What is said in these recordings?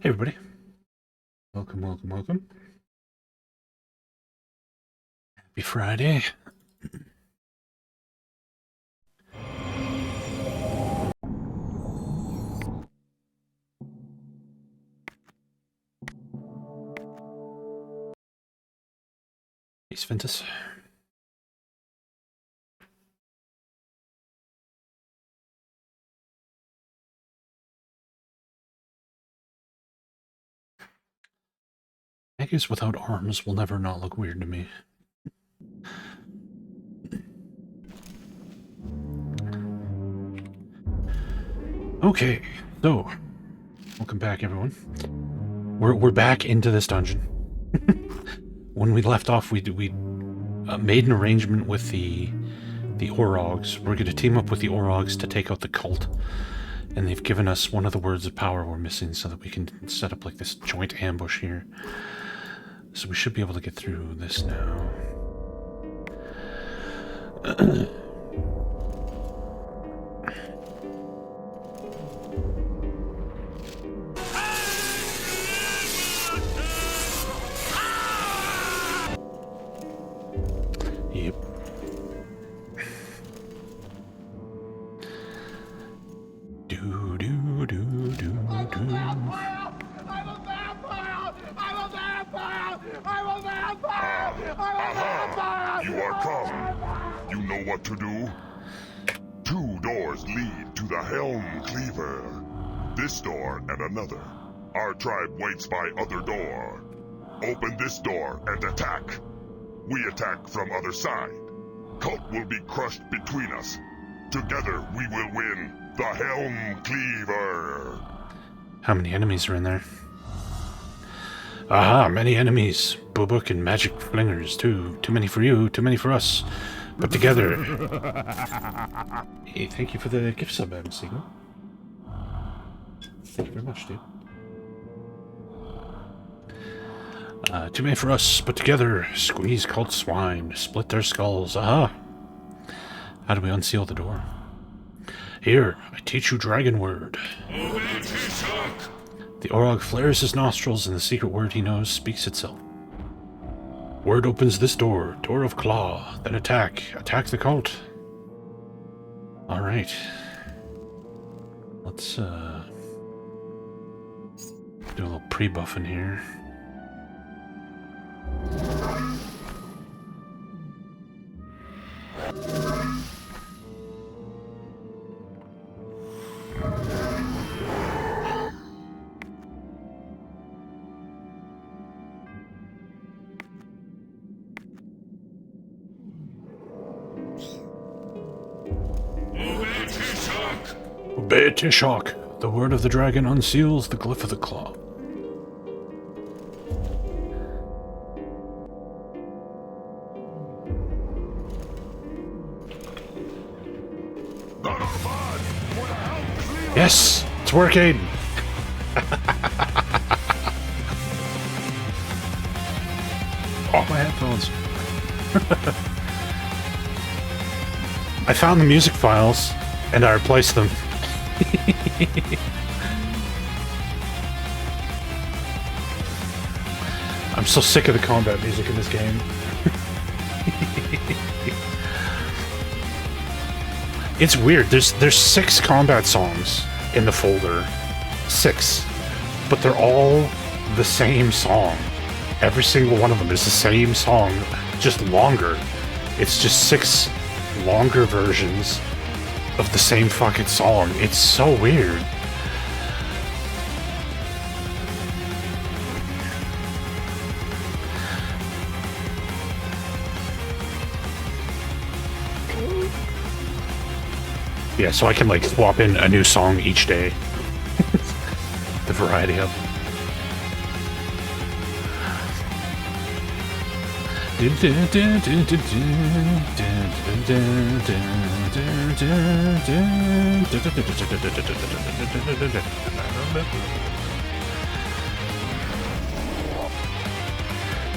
Hey everybody, welcome. Happy Friday. Hey Sventus. Haggis without arms will never not look weird to me. Okay, so welcome back everyone. We're back into this dungeon. When we left off, we made an arrangement with the Orogs. We're going to team up with the Orogs to take out the cult, and they've given us one of the words of power we're missing so that we can set up like this joint ambush here. So we should be able to get through this now. Yep. You are come. You know what to do? 2 doors lead to the Helm Cleaver. This door and another. Our tribe waits by other door. Open this door and attack. We attack from other side. Cult will be crushed between us. Together we will win the Helm Cleaver. How many enemies are in there? Aha, many enemies. Bubuk and magic flingers, too. Too many for you, too many for us. But together. Hey, thank you for the gift sub, Adam Siegel. Thank you very much, dude. Too many for us, but together. Squeeze cult swine. Split their skulls. Aha. How do we unseal the door? Here, I teach you dragon word. The Orog flares his nostrils, and the secret word he knows speaks itself. Word opens this door, door of claw, then attack the cult. Alright. Let's, do a little pre-buffing here. Obey Tishok. The word of the dragon unseals the glyph of the claw. Yes, it's working. Oh, my headphones. I found the music files and I replaced them. I'm so sick of the combat music in this game. It's weird. There's 6 combat songs in the folder. 6. But they're all the same song. Every single one of them is the same song, just longer. It's just 6 longer versions of the same fucking song. It's so weird. Yeah, so I can like swap in a new song each day. The variety of them.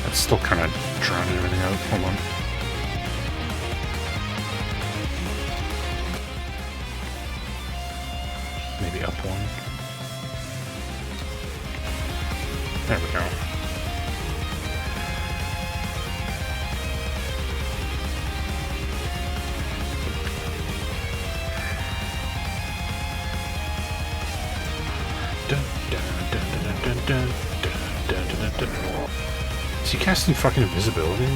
That's still kind of drowning everything out. Hold on. Maybe up one. There we go. Is he casting fucking invisibility?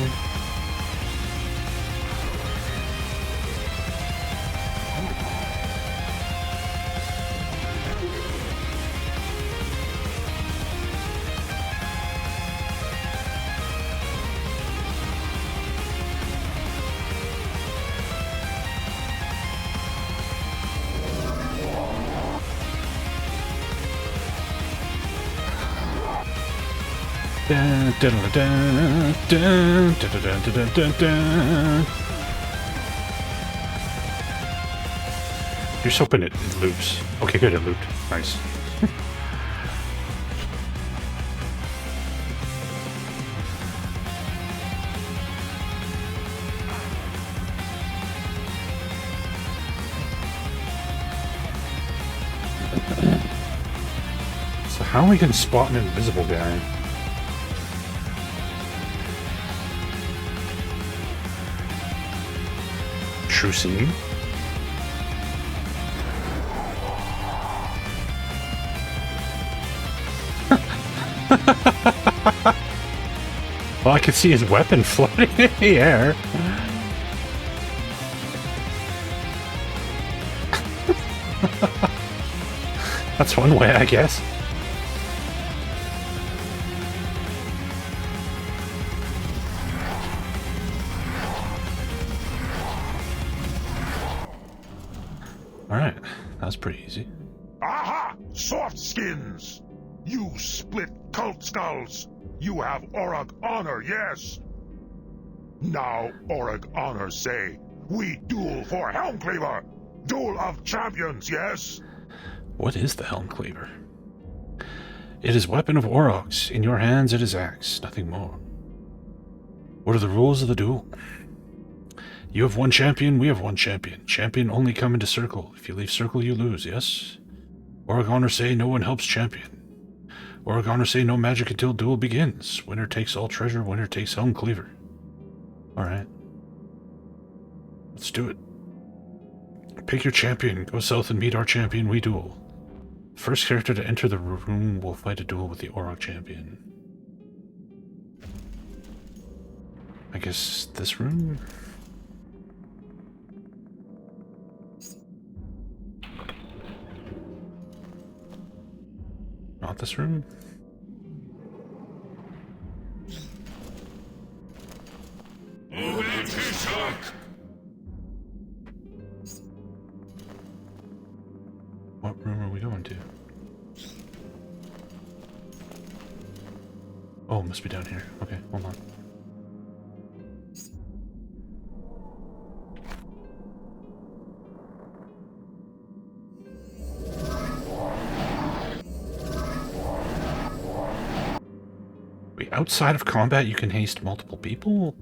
You're just hoping it loops. Okay, good, it looped. Nice. So how are we gonna spot an invisible guy? True seeing? Well, I could see his weapon floating in the air. That's one way, I guess. Alright, that was pretty easy. Aha! Soft skins! You split cult skulls! You have Orogr honor, yes? Now Orogr honor say, we duel for Helm Cleaver! Duel of champions, yes? What is the Helm Cleaver? It is weapon of Orogs. In your hands it is axe, nothing more. What are the rules of the duel? You have one champion, we have one champion. Champion only come into circle. If you leave circle, you lose, yes? Orogr honor say no one helps champion. Orogr honor say no magic until duel begins. Winner takes all treasure, winner takes Helm Cleaver. Alright. Let's do it. Pick your champion. Go south and meet our champion, we duel. First character to enter the room will fight a duel with the Orogr champion. I guess this room? Not this room? What room are we going to? Oh, it must be down here. Okay, hold on. Wait, outside of combat you can haste multiple people?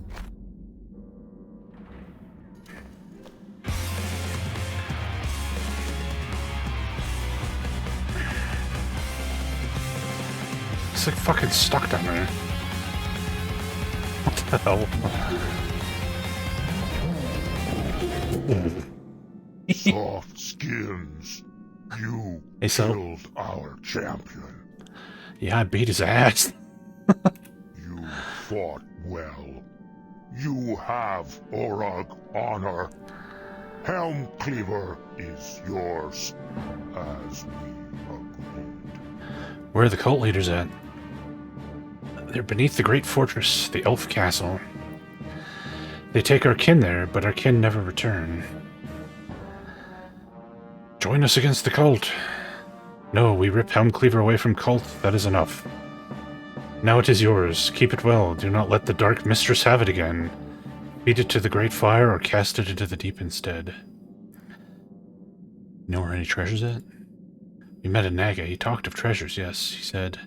It's like fucking stuck down there. What the hell? Soft skins. You Hey, so? killed our champion. Yeah, I beat his ass. You fought well. You have Orogr honor. Helm Cleaver is yours, as we agreed. Where are the cult leaders at? They're beneath the great fortress, the Elf Castle. They take our kin there, but our kin never return. Join us against the cult. No, we rip Helm Cleaver away from cult, that is enough. Now it is yours. Keep it well. Do not let the Dark Mistress have it again. Feed it to the great fire or cast it into the deep instead. You know where any treasure's at? We met a Naga. He talked of treasures, yes. He said,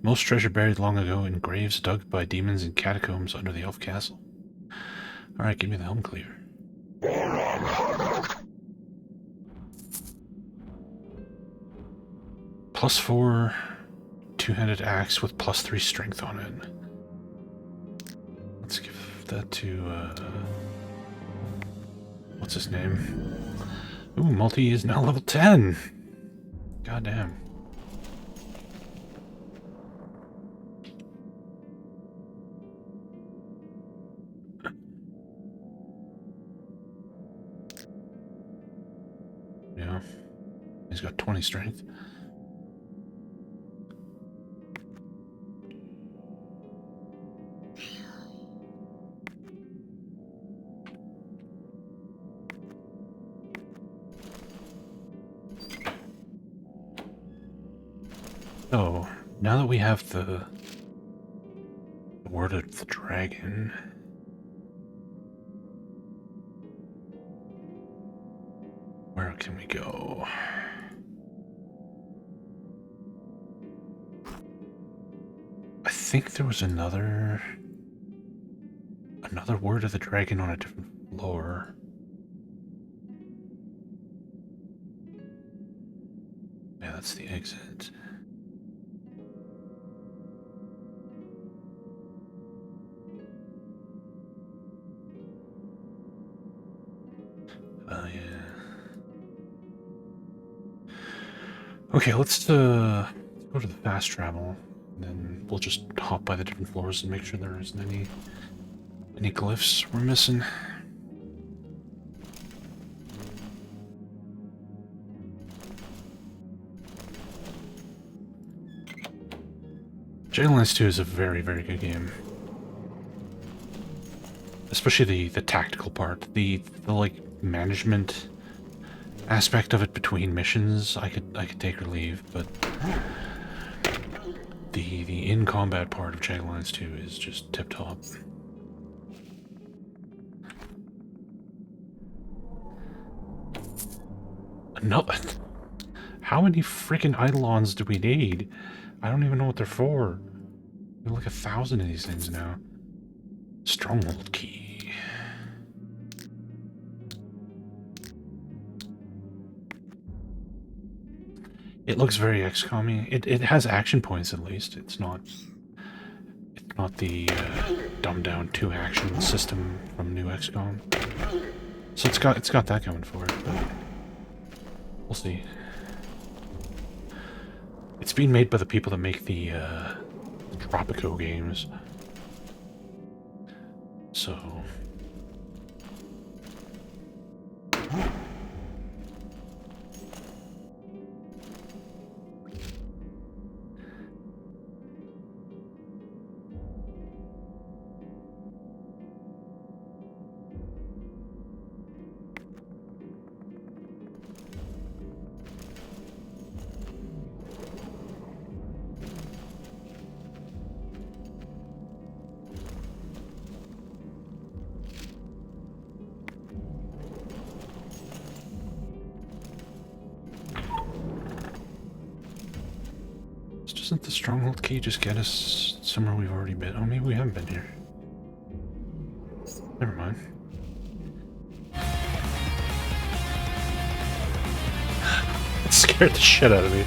most treasure buried long ago in graves dug by demons in catacombs under the Elf Castle. Alright, give me the Helm Cleaver. +4, two-handed axe with +3 strength on it. Let's give that to, what's his name? Ooh, Multi is now level 10! Goddamn. Yeah. He's got 20 strength. So, now that we have the word of the dragon, where can we go? I think there was another word of the dragon on a different floor. Yeah, that's the exit. Oh, yeah. Okay, let's go to the fast travel, and then we'll just hop by the different floors and make sure there isn't any glyphs we're missing. Alliance 2 is a very, very good game. Especially the tactical part. The like management aspect of it between missions, I could take or leave, but the in-combat part of Alliance 2 is just tip-top. Another? How many freaking Eidolons do we need? I don't even know what they're for. We have like 1,000 of these things now. Stronghold key. It looks very XCOM-y. It has action points at least. It's not the dumbed down 2-action system from new XCOM. So it's got that going for it, but we'll see. It's being made by the people that make the Tropico games. So doesn't the stronghold key just get us somewhere we've already been? Oh, maybe we haven't been here. Never mind. It scared the shit out of me.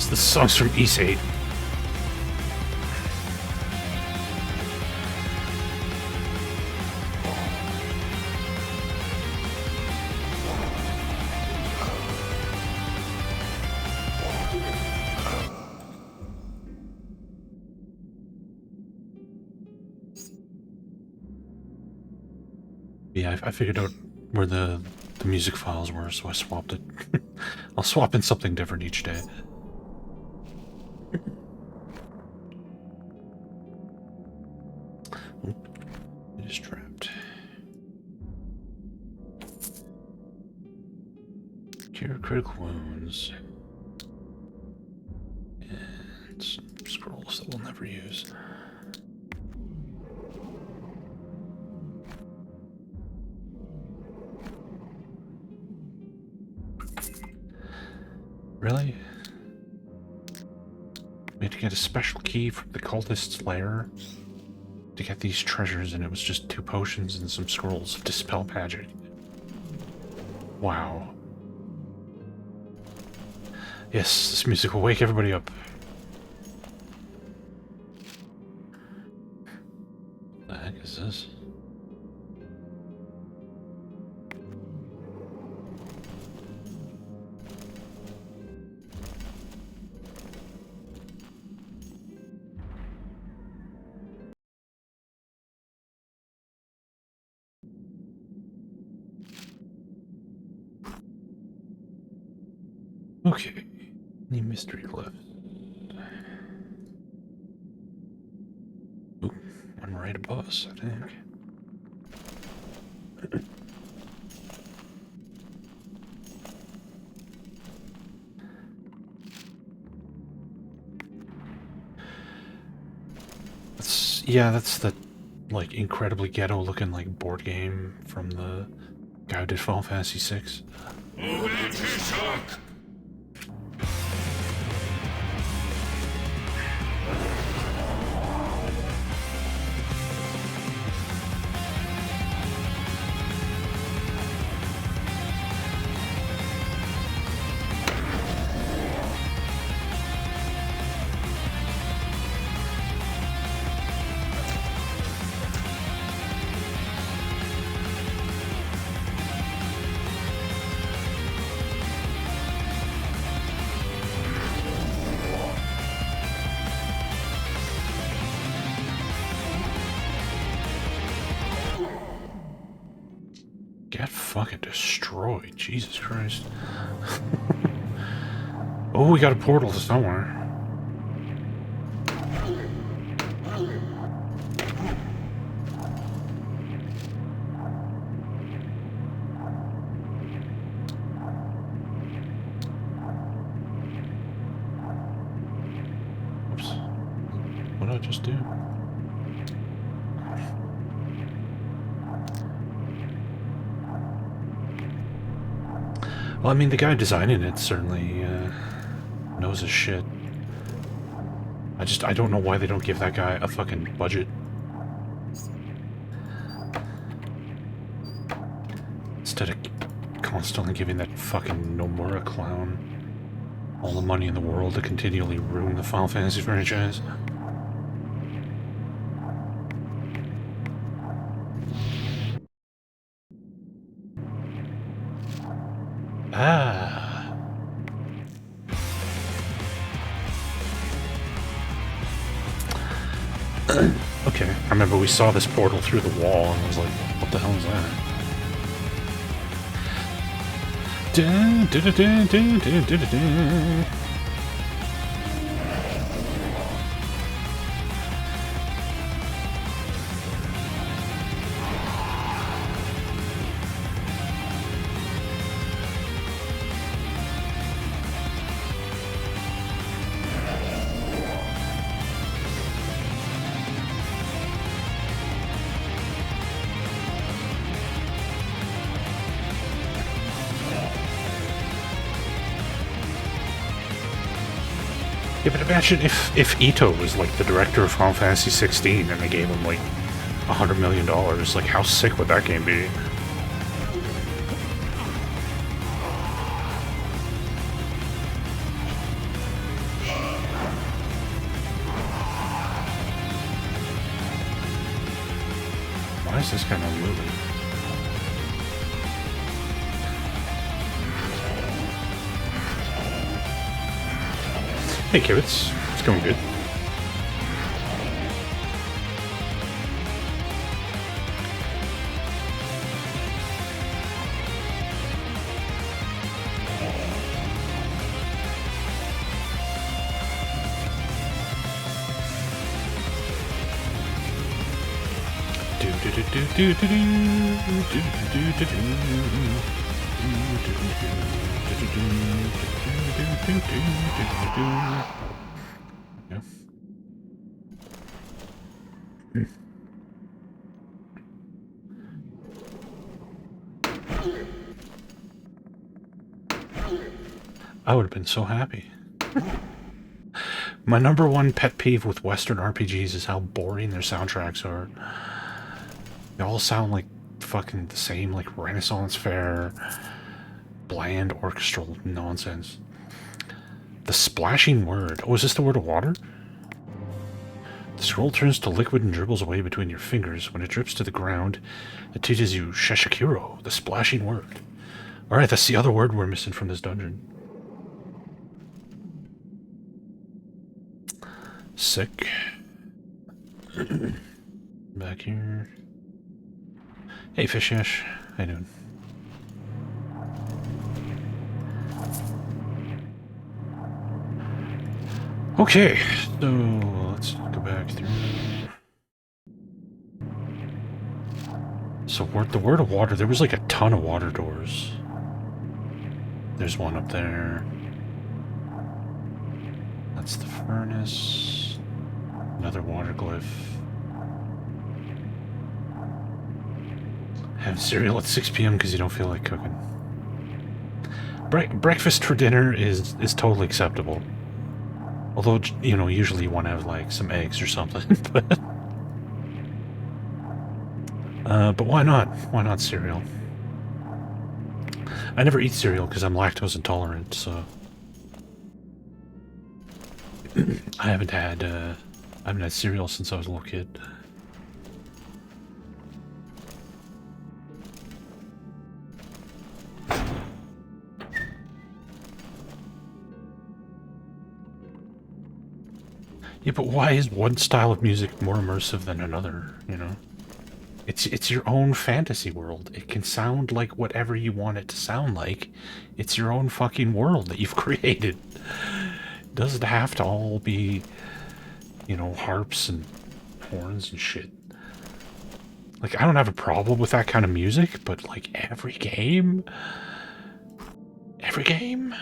This song's from East 8. Yeah, I figured out where the music files were, so I swapped it. I'll swap in something different each day. It is trapped. Cure critical wounds. And some scrolls that we'll never use. Really? We had to get a special key from the Cultist's Lair to get these treasures, and it was just 2 potions and some scrolls of Dispel Magic. Wow. Yes, this music will wake everybody up. What the heck is this? Okay, the mystery cliff. Ooh, one right above us, I think. That's the, like, incredibly ghetto-looking, like, board game from the guy who did Final Fantasy VI. Get fucking destroyed, Jesus Christ. Oh, we got a portal to somewhere. Oops. What did I just do? Well, I mean, the guy designing it certainly knows his shit. I don't know why they don't give that guy a fucking budget. Instead of constantly giving that fucking Nomura clown all the money in the world to continually ruin the Final Fantasy franchise. Ah. Okay, I remember we saw this portal through the wall and I was like, what the hell is that? Dun, dun, dun, dun, dun, dun, dun, dun. Yeah, but imagine if Ito was like the director of Final Fantasy 16 and they gave him like $100 million. Like, how sick would that game be? Why is this guy not moving? Hey, Kibitz. It's going good. Yeah. I would have been so happy. My number one pet peeve with Western RPGs is how boring their soundtracks are. They all sound like fucking the same, like Renaissance Fair, bland orchestral nonsense. The splashing word. Oh, is this the word of water? The scroll turns to liquid and dribbles away between your fingers. When it drips to the ground, it teaches you Sheshakiro, the splashing word. Alright, that's the other word we're missing from this dungeon. Sick. Back here. Hey, Fishish. How you doing? Okay, so let's go back through. So the word of water, there was like a ton of water doors. There's one up there. That's the furnace. Another water glyph. Have cereal at 6 p.m. because you don't feel like cooking. Breakfast for dinner is totally acceptable. Although, you know, usually you want to have like some eggs or something. But why not? Why not cereal? I never eat cereal because I'm lactose intolerant, so I haven't had cereal since I was a little kid. Yeah, but why is one style of music more immersive than another, you know? It's your own fantasy world. It can sound like whatever you want it to sound like. It's your own fucking world that you've created. It doesn't have to all be, you know, harps and horns and shit. Like, I don't have a problem with that kind of music, but like every game? Every game?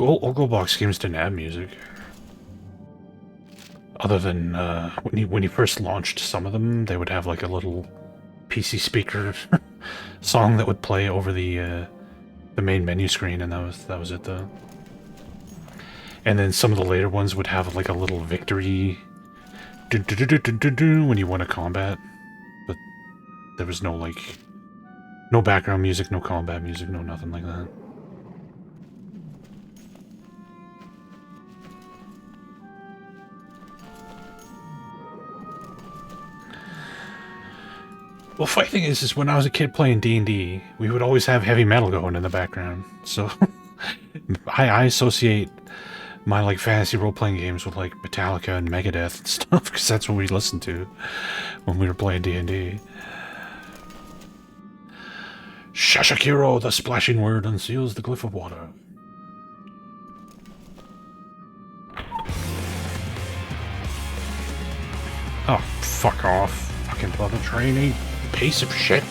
Old box games didn't have music. Other than when you first launched some of them, they would have like a little PC speaker song that would play over the main menu screen, and that was it though. And then some of the later ones would have like a little victory when you won a combat, but there was no like no background music, no combat music, no nothing like that. Well, funny thing is when I was a kid playing D&D, we would always have heavy metal going in the background. So I associate my like fantasy role-playing games with like Metallica and Megadeth and stuff, because that's what we listened to when we were playing D&D. Shashakiro, the splashing word, unseals the glyph of water. Oh, fuck off. Fucking brother trainee. Piece of shit.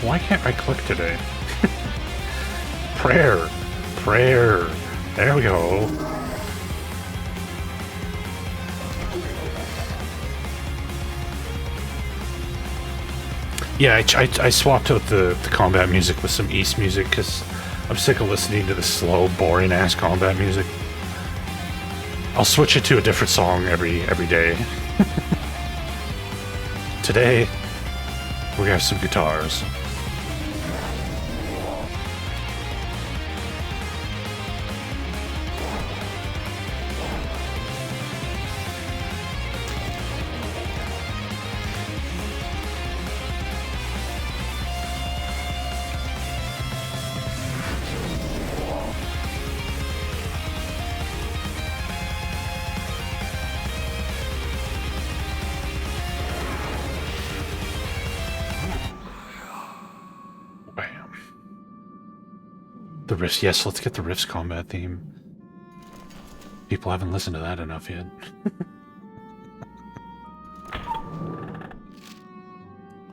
Why can't I click today? Prayer. Prayer. There we go. Yeah, I swapped out the combat music with some East music because I'm sick of listening to the slow, boring-ass combat music. I'll switch it to a different song every day. Today, we're gonna have some guitars. The Rifts, yes, let's get the Rifts combat theme. People haven't listened to that enough yet.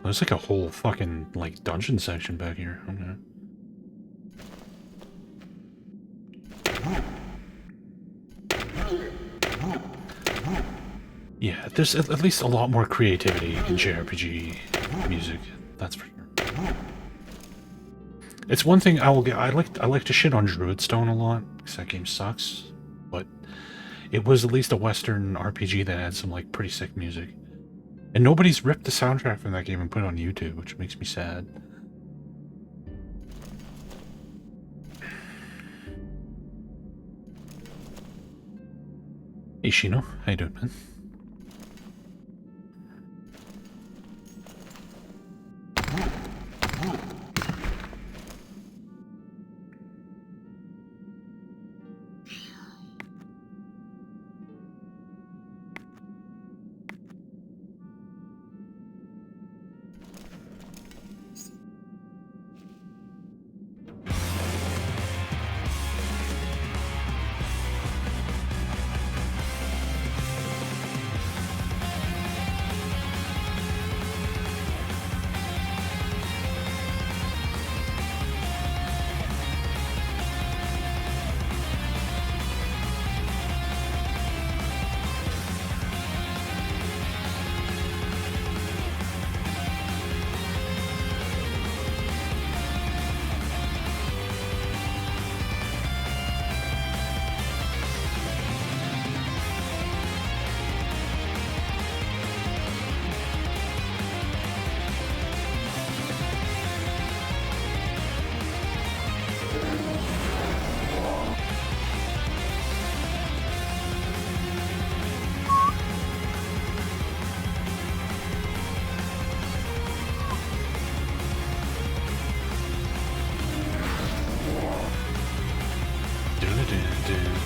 There's like a whole fucking, like, dungeon section back here. Okay. Yeah, there's at least a lot more creativity in JRPG music, that's for sure. It's one thing I like to shit on Druidstone a lot, because that game sucks, but it was at least a Western RPG that had some, like, pretty sick music. And nobody's ripped the soundtrack from that game and put it on YouTube, which makes me sad. Hey Shino, how you doing, man?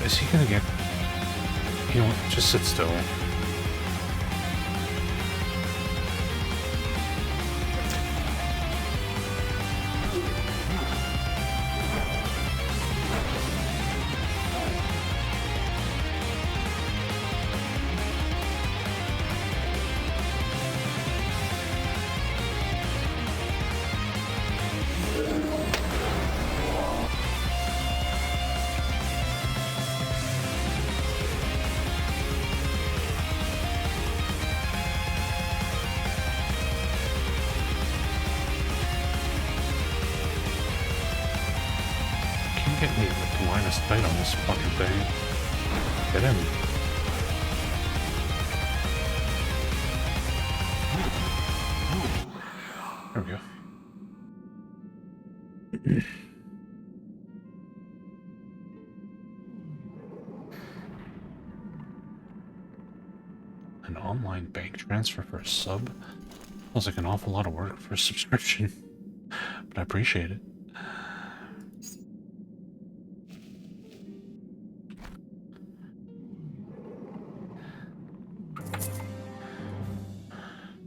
Is he gonna get... You know what, just sit still. Fight on this fucking thing. Get in. There we go. An online bank transfer for a sub? Feels like an awful lot of work for a subscription. But I appreciate it.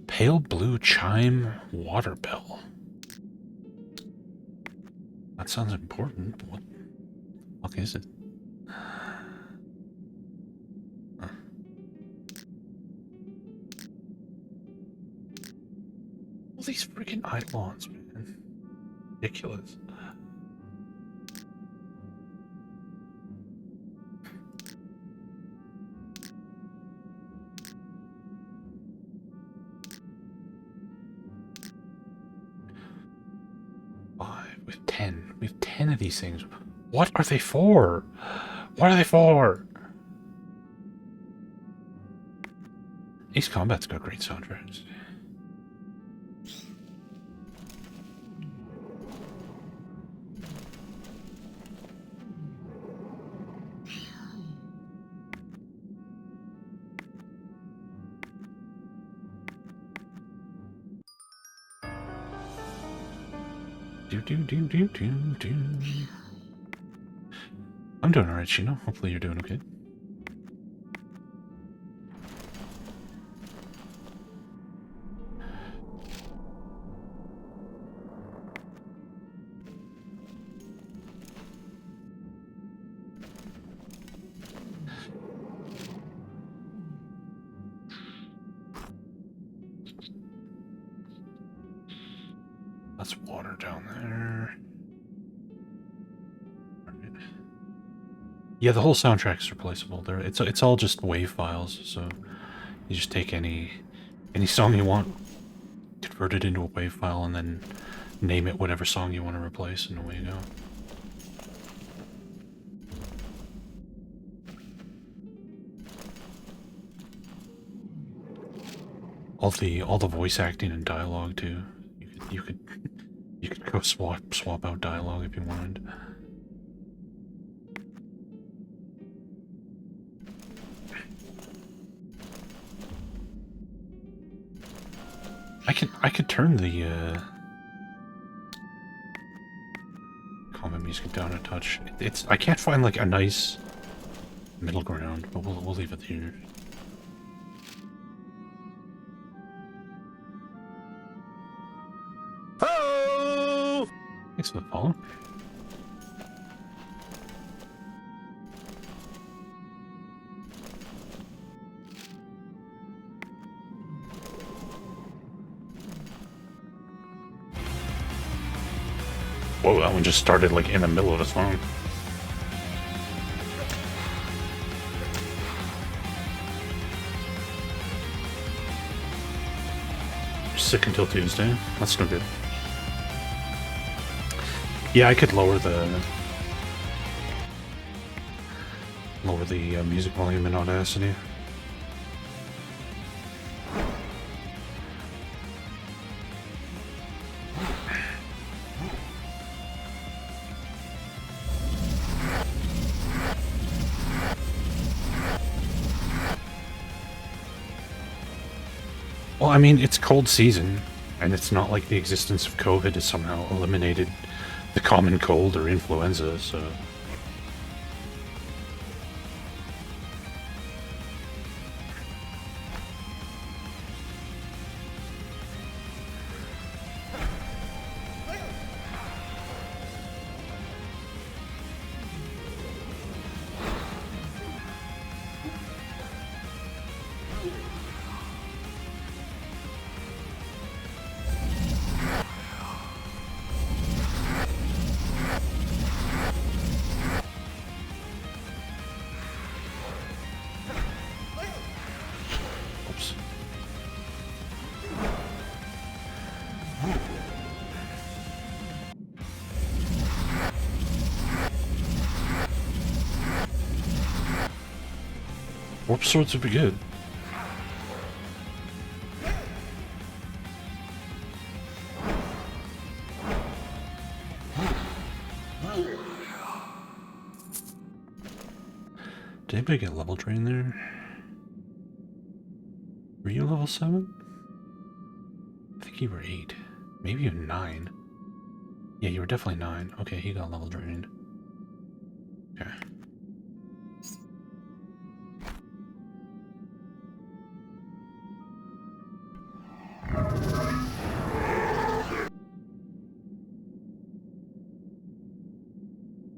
Pale blue chime water bell. That sounds important. What the fuck is it? Huh. All these freaking eidolons, man. Ridiculous. 10 of these things. What are they for? What are they for? Ace Combat's got great soundtracks. I'm doing alright, Shino. Hopefully you're doing okay. That's water down there. Right. Yeah, the whole soundtrack's replaceable. It's all just WAV files, so you just take any song you want, convert it into a WAV file, and then name it whatever song you want to replace, and away you go. All the voice acting and dialogue too. You could go swap out dialogue if you wanted. I could turn the combat music down a touch. I can't find like a nice middle ground, but we'll leave it here. Oh! Thanks for the follow. Whoa, that one just started like in the middle of the song. Sick until Tuesday. That's no good. Yeah, I could lower the music volume in Audacity. Well, I mean, it's cold season, and it's not like the existence of COVID has somehow eliminated the common cold or influenza, so... Warp swords would be good. Did anybody get level drain there? Were you level 7? I think you were 8. Maybe even 9. Yeah, you were definitely 9. Okay, he got level drained. Okay.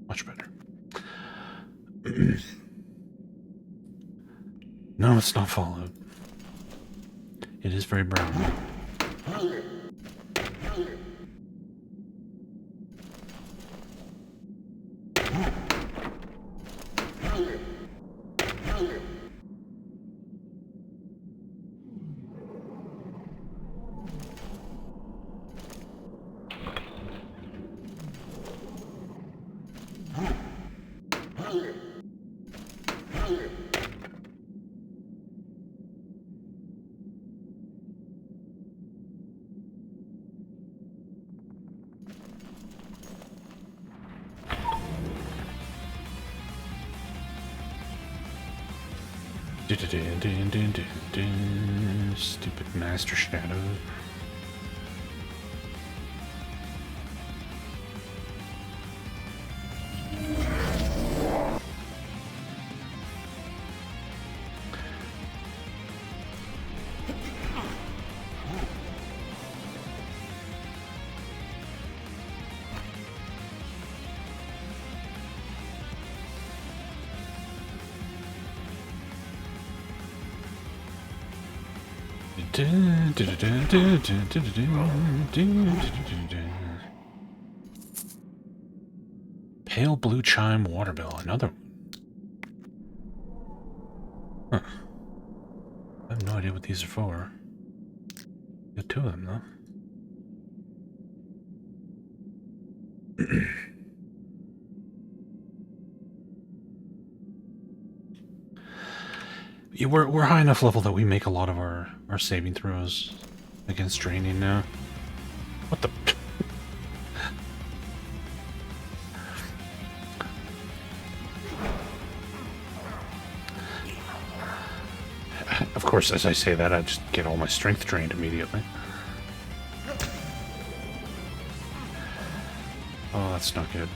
Much better. No, it's not Fallout. It is very brown. Stupid Master Shadow. Pale blue chime water bill, another one. Huh. I have no idea what these are for. Got two of them though. Yeah, we're high enough level that we make a lot of our saving throws against draining now. What the? Of course, as I say that, I just get all my strength drained immediately. Oh, that's not good.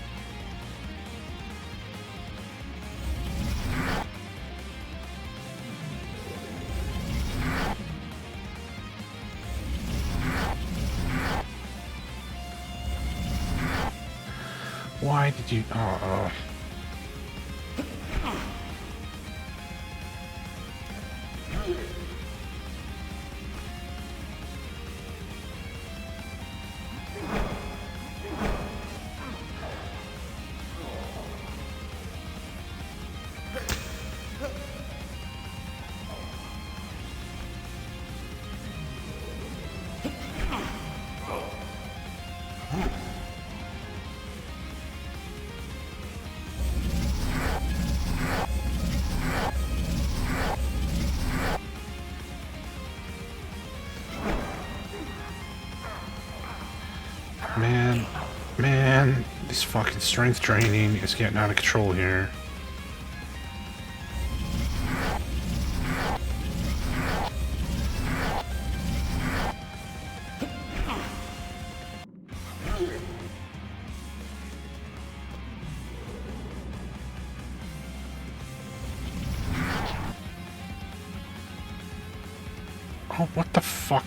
Why did you... Oh. Man, this fucking strength training is getting out of control here. Oh, what the fuck?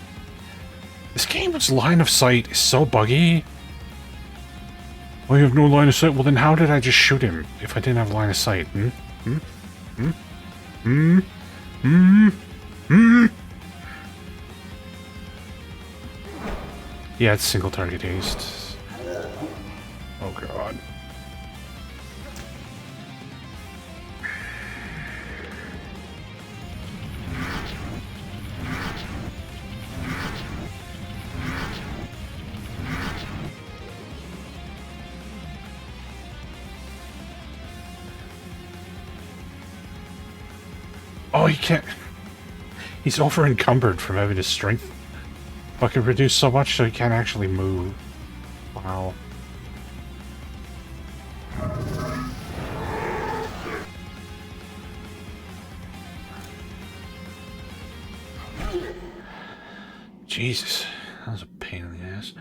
This game's line of sight is so buggy. Oh, you have no line of sight? Well, then how did I just shoot him if I didn't have line of sight? Yeah, it's single target haste. Oh, God. Oh, he can't... He's over encumbered from having his strength fucking reduced so much so he can't actually move. Wow. Jesus. That was a pain in the ass.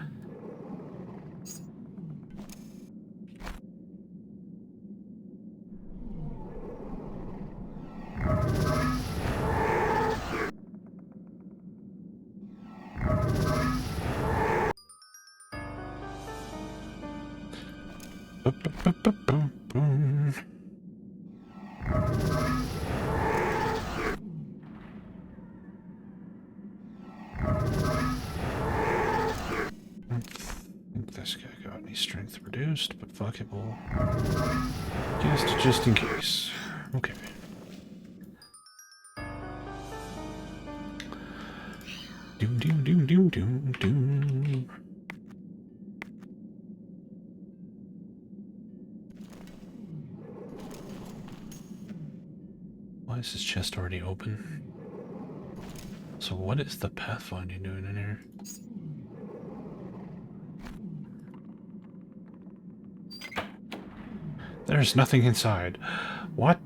But fuck it, we'll just in case. Okay. Doom doom doom doom doom doom. Why is this chest already open? So what is the pathfinding doing in here? There's nothing inside. What?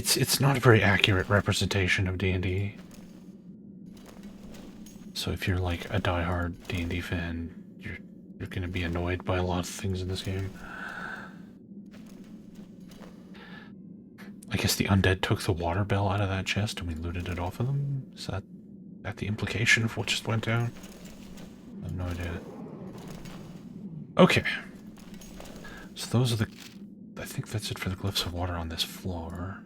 It's not a very accurate representation of D&D. So if you're like a diehard D&D fan, you're going to be annoyed by a lot of things in this game. I guess the undead took the water bell out of that chest and we looted it off of them? Is that the implication of what just went down? I have no idea. Okay. So those are the... I think that's it for the glyphs of water on this floor.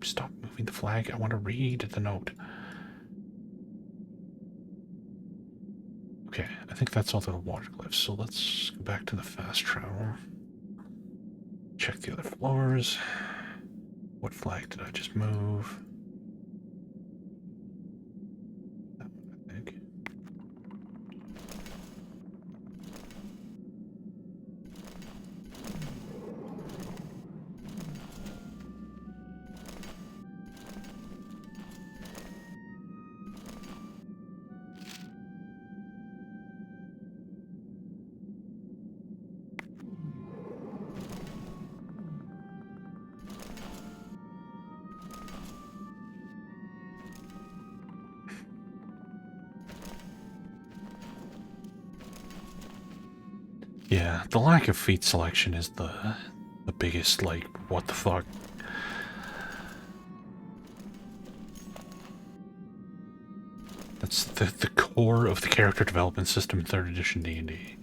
Stop moving the flag. I want to read the note. Okay, I think that's all the water glyphs. So let's go back to the fast travel. Check the other floors. What flag did I just move? That one, I think. Yeah, the lack of feat selection is the biggest, like, what the fuck. That's the core of the character development system in 3rd edition D&D.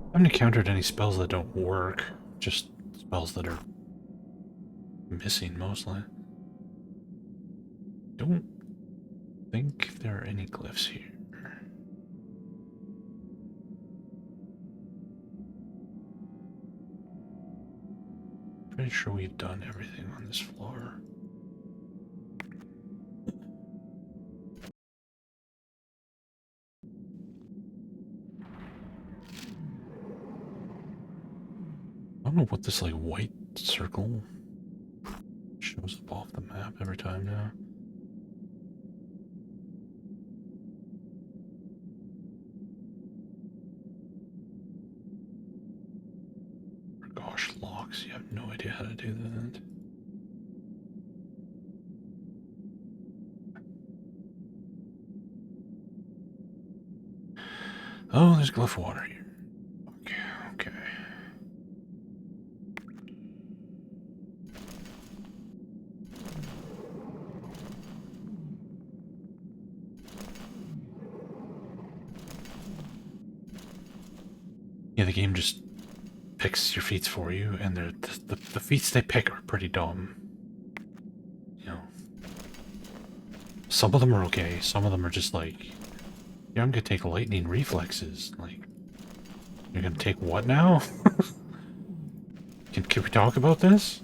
I haven't encountered any spells that don't work, just spells that are missing mostly. Don't think there are any glyphs here. Pretty sure we've done everything on this floor. I don't know what this, like, white circle shows up off the map every time now. Gosh, locks, you have no idea how to do that. Oh, there's glyph water here. Okay, okay. Yeah, the game just picks your feats for you, and the feats they pick are pretty dumb. You know, some of them are okay, some of them are just like, yeah, I'm gonna take lightning reflexes. Like, you're gonna take what now? Can we talk about this?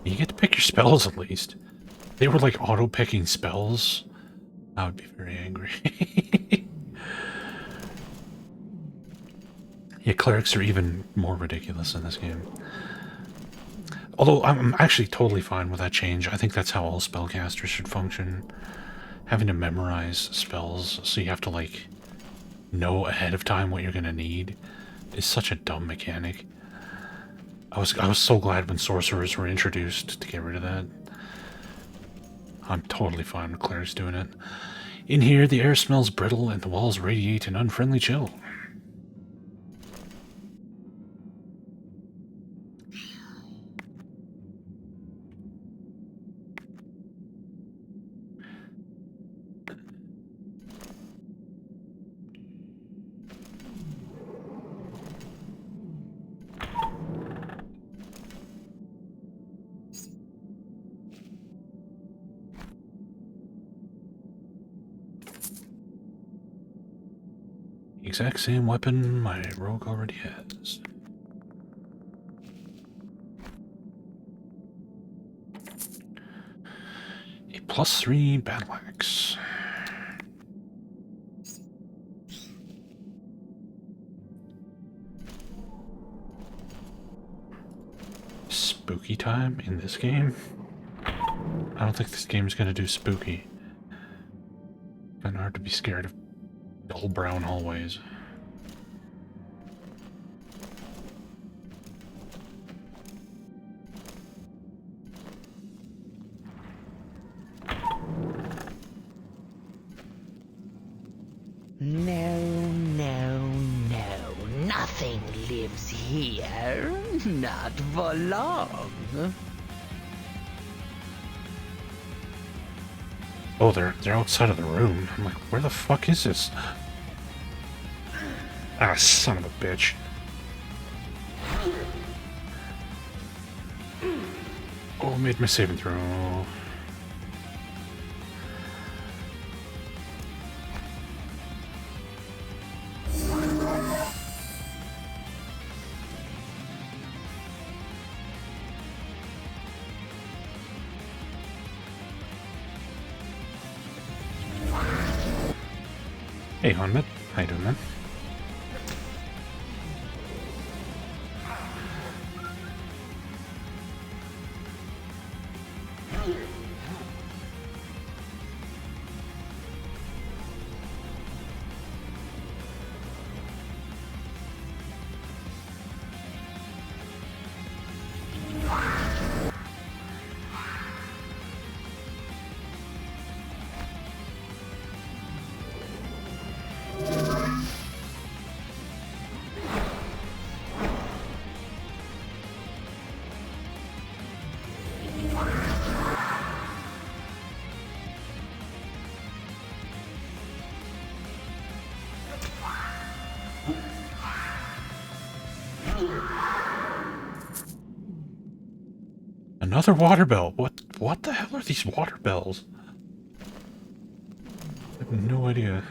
You get to pick your spells at least. If they were like auto-picking spells, I would be very angry. Yeah, clerics are even more ridiculous in this game. Although I'm actually totally fine with that change. I think that's how all spellcasters should function. Having to memorize spells so you have to, like, know ahead of time what you're gonna need is such a dumb mechanic. I was so glad when sorcerers were introduced to get rid of that. I'm totally fine with Claire's doing it. In here, the air smells brittle and the walls radiate an unfriendly chill. Exact same weapon my rogue already has. A +3 battle axe. Spooky time in this game? I don't think this game's gonna do spooky. Kinda hard to be scared of dull brown hallways. No. Nothing lives here. Not for long. Oh, they're outside of the room. I'm like, where the fuck is this? Ah, son of a bitch. Oh, made my saving throw. Hey, Hunmet. How you doing, man? Another water bell. What the hell are these water bells? I have no idea.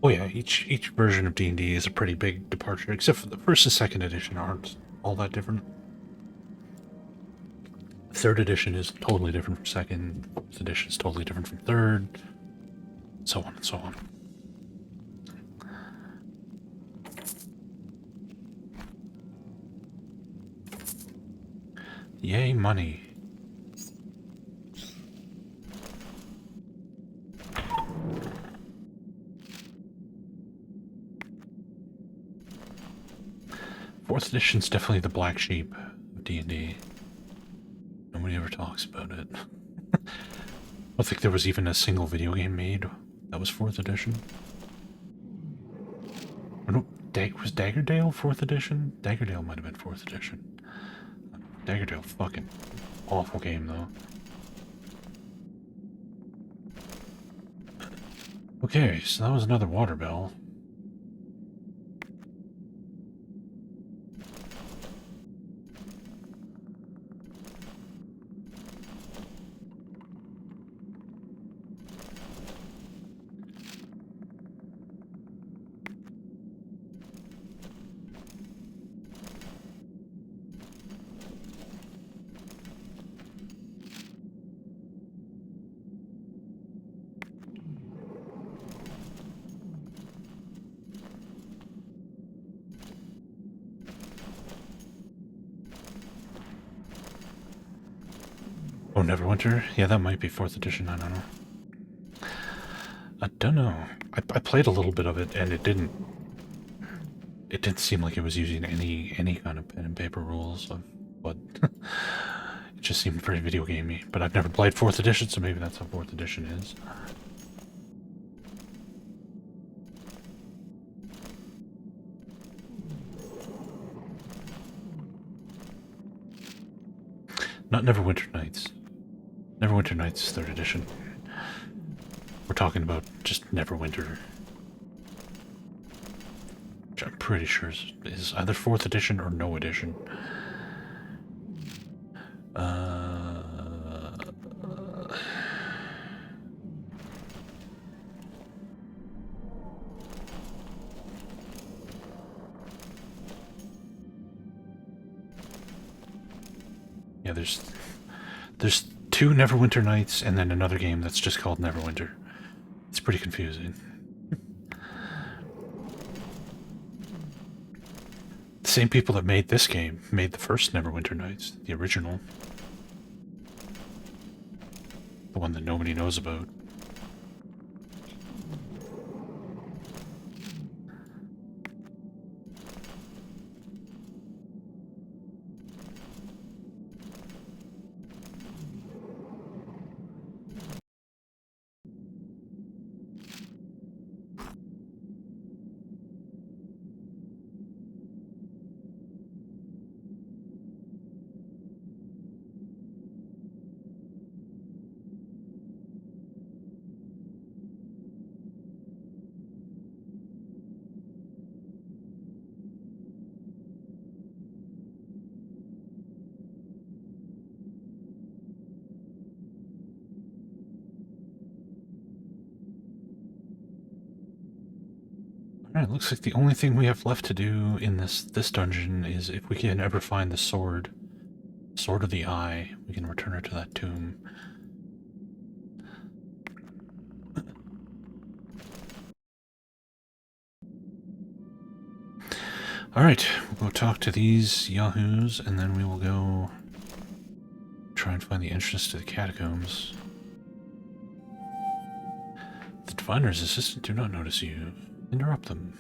Oh yeah, each version of D&D is a pretty big departure, except for the first and second edition aren't all that different. Third edition is totally different from second. Fourth edition is totally different from third. So on and so on. Yay, money. Fourth edition's definitely the black sheep of D&D. Nobody ever talks about it. I don't think there was even a single video game made that was 4th edition. Or no, was Daggerdale 4th edition? Daggerdale might have been 4th edition. Daggerdale, fucking awful game though. Okay, so that was another water bell. Oh, Neverwinter? Yeah, that might be 4th edition, I don't know. I don't know. I played a little bit of it, and it didn't seem like it was using any kind of pen and paper rules of what... It just seemed very video gamey. But I've never played 4th edition, so maybe that's how 4th edition is. Not Neverwinter Nights. Neverwinter Nights is 3rd edition. We're talking about just Neverwinter. Which I'm pretty sure is either 4th edition or no edition. Yeah, there's 2 Neverwinter Nights and then another game that's just called Neverwinter. It's pretty confusing. The same people that made this game made the first Neverwinter Nights, the original. The one that nobody knows about. Alright, looks like the only thing we have left to do in this dungeon is if we can ever find the sword. Sword of the Eye, we can return it to that tomb. Alright, we'll go talk to these yahoos, and then we will go try and find the entrance to the catacombs. The Diviner's assistant do not notice you. Interrupt them.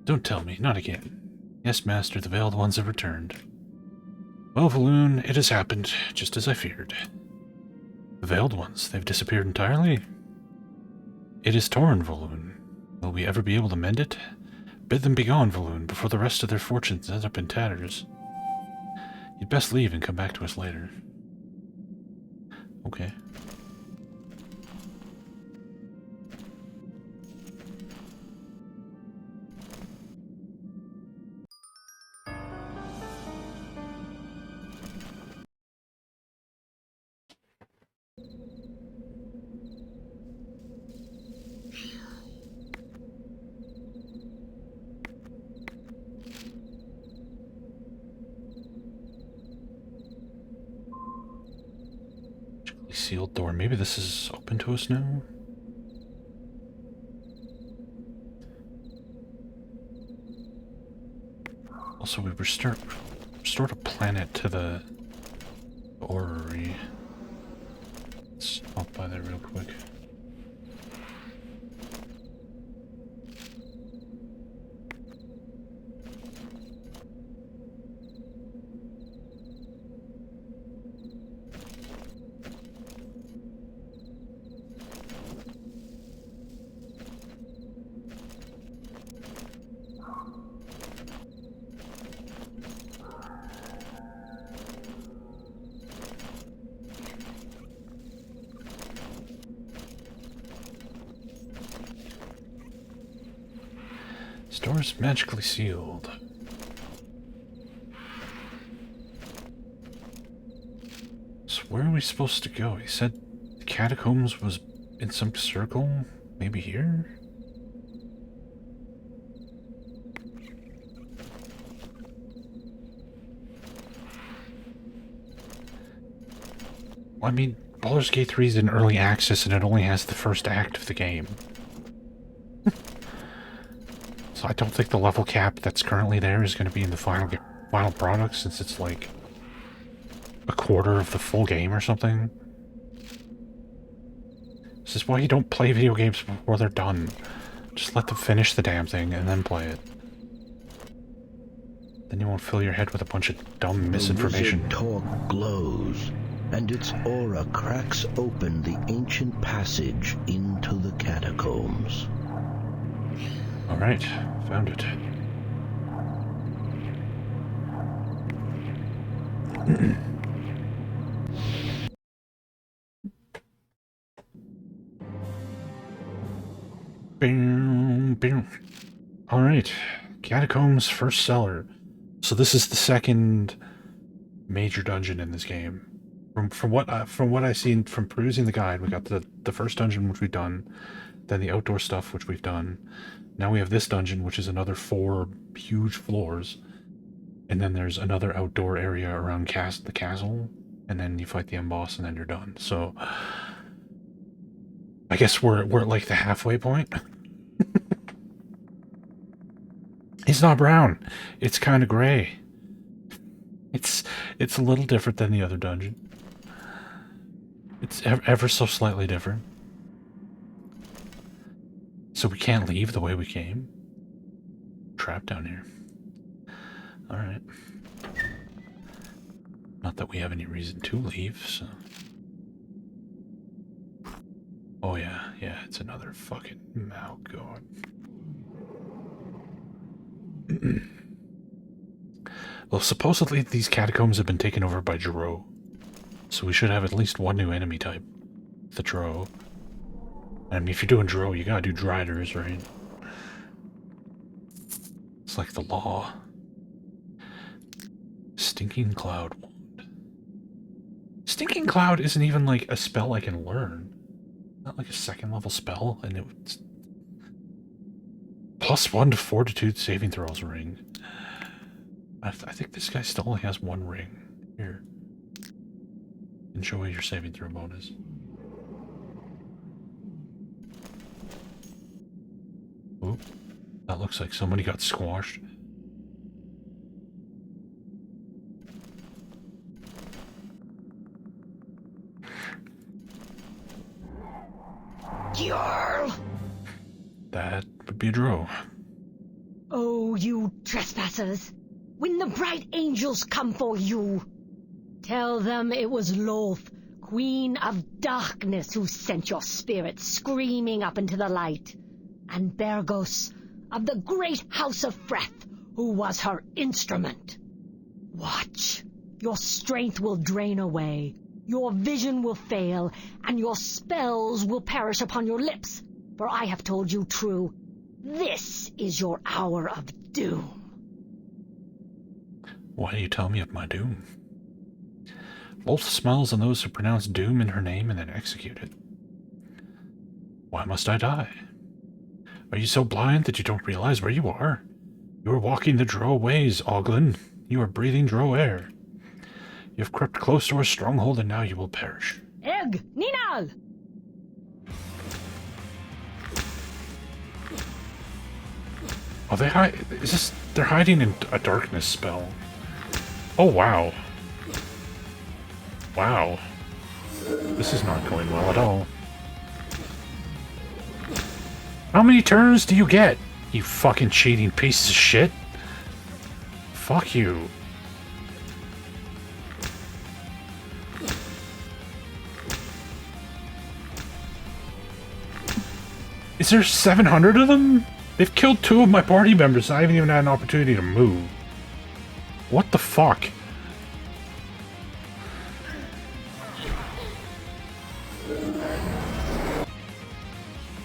Don't tell me, not again. Yes, Master, the Veiled Ones have returned. Well, Valoon, it has happened, just as I feared. The Veiled Ones, they've disappeared entirely? It is torn, Valoon. Will we ever be able to mend it? Bid them begone, Valoon, before the rest of their fortunes end up in tatters. You'd best leave and come back to us later. Okay. Sealed door. Maybe this is open to us now? Also, we restored a planet to the orrery. Let's hop by there real quick. Door is magically sealed. So where are we supposed to go? He said the catacombs was in some circle? Maybe here? Well, I mean, Baldur's Gate 3 is in early access and it only has the first act of the game. So I don't think the level cap that's currently there is going to be in the final product, since it's like a quarter of the full game or something. This is why you don't play video games before they're done. Just let them finish the damn thing and then play it. Then you won't fill your head with a bunch of dumb misinformation. The wizard talk glows, and its aura cracks open the ancient passage into the catacombs. Alright, found it. Alright, Catacombs first cellar. So this is the second major dungeon in this game. From what I've seen from perusing the guide, we got the first dungeon, which we've done, then the outdoor stuff, which we've done. Now we have this dungeon, which is another 4 huge floors, and then there's another outdoor area around the castle, and then you fight the end boss, and then you're done. So I guess we're at like the halfway point. It's not brown. It's kind of gray. It's a little different than the other dungeon. It's ever so slightly different. So we can't leave the way we came. Trapped down here. Alright. Not that we have any reason to leave, so... Oh yeah, it's another fucking... Oh god. Well, supposedly these catacombs have been taken over by Drow. So we should have at least one new enemy type. The Drow. I mean, if you're doing Drow, you gotta do Driders, right? It's like the law. Stinking Cloud Wand. Stinking Cloud isn't even like a spell I can learn. Not like a second level spell, and it's +1 to Fortitude saving throws ring. I think this guy still only has 1 ring. Here. Enjoy your saving throw bonus. Oop. That looks like somebody got squashed. Jarl! That would be a Drow. Oh, you trespassers! When the bright angels come for you, tell them it was Loth, Queen of Darkness, who sent your spirit screaming up into the light, and Bergos of the great House of Freth, who was her instrument. Watch. Your strength will drain away, your vision will fail, and your spells will perish upon your lips, for I have told you true. This is your hour of doom. Why do you tell me of my doom? Loth smells on those who pronounce doom in her name and then execute it. Why must I die? Are you so blind that you don't realize where you are? You are walking the Drow ways, Oglin. You are breathing Drow air. You have crept close to our stronghold, and now you will perish. Egg! Ninal! Oh, they're hiding in a darkness spell. Oh, wow. Wow. This is not going well at all. How many turns do you get, you fucking cheating pieces of shit? Fuck you. Is there 700 of them? They've killed 2 of my party members. I haven't even had an opportunity to move. What the fuck?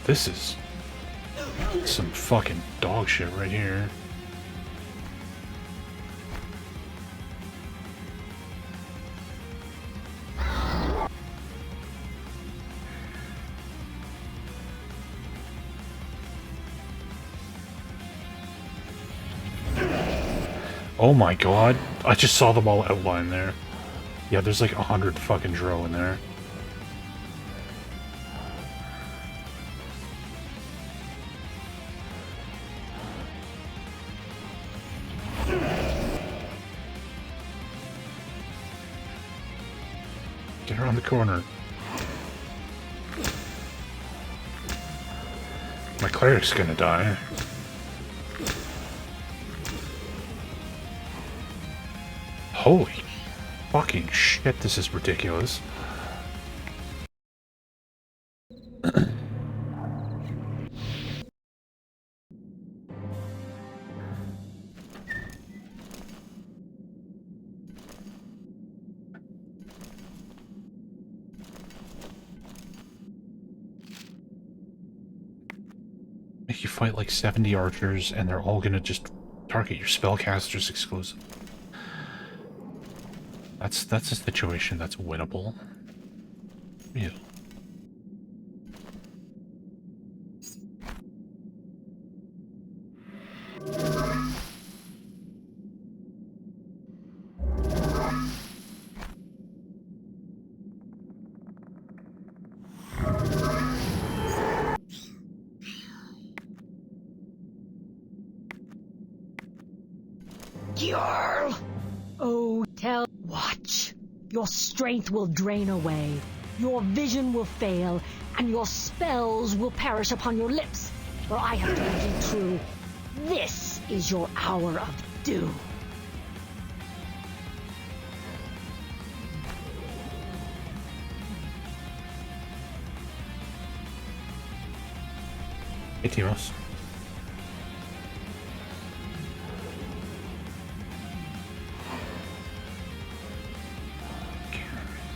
This is some fucking dog shit right here. Oh my god. I just saw them all outlined there. Yeah, there's like 100 fucking Drow in there. around the corner. My cleric's gonna die. Holy fucking shit, this is ridiculous. Make you fight like 70 archers and they're all gonna just target your spellcasters exclusive. That's a situation that's winnable. Yeah. Girl! Oh, watch. Your strength will drain away, your vision will fail, and your spells will perish upon your lips. For I have told you true. This is your hour of doom. Hey, Timos.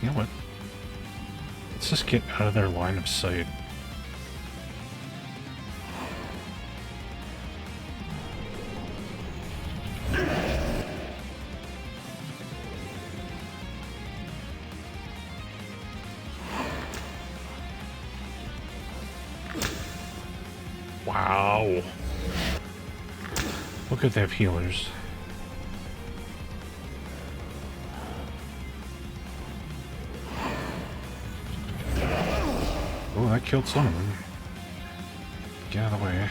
You know what? Let's just get out of their line of sight. Wow. Look at they have healers. Oh, that killed some of them. Get out of the way.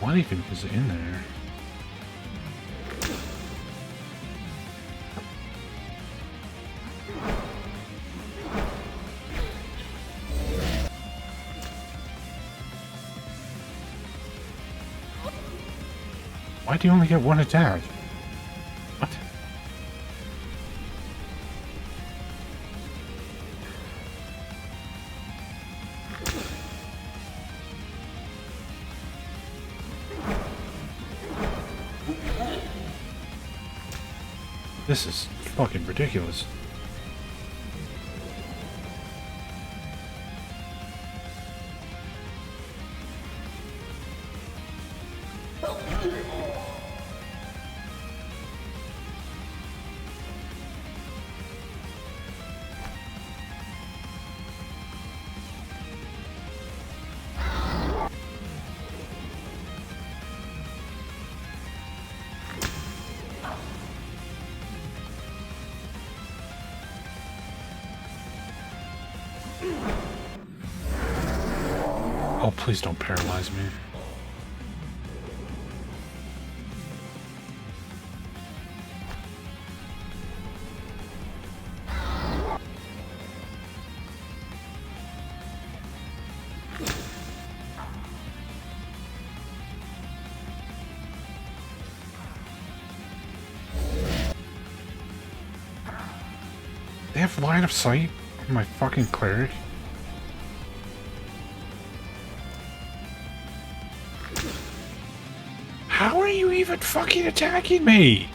What even is in there? Why do you only get one attack? What? This is fucking ridiculous. Oh, please don't paralyze me. They have line of sight on my fucking cleric. How are you even fucking attacking me?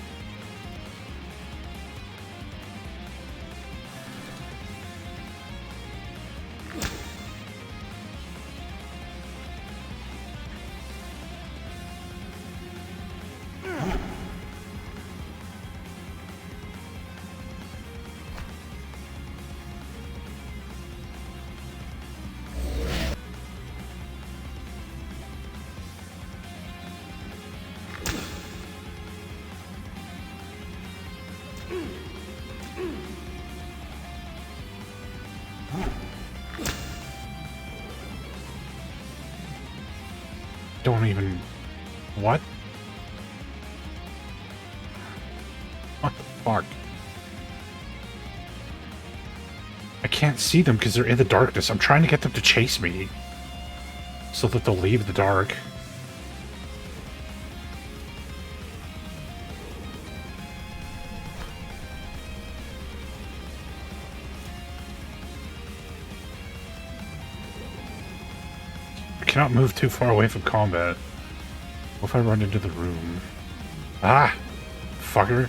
don't even... What? What the fuck? I can't see them because they're in the darkness. I'm trying to get them to chase me so that they'll leave the dark. I cannot move too far away from combat. What if I run into the room? Ah! Fucker.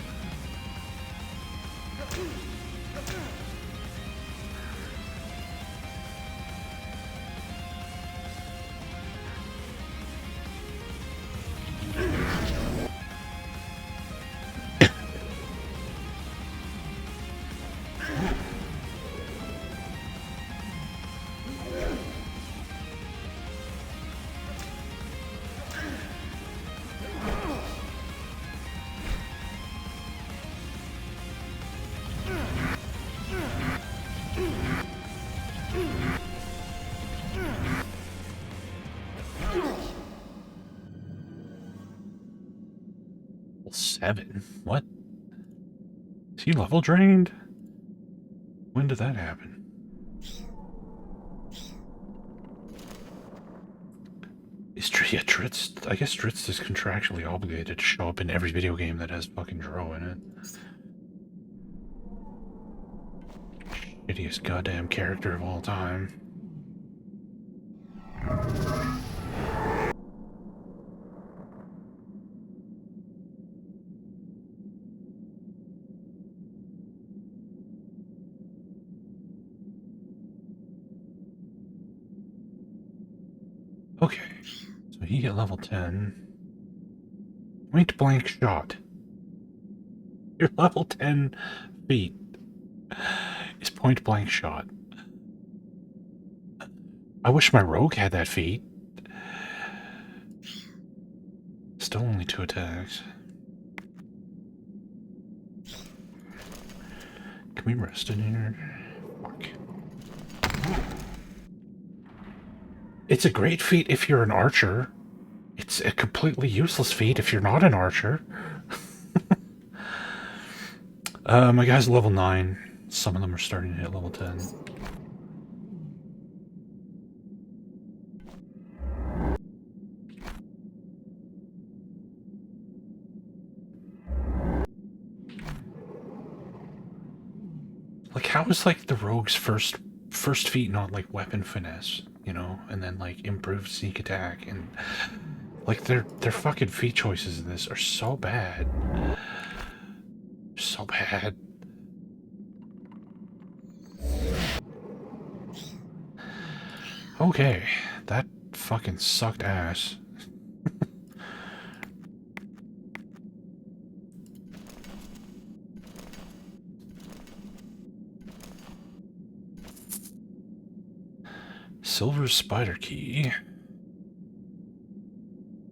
Level 7? What? Is he level drained? When did that happen? Is yeah, Dritz? I guess Dritz is contractually obligated to show up in every video game that has fucking Drow in it. Shittiest goddamn character of all time. Okay, so he hit level 10. Point blank shot. Your level 10 feat is point blank shot. I wish my rogue had that feat. Still only 2 attacks. Can we rest in here? Fuck. It's a great feat if you're an archer. It's a completely useless feat if you're not an archer. My guy's level 9. Some of them are starting to hit level 10. Like, how is like the rogue's first feat not like weapon finesse, you know, and then like improved sneak attack, and like their fucking feat choices in this are so bad. So bad. Okay, that fucking sucked ass. Silver spider key.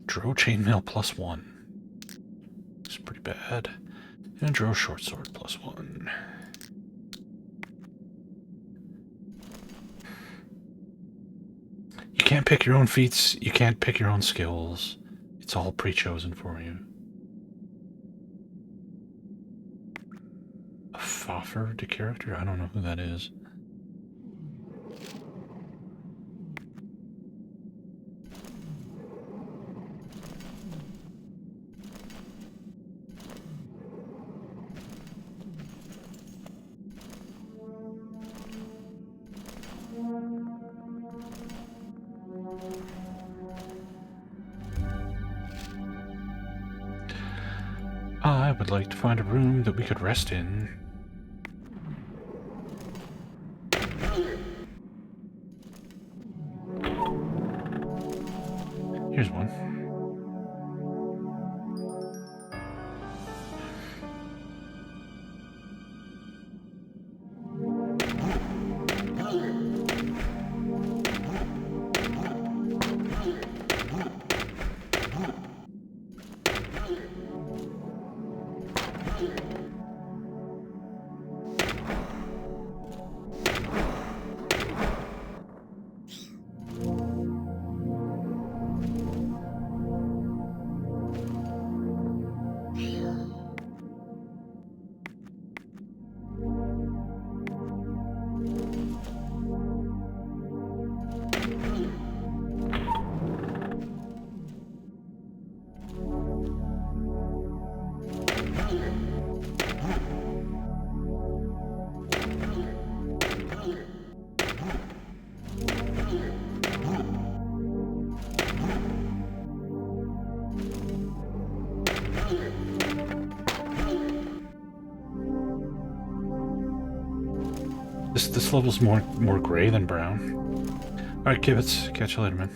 Drow chainmail +1. It's pretty bad. And Drow short sword +1. You can't pick your own feats. You can't pick your own skills. It's all pre-chosen for you. A Foffer to character? I don't know who that is. I would like to find a room that we could rest in. Here's one. This level's more gray than brown. Alright, Kibitz. Catch you later, man.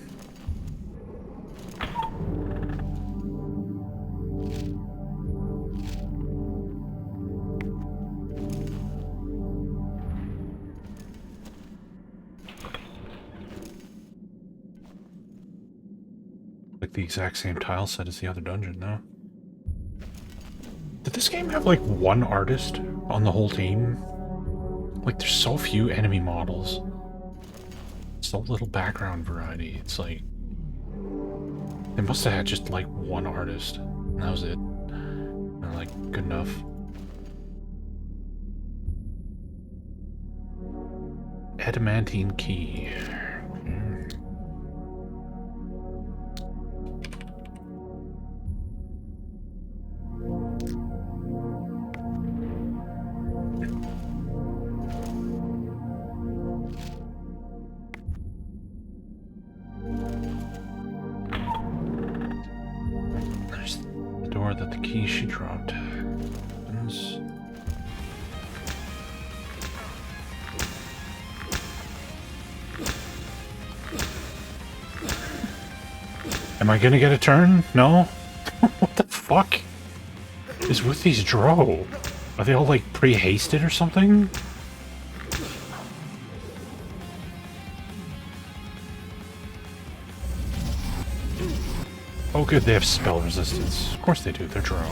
Like the exact same tile set as the other dungeon now. Did this game have like one artist on the whole team? Like there's so few enemy models. So little background variety. It's like they must have had just like one artist. And that was it. And like good enough. Adamantine key. That the key she dropped opens. Am I gonna get a turn? No? What the fuck is with these Drow? Are they all like pre-hasted or something? Oh good, they have spell resistance. Of course they do, they're Drow.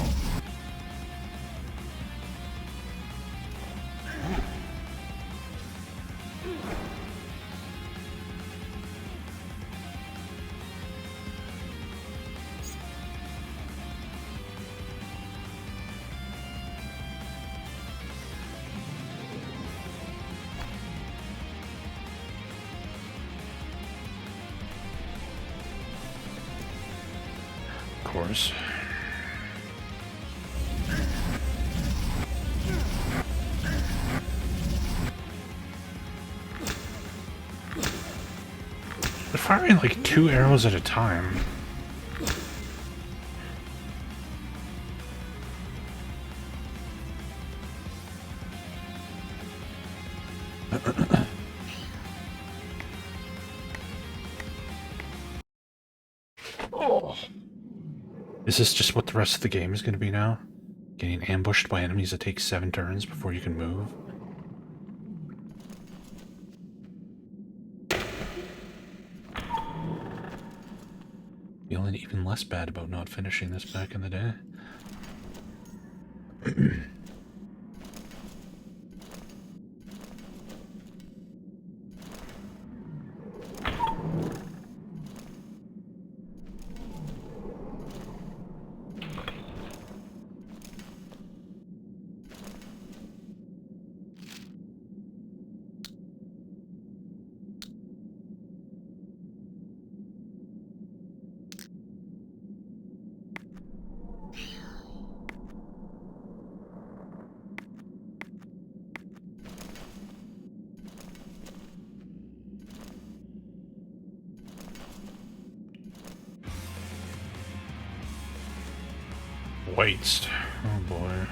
Of course. They're firing like 2 arrows at a time. Oh. Is this just what the rest of the game is going to be now? Getting ambushed by enemies that take 7 turns before you can move? Feeling even less bad about not finishing this back in the day. Waste. Oh boy.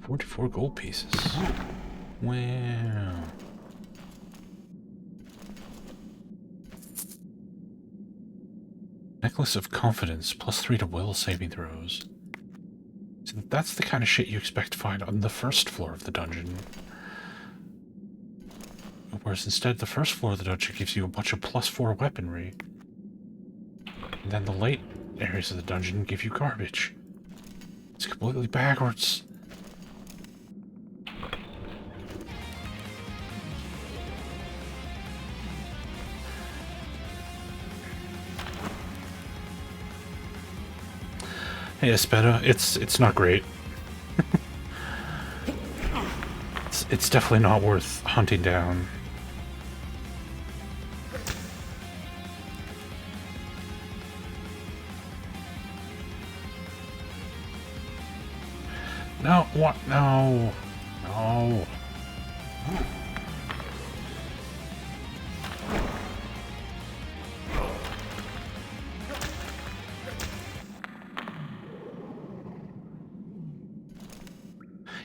$44 gold pieces. Wow. Necklace of Confidence, +3 to will saving throws. So that's the kind of shit you expect to find on the first floor of the dungeon. Whereas instead, the first floor of the dungeon gives you a bunch of +4 weaponry. And then the late areas of the dungeon give you garbage. It's completely backwards. Hey, Espeta, it's not great. It's definitely not worth hunting down. No, what? No. No.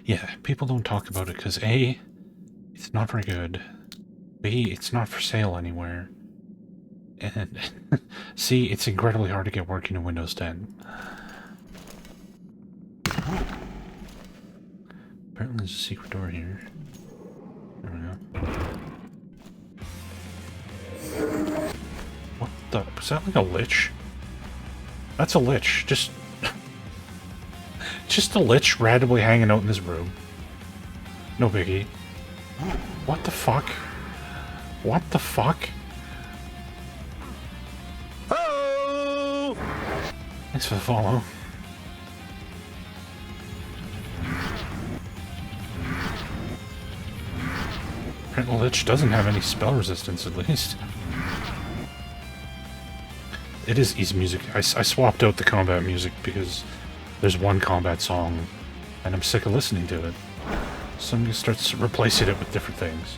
Yeah, people don't talk about it because A, it's not very good. B, it's not for sale anywhere. And C, it's incredibly hard to get working in Windows 10. Apparently there's a secret door here. There we go. What the? Was that like a lich? That's a lich. Just a lich randomly hanging out in this room. No biggie. What the fuck? What the fuck? Oh! Thanks for the follow. Apparently Lich doesn't have any spell resistance, at least. It is easy music. I swapped out the combat music because there's one combat song and I'm sick of listening to it. So I'm going to start replacing it with different things.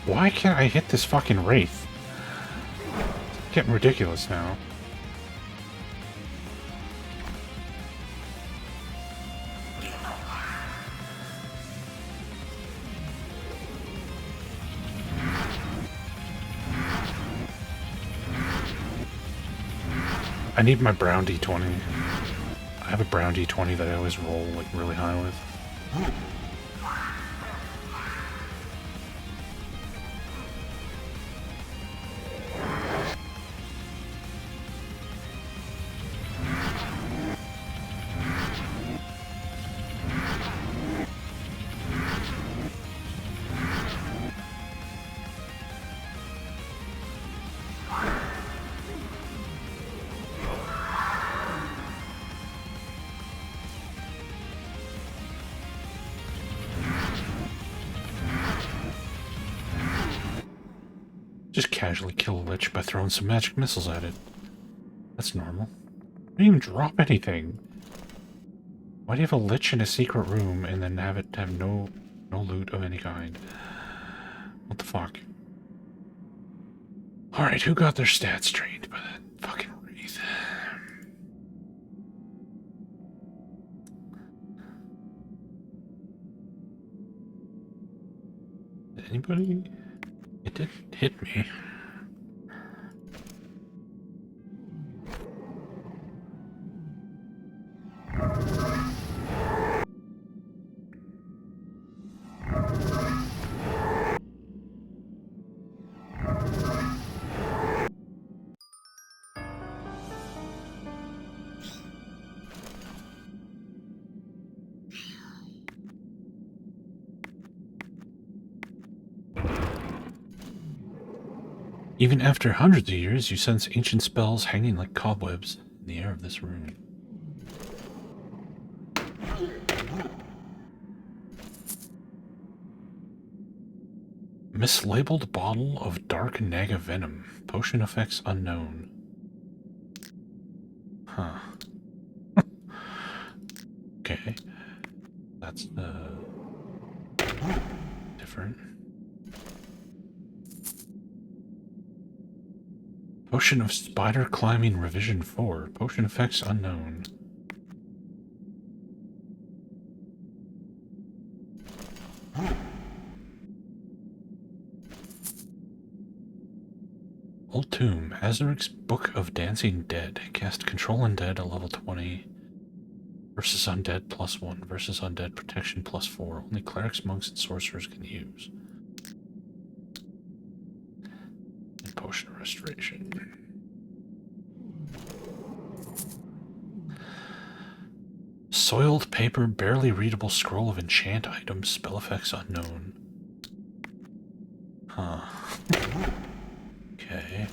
Why can't I hit this fucking wraith? It's getting ridiculous now. I need my brown D20. I have a brown D20 that I always roll like really high with. Just casually kill a lich by throwing some magic missiles at it. That's normal. I didn't even drop anything. Why do you have a lich in a secret room and then have it have no loot of any kind? What the fuck? Alright, who got their stats trained by that fucking wraith? Anybody? It didn't hit me. Even after hundreds of years, you sense ancient spells hanging like cobwebs in the air of this room. Mislabeled bottle of dark naga venom. Potion effects unknown. Huh. Okay. That's different. Potion of Spider Climbing Revision 4. Potion effects unknown. Old Tomb. Azuric's Book of Dancing Dead. Cast Control Undead at level 20. Versus Undead +1. Versus Undead Protection +4. Only clerics, monks, and sorcerers can use. And Potion of Restoration. Soiled paper, barely readable scroll of enchant items, spell effects unknown. Huh. Okay.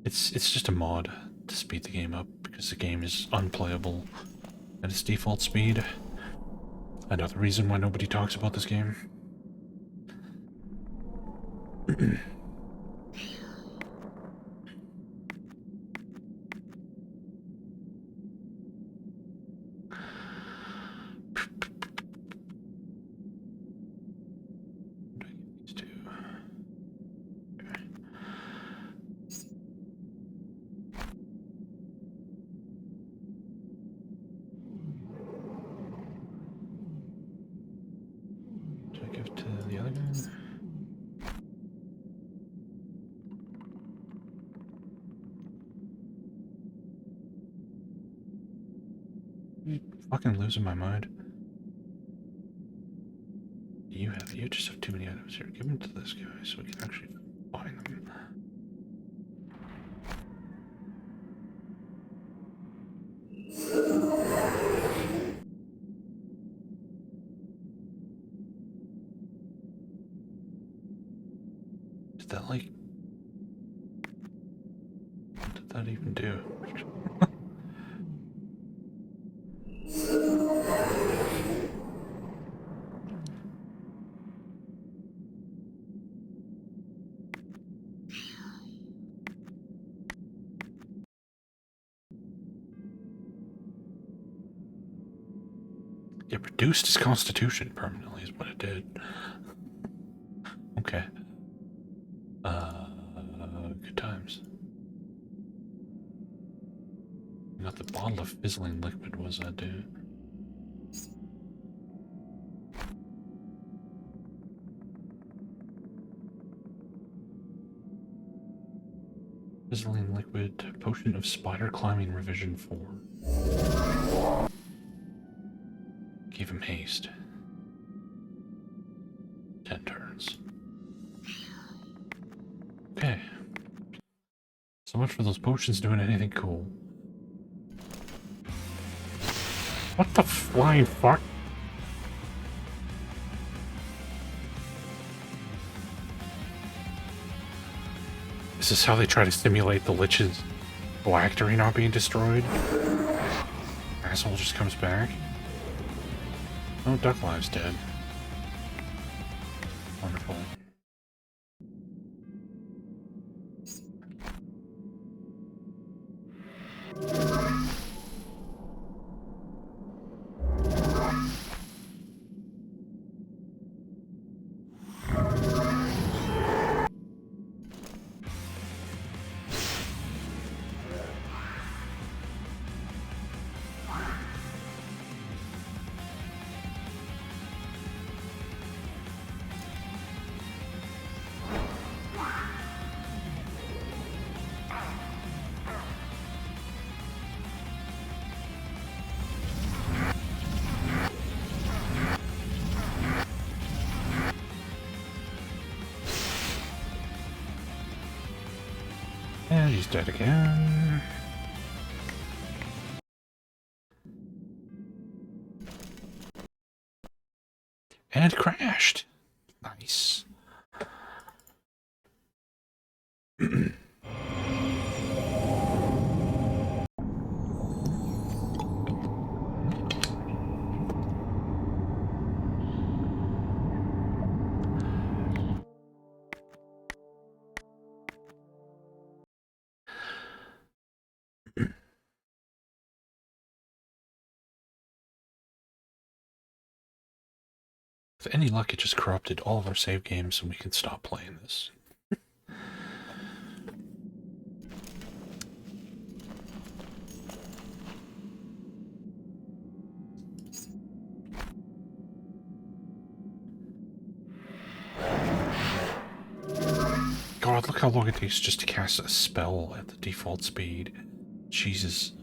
It's just a mod to speed the game up because the game is unplayable at its default speed. Another reason why nobody talks about this game. Fucking losing my mind. You just have too many items here. Give them to this guy so we can actually find them. Did that like... What did that even do? It reduced his constitution permanently is what it did. Okay. Good times. Got the bottle of fizzling liquid, what does that do? Fizzling liquid, potion of spider climbing revision 4. Gave him haste. 10 turns. Okay. So much for those potions doing anything cool. What the flying fuck? Is this how they try to stimulate the Lich's phylactery not being destroyed? Asshole just comes back. Oh, Duck Live's dead. Wonderful. And he's dead again. And crashed. Nice. With any luck, it just corrupted all of our save games and we can stop playing this. how long it takes just to cast a spell at the default speed. Jesus.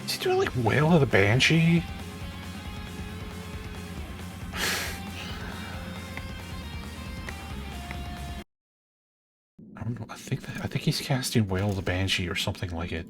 Is he doing like Wail of the Banshee? I don't know. I think he's casting Wail of the Banshee or something like it.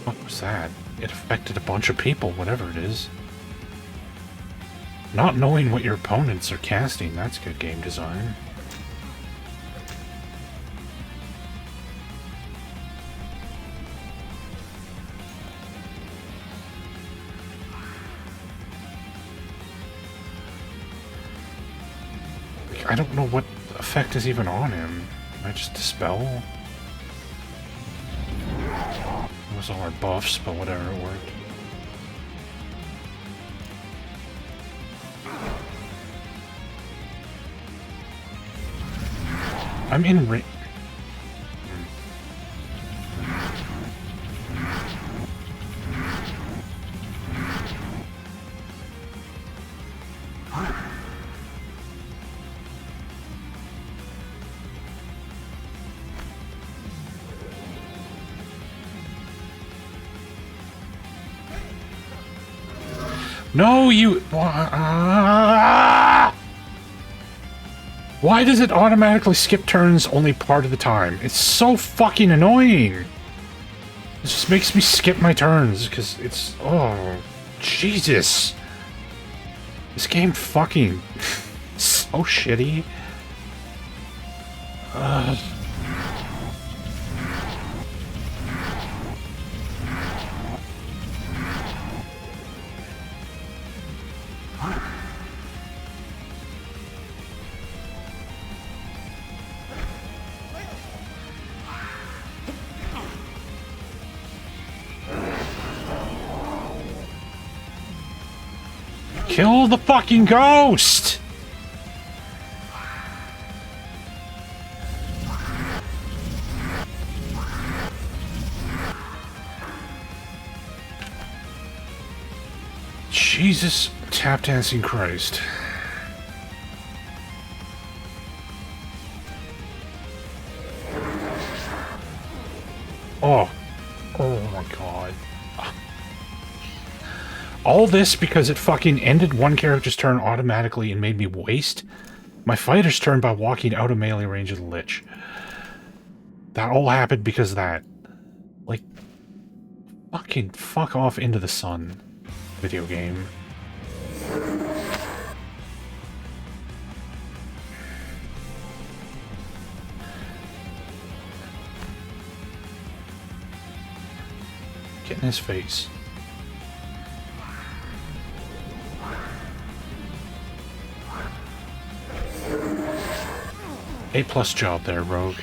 What was that? It affected a bunch of people, whatever it is. Not knowing what your opponents are casting, that's good game design. Like, I don't know what effect is even on him. Can I just dispel? It was all our buffs, but whatever, it worked. I'm in range. No, you... Why does it automatically skip turns only part of the time? It's so fucking annoying! It just makes me skip my turns, because it's... Oh, Jesus! This game fucking... so shitty. Kill the fucking ghost! Jesus tap dancing Christ. Oh. Oh my god. All this because it fucking ended one character's turn automatically and made me waste my fighter's turn by walking out of melee range of the Lich. That all happened because of that. Like, fucking fuck off into the sun, video game. Get in his face. A+ job there, Rogue.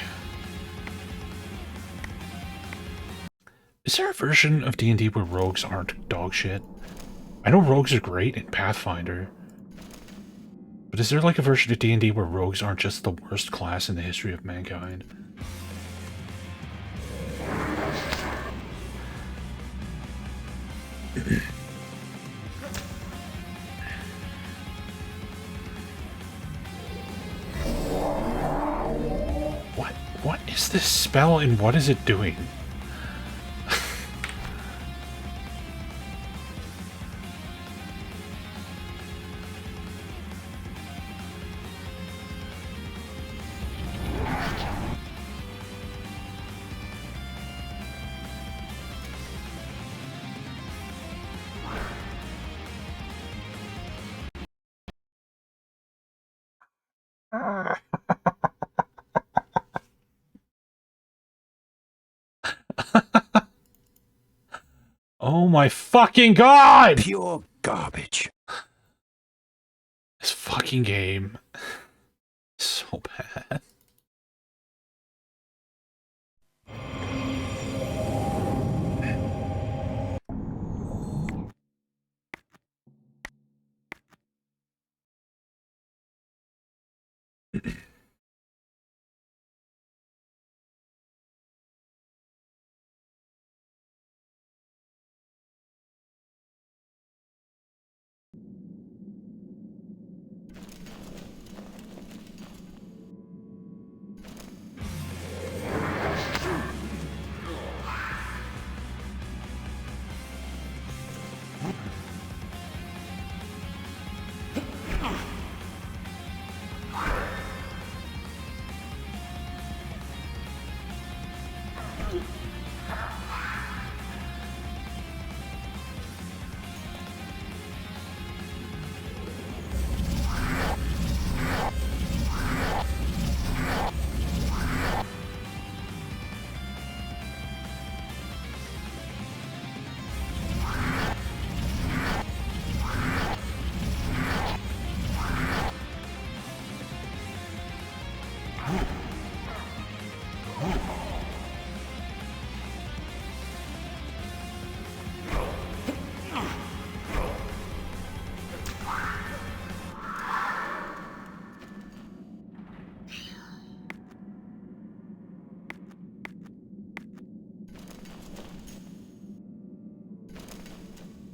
Is there a version of D&D where rogues aren't dog shit? I know rogues are great in Pathfinder. But is there like a version of D&D where rogues aren't just the worst class in the history of mankind? What is this spell and what is it doing? Oh my fucking god! Pure garbage. This fucking game is so bad.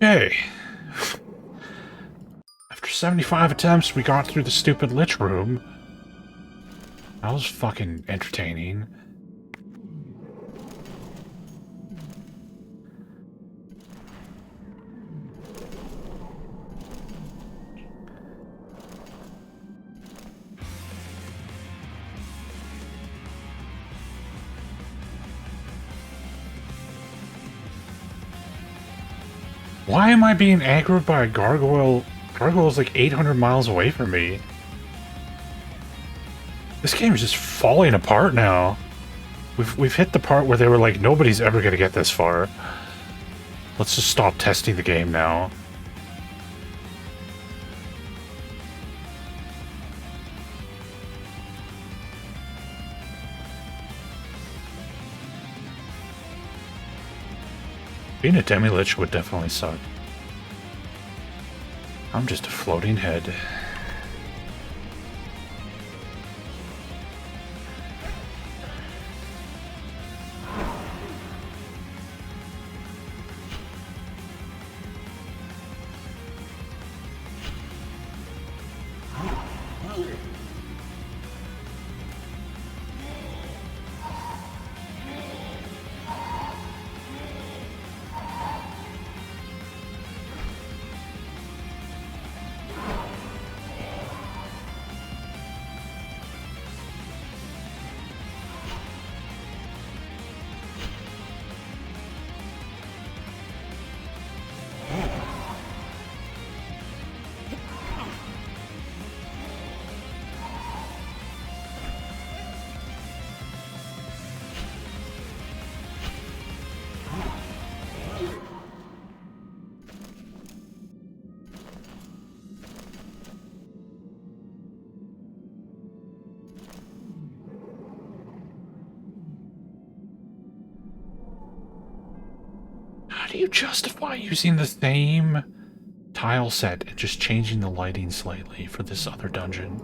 Okay. After 75 attempts, we got through the stupid Lich room. That was fucking entertaining. Why am I being aggroed by a gargoyle? Gargoyle's like 800 miles away from me. This game is just falling apart now. We've hit the part where they were like, nobody's ever gonna get this far. Let's just stop testing the game now. Being a demi-lich would definitely suck. I'm just a floating head. How do you justify using the same tile set and just changing the lighting slightly for this other dungeon?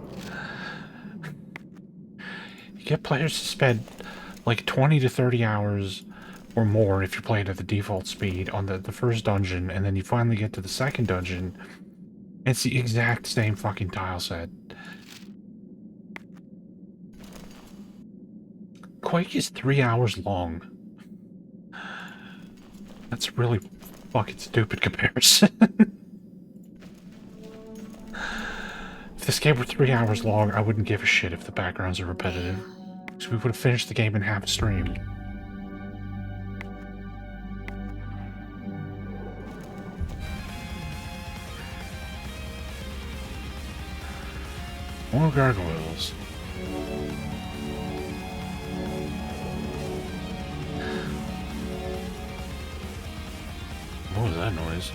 You get players to spend like 20 to 30 hours or more if you're playing at the default speed on the first dungeon, and then you finally get to the second dungeon, and it's the exact same fucking tile set. Quake is 3 hours long. That's a really fucking stupid comparison. If this game were 3 hours long, I wouldn't give a shit if the backgrounds are repetitive. Because we would have finished the game in half a stream. More gargoyles. What was that noise?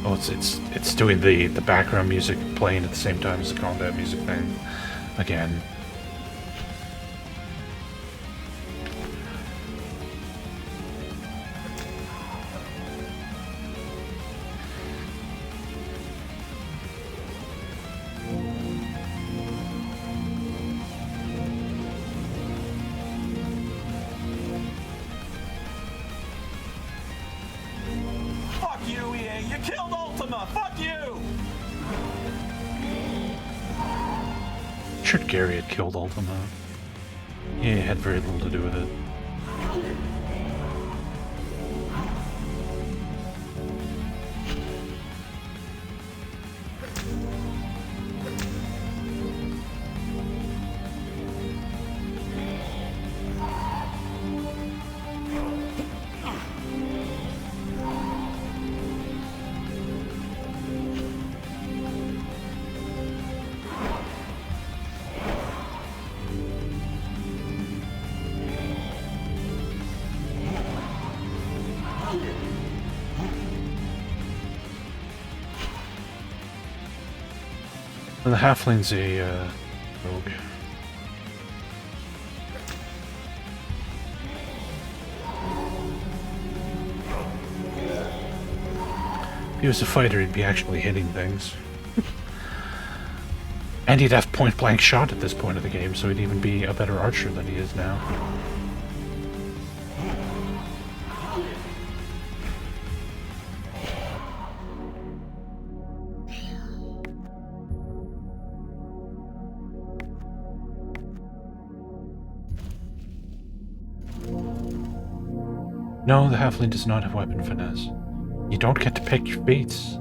Oh, it's doing the background music playing at the same time as the combat music thing. Again. Gary had killed Ultima. He had very little to do with it. The halfling's a rogue. If he was a fighter, he'd be actually hitting things. And he'd have point-blank shot at this point of the game, so he'd even be a better archer than he is now. No, the halfling does not have weapon finesse. You don't get to pick your feats.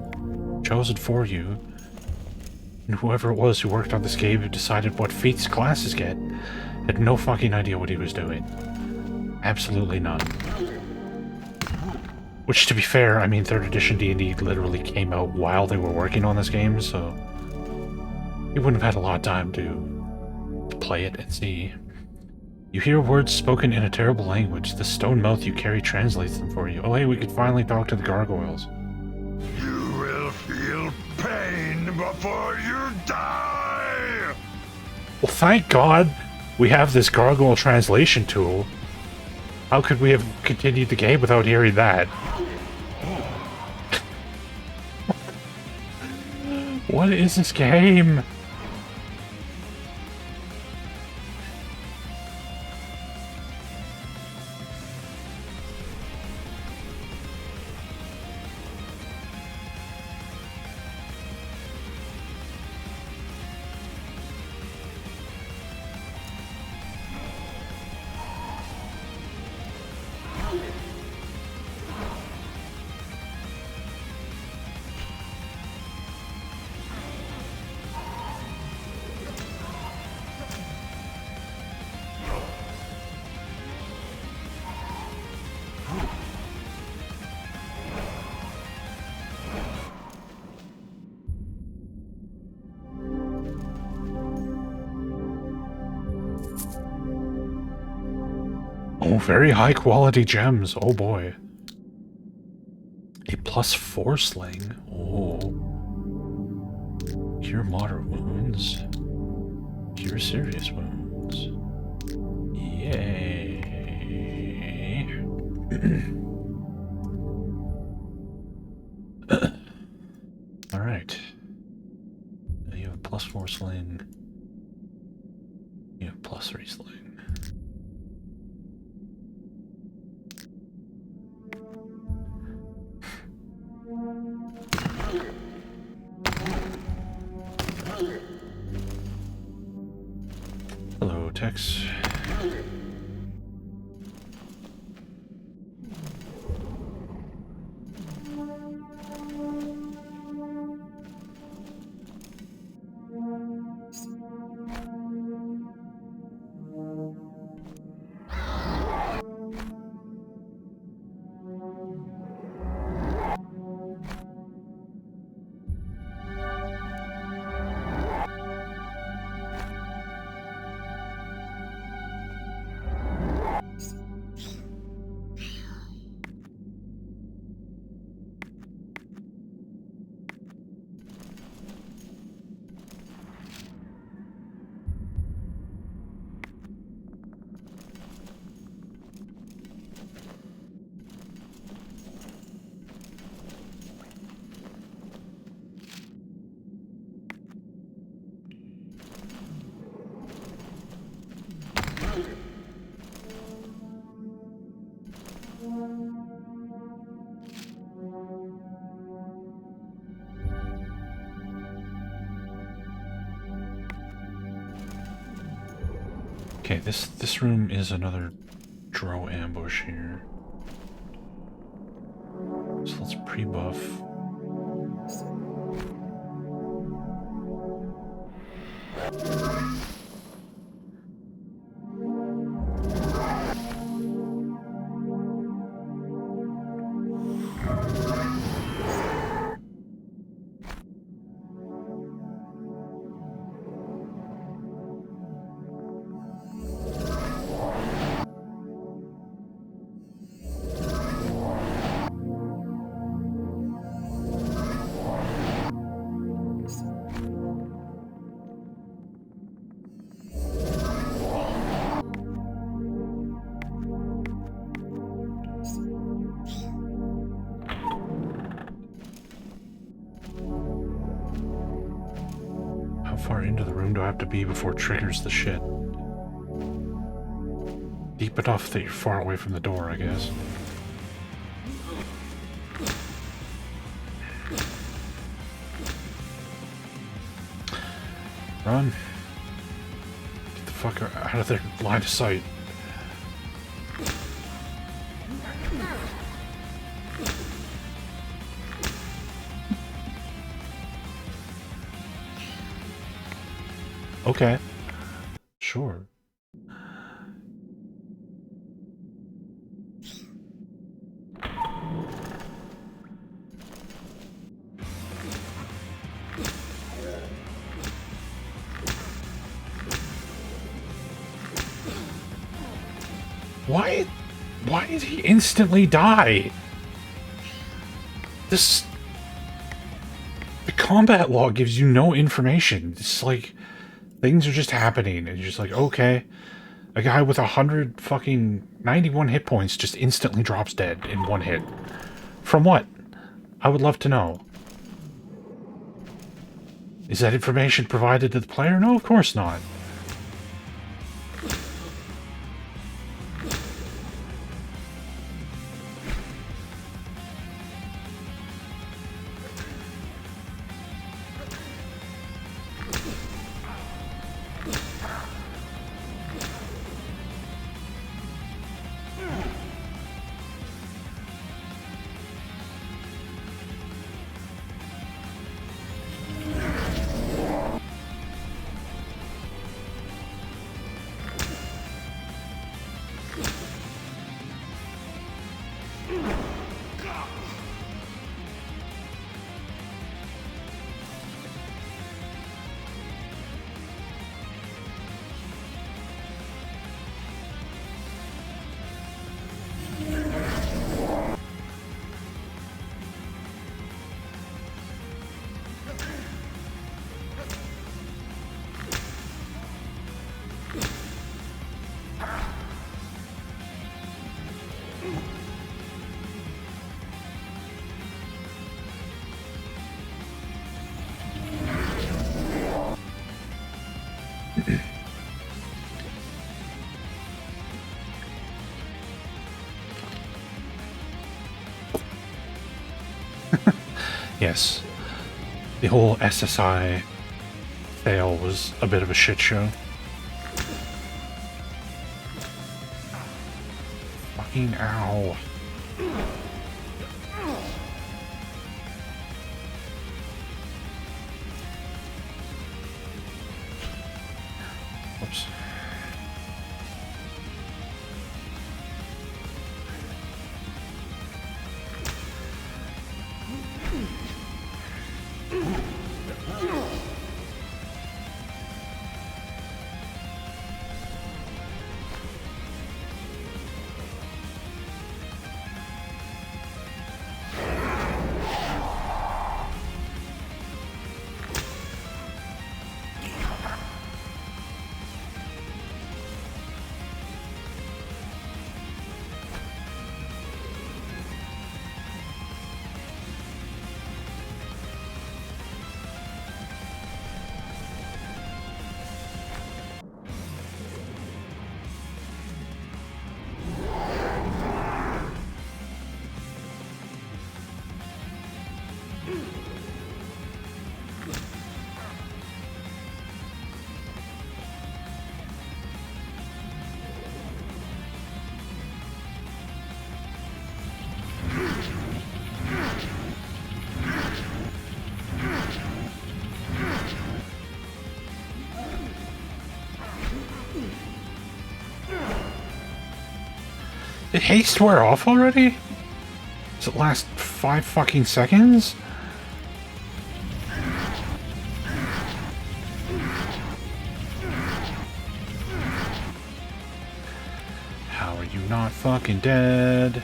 Chosen for you. And whoever it was who worked on this game who decided what feats classes get had no fucking idea what he was doing. Absolutely none. Which, to be fair, I mean, 3rd edition D&D literally came out while they were working on this game, so you wouldn't have had a lot of time to play it and see. You hear words spoken in a terrible language. The stone mouth you carry translates them for you. Oh, hey, we could finally talk to the gargoyles. You will feel pain before you die! Well, thank God we have this gargoyle translation tool. How could we have continued the game without hearing that? What is this game? Oh, very high quality gems. Oh boy. A +4 sling. Oh. Cure moderate wounds. Cure serious wounds. Yay. Alright. You have a +4 sling. You have +3 sling. attacks. Okay, this room is another Drow ambush here. So let's pre-buff. How far into the room do I have to be before it triggers the shit? Deep enough that you're far away from the door, I guess. Run. Get the fuck out of their line of sight. Okay. Sure. Why did he instantly die? The combat log gives you no information. It's like things are just happening, and you're just like, okay. A guy with 91 hit points just instantly drops dead in one hit. From what? I would love to know. Is that information provided to the player? No, of course not. Yes, the whole SSI fail was a bit of a shit show. Fucking ow. Whoops. Did haste wear off already? Does it last 5 fucking seconds? How are you not fucking dead?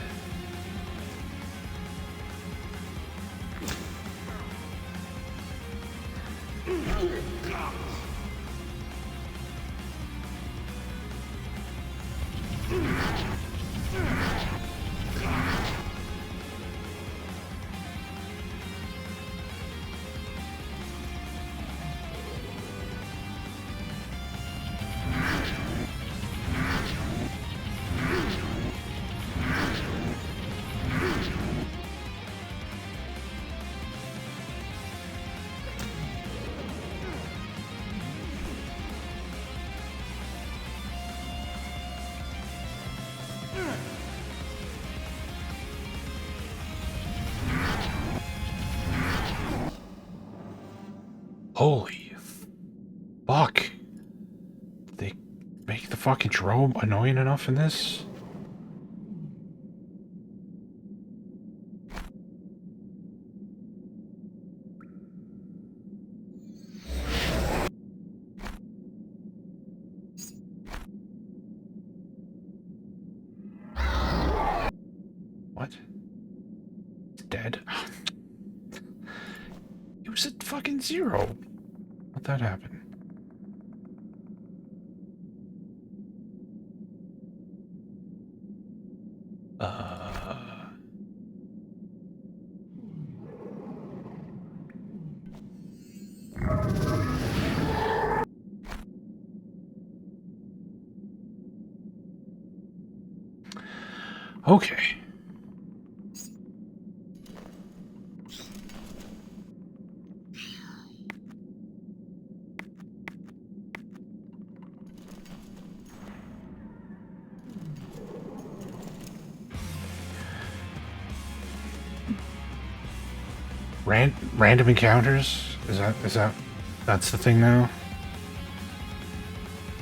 Holy fuck. They make the fucking Drow annoying enough in this? What? It's dead? It was at fucking 0. How'd that happen? Okay. Random encounters? That's the thing now?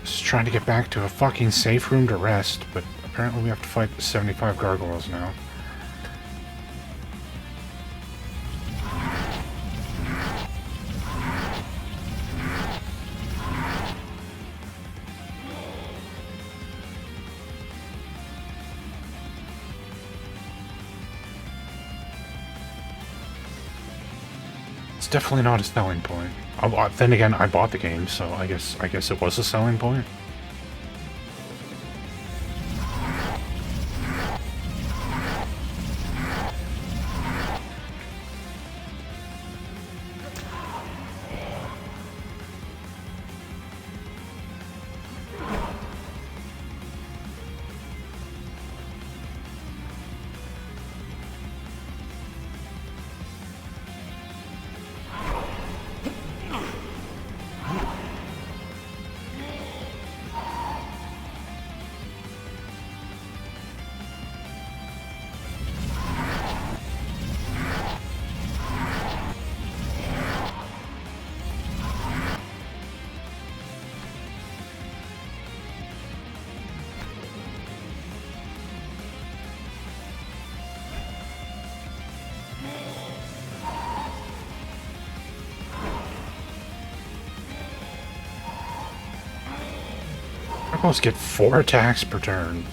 Just trying to get back to a fucking safe room to rest, but apparently we have to fight 75 gargoyles now. It's definitely not a selling point. Then again, I bought the game, so I guess it was a selling point. Jackals get 4 attacks per turn.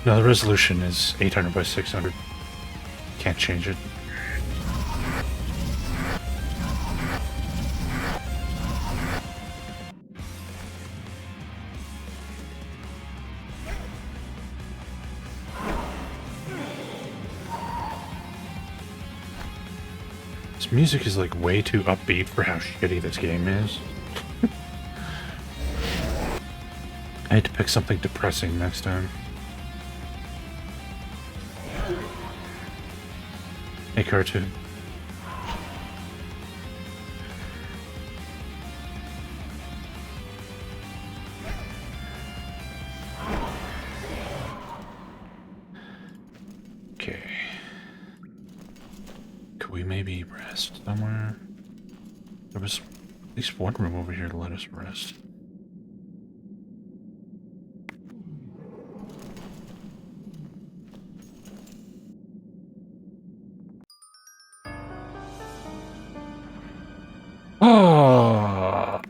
No, the resolution is 800 by 600. Can't change it. This music is like way too upbeat for how shitty this game is. I had to pick something depressing next time. Hey, cartoon. Okay. Could we maybe rest somewhere? There was at least one room over here to let us rest. Ah.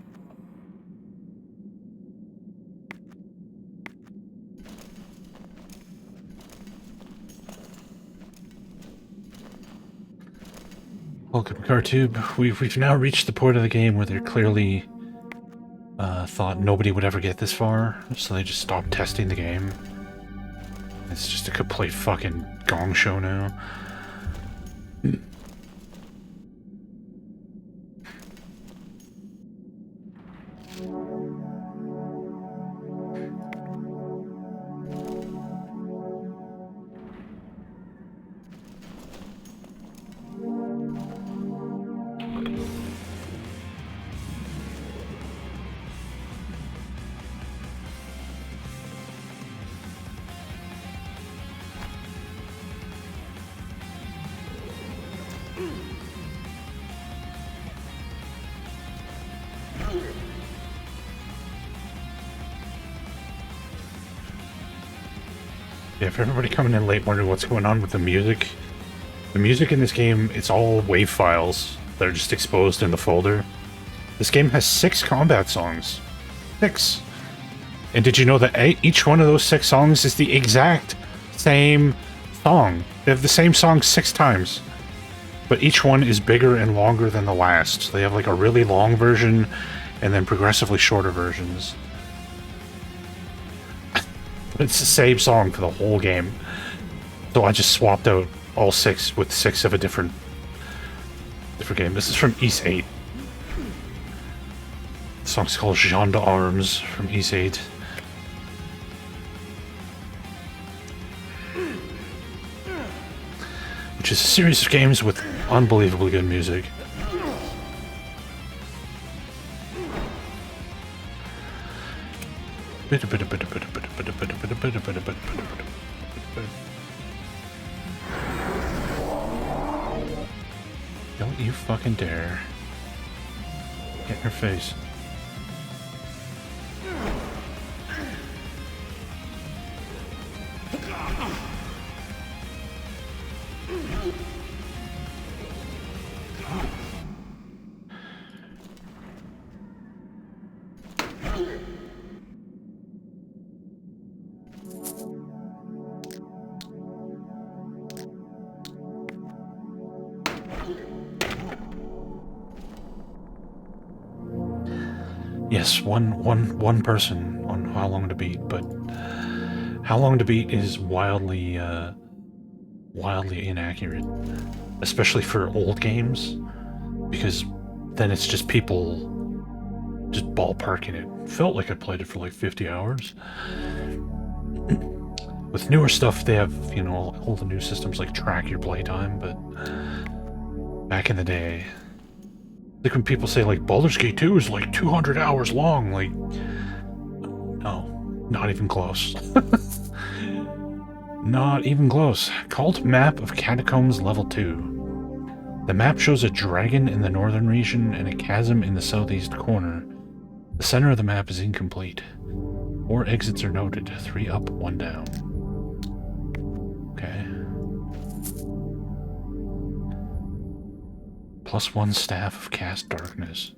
Welcome, Cartube. We've now reached the point of the game where they clearly thought nobody would ever get this far, so they just stopped testing the game. It's just a complete fucking gong show now. Yeah, for everybody coming in late wondering what's going on with the music in this game, it's all wave files that are just exposed in the folder. This game has 6 combat songs. 6! And did you know that each one of those 6 songs is the exact same song? They have the same song 6 times. But each one is bigger and longer than the last. They have like a really long version and then progressively shorter versions. It's the same song for the whole game. So I just swapped out all 6 with 6 of a different game. This is from Ys 8. The song's called Jean d'Armes from Ys 8. Which is a series of games with unbelievably good music. Don't you fucking dare. Get in her face. Yes, one person on How Long to Beat, but How Long to Beat is wildly inaccurate, especially for old games, because then it's just people just ballparking it. Felt like I played it for like 50 hours. With newer stuff, they have, you know, all the new systems like track your playtime, but Back in the day. Like when people say, like, Baldur's Gate 2 is like 200 hours long. Like, no, not even close. Not even close. Cult map of Catacombs level 2. The map shows a dragon in the northern region and a chasm in the southeast corner. The center of the map is incomplete. 4 exits are noted, 3 up, 1 down. Okay. +1 staff of cast darkness.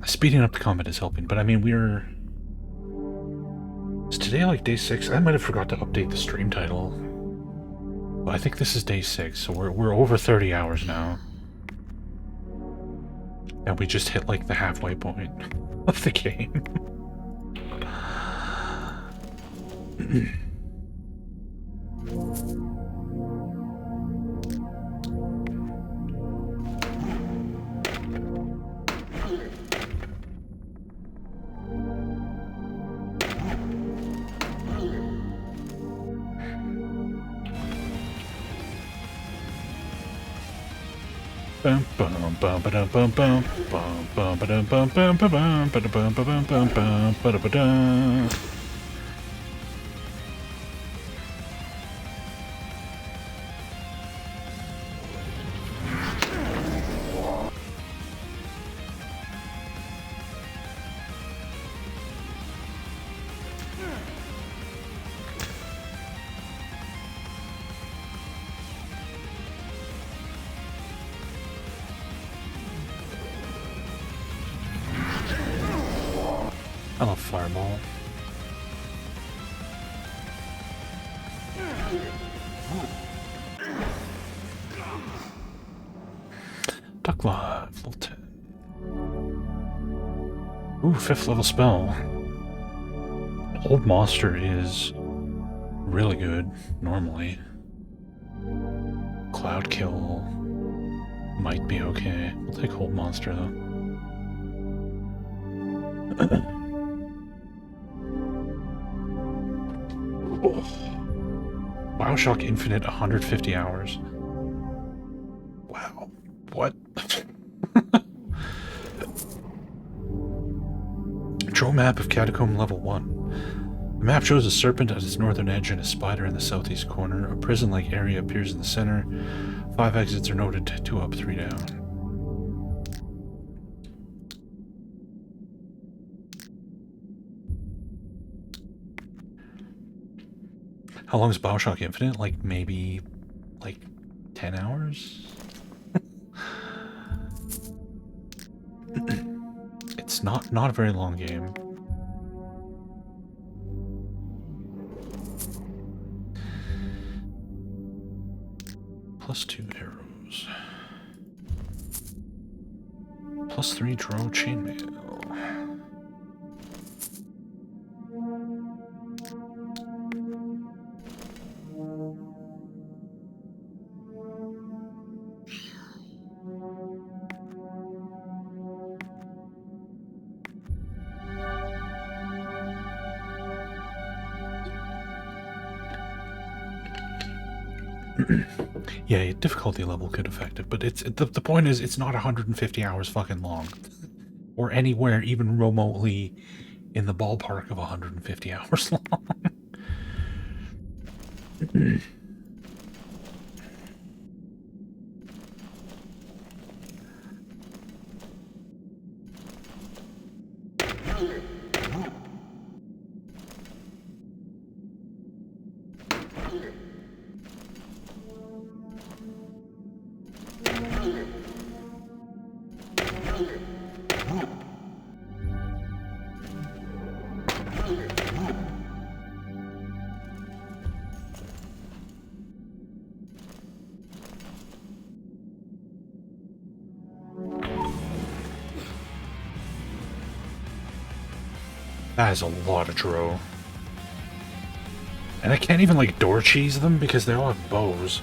Speeding up the combat is helping, but I mean, is today like day 6? I might have forgot to update the stream title. But I think this is day 6, so we're over 30 hours now. And we just hit like the halfway point of the game. Bum bum bum ba dum bum bum bum bum ba dum bum bum ba bum ba dum bum bum bum bum ba da ba dum. I love Fireball. Duck Live, level 10. Ooh, 5th level spell. Hold Monster is really good, normally. Cloud Kill might be okay. We'll take Hold Monster, though. Bioshock Infinite 150 hours. Wow. What? Drow map of Catacomb level 1. The map shows a serpent at its northern edge and a spider in the southeast corner. A prison-like area appears in the center. 5 exits are noted, 2 up, 3 down. How long is Bioshock Infinite? Like, maybe, like, 10 hours? It's not a very long game. +2 arrows. +3 Drow chainmail. Yeah, difficulty level could affect it, but it's the point is it's not 150 hours fucking long, or anywhere even remotely in the ballpark of 150 hours long. That is a lot of Drow. And I can't even, like, door cheese them because they all have bows.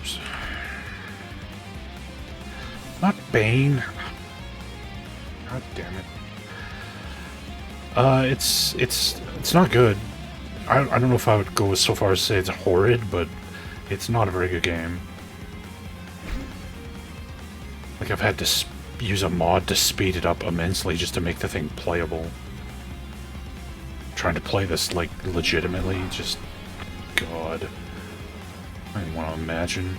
Whoops. Not Bane. God damn it. It's not good. I don't know if I would go so far as to say it's horrid, but it's not a very good game. Like, I've had to use a mod to speed it up immensely just to make the thing playable. Trying to play this, like, legitimately, just... God. I don't even want to imagine.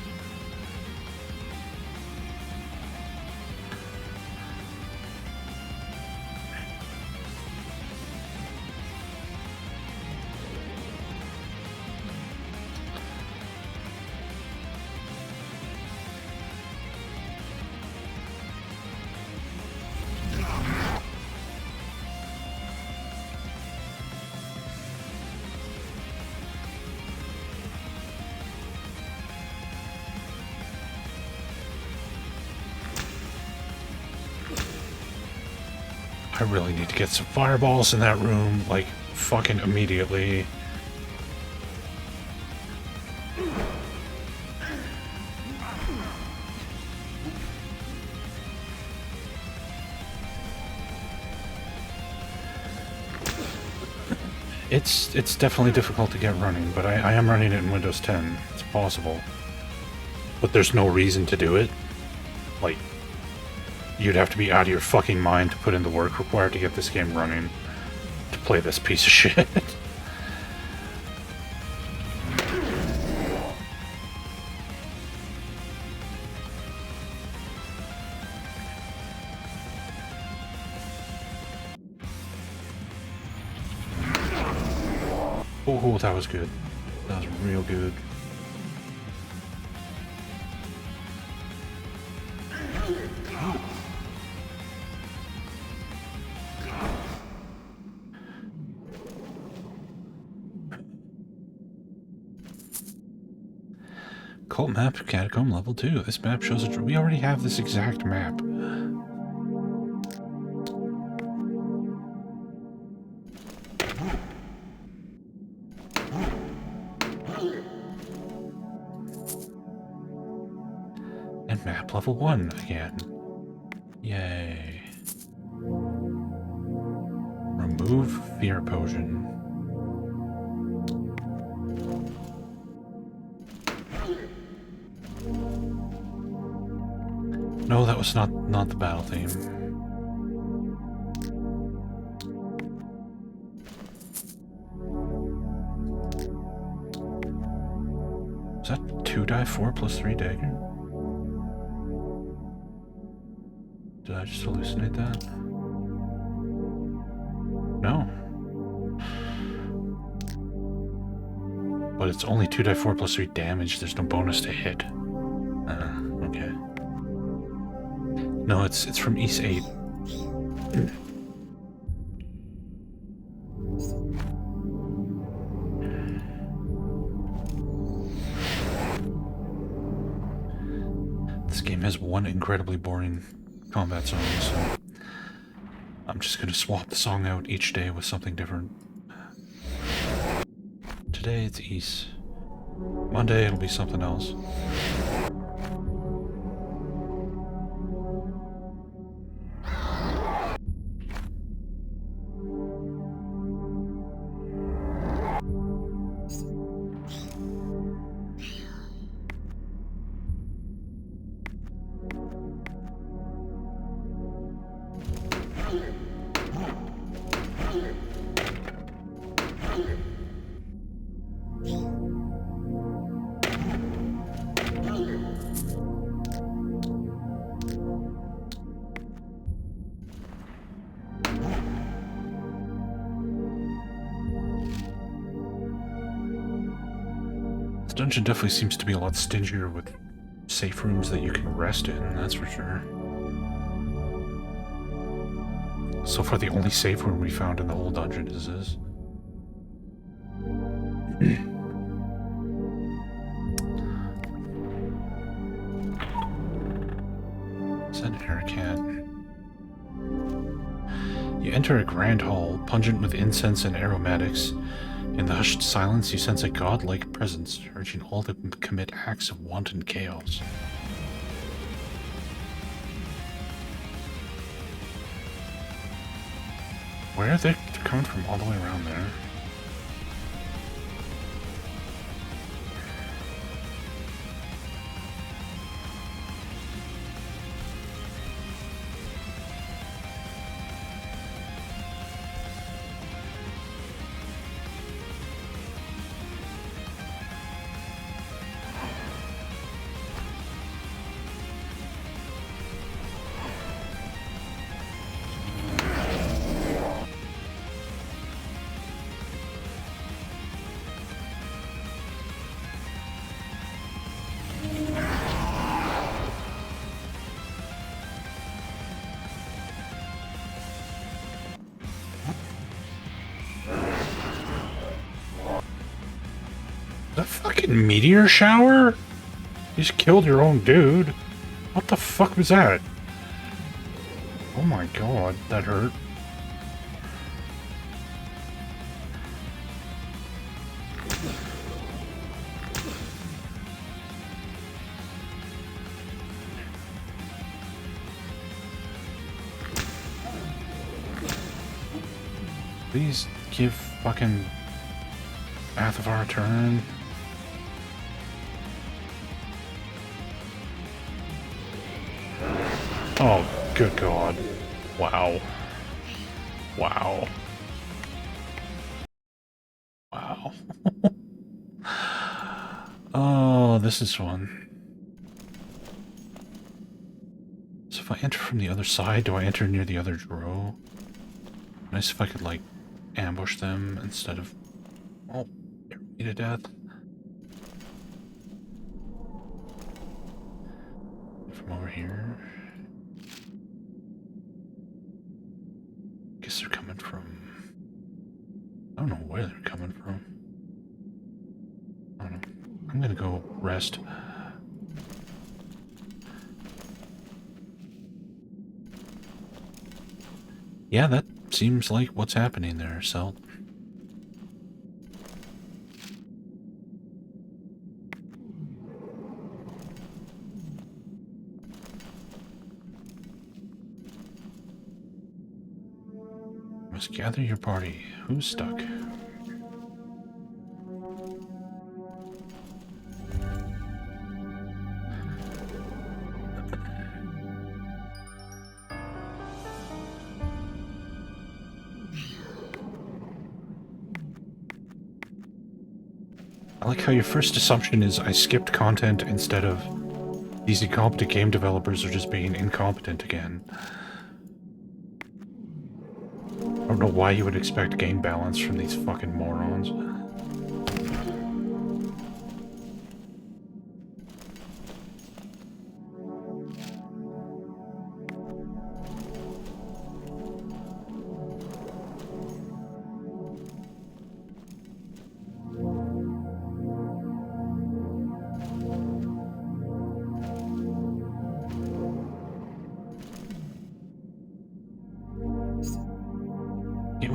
I really need to get some fireballs in that room, like, fucking immediately. It's definitely difficult to get running, but I am running it in Windows 10. It's possible. But there's no reason to do it. Like, you'd have to be out of your fucking mind to put in the work required to get this game running, to play this piece of shit. Oh, that was good. That was real good. Cult map, Catacomb level 2. This map shows it. We already have this exact map. And map level 1 again. Yay. Remove fear potion. No, that was not the battle theme. Is that 2 die 4 plus 3 dagger? Did I just hallucinate that? No. But it's only 2 die 4 plus 3 damage, there's no bonus to hit. Okay. No, it's from East 8. This game has one incredibly boring combat song, so I'm just gonna swap the song out each day with something different. Today it's East. Monday it'll be something else. This dungeon definitely seems to be a lot stingier with safe rooms that you can rest in, that's for sure. So far the only safe room we found in the whole dungeon is this. Is that an Aracat? You enter a grand hall, pungent with incense and aromatics. In the hushed silence, you sense a godlike presence, urging all to commit acts of wanton chaos. Where are they coming from all the way around there? The fucking meteor shower? You just killed your own dude. What the fuck was that? Oh my god, that hurt. Please give fucking Path of our turn. Oh, good god. Wow. Wow. Wow. Oh, this is fun. So if I enter from the other side, do I enter near the other Drow? Nice if I could, like, ambush them instead of... Oh, hurt me to death. From over here... Guess they're coming from... I don't know where they're coming from. I don't know. I'm gonna go rest. Yeah, that seems like what's happening there, Celt. Must gather your party. Who's stuck? I like how your first assumption is I skipped content instead of these incompetent game developers are just being incompetent again. I don't know why you would expect game balance from these fucking morons.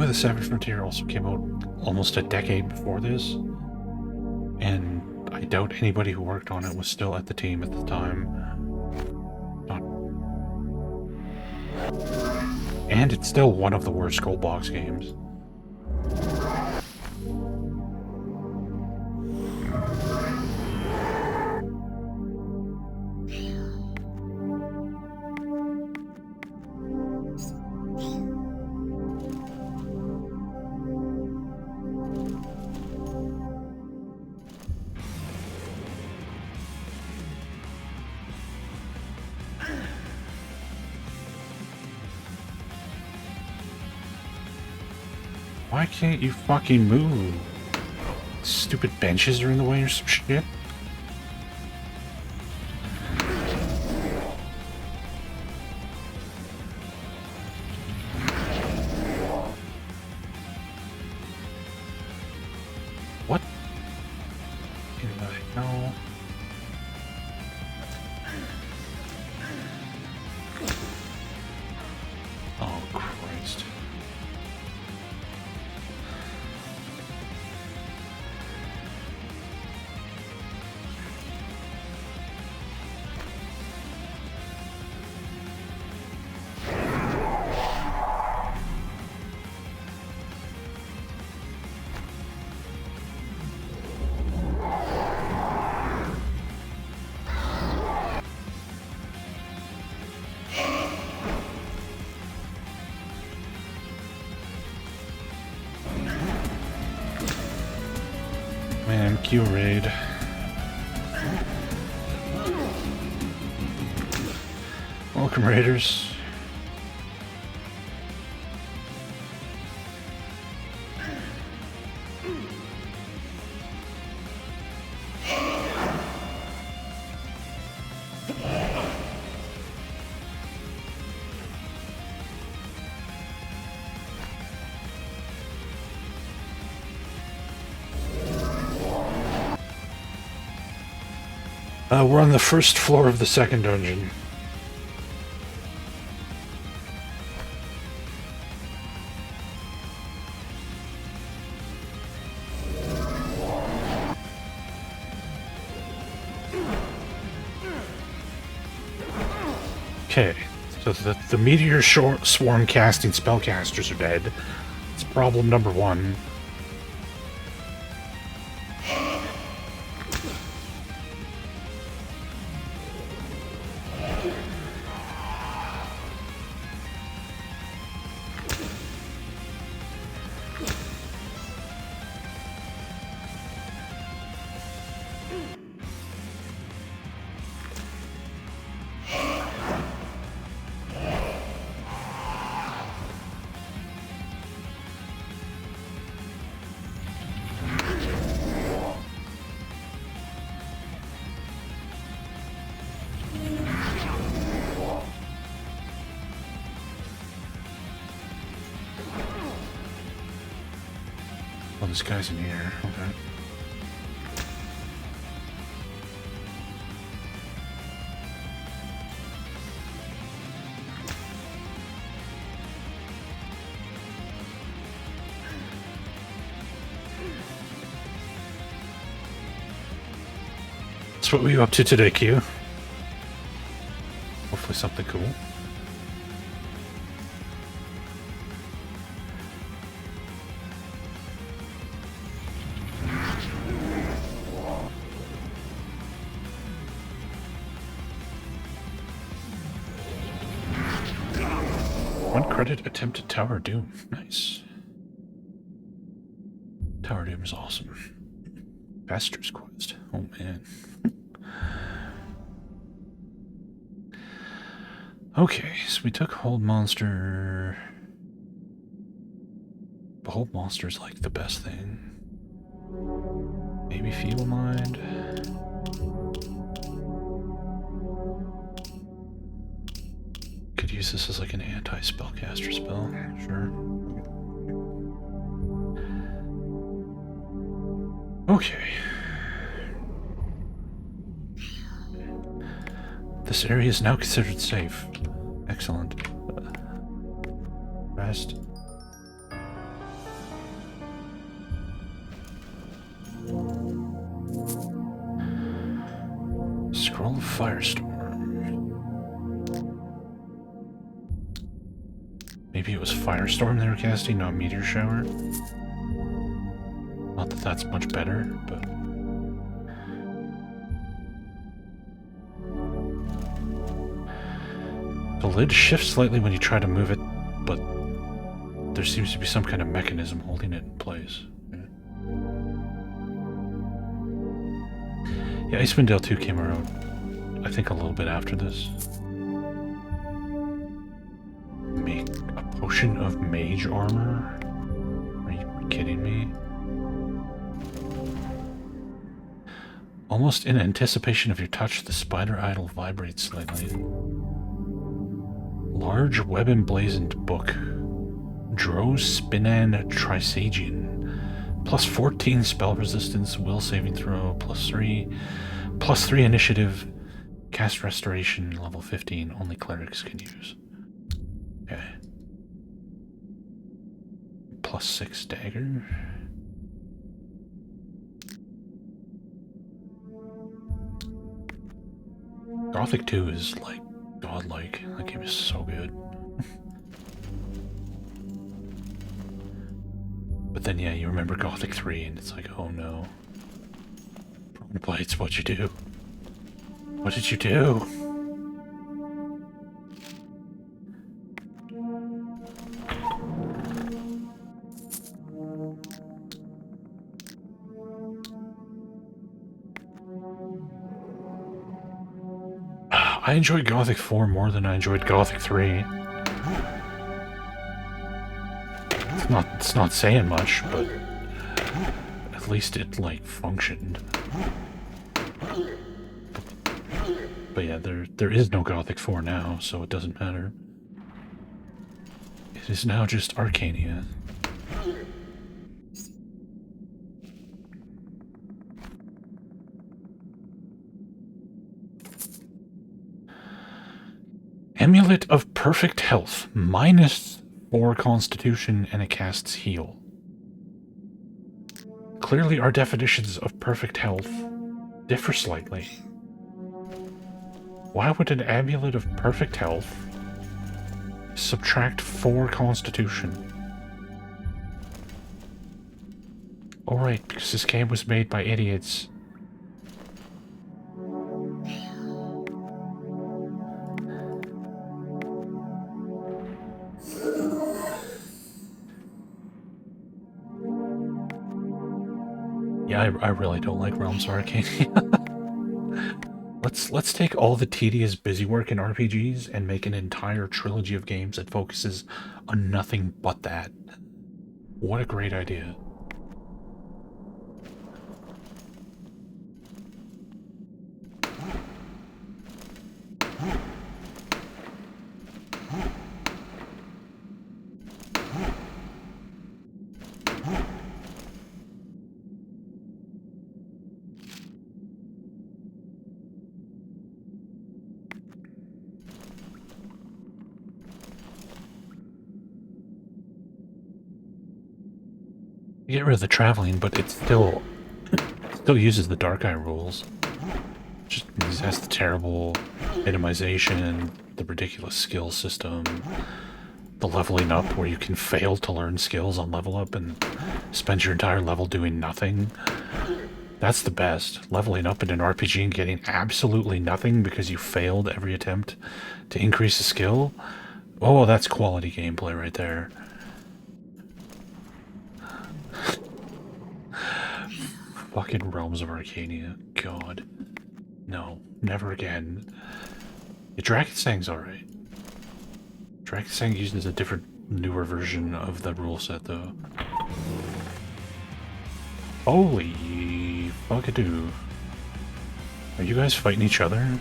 The Savage Frontier also came out almost a decade before this, and I doubt anybody who worked on it was still at the team at the time. And it's still one of the worst Gold Box games. Why can't you fucking move? Stupid benches are in the way or some shit? What in the hell? Oh, Christ. make you a raid. Welcome, raiders. We're on the first floor of the second dungeon. Okay, so the meteor swarm casting spellcasters are dead. It's problem number one. Oh, this guy's in here. Okay. So what were you up to today, Q? Hopefully something cool. Attempted Tower Doom. Nice. Tower Doom is awesome. Pastor's Quest. Oh man. Okay, so we took Hold Monster. Hold Monster's like the best thing. Maybe Feeble Mind. Could use this as like an anti-spellcaster spell, sure. Okay. This area is now considered safe. Excellent. Rest. Scroll of Firestorm. Maybe it was Firestorm they were casting, not Meteor Shower. Not that that's much better, but... The lid shifts slightly when you try to move it, but there seems to be some kind of mechanism holding it in place. Yeah, Icewind Dale 2 came around, I think, a little bit after this. Make a potion of mage armor? Are you kidding me? Almost in anticipation of your touch, the spider idol vibrates slightly. Large web emblazoned book. Drow Spinan Trisagian. Plus 14 spell resistance, will saving throw, plus 3 initiative, cast restoration, level 15, only clerics can use. Okay. Plus 6 dagger. Gothic 2 is like godlike. That game is so good. But then yeah, you remember Gothic 3 and it's like, oh no. Blades, what'd you do? What did you do? I enjoyed Gothic 4 more than I enjoyed Gothic 3. It's not saying much, but at least it, like, functioned. But yeah, there is no Gothic 4 now, so it doesn't matter. It is now just Arcania. Amulet of Perfect Health, -4 Constitution, and it casts Heal. Clearly, our definitions of perfect health differ slightly. Why would an Amulet of Perfect Health subtract 4 Constitution? Oh right, because this game was made by idiots. Yeah, I really don't like Realms of Arcania. Let's take all the tedious busywork in RPGs and make an entire trilogy of games that focuses on nothing but that. What a great idea. Get rid of the traveling, but it still uses the Dark Eye rules. Just it has the terrible itemization, the ridiculous skill system, the leveling up where you can fail to learn skills on level up and spend your entire level doing nothing. That's the best. Leveling up in an RPG and getting absolutely nothing because you failed every attempt to increase a skill. Oh, that's quality gameplay right there. Fucking Realms of Arcania. God. No. Never again. Yeah, Drakensang's alright. Drakensang uses a different, newer version of the rule set, though. Holy fuckadoo. Are you guys fighting each other?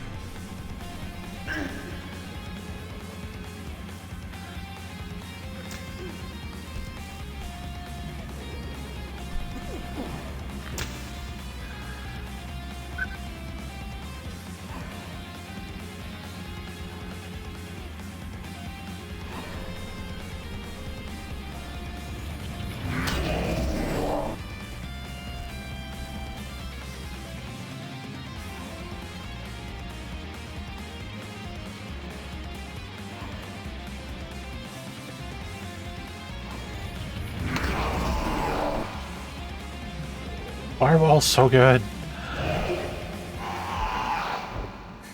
Fireball's so good.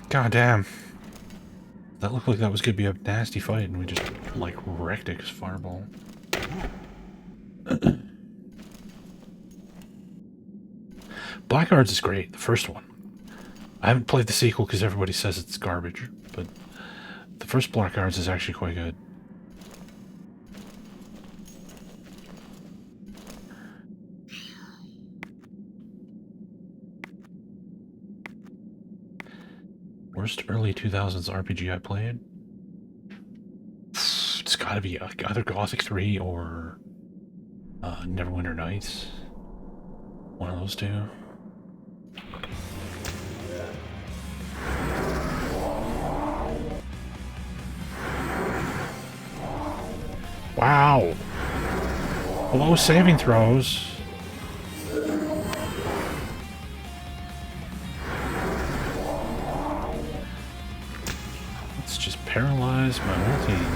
God damn. That looked like that was gonna be a nasty fight, and we just, like, wrecked it 'cause Fireball. Blackguards is great, the first one. I haven't played the sequel because everybody says it's garbage, but the first Blackguards is actually quite good. Worst early 2000s RPG I played? It's gotta be either Gothic 3 or Neverwinter Nights. One of those two. Wow! Hello, saving throws. Let's just paralyze my whole team.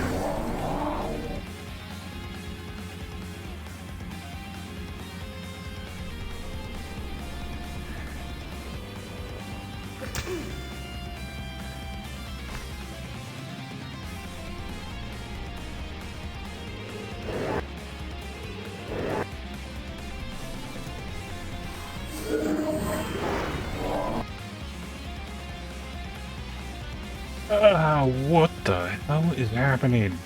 What the hell is happening?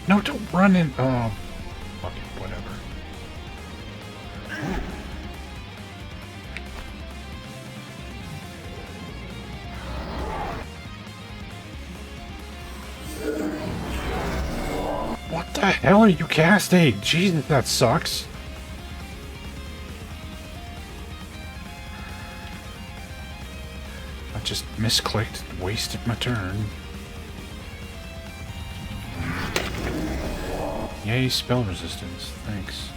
No, don't run in. Oh, fuck it, whatever. What the hell are you casting? Jesus, that sucks. I just misclicked, wasted my turn. Yay, spell resistance. Thanks.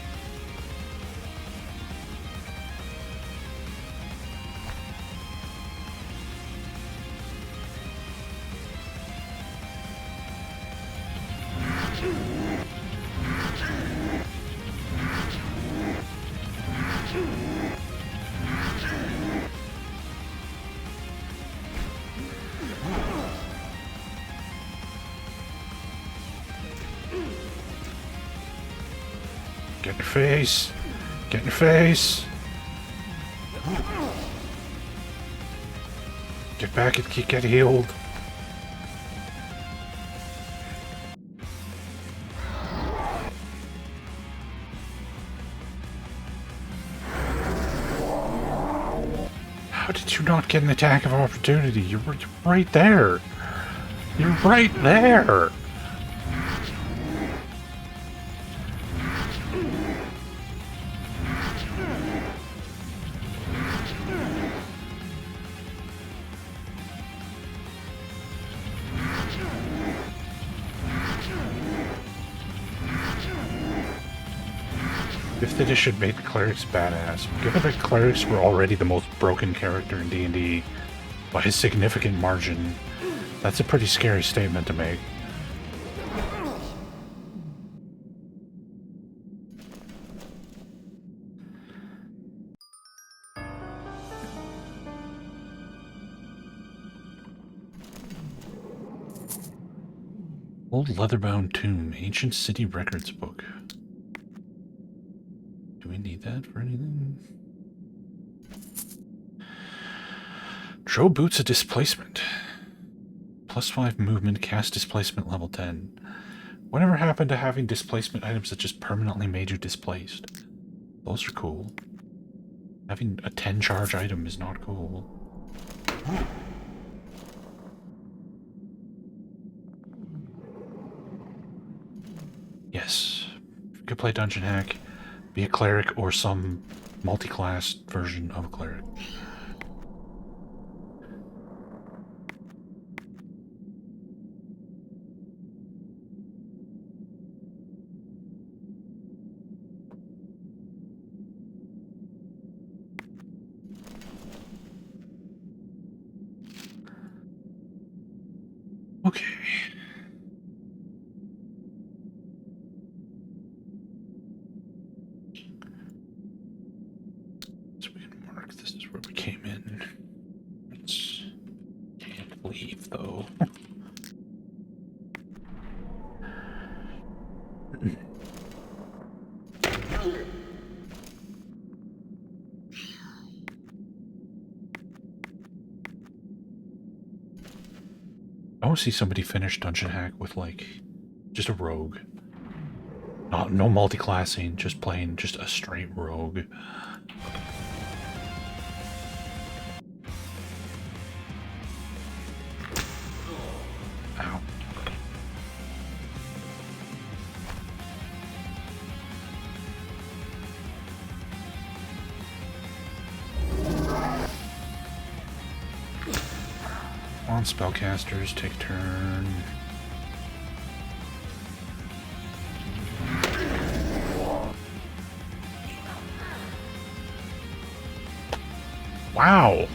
Get in your face! Get in your face! Get back and get healed. How did you not get an attack of opportunity? You're right there! You're right there! Fifth edition made the clerics badass. Given that clerics were already the most broken character in D&D by a significant margin, that's a pretty scary statement to make. Old leather-bound tomb, ancient city records book. Do we need that for anything? Drow boots a displacement. +5 movement, cast displacement level 10. Whatever happened to having displacement items that just permanently made you displaced? Those are cool. Having a 10 charge item is not cool. Yes. If you could play Dungeon Hack, be a cleric or some multi-class version of a cleric. Okay. So we can mark this is where we came in. Let's can't leave though. I want to see somebody finish Dungeon Hack with, like, just a rogue. No multi-classing, just plain, just a straight rogue. Ow. On spellcasters, take turn. Wow!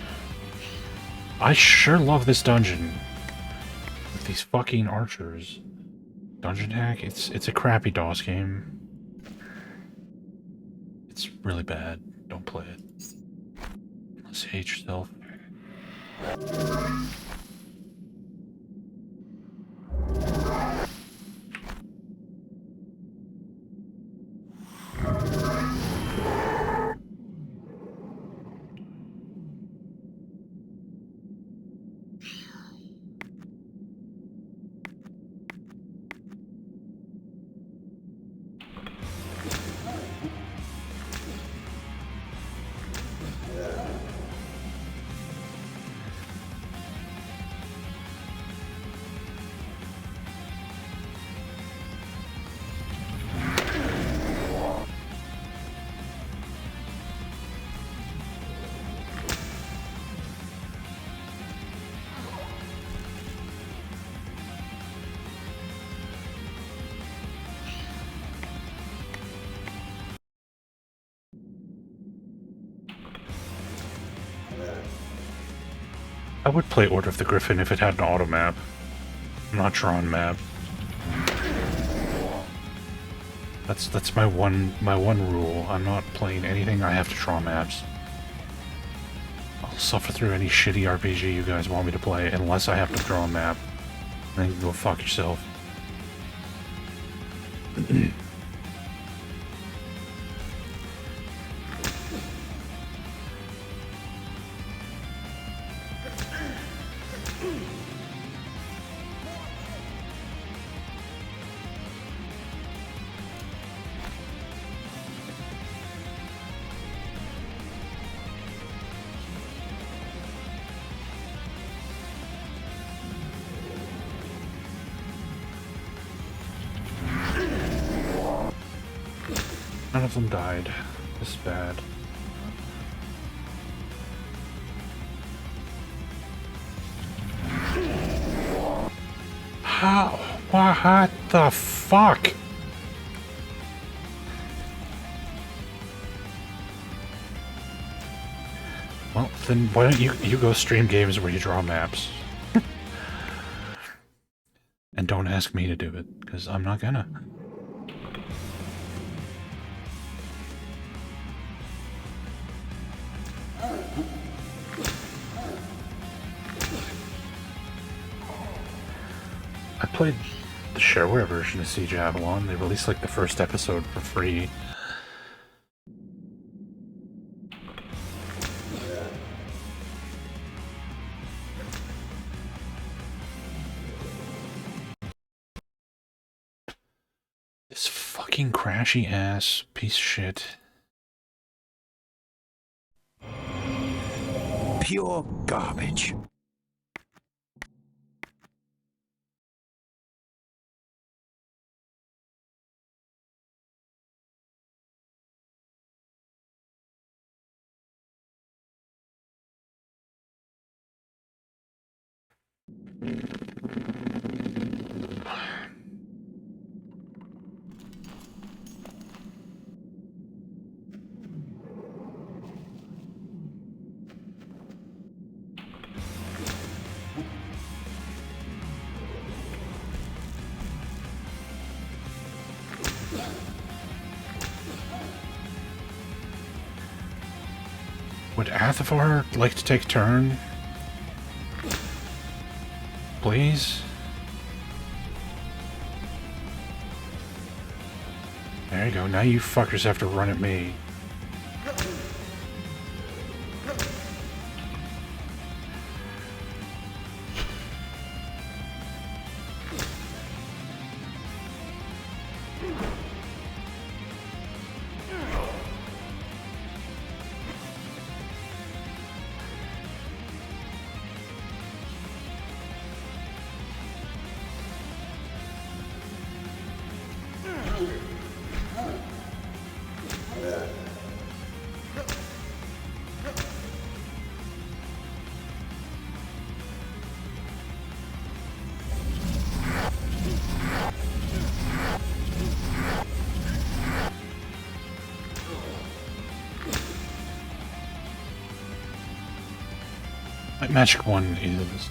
I sure love this dungeon. With these fucking archers. Dungeon Hack, it's a crappy DOS game. It's really bad. Don't play it. Unless you hate yourself. I would play Order of the Griffin if it had an auto map, not drawn map. That's my one rule. I'm not playing anything I have to draw maps. I'll suffer through any shitty RPG you guys want me to play unless I have to draw a map. Then go fuck yourself. None of them died. This is bad. How? What the fuck? Well, then why don't you go stream games where you draw maps? And don't ask me to do it, because I'm not gonna. I played the shareware version of Siege Avalon. They released like the first episode for free. This fucking crashy ass piece of shit. Pure garbage. Would Athafar like to take a turn? Please? There you go. Now you fuckers have to run at me. Magic 1 is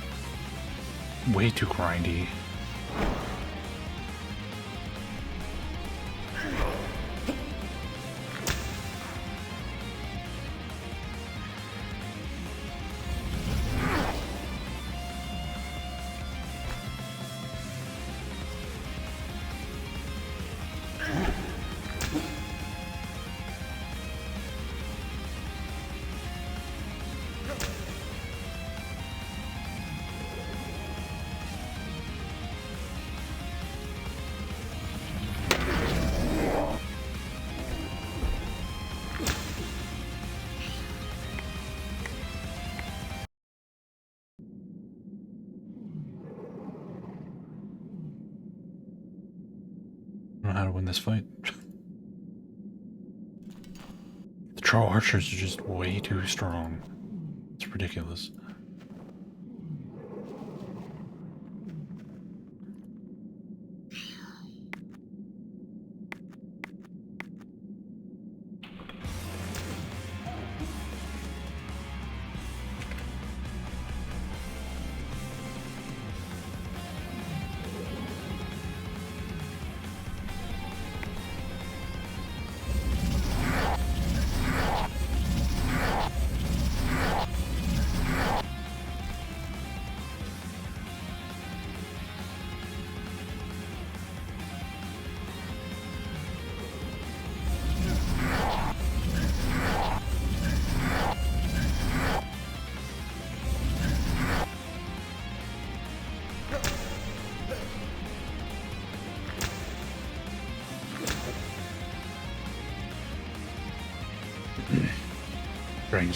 way too grindy. I don't know how to win this fight. The Drow archers are just way too strong. It's ridiculous.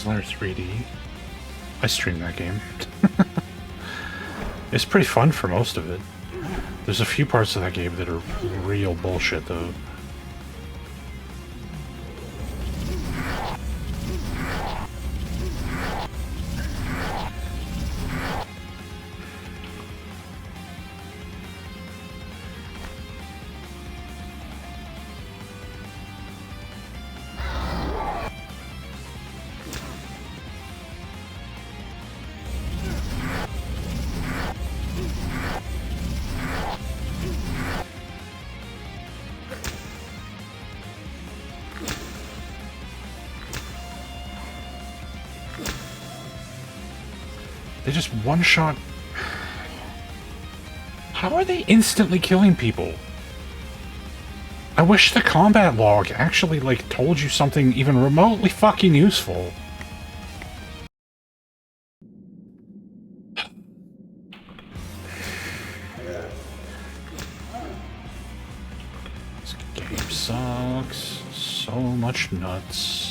Lair 3D. I streamed that game. It's pretty fun for most of it. There's a few parts of that game that are real bullshit, though. They just one-shot... How are they instantly killing people? I wish the combat log actually, like, told you something even remotely fucking useful. This game sucks. So much nuts.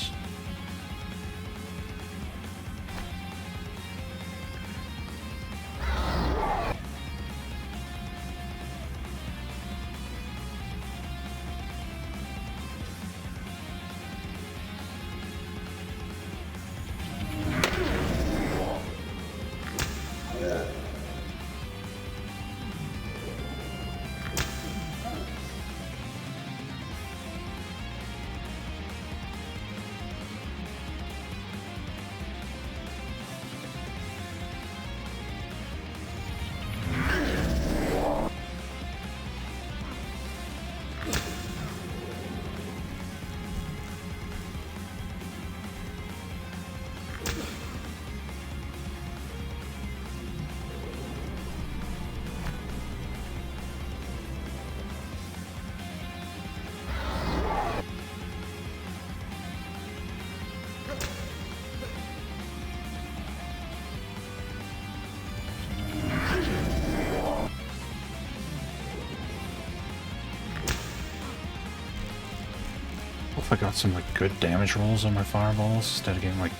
If I got some like good damage rolls on my fireballs instead of getting like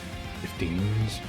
15s.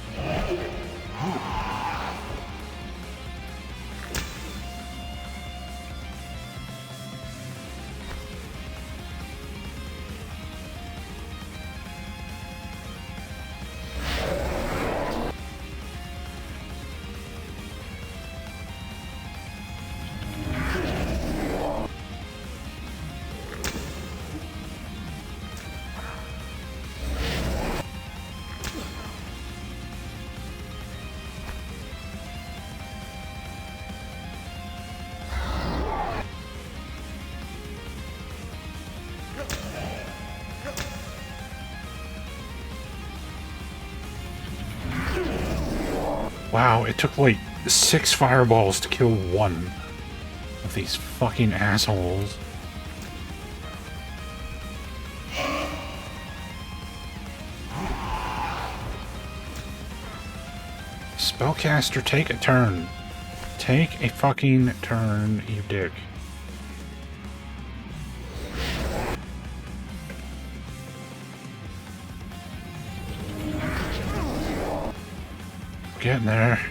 Wow, it took like 6 fireballs to kill one of these fucking assholes. Spellcaster, take a turn. Take a fucking turn, you dick. Getting there.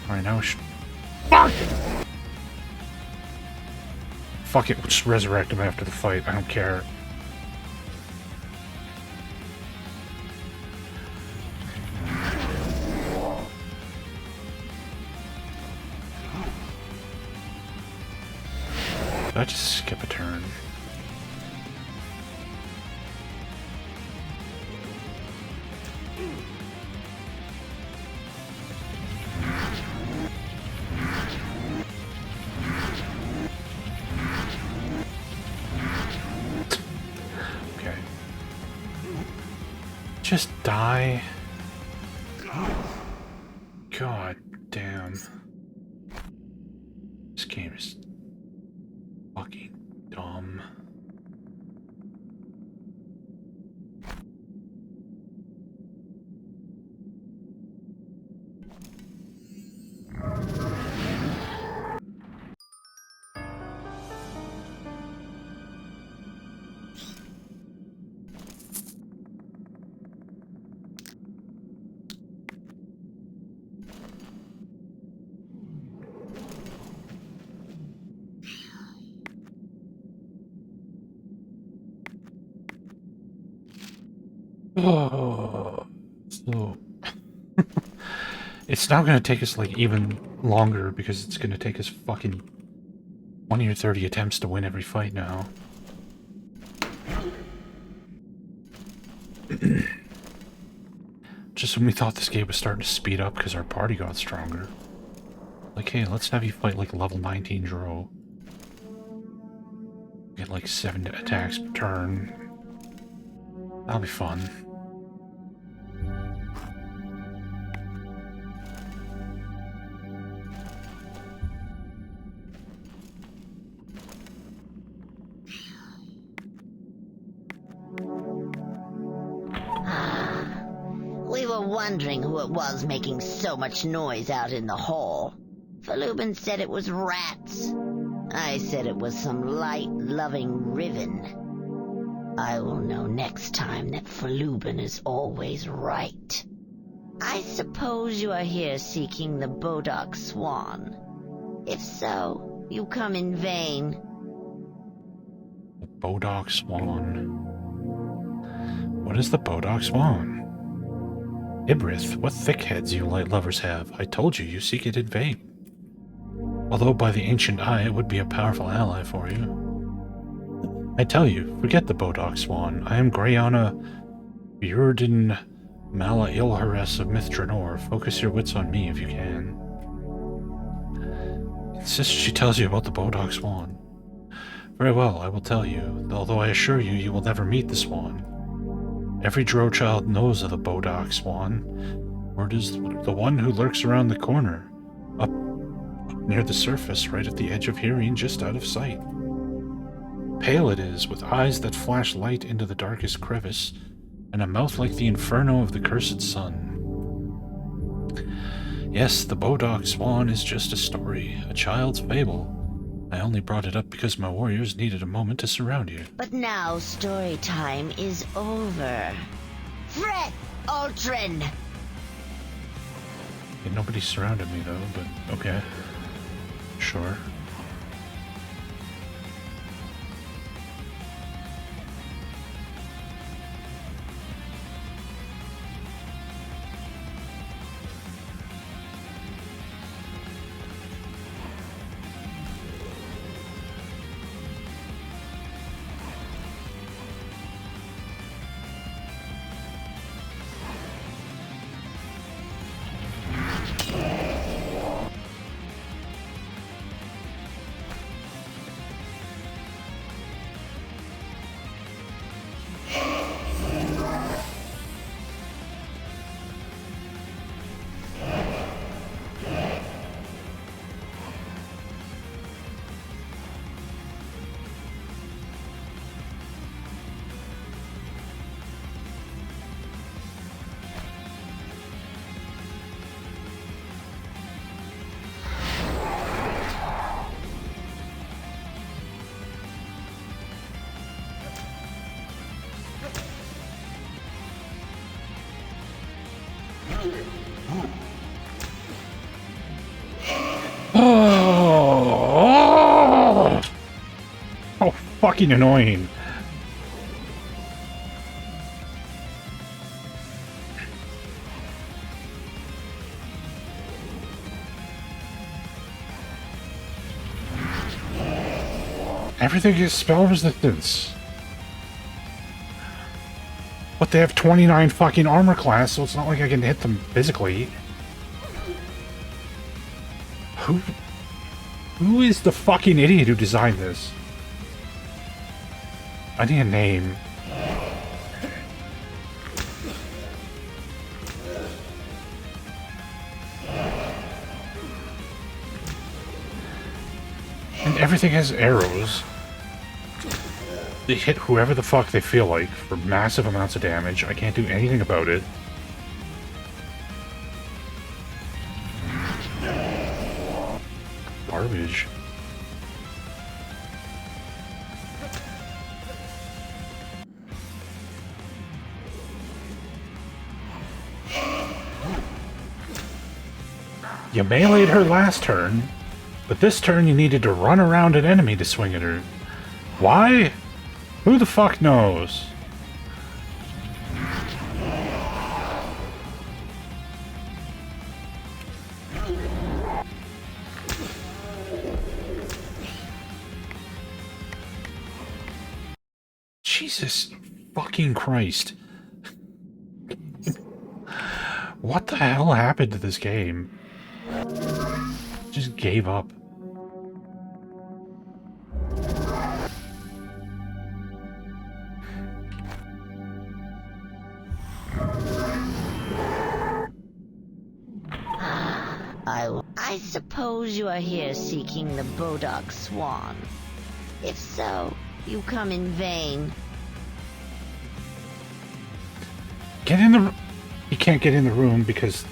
Alright, now fuck! Fuck it, we'll just resurrect him after the fight. I don't care. Did I just skip a turn? Just die. God damn. This game is fucking dumb. Oh, so it's now gonna take us like even longer because it's gonna take us fucking 20 or 30 attempts to win every fight now. Just when we thought this game was starting to speed up because our party got stronger. Like, hey, let's have you fight like level 19 Drow. Get like 7 attacks per turn. That'll be fun. We were wondering who it was making so much noise out in the hall. Falubin said it was rats. I said it was some light-loving Riven. I will know next time that Falubin is always right. I suppose you are here seeking the Bodok Swan. If so, you come in vain. The Bodok Swan. What is the Bodok Swan? Ibrith, what thick heads you light lovers have. I told you, you seek it in vain. Although by the ancient eye it would be a powerful ally for you. I tell you, forget the Bodok Swan. I am Greyana Bjordan Mala Ilhares of Myth Drannor. Focus your wits on me if you can. Insist she tells you about the Bodok Swan. Very well, I will tell you, although I assure you, you will never meet the Swan. Every Drow child knows of the Bodok Swan. Word is the one who lurks around the corner, up near the surface, right at the edge of hearing, just out of sight. Pale it is, with eyes that flash light into the darkest crevice, and a mouth like the inferno of the cursed sun. Yes, the Bodok Swan is just a story, a child's fable. I only brought it up because my warriors needed a moment to surround you. But now story time is over. Fret, Ultron! Yeah, nobody surrounded me though, but okay. Sure. fucking annoying. Everything is spell resistance. But they have 29 fucking armor class, so it's not like I can hit them physically. Who is the fucking idiot who designed this? I need a name. And everything has arrows. They hit whoever the fuck they feel like for massive amounts of damage. I can't do anything about it. Garbage. You meleeed her last turn, but this turn you needed to run around an enemy to swing at her. Why? Who the fuck knows? Jesus fucking Christ. What the hell happened to this game? Just gave up. I suppose you are here seeking the Bodog Swan. If so, you come in vain. Get in the... You can't get in the room because...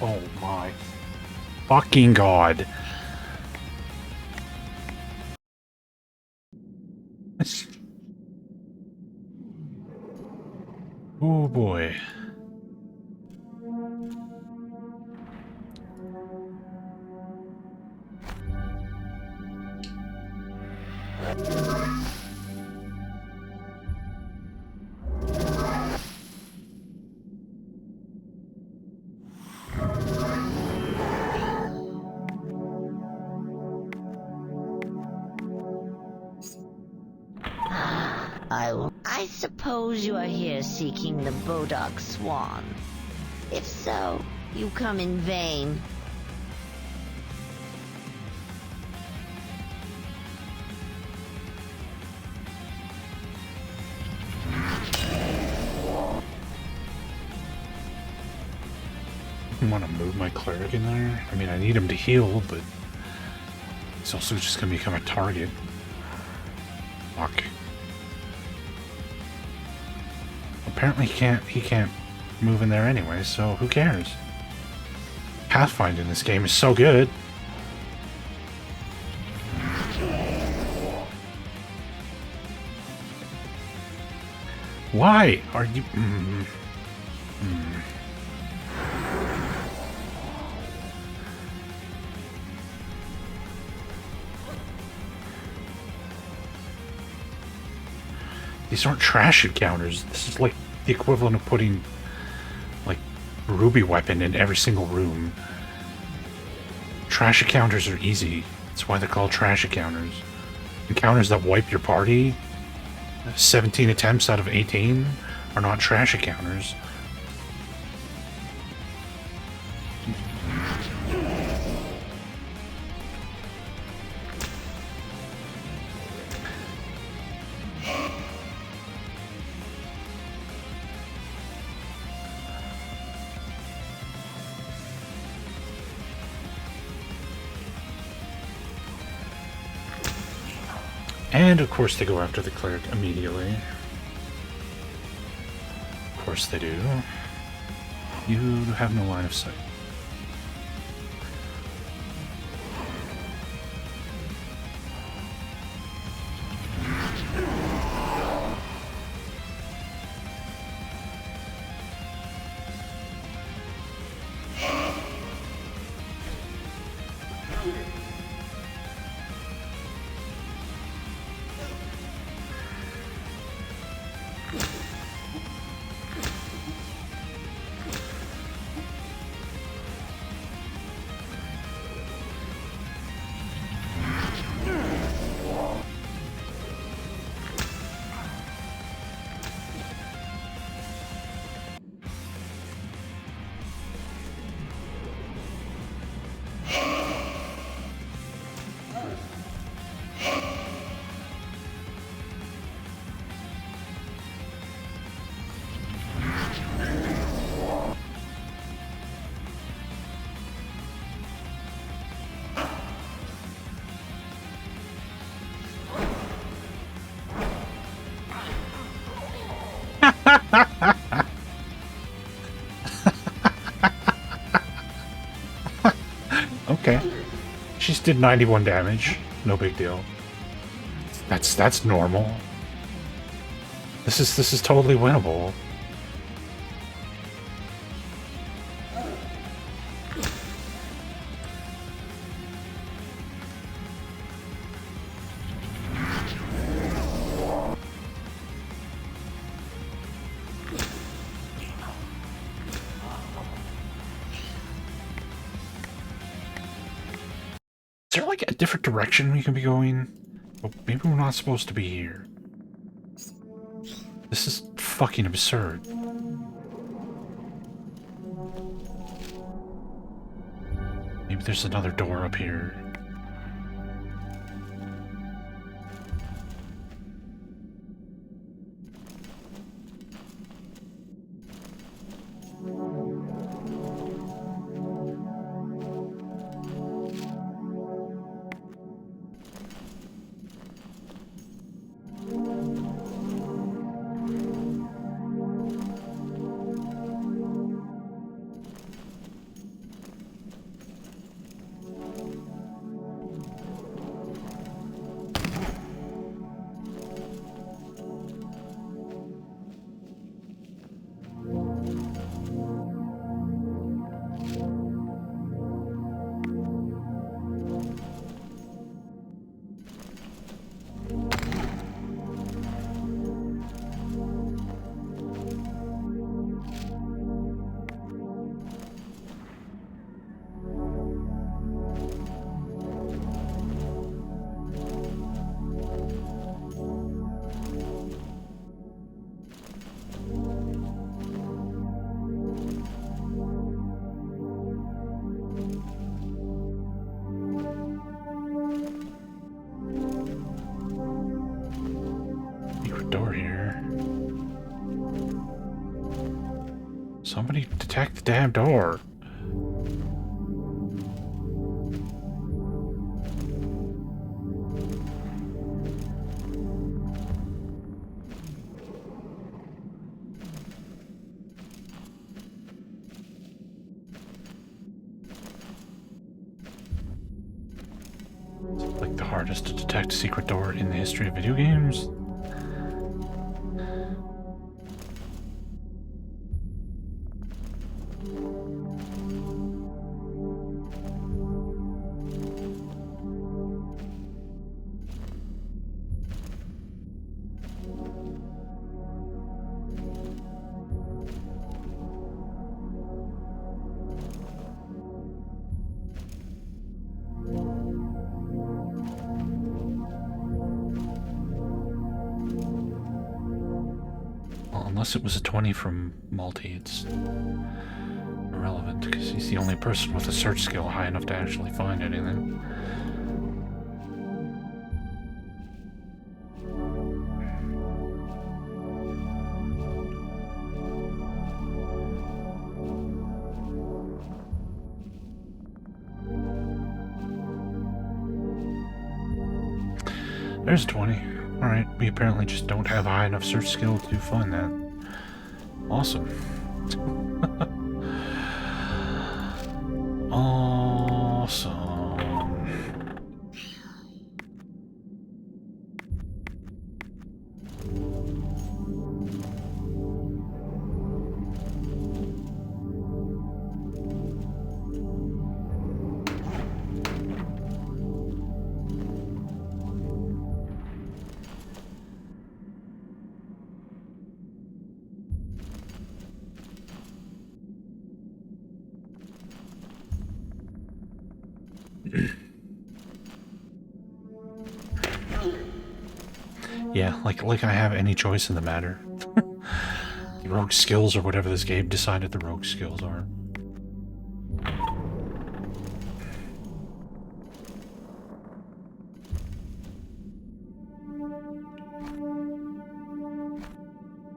Oh my... fucking god. Oh boy. I suppose you are here seeking the Bodog Swan. If so, you come in vain. I want to move my cleric in there. I mean, I need him to heal, but he's also just going to become a target. Fuck. Apparently he can't move in there anyway, so who cares? Pathfinding in this game is so good. Why are you... These aren't trash encounters. This is like the equivalent of putting, like, ruby weapon in every single room. Trash encounters are easy. That's why they're called trash encounters. Encounters that wipe your party, 17 attempts out of 18, are not trash encounters. And of course they go after the cleric immediately. Of course they do. You have no line of sight. just did 91 damage. No big deal. That's normal. This is totally winnable. Is there like a different direction we can be going? Oh, maybe we're not supposed to be here. This is fucking absurd. Maybe there's another door up here. Somebody attack the damn door. It's like the hardest to detect secret door in the history of video games. Unless it was a 20 from Multi, it's irrelevant because he's the only person with a search skill high enough to actually find anything. There's 20. Alright, we apparently just don't have high enough search skill to find that. Awesome. Awesome. Yeah, like I have any choice in the matter. The rogue skills or whatever this game decided the rogue skills are.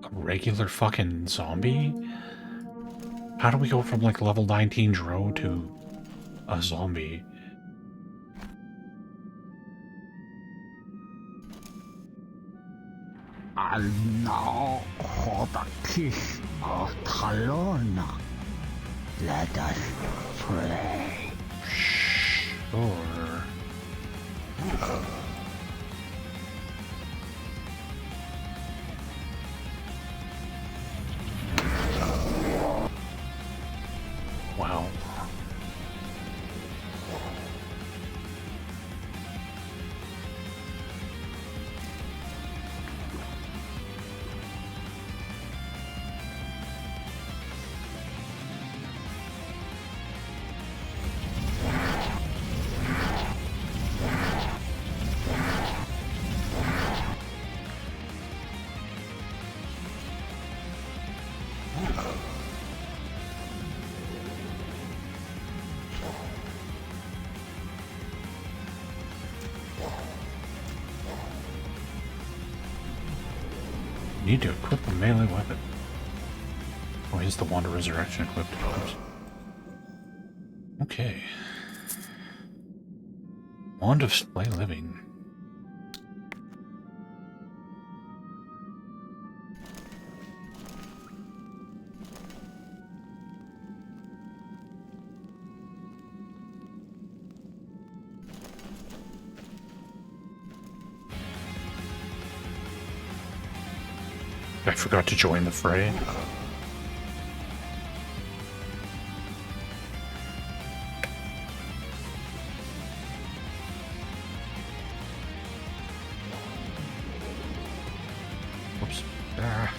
A regular fucking zombie? How do we go from like level 19 Drow to a zombie? And now for the kiss of Talorna. Let us pray. Sure. Wow. Need to equip a melee weapon. Oh, here's the Wand of Resurrection equipped. Oops. Okay. Wand of Slay Living. I forgot to join the fray. Whoops. Ah.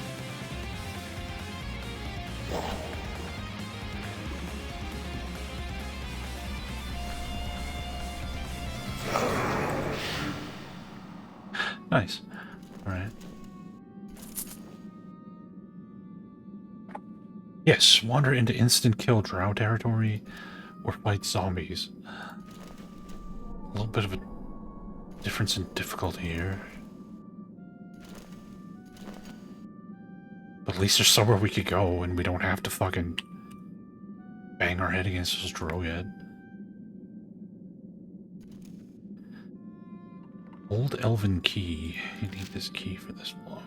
Nice. All right. Yes, wander into instant kill Drow territory or fight zombies. A little bit of a difference in difficulty here. But at least there's somewhere we could go and we don't have to fucking bang our head against this Drow yet. Old Elven Key. You need this key for this block.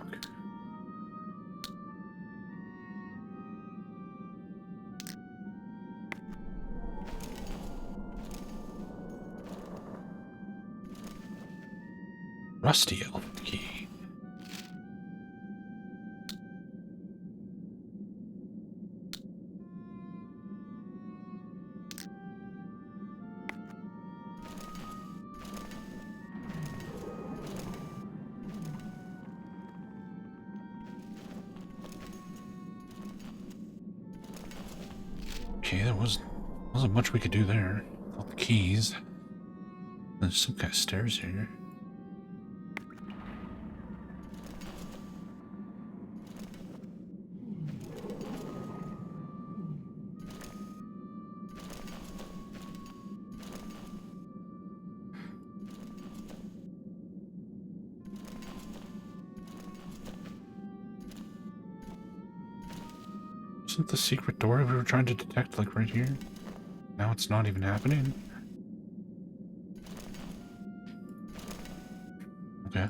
Rusty Elven Key. Okay, there wasn't much we could do there. All the keys. There's some kind of stairs here. Isn't the secret door we were trying to detect like right here? Now it's not even happening? Okay.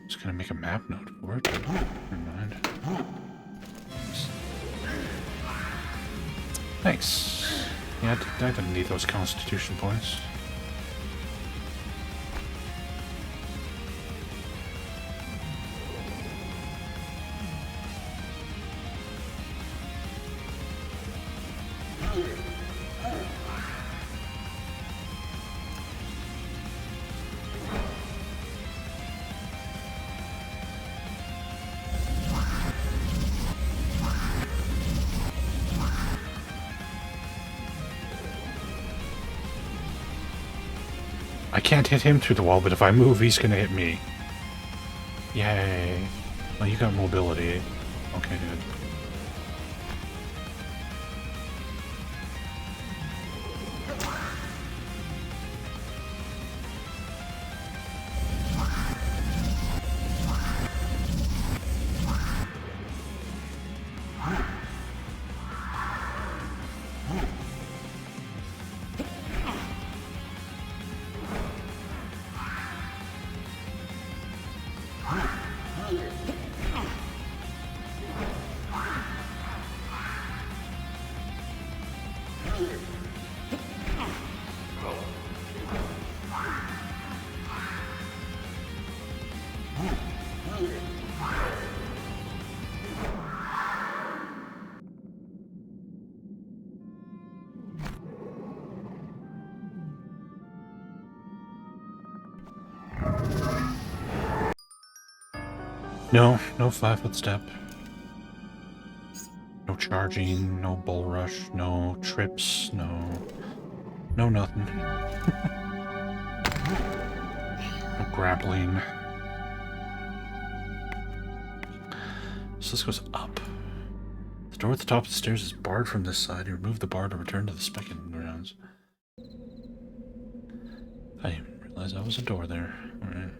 Just gonna make a map note for it. Never mind. Thanks. Yeah, I didn't need those constitution points. I can't hit him through the wall, but if I move, he's gonna hit me. Yay. Well, you got mobility. Okay, good. No, no 5-foot step. No charging, no bull rush, no trips, no nothing. No grappling. So this goes up. The door at the top of the stairs is barred from this side. You remove the bar to return to the specking grounds. I didn't realize that was a door there. Alright.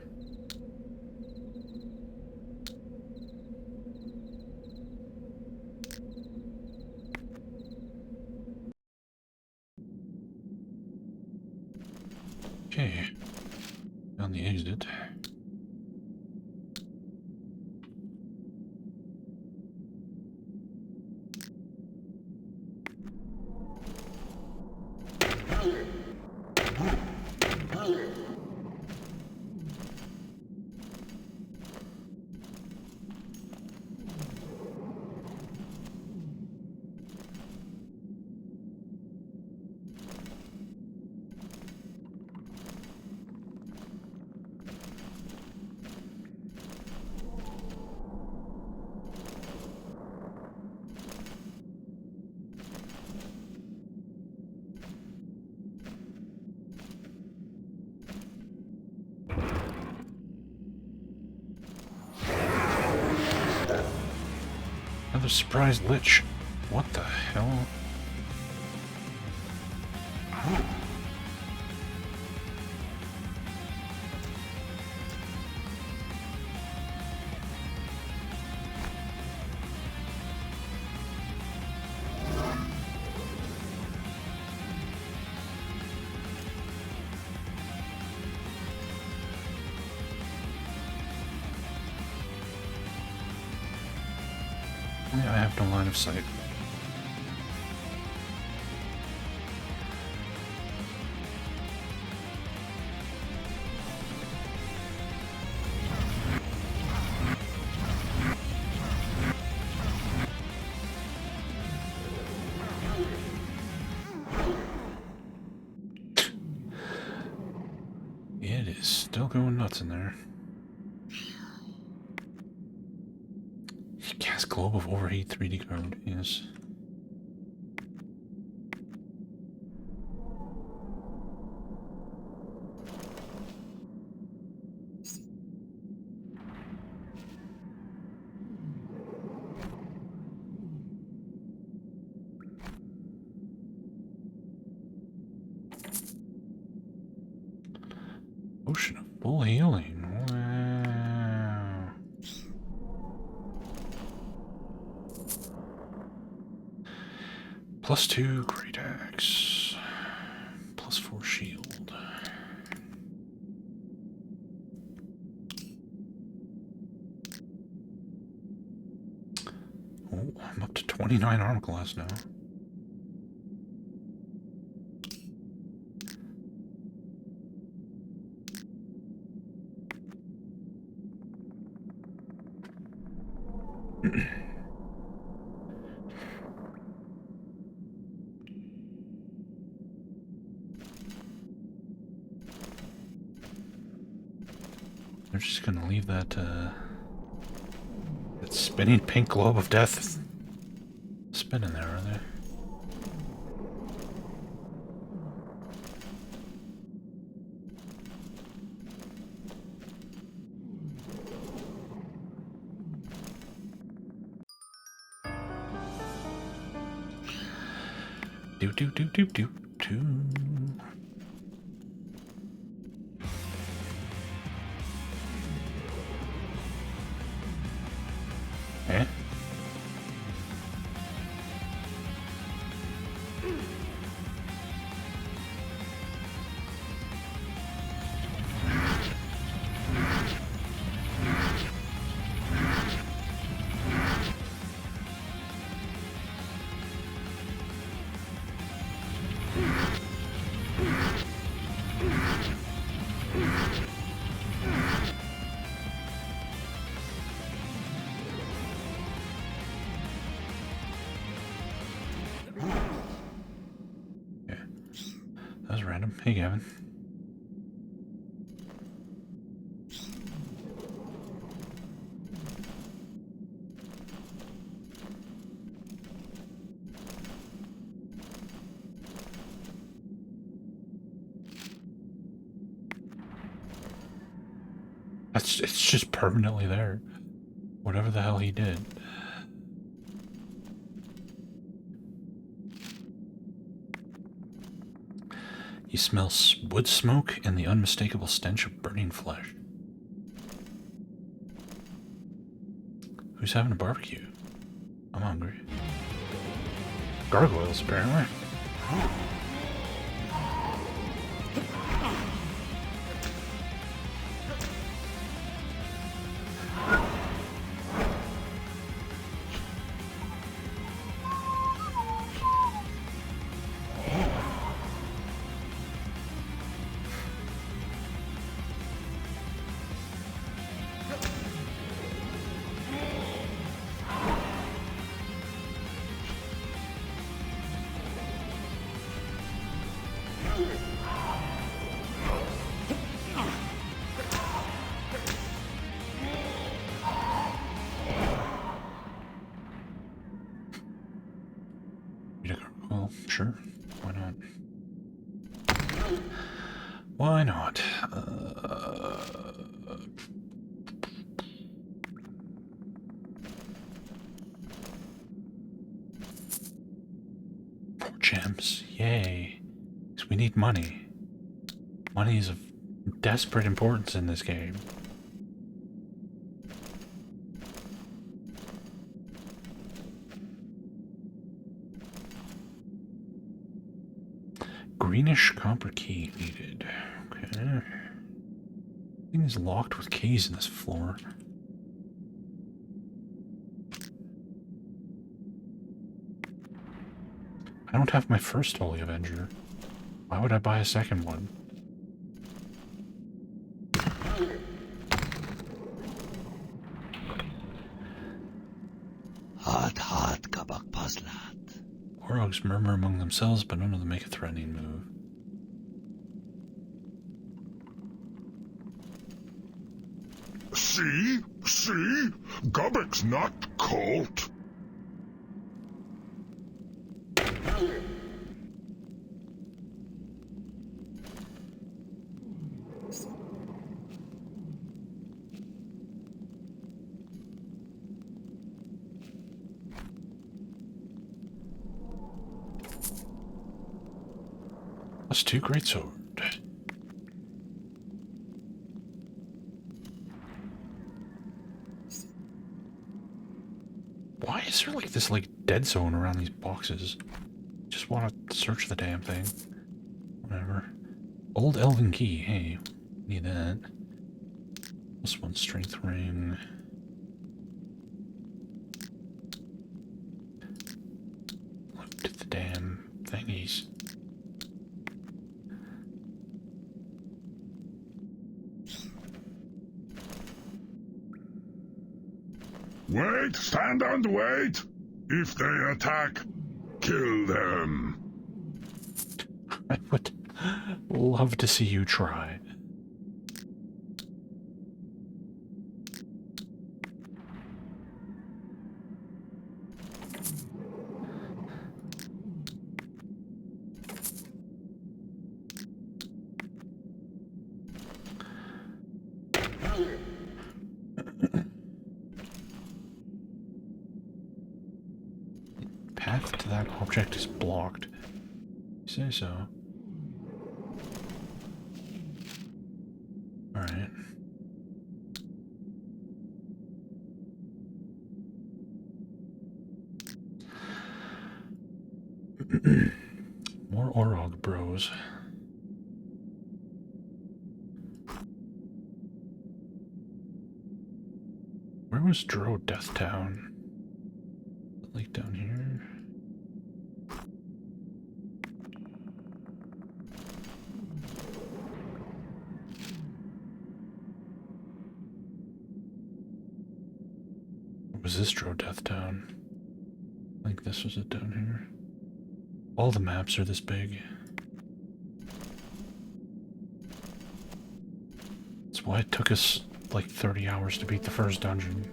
Okay. Found the exit. Another surprise Lich. What the hell? Yeah, I have no line of sight. It is still going nuts in there. Cast Globe of Overheat 3D card, yes. Ocean of full healing. Wow. +2 Great Axe. +4 Shield. Oh, I'm up to 29 armor class now. They're just gonna leave that, that spinning pink globe of death spinning there, are they? Do do do do do do. Eh? That was random. Hey, Gavin. It's just permanently there. Whatever the hell he did. You smell wood smoke and the unmistakable stench of burning flesh. Who's having a barbecue? I'm hungry. Gargoyles, apparently. Sure, why not? Why not? Poor gems, yay! Because we need money. Money is of desperate importance in this game. Greenish copper key needed. Okay. Thing is locked with keys in this floor. I don't have my first Holy Avenger. Why would I buy a second one? Hot kabak paslat. Orogs murmur among themselves, but none of them make a threatening move. See? See? Gubbock's not cult. That's 2 greatsword. Why is there like this dead zone around these boxes? Just want to search the damn thing. Whatever. Old elven key. Hey, need that. +1 strength ring. Look at the damn thingies. Wait, stand and wait. If they attack, kill them. I would love to see you try. Path to that object is blocked. You say so. Alright. More Orogr bros. Where was Drow Death Town? Like down here? Was this Drow Death Town? I think this was it down here. All the maps are this big. That's why it took us like 30 hours to beat the first dungeon.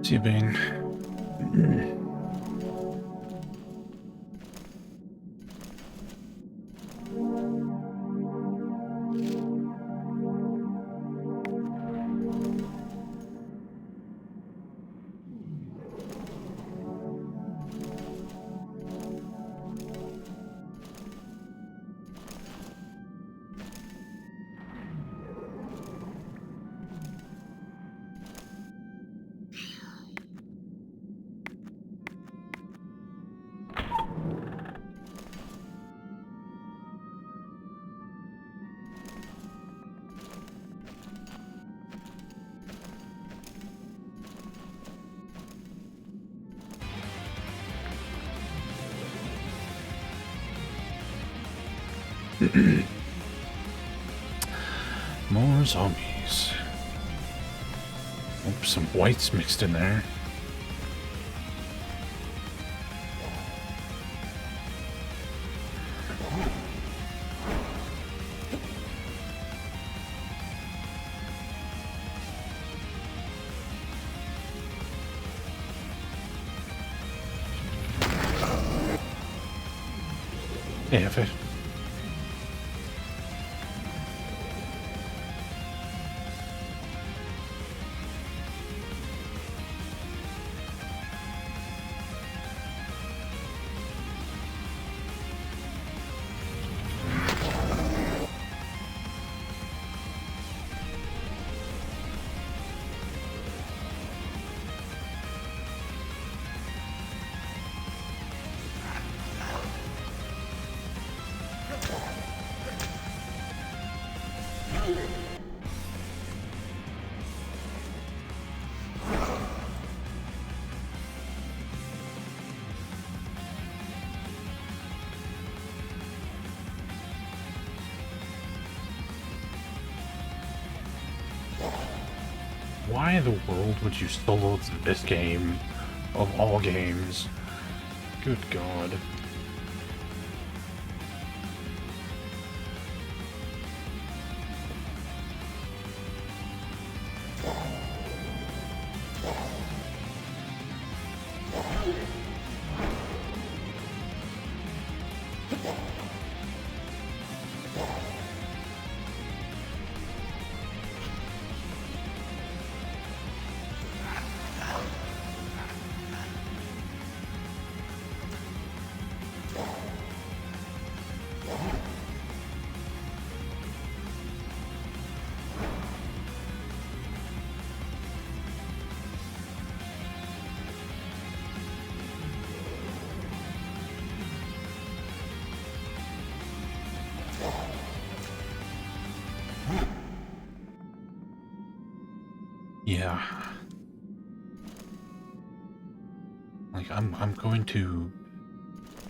See you, Bane. More zombies. Oh, some whites mixed in there. Yeah, if it. Why in the world would you solo this game of all games? Good God. Yeah. Like, I'm going to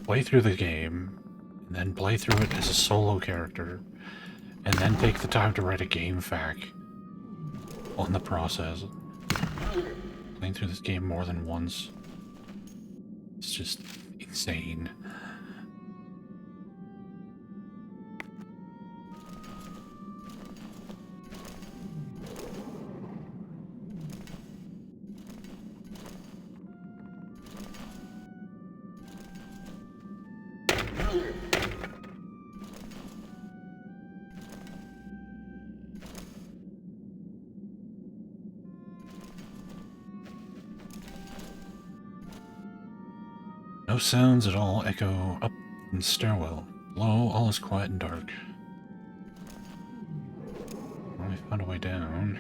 play through the game, and then play through it as a solo character, and then take the time to write a game fac on the process. Playing through this game more than once. It's just insane. No sounds at all echo up in the stairwell. Below, all is quiet and dark. Well, we found a way down.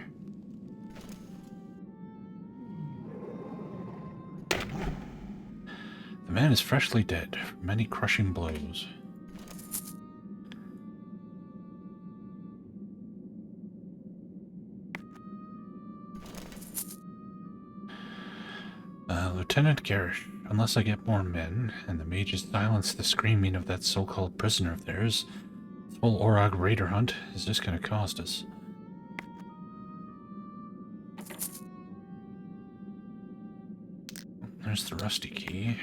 The man is freshly dead from many crushing blows. Lieutenant Garish, unless I get more men, and the mages silence the screaming of that so-called prisoner of theirs, this whole Orogr raider hunt is just gonna cost us. There's the rusty key.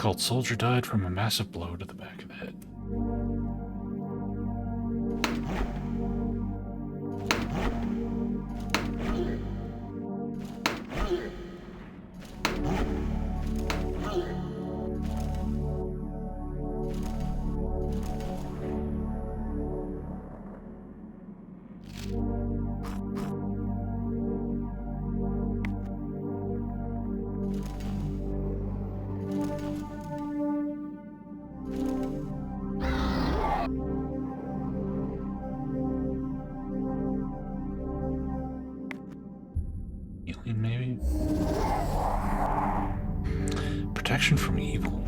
cult soldier died from a massive blow to the back of the head. Healing, maybe? Protection from evil.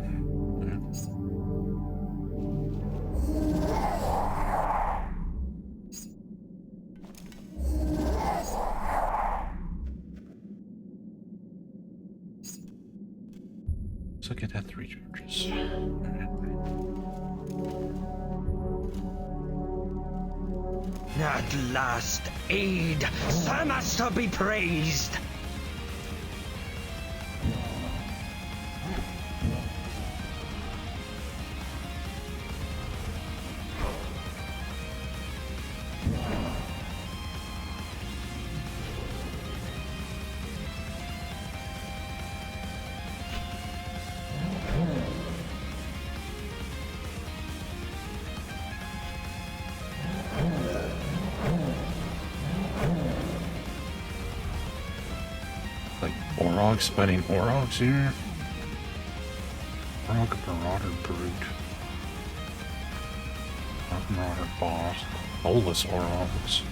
So get that 3 charges. At last, aid! Sir Master be praised! Orogs fighting Orogs here. Orogr Marauder Brute. Marauder Boss. Bolus Orogs.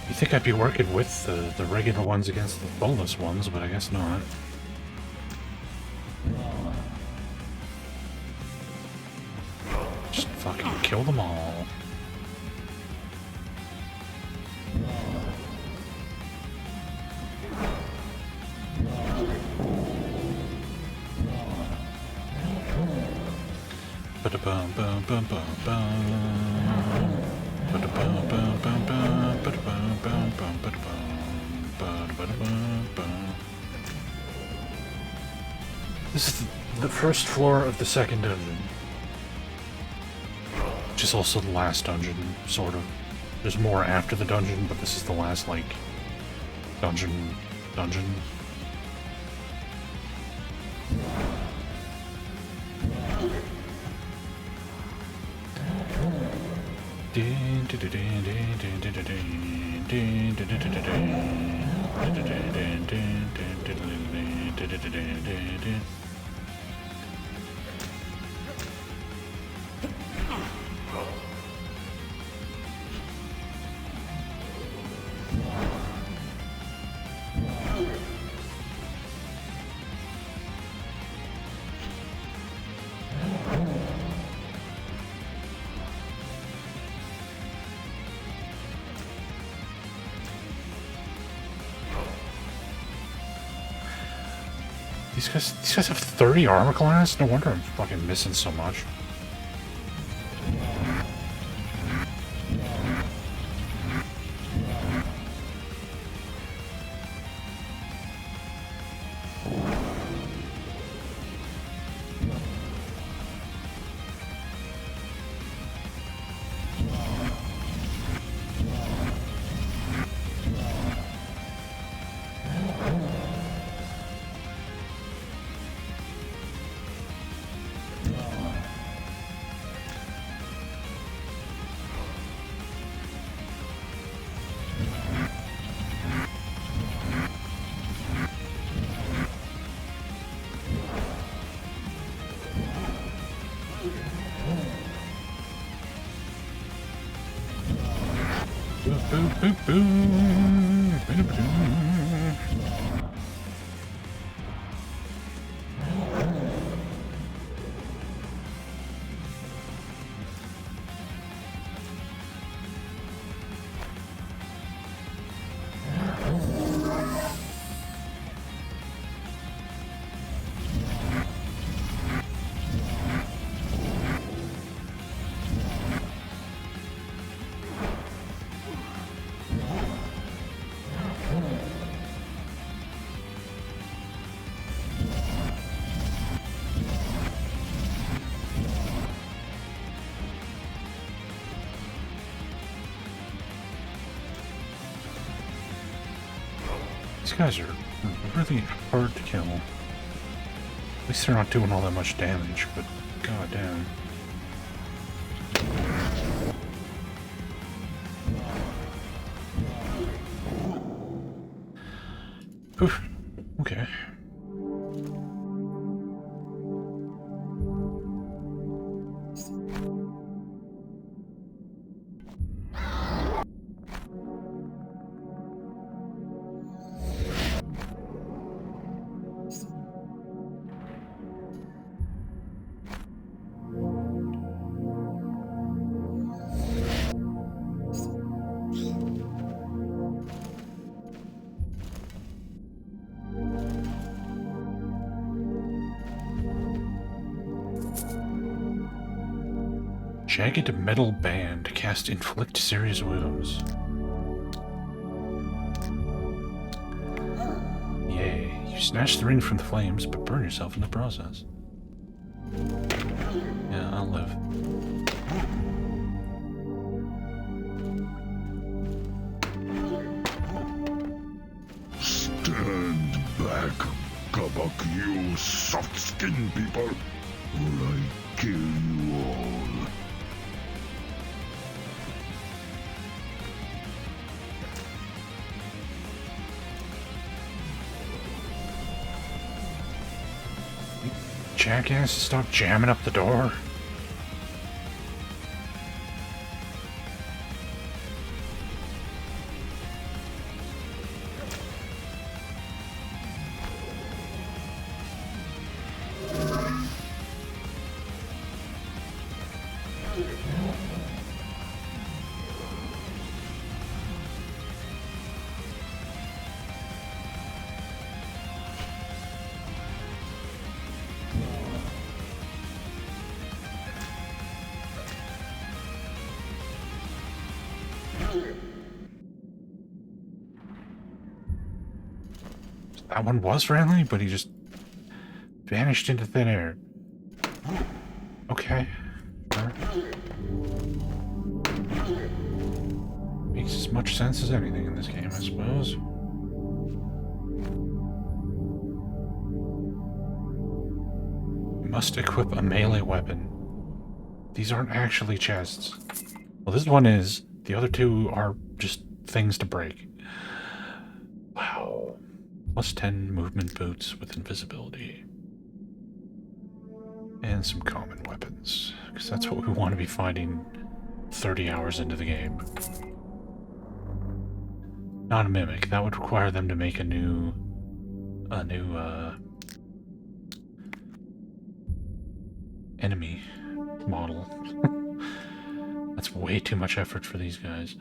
You think I'd be working with the regular ones against the bolus ones, but I guess not. Just fucking kill them all. This is the first floor of the second dungeon, which is also the last dungeon, sort of. There's more after the dungeon, but this is the last, like, dungeon. These guys have 30 armor class? No wonder I'm fucking missing so much. These guys are really hard to kill. At least they're not doing all that much damage, but goddamn. Oof. Okay. Jagged metal band. Cast inflict serious wounds. Yay. You snatch the ring from the flames, but burn yourself in the process. Yeah, I'll live. Stand back, Kabak, you soft-skinned people, or I kill you all. Jackass, stop jamming up the door. That one was friendly, but he just vanished into thin air. Okay. Sure. Makes as much sense as anything in this game, I suppose. Must equip a melee weapon. These aren't actually chests. Well, this one is. The other two are just things to break. Wow. Plus 10 movement boots with invisibility. And some common weapons. Because that's what we want to be finding 30 hours into the game. Not a mimic. That would require them to make a new enemy model. That's way too much effort for these guys.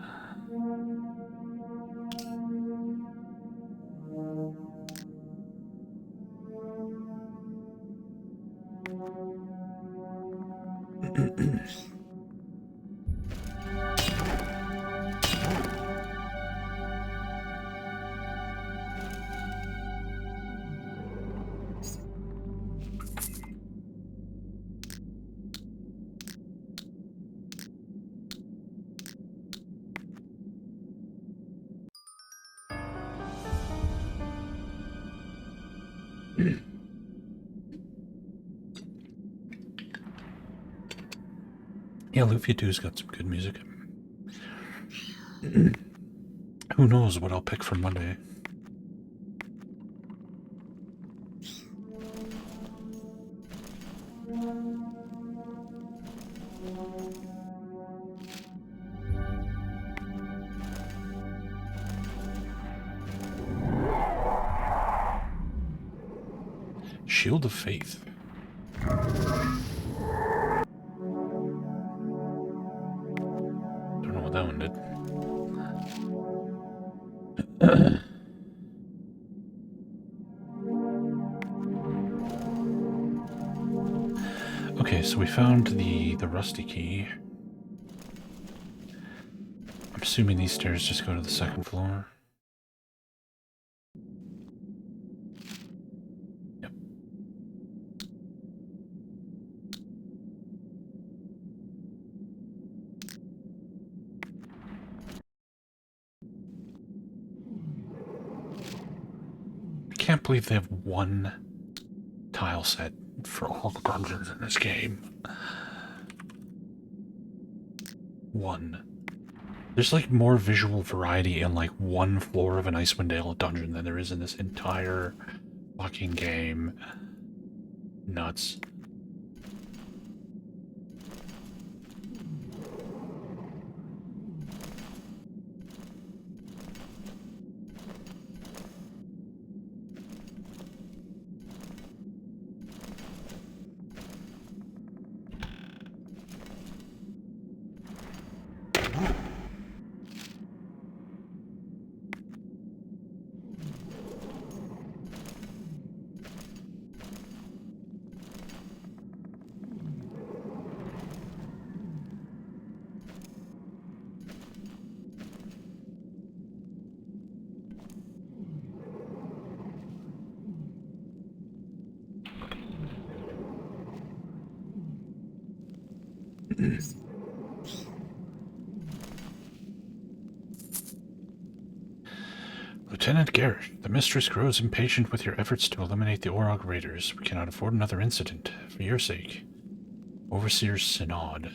Yeah, Lufia 2's got some good music. Who knows what I'll pick for Monday? Shield of Faith. Don't know what that one did. Okay, so we found the rusty key. I'm assuming these stairs just go to the second floor. Yep. can't believe they have one tile set for all the dungeons in this game. One. There's like more visual variety in like one floor of an Icewind Dale dungeon than there is in this entire fucking game. Nuts. Lieutenant Garrett, the Mistress grows impatient with your efforts to eliminate the Orogr Raiders. We cannot afford another incident. For your sake. Overseer Synod.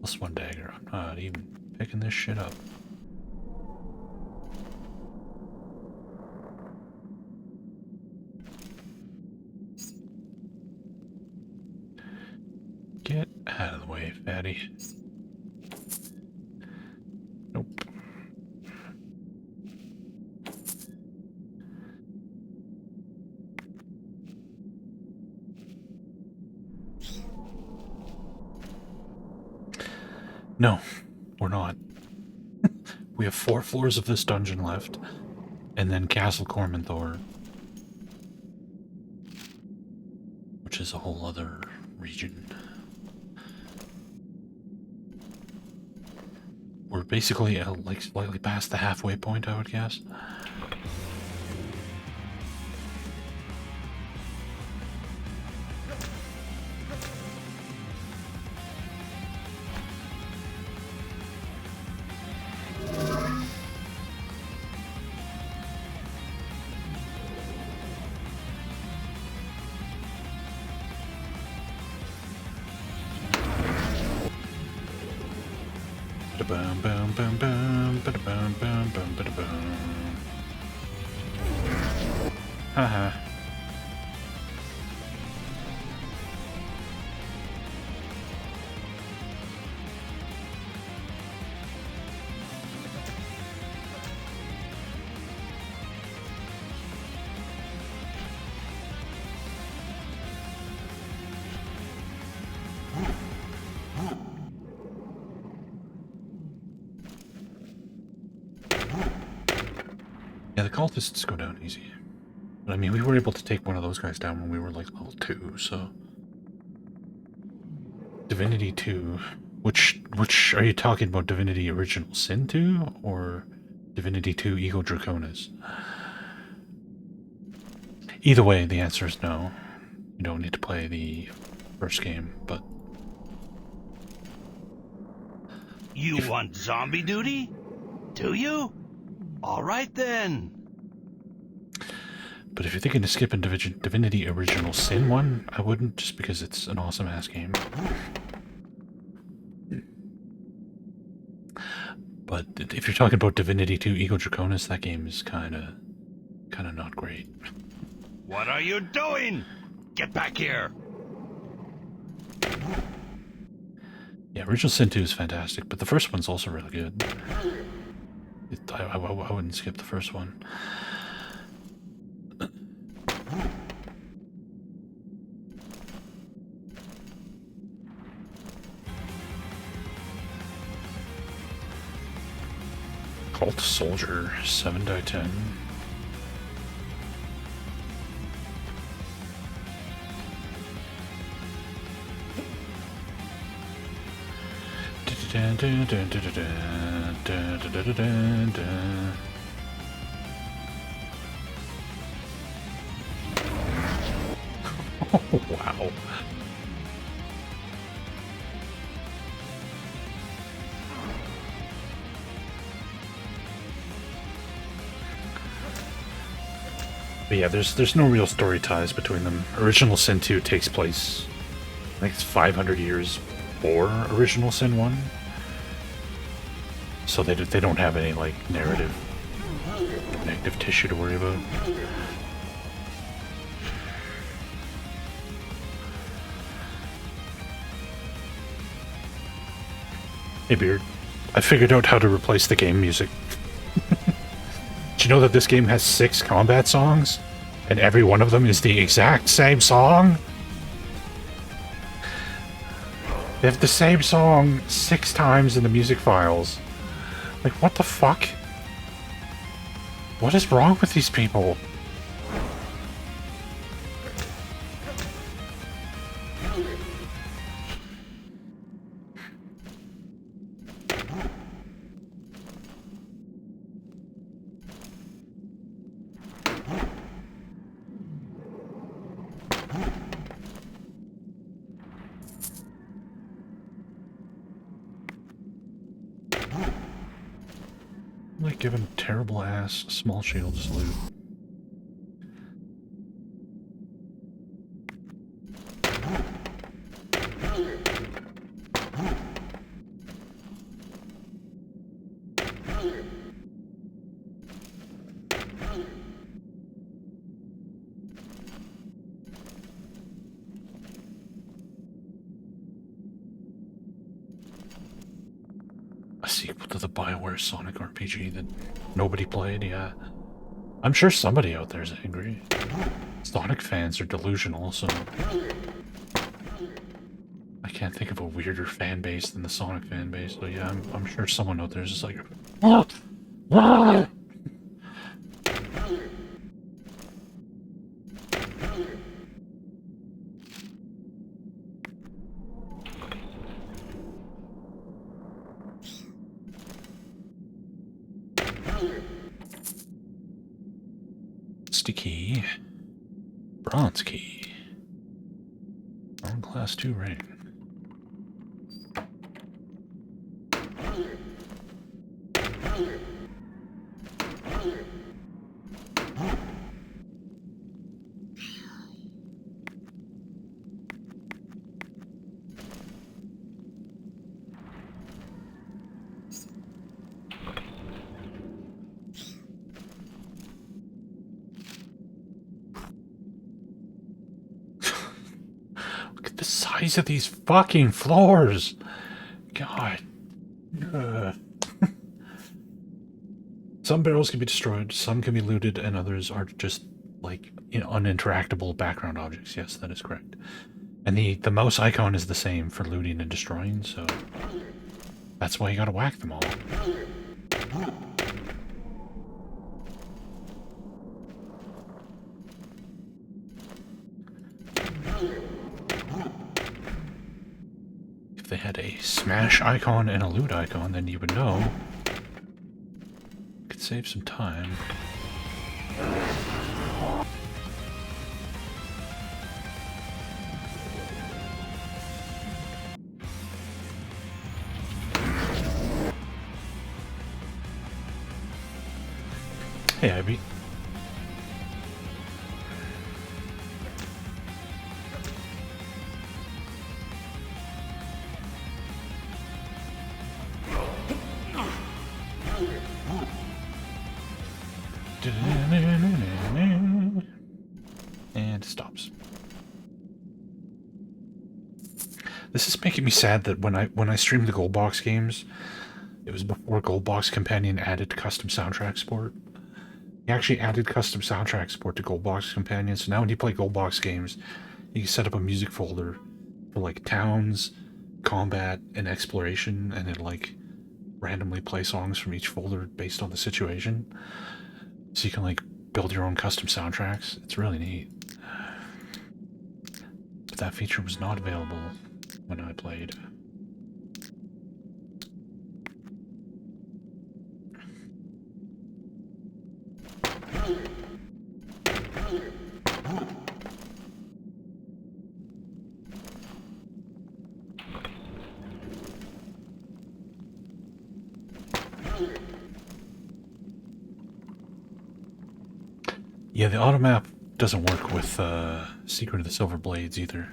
+1 dagger. I'm not even picking this shit up. Get out of the way, fatty. Nope. No, we're not. We have 4 floors of this dungeon left, and then Castle Cormanthor, which is a whole other region. We're basically like slightly past the halfway point, I would guess. Bum bum bum bum bum bum bum bum bum bum. Haha. Yeah, the cultists go down easy. But I mean, we were able to take one of those guys down when we were like level 2, so... Divinity 2. Which are you talking about? Divinity Original Sin 2? Or Divinity 2 Ego Draconis? Either way, the answer is no. You don't need to play the first game, but... You want zombie duty? Do you? All right then. But if you're thinking of skipping Divinity Original Sin 1, I wouldn't, just because it's an awesome-ass game. But if you're talking about Divinity 2 Ego Draconis, that game is kind of not great. What are you doing? Get back here. Yeah, Original Sin 2 is fantastic, but the first one's also really good. I wouldn't skip the first one. Cult Soldier, 7/10. Oh, wow. But yeah, there's no real story ties between them. Original Sin 2 takes place, I think it's 500 years before Original Sin 1. So they don't have any, like, narrative connective tissue to worry about. Hey Beard, I figured out how to replace the game music. Did you know that this game has 6 combat songs? And every one of them is the exact same song? They have the same song 6 times in the music files. Like, what the fuck? What is wrong with these people? Like giving terrible ass small shields loot. A sequel to the BioWare Sonic RPG that nobody played, yeah. I'm sure somebody out there is angry. Sonic fans are delusional, so... I can't think of a weirder fan base than the Sonic fan base, so yeah, I'm sure someone out there is just like... Key. Bronze key. On class 2 ring. Size of these fucking floors. God. Some barrels can be destroyed, some can be looted, and others are just, like, uninteractable background objects. Yes, that is correct. And the mouse icon is the same for looting and destroying, so that's why you gotta whack them all. If they had a smash icon and a loot icon, then you would know. Could save some time. Hey, Ivy. And it stops. This is making me sad that when I streamed the Gold Box games, it was before Gold Box Companion added custom soundtrack support. He actually added custom soundtrack support to Gold Box Companion, so now when you play Gold Box games, you can set up a music folder for like towns, combat, and exploration, and it like randomly play songs from each folder based on the situation. So you can like build your own custom soundtracks. It's really neat. But that feature was not available when I played. Yeah, the auto map doesn't work with Secret of the Silver Blades either.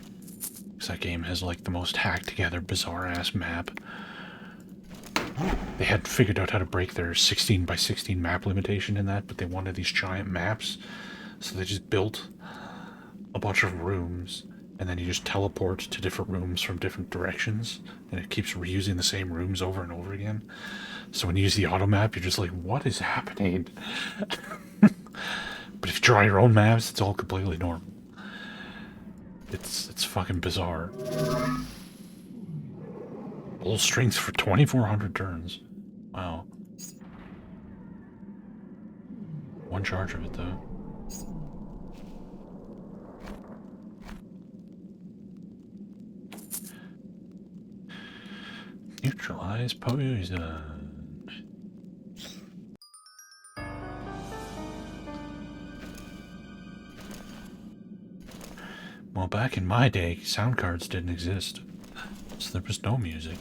Because that game has like the most hacked together, bizarre ass map. They had figured out how to break their 16 by 16 map limitation in that, but they wanted these giant maps. So they just built a bunch of rooms, and then you just teleport to different rooms from different directions, and it keeps reusing the same rooms over and over again. So when you use the auto map, you're just like, what is happening? But if you draw your own maps, it's all completely normal. It's fucking bizarre. Full strength for 2,400 turns. Wow. One charge of it, though. Neutralize poison. Well, back in my day, sound cards didn't exist, so there was no music.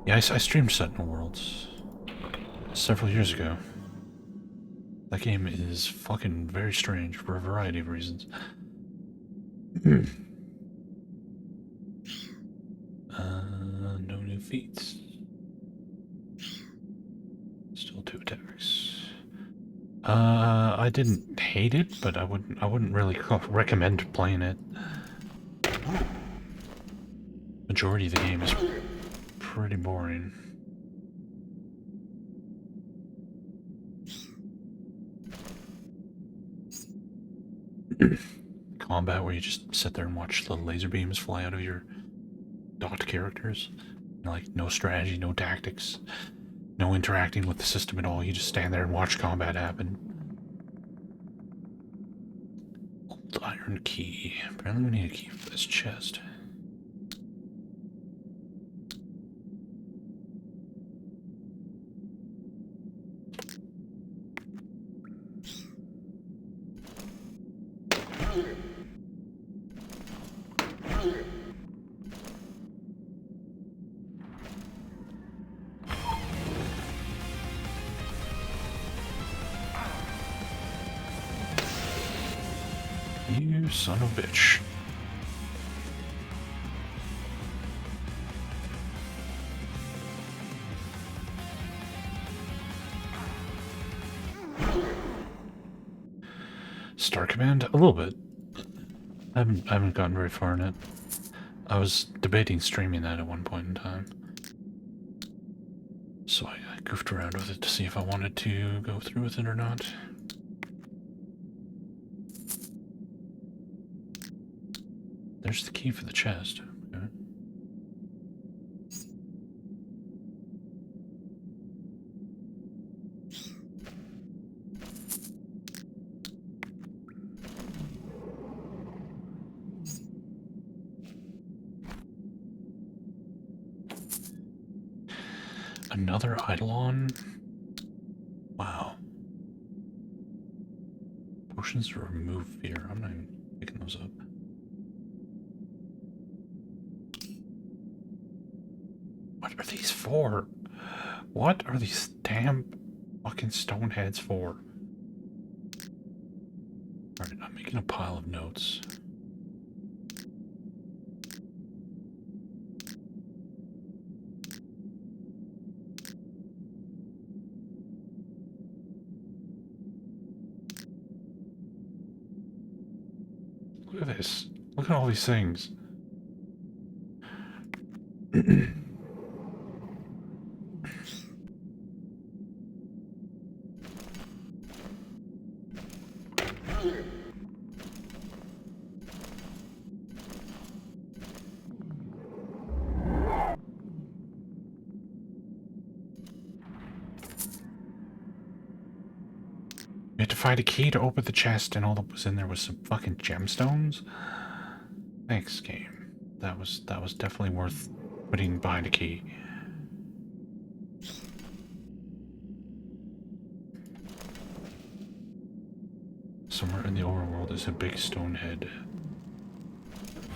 Yeah, I streamed Sentinel Worlds several years ago. That game is fucking very strange for a variety of reasons. No new feats. Still 2 attacks. I didn't hate it, but I wouldn't really recommend playing it. Majority of the game is pretty boring. Combat where you just sit there and watch the laser beams fly out of your dot characters. Like, no strategy, no tactics, no interacting with the system at all. You just stand there and watch combat happen. Old iron key. Apparently we need a key for this chest. You son of a bitch. Star Command? A little bit. I haven't gotten very far in it. I was debating streaming that at one point in time. So I goofed around with it to see if I wanted to go through with it or not. There's the key for the chest. Okay. Another Eidolon? Wow. Potions to remove fear. I'm not even picking those up. What are these for? What are these damn fucking stone heads for? Alright, I'm making a pile of notes. Look at this. Look at all these things. had to find a key to open the chest, and all that was in there was some fucking gemstones? Thanks, game. That was definitely worth putting behind a key. Somewhere in the overworld is a big stone head.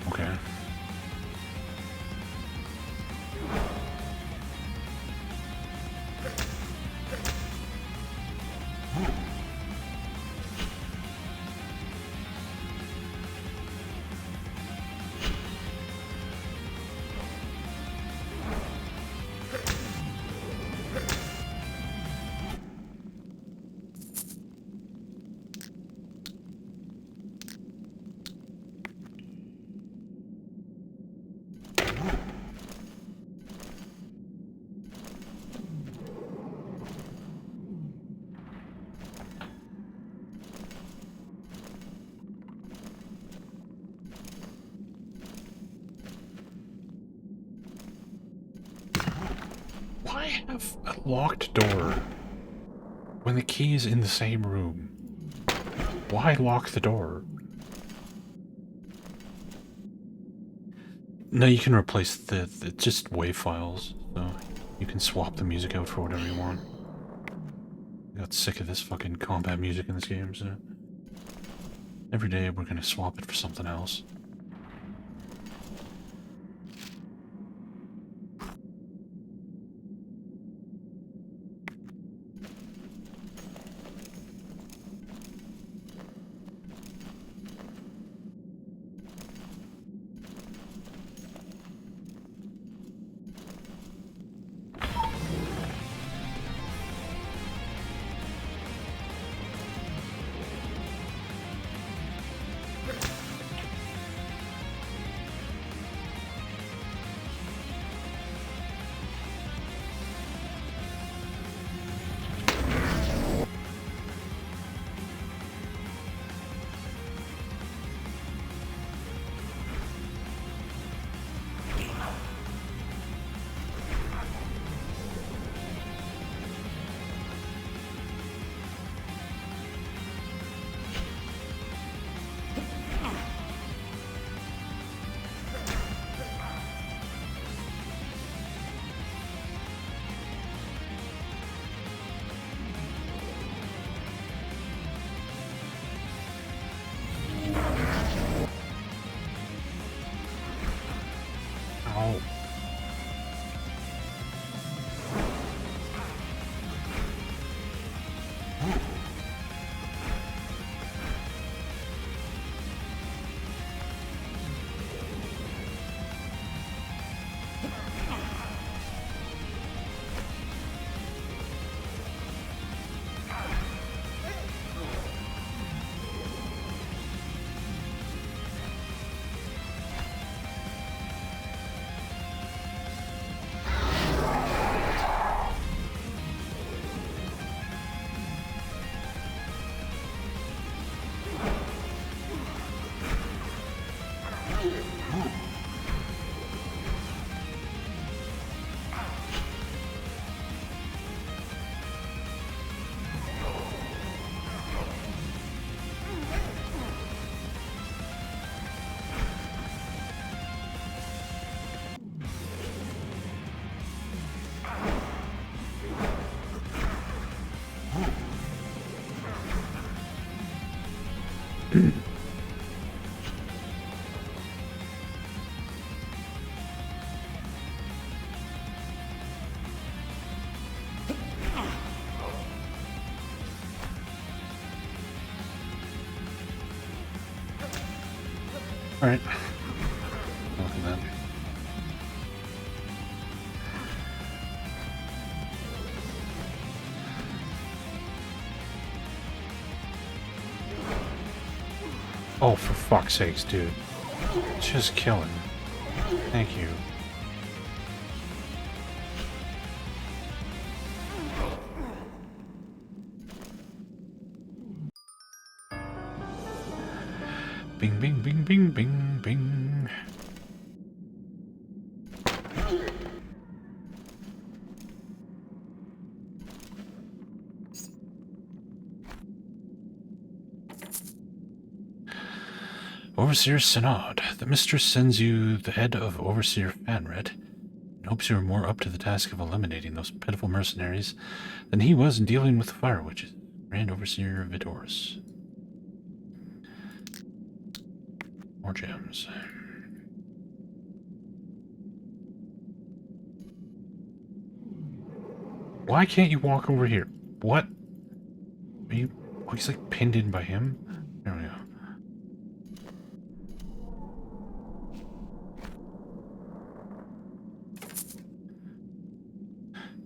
Okay. Why have a locked door when the key is in the same room? Why lock the door? No, you can replace the just WAV files, so you can swap the music out for whatever you want. I got sick of this fucking combat music in this game, so every day we're gonna swap it for something else. Alright. Look at that. Oh, for fuck's sakes, dude. Just kill him. Thank you. Bing, bing, bing, bing, bing, bing. Overseer Synod. The mistress sends you the head of Overseer Fanret and hopes you are more up to the task of eliminating those pitiful mercenaries than he was in dealing with the fire witches. Grand Overseer Vidorus. More gems. Why can't you walk over here? What? Are you... Oh, he's like pinned in by him? There we go.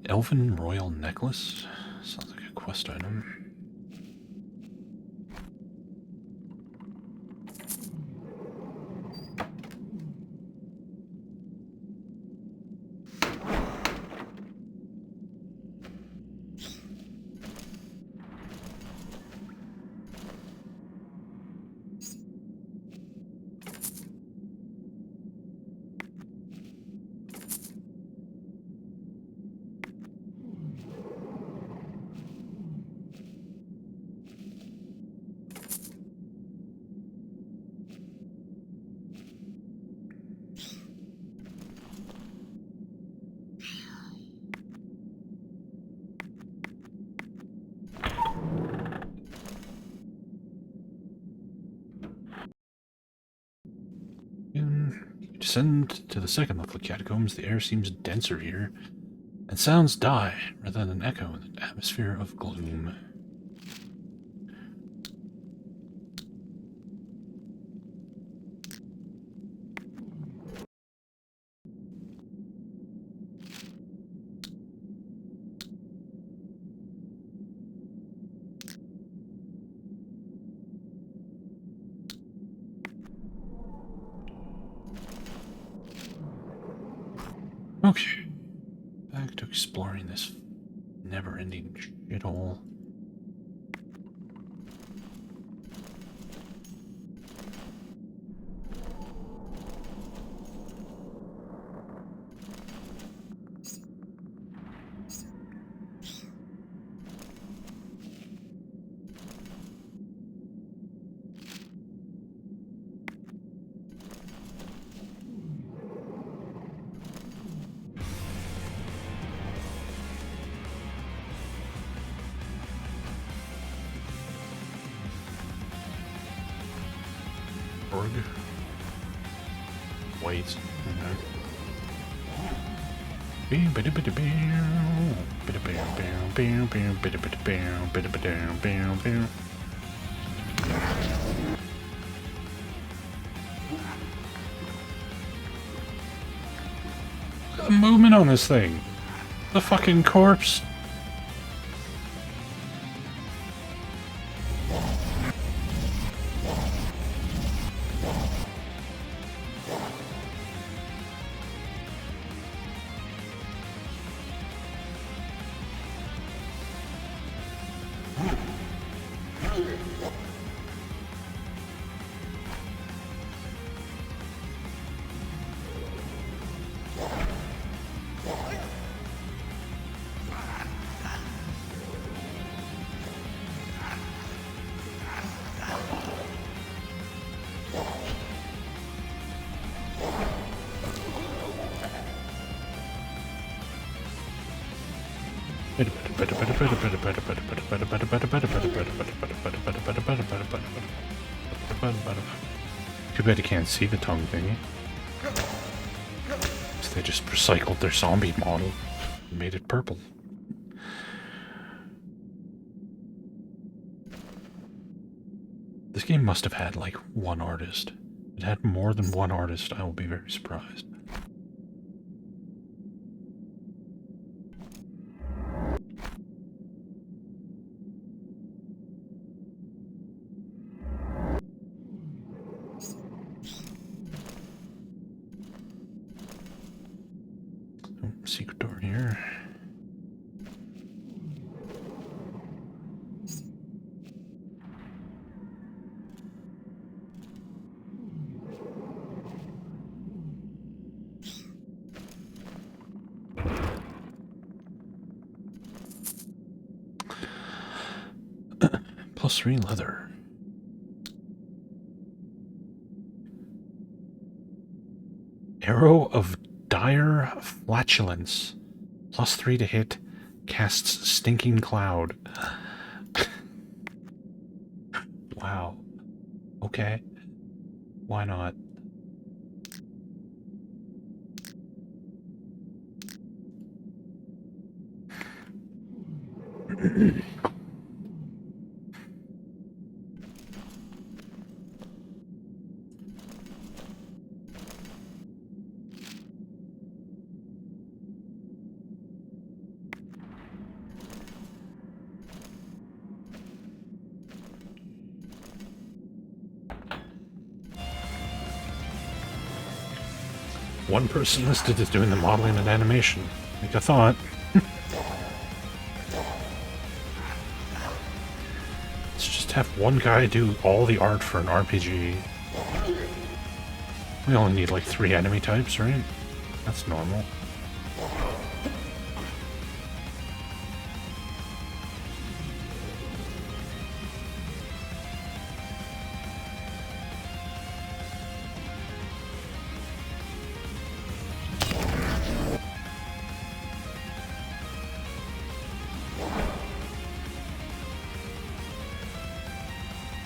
Elven Royal Necklace? Sounds like a quest item. You descend to the second level of catacombs. The air seems denser here, and sounds die rather than echo in the atmosphere of gloom. Okay, back to exploring this never-ending shithole. Wait. The movement on this thing. The fucking corpse. Too bad you can't see the tongue thingy. So they just recycled their zombie model and made it purple. This game must have had like one artist. If it had more than one artist, I will be very surprised. Secret door here. +3 leather. Arrow of Dire Flatulence. +3 to hit. Casts Stinking Cloud. Wow. Okay. Why not? One person listed as doing the modeling and animation. Like I thought. Let's just have one guy do all the art for an RPG. We only need like 3 enemy types, right? That's normal.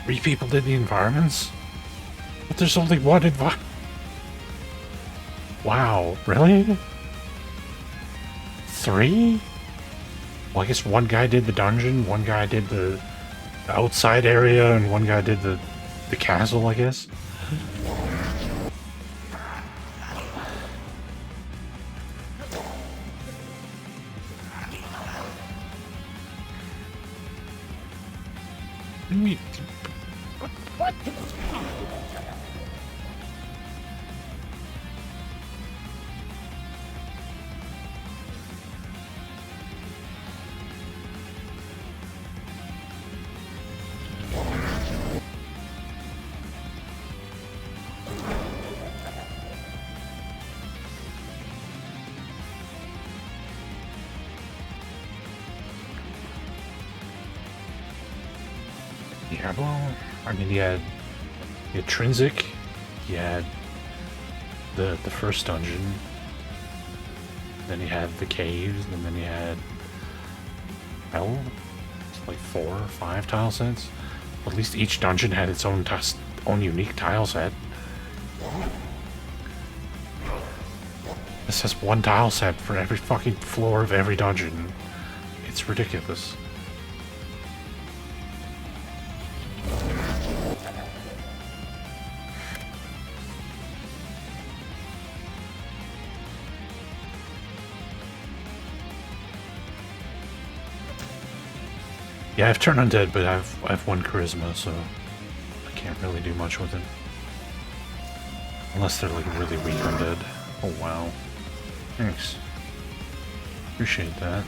Three people did the environments? But there's only one environment. Wow, really? 3? Well, I guess one guy did the dungeon, one guy did the outside area, and one guy did the castle, I guess. What? Yeah, well, I mean, you had Intrinsic, you had the first dungeon, then you had the caves, and then you had Hell. It's like 4 or 5 tile sets. At least each dungeon had its own unique tile set. This has 1 tile set for every fucking floor of every dungeon. It's ridiculous. Yeah, I've turned undead, but I've 1 charisma, so I can't really do much with it. Unless they're like really weak undead. Oh wow. Thanks. Appreciate that.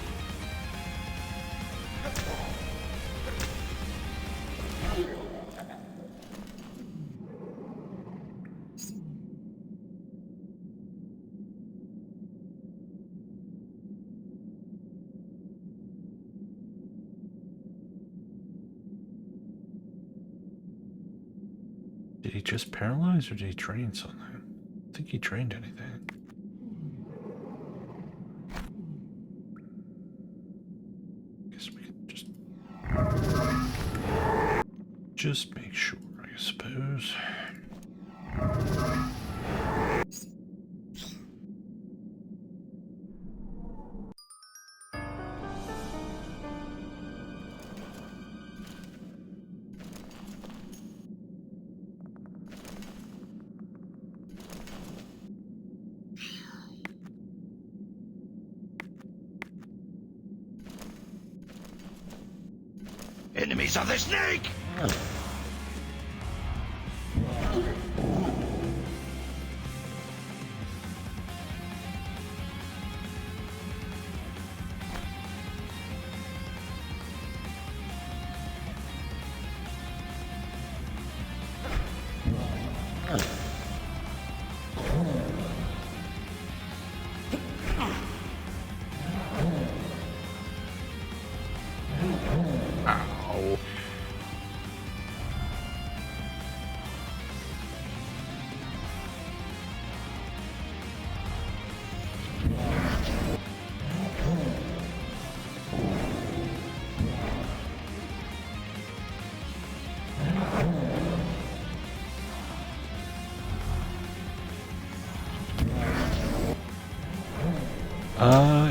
Did he just paralyze or did he train something? I don't think he trained anything. Guess we can just make sure, I suppose. Enemies of the snake!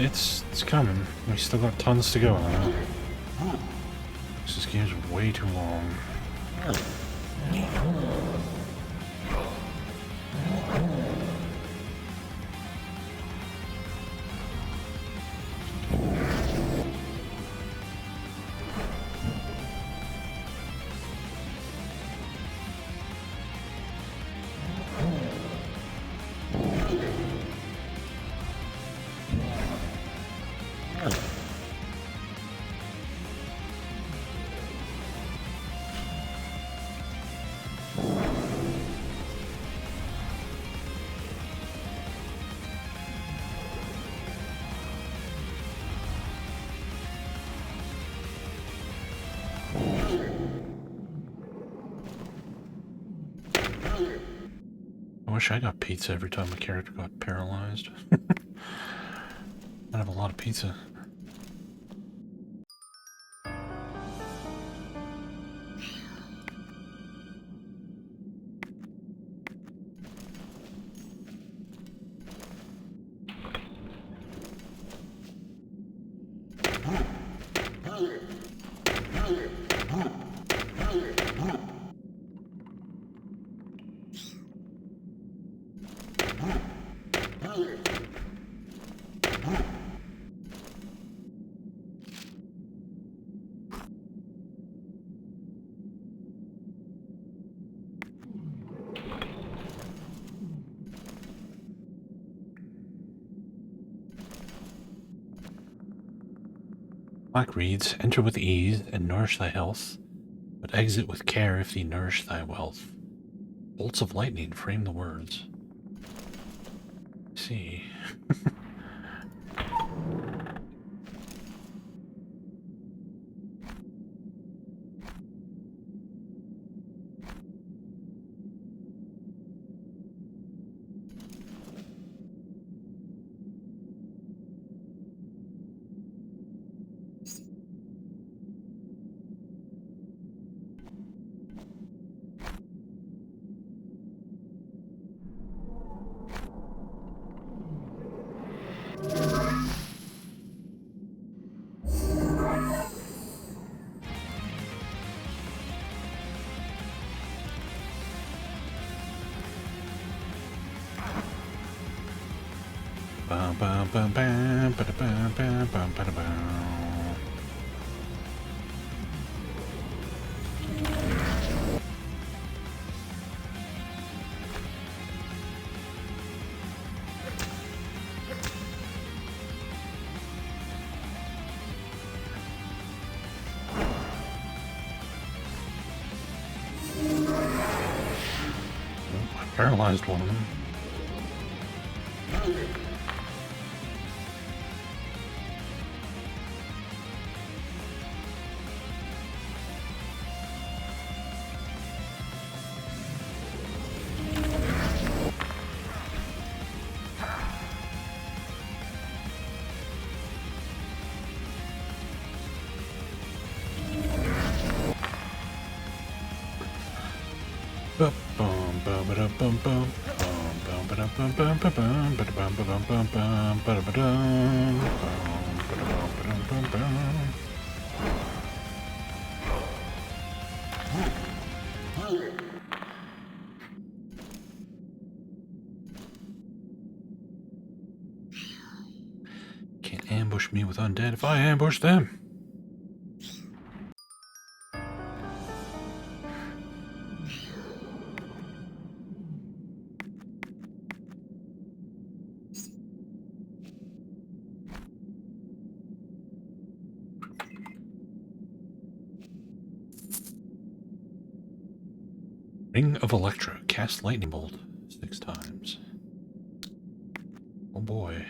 It's coming. We still got tons to go on. This game's way too long. I wish I got pizza every time a character got paralyzed. I'd have a lot of pizza. Black reads, enter with ease and nourish thy health, but exit with care if thee nourish thy wealth. Bolts of lightning frame the words. Let's see. Paralyzed one of them. Can't ambush me with undead if I ambush them. Ring of Electra. Cast lightning bolt 6 times. Oh boy.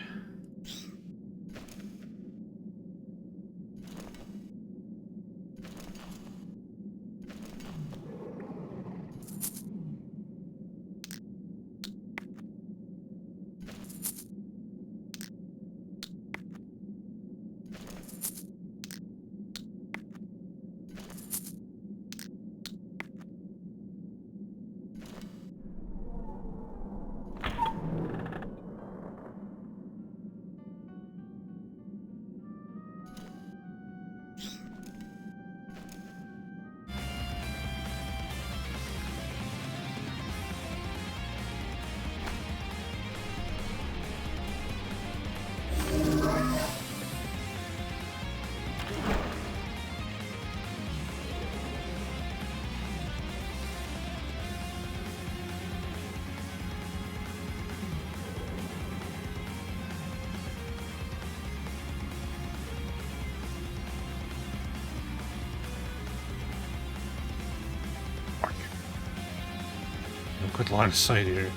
Good line of sight here.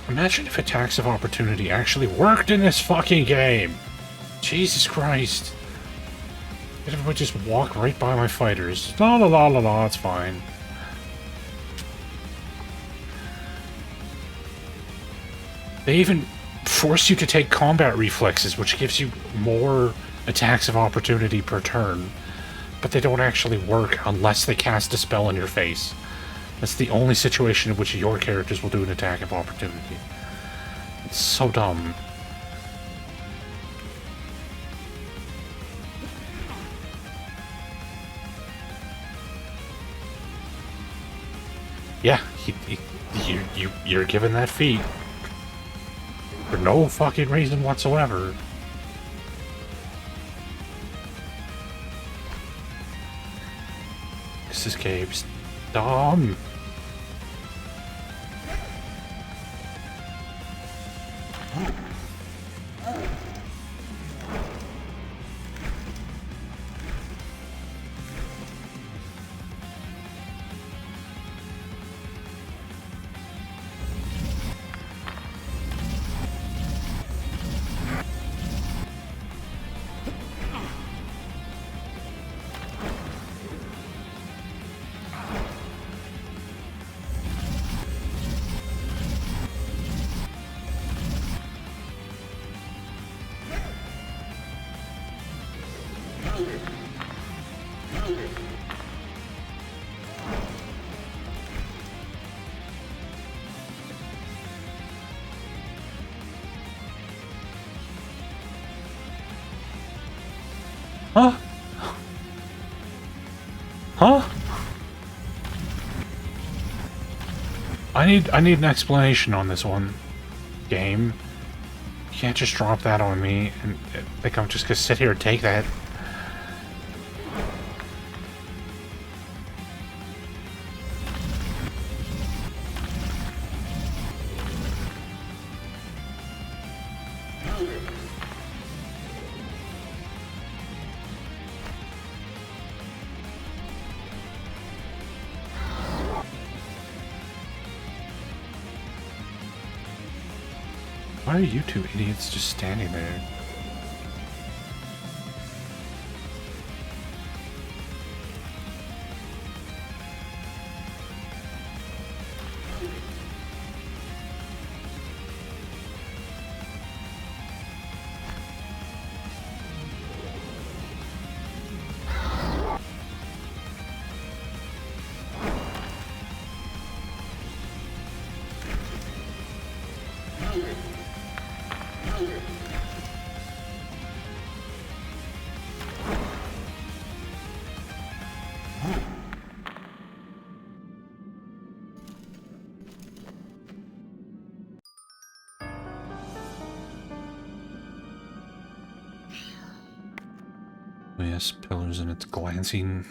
Imagine if attacks of opportunity actually worked in this fucking game. Jesus Christ. Everybody just walk right by my fighters. La la la la la, it's fine. They even force you to take combat reflexes, which gives you more attacks of opportunity per turn. But they don't actually work unless they cast a spell in your face. That's the only situation in which your characters will do an attack of opportunity. It's so dumb. Yeah, you're given that feat for no fucking reason whatsoever. This is Cave's dumb. Huh? Huh? I need an explanation on this one game. You can't just drop that on me and think I'm just gonna sit here and take that. Why are you two idiots just standing there? Yes, pillars and its glancing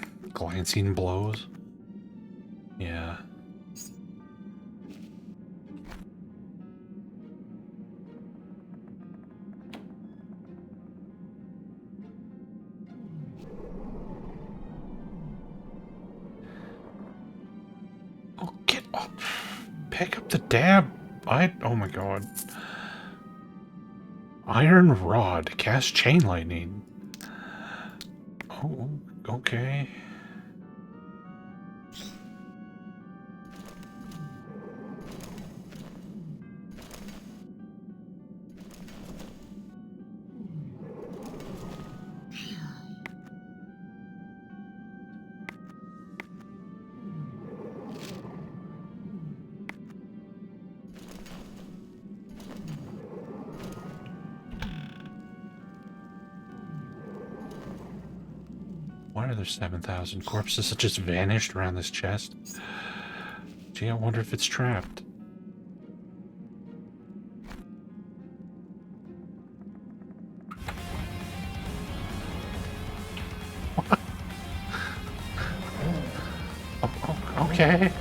blows. Yeah. Oh, get up! Pick up the damn... oh my god. Iron Rod. Cast Chain Lightning. Oh, okay. Why are there 7,000 corpses that just vanished around this chest? Gee, I wonder if it's trapped. Okay.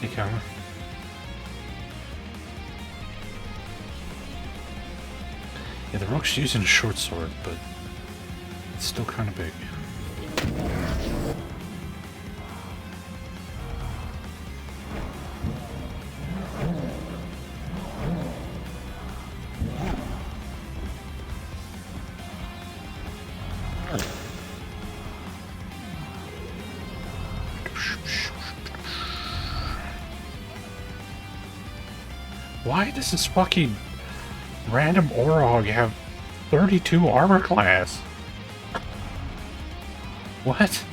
Hey, counter. Yeah, the rogue's using a short sword, but it's still kind of big. Why does this fucking random Orogr have 32 armor class? What?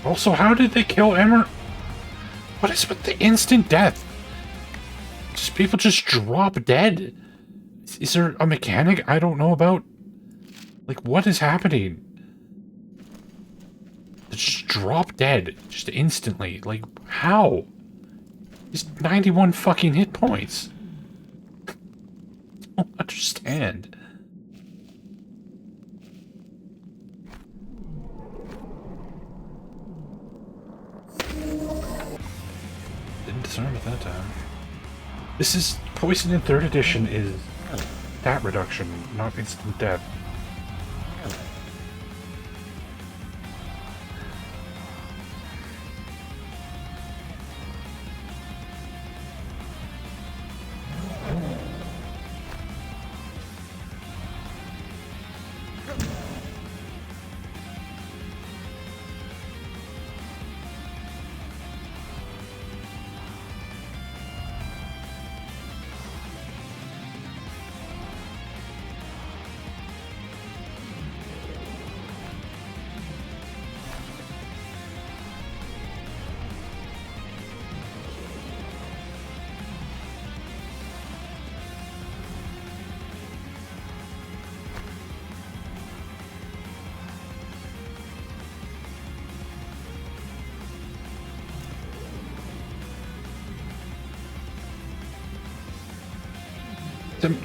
Also, how did they kill Emmer? What is with the instant death? Just people just drop dead? Is there a mechanic I don't know about? Like, what is happening? They just drop dead, just instantly. Like, how? He's 91 fucking hit points. I don't understand. Didn't discern it that time. This is Poison in 3rd edition is stat reduction, not instant death.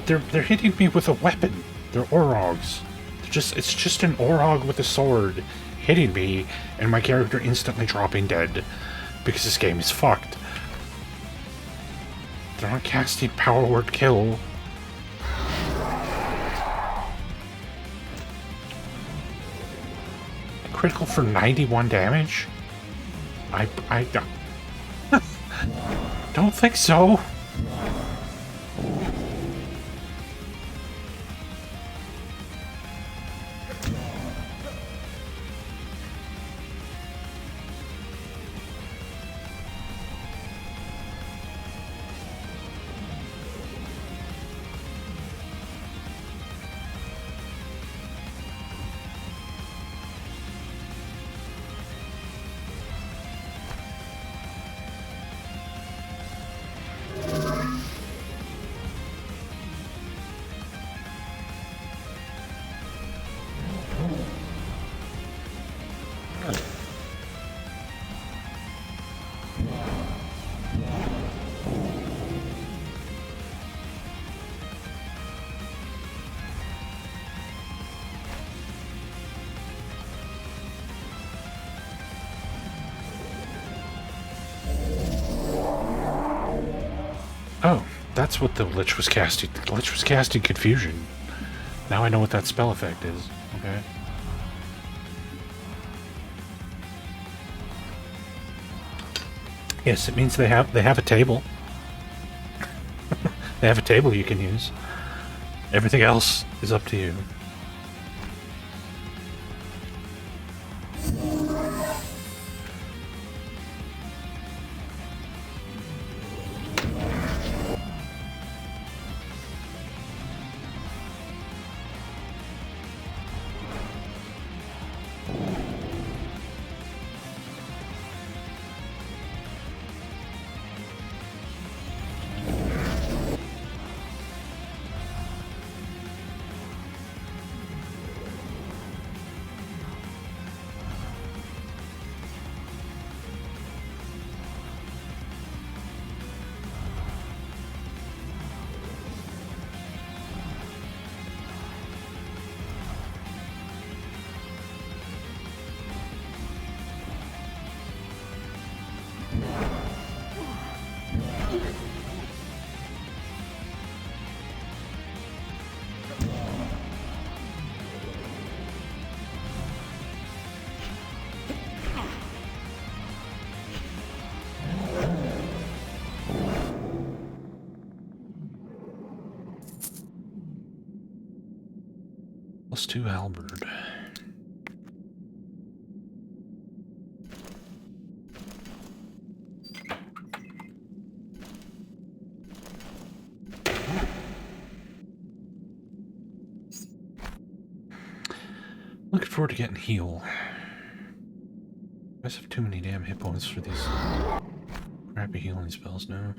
They're hitting me with a weapon. They're Orogs. It's just an Orogr with a sword hitting me, and my character instantly dropping dead because this game is fucked. They're not casting Power Word Kill. Critical for 91 damage? I don't think so. Oh, that's what the Lich was casting. The Lich was casting Confusion. Now I know what that spell effect is. Okay. Yes, it means they have a table. They have a table you can use. Everything else is up to you. +2 halberd. Looking forward to getting heal. I just have too many damn hit points for these crappy healing spells now.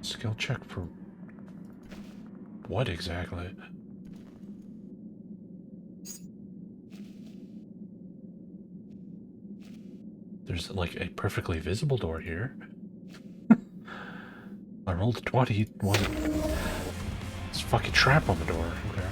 Skill check for what exactly? There's like a perfectly visible door here. I rolled a 20. It's a fucking trap on the door. Okay.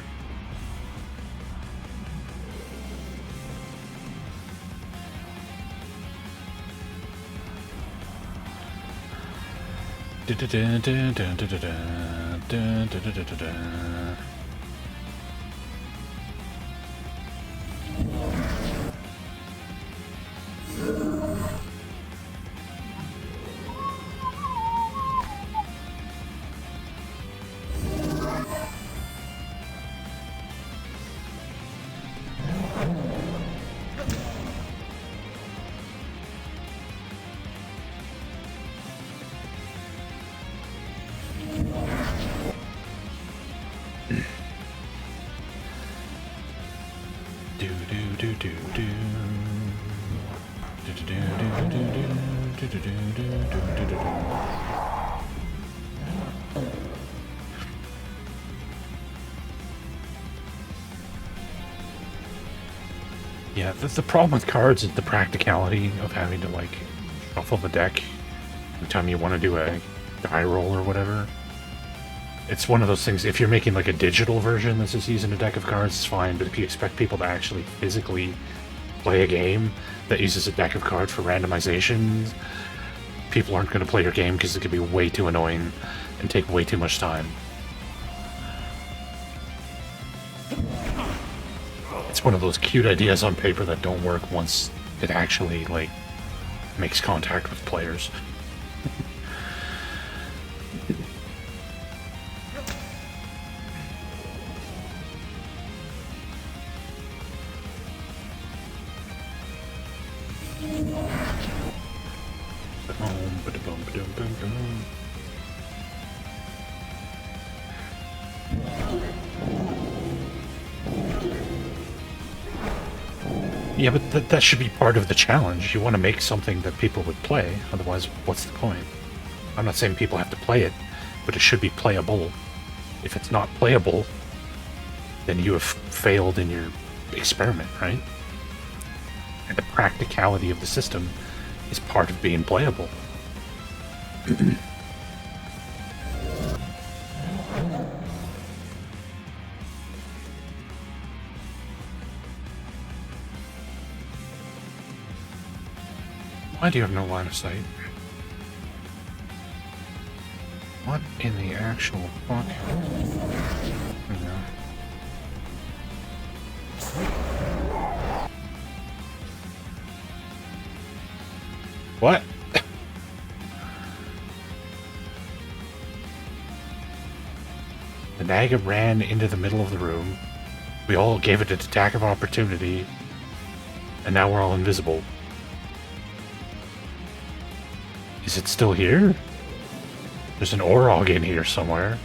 Yeah, the problem with cards is the practicality of having to, like, shuffle the deck every time you want to do a die roll or whatever. It's one of those things, if you're making, like, a digital version that's just using a deck of cards, it's fine, but if you expect people to actually physically play a game that uses a deck of cards for randomization, people aren't going to play your game because it could be way too annoying and take way too much time. It's one of those cute ideas on paper that don't work once it actually, like, makes contact with players. Yeah, but that should be part of the challenge. You want to make something that people would play, otherwise what's the point? I'm not saying people have to play it, but it should be playable. If it's not playable, then you have failed in your experiment, right? And the practicality of the system is part of being playable. Why do you have no line of sight? What in the actual fuck? No. What? The Naga ran into the middle of the room. We all gave it an attack of opportunity, and now we're all invisible. Is it still here? There's an Orogr in here somewhere.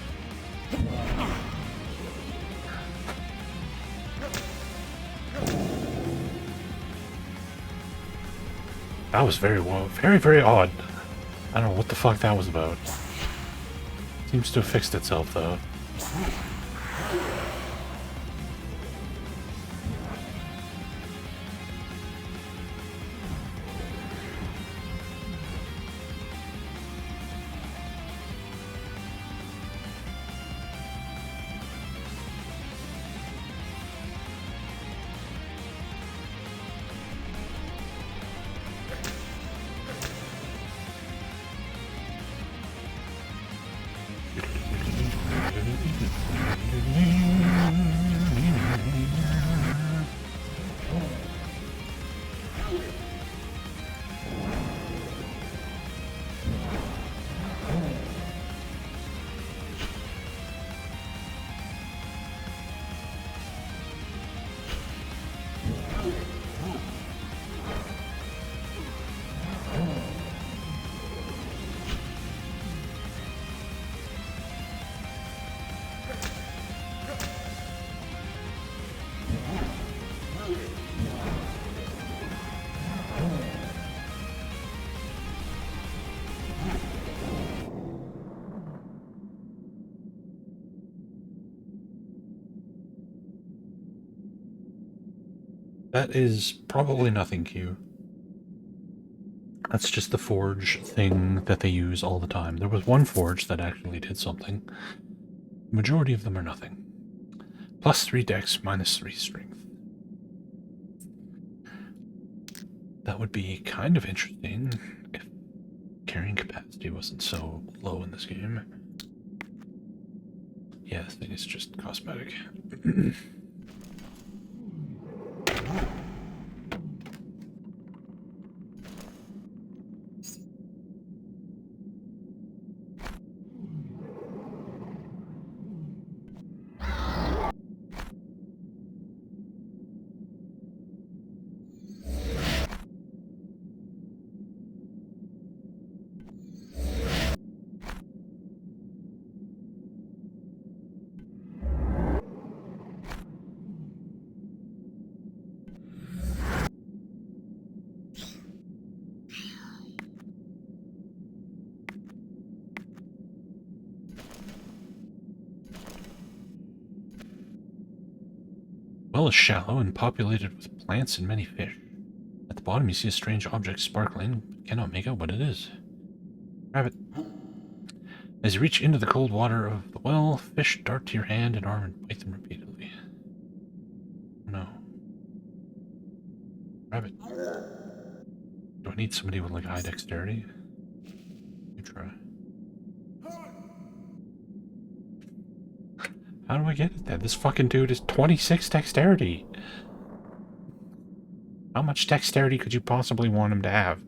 That was very very odd. I don't know what the fuck that was about. Seems to have fixed itself, though. That is probably nothing, Q. That's just the forge thing that they use all the time. There was one forge that actually did something. The majority of them are nothing. +3 dex, -3 strength. That would be kind of interesting if carrying capacity wasn't so low in this game. Yeah, this thing is just cosmetic. Well is shallow and populated with plants and many fish. At the bottom you see a strange object sparkling, but cannot make out what it is. Grab it. As you reach into the cold water of the well, fish dart to your hand and arm and bite them repeatedly. No. Grab it. Do I need somebody with like high dexterity? You try. How do I get it then? This fucking dude is 26 dexterity. How much dexterity could you possibly want him to have?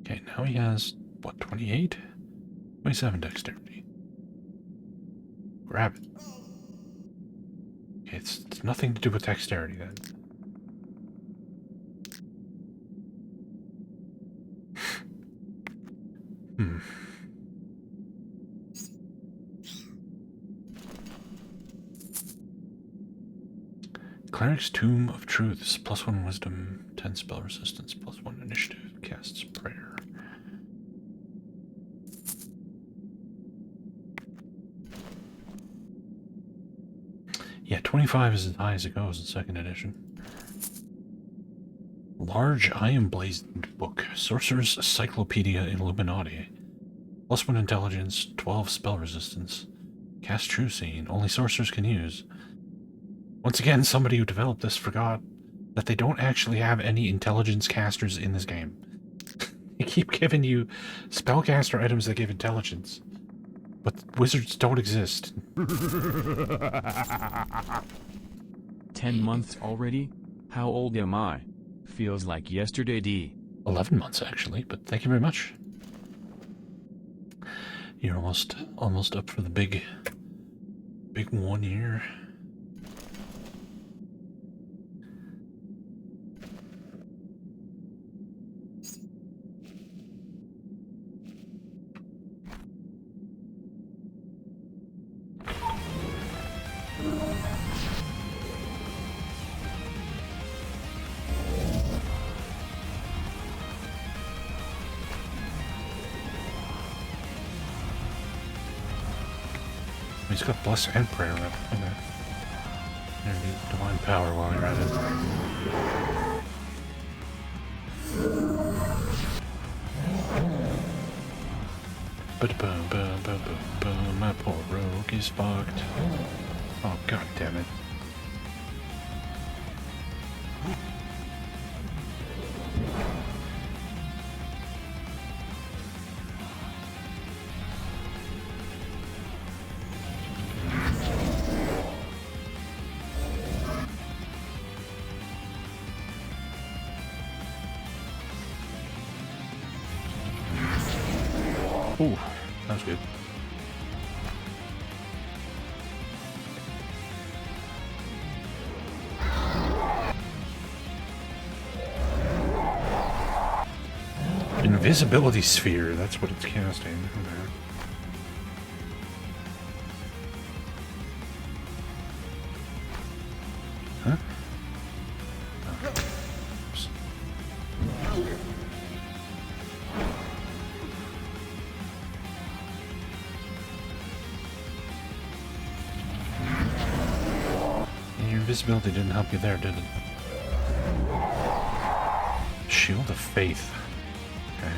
Okay, now he has, what, 28? 27 dexterity. Grab it. Okay, it's nothing to do with dexterity then. Cleric's Tomb of Truths, +1 wisdom, 10 spell resistance, +1 initiative, casts prayer. Yeah, 25 is as high as it goes in 2nd edition. Large Iron Blazed Book, Sorcerer's Cyclopedia Illuminati. +1 intelligence, 12 spell resistance. Cast True Scene, only sorcerers can use. Once again, somebody who developed this forgot that they don't actually have any intelligence casters in this game. They keep giving you spellcaster items that give intelligence. But wizards don't exist. 10 months already? How old am I? Feels like yesterday. 11 months, actually, but thank you very much. You're almost up for the big 1 year. He's got Bless and Prayer up. Okay. Maybe Divine Power while you're at it. But boom, my poor rogue is fucked. Oh, god damn it. Ooh, that was good. Invisibility Sphere, that's what it's casting. Okay. Huh? Oh. Oops. Your invisibility didn't help you there, did it? Shield of Faith. Okay.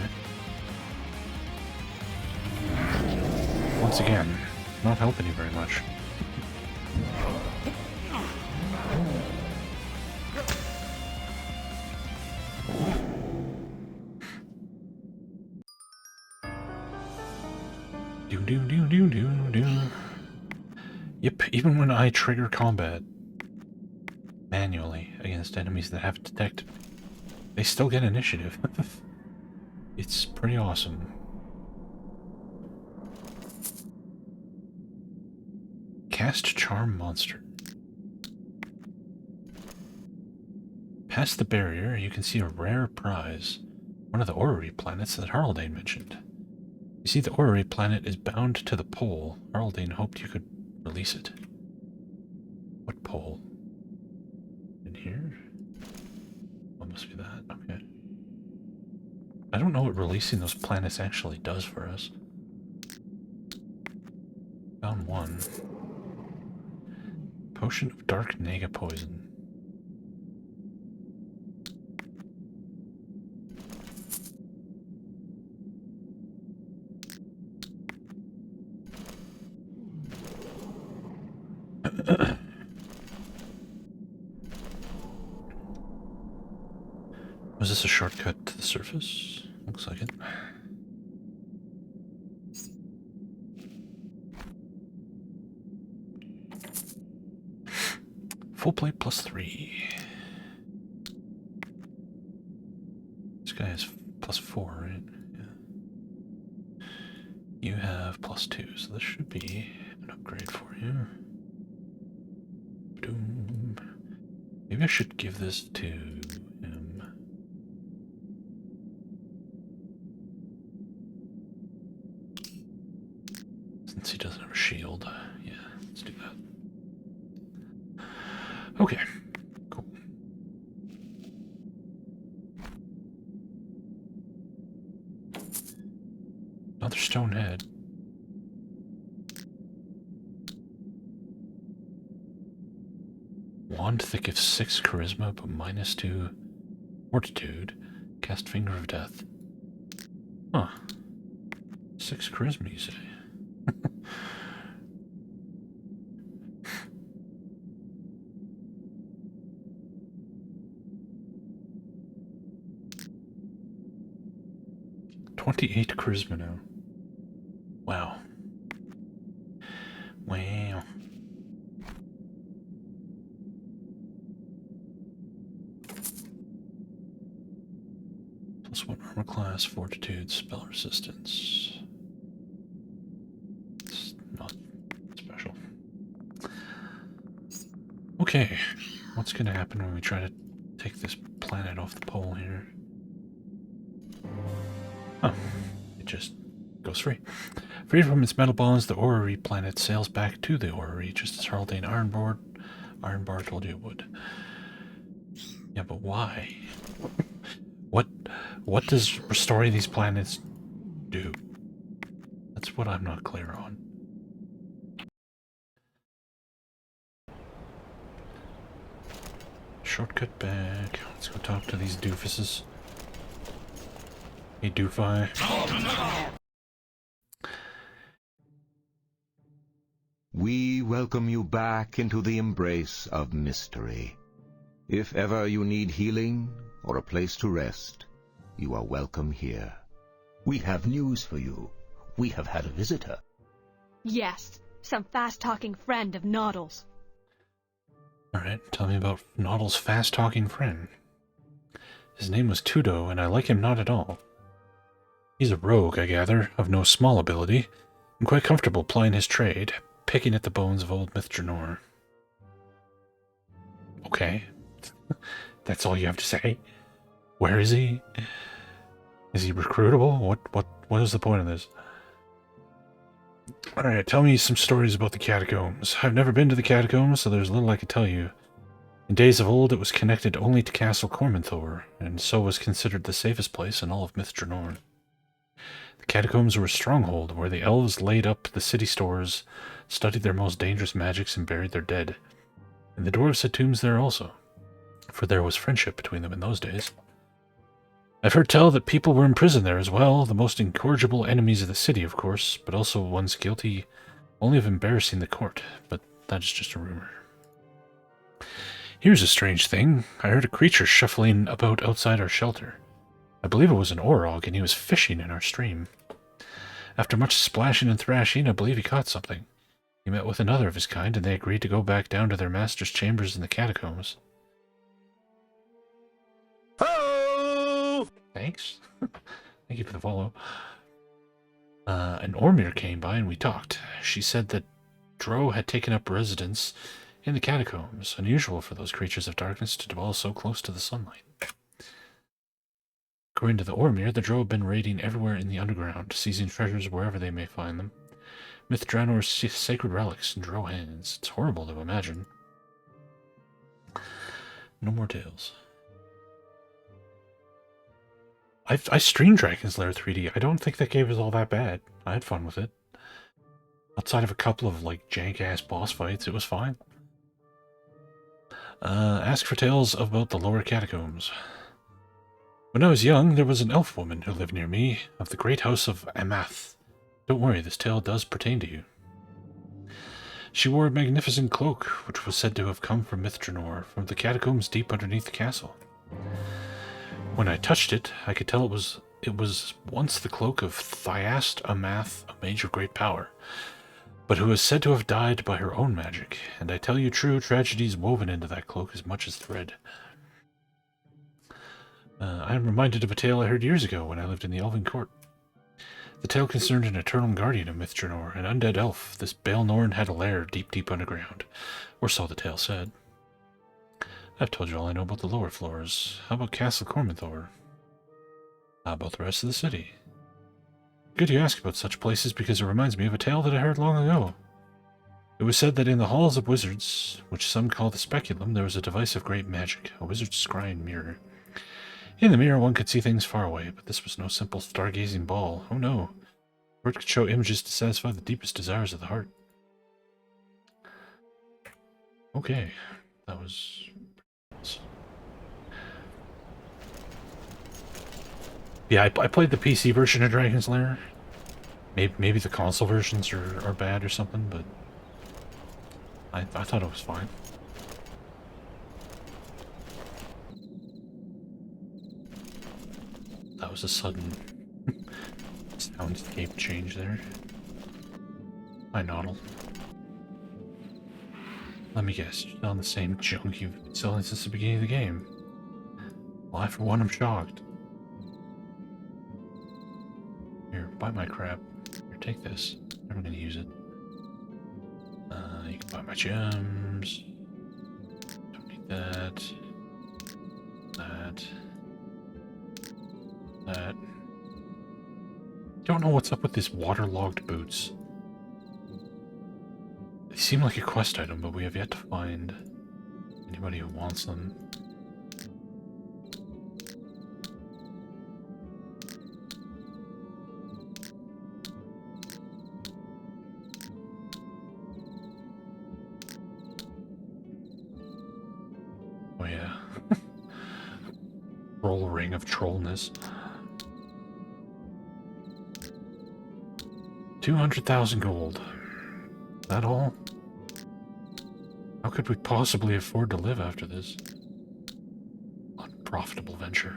Once again, not helping you very much. Do. Yep, even when I trigger combat manually against enemies that have detected, they still get initiative. It's pretty awesome. Cast Charm Monster. Past the barrier, you can see a rare prize, one of the orrery planets that Haraldane mentioned. You see, the orrery planet is bound to the pole. Haraldane hoped you could release it. What pole? In here? Oh, must be that. Okay. I don't know what releasing those planets actually does for us. Found one. Potion of Dark Naga Poison. Was this a shortcut to the surface? Looks like it. Full plate +3. This guy has +4, right? Yeah. You have +2, so this should be an upgrade for you. Boom. Maybe I should give this to him. Since he doesn't have a shield. Yeah, let's do that. Okay, cool. Another stone head. Wand thick of 6 charisma, but -2 fortitude. Cast Finger of Death. Huh. 6 charisma, you say? +28 charisma now. Wow. Wow. +1 armor class, fortitude, spell resistance. Okay, what's gonna happen when we try to take this planet off the pole here? Oh, it just goes free. Freed from its metal bonds, the Orrery planet sails back to the Orrery, just as Haldane Ironbar told you it would. Yeah, but why? What does restoring these planets do? That's what I'm not clear on. Shortcut back. Let's go talk to these doofuses. Hey, Doofi. We welcome you back into the embrace of mystery. If ever you need healing or a place to rest, you are welcome here. We have news for you. We have had a visitor. Yes, some fast-talking friend of Noddle's. Alright, tell me about Noddle's fast-talking friend. His name was Tudo, and I like him not at all. He's a rogue, I gather, of no small ability, and quite comfortable plying his trade, picking at the bones of old Myth Drannor. Okay. That's all you have to say? Where is he? Is he recruitable? What is the point of this? Alright, tell me some stories about the Catacombs. I've never been to the Catacombs, so there's little I could tell you. In days of old, it was connected only to Castle Cormanthor, and so was considered the safest place in all of Myth Drannor. The Catacombs were a stronghold where the elves laid up the city stores, studied their most dangerous magics, and buried their dead. And the dwarves had tombs there also, for there was friendship between them in those days. I've heard tell that people were imprisoned there as well, the most incorrigible enemies of the city, of course, but also ones guilty only of embarrassing the court, but that is just a rumor. Here's a strange thing. I heard a creature shuffling about outside our shelter. I believe it was an Orogr, and he was fishing in our stream. After much splashing and thrashing, I believe he caught something. He met with another of his kind, and they agreed to go back down to their master's chambers in the catacombs. Thanks. Thank you for the follow. An Ormir came by and we talked. She said that Drow had taken up residence in the catacombs, unusual for those creatures of darkness to dwell so close to the sunlight. According to the Ormir, the Drow have been raiding everywhere in the underground, seizing treasures wherever they may find them. Myth Drannor's sacred relics in Drow hands. It's horrible to imagine. No more tales. I streamed Dragon's Lair 3D. I don't think that game was all that bad. I had fun with it. Outside of a couple of, like, jank-ass boss fights, it was fine. Ask for tales about the lower catacombs. When I was young, there was an elf woman who lived near me, of the great house of Amath. Don't worry, this tale does pertain to you. She wore a magnificent cloak, which was said to have come from Myth Drannor, from the catacombs deep underneath the castle. When I touched it, I could tell it was once the cloak of Thiast Amath, a mage of great power, but who is said to have died by her own magic, and I tell you true, tragedies woven into that cloak as much as thread. I am reminded of a tale I heard years ago when I lived in the Elven Court. The tale concerned an eternal guardian of Myth Drannor, an undead elf. This Baelnorn had a lair deep, deep underground, or so the tale said. I've told you all I know about the lower floors. How about Castle Cormanthor? How about the rest of the city? Good you ask about such places, because it reminds me of a tale that I heard long ago. It was said that in the halls of wizards, which some call the speculum, there was a device of great magic, a wizard's scrying mirror. In the mirror one could see things far away, but this was no simple stargazing ball. Oh no. For it could show images to satisfy the deepest desires of the heart. Okay, that was... Yeah, I played the PC version of Dragon's Lair. Maybe the console versions are bad or something, but I thought it was fine. That was a sudden soundscape change there. Hi, Noddle. Let me guess, you're selling the same junk you've been selling since the beginning of the game. Well, I, for one, am shocked. Here, buy my crap. Here, take this. I'm never gonna use it. You can buy my gems. That. Don't know what's up with these waterlogged boots. They seem like a quest item, but we have yet to find anybody who wants them. Oh yeah. Roll ring of trollness. 200,000 gold. That all? How could we possibly afford to live after this unprofitable venture?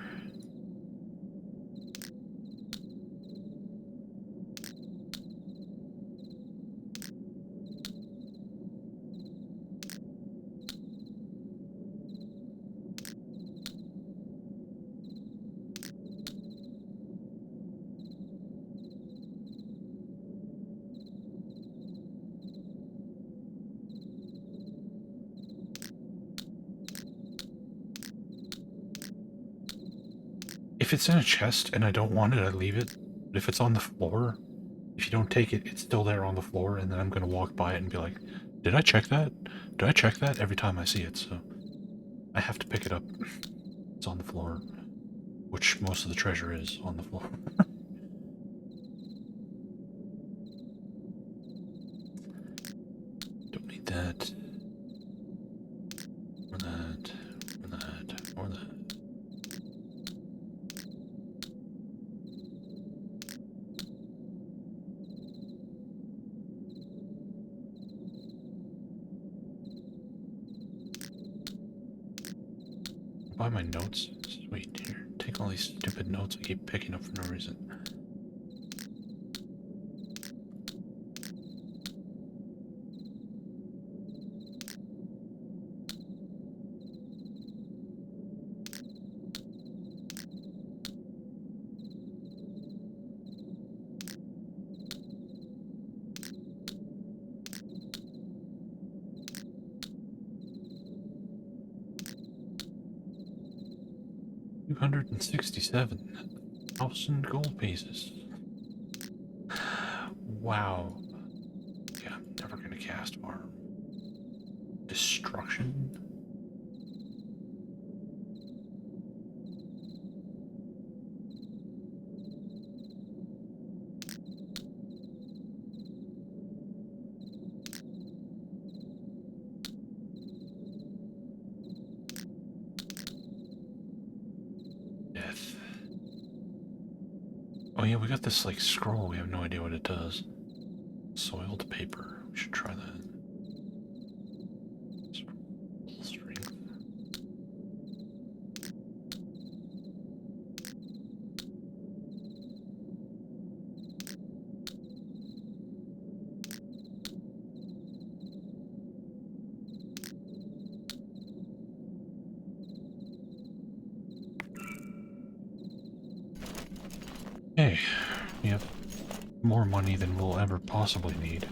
If it's in a chest and I don't want it, I leave it. But if it's on the floor, if you don't take it, it's still there on the floor, and then I'm going to walk by it and be like, did I check that? Did I check that? Every time I see it, so I have to pick it up. It's on the floor, which most of the treasure is on the floor. Don't need that. Or that. Or that. Or that. Buy my notes. Sweet. Here, take all these stupid notes I keep picking up for no reason. $267,000 gold pieces. Wow. Yeah, I'm never gonna cast arm. Destruction. Oh yeah, we got this like scroll, we have no idea what it does. Soiled paper, we should try that. Strength. Okay, we have more money than we'll ever possibly need.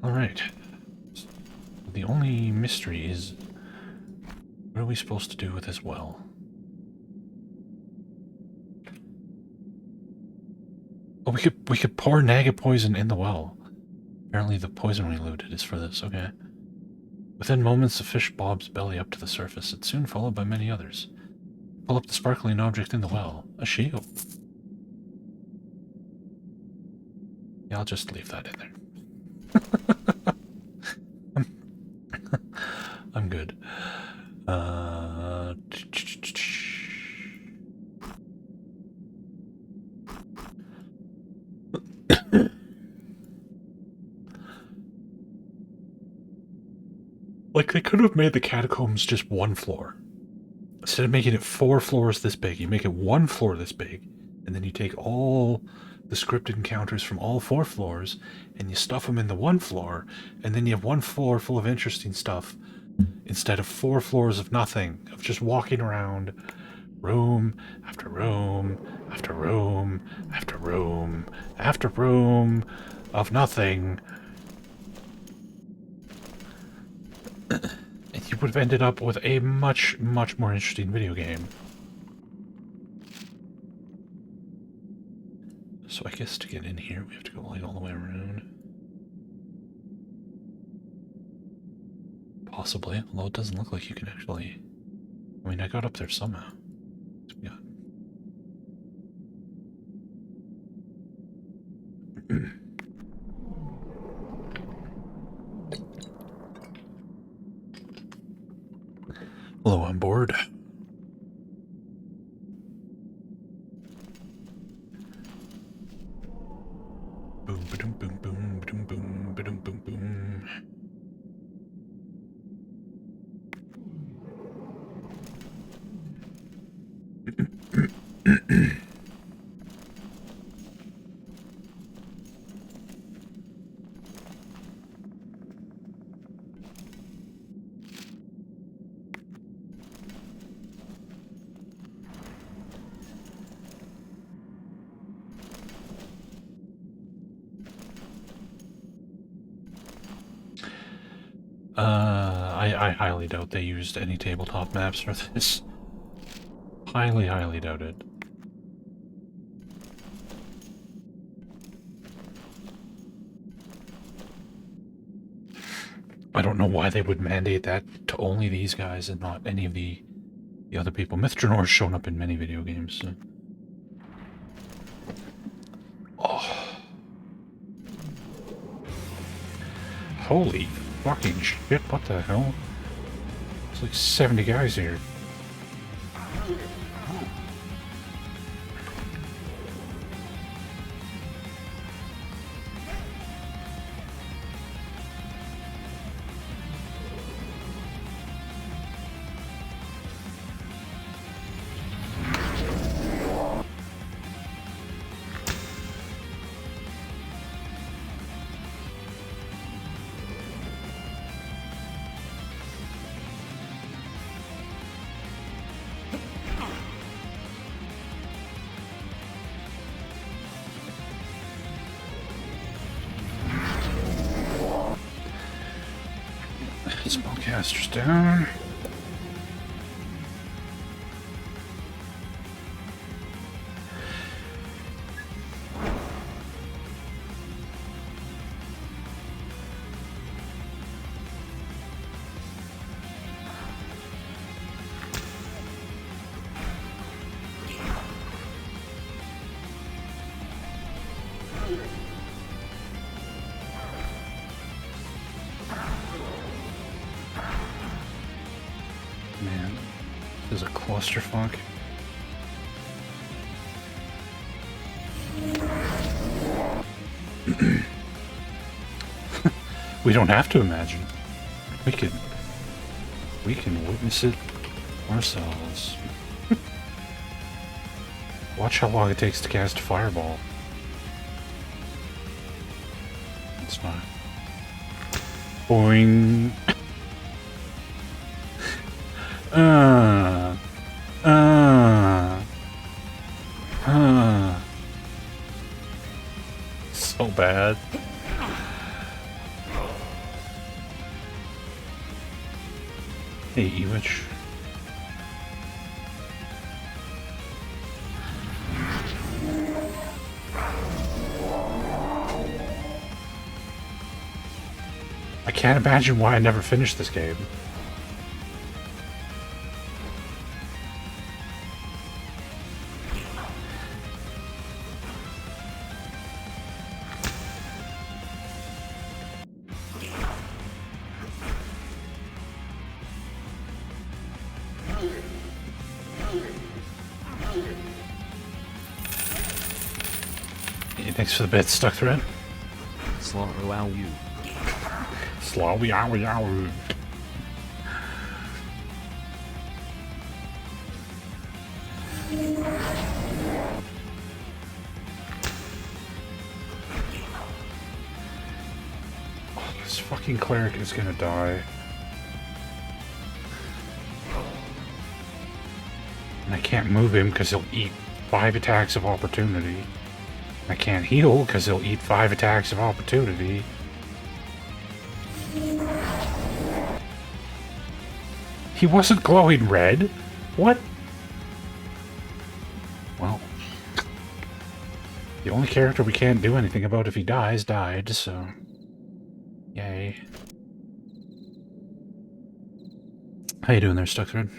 Alright. The only mystery is, what are we supposed to do with this well? Oh, we could pour Naga poison in the well. Apparently the poison we looted is for this, okay. Within moments, the fish bobs belly up to the surface. It's soon followed by many others. Pull up the sparkling object in the well. A shield. Yeah, I'll just leave that in there. I'm good. Like, they could have made the catacombs just one floor. Instead of making it 4 floors this big, you make it 1 floor this big, and then you take all the scripted encounters from all 4 floors, and you stuff them in the 1 floor, and then you have 1 floor full of interesting stuff, instead of 4 floors of nothing, of just walking around, room after room after room after room after room of nothing. And you would have ended up with a much, much more interesting video game. So I guess to get in here, we have to go like all the way around. Possibly, although it doesn't look like you can actually... I mean, I got up there somehow. So we got... Hello, on board. Boom, ba-dum, boom, boom, ba-dum, boom, ba-dum, boom, boom. I highly doubt they used any tabletop maps for this. Highly, highly doubt it. I don't know why they would mandate that to only these guys and not any of the other people. Dranor's shown up in many video games. So. Oh. Holy fucking shit, what the hell? There's like 70 guys here. Spellcasters down. Clusterfuck. We don't have to imagine. We can witness it ourselves. Watch how long it takes to cast a fireball. It's not. Boing. So bad. Hey, Ewitch. I can't imagine why I never finished this game. Thanks for the bit, Stuck Thread. Slow-ow you. Slow-ow-ow. This fucking cleric is gonna die. And I can't move him because he'll eat 5 attacks of opportunity. I can't heal because he'll eat 5 attacks of opportunity. He wasn't glowing red? What? Well, the only character we can't do anything about if he dies, died, so... Yay. How you doing there, Stuckthread?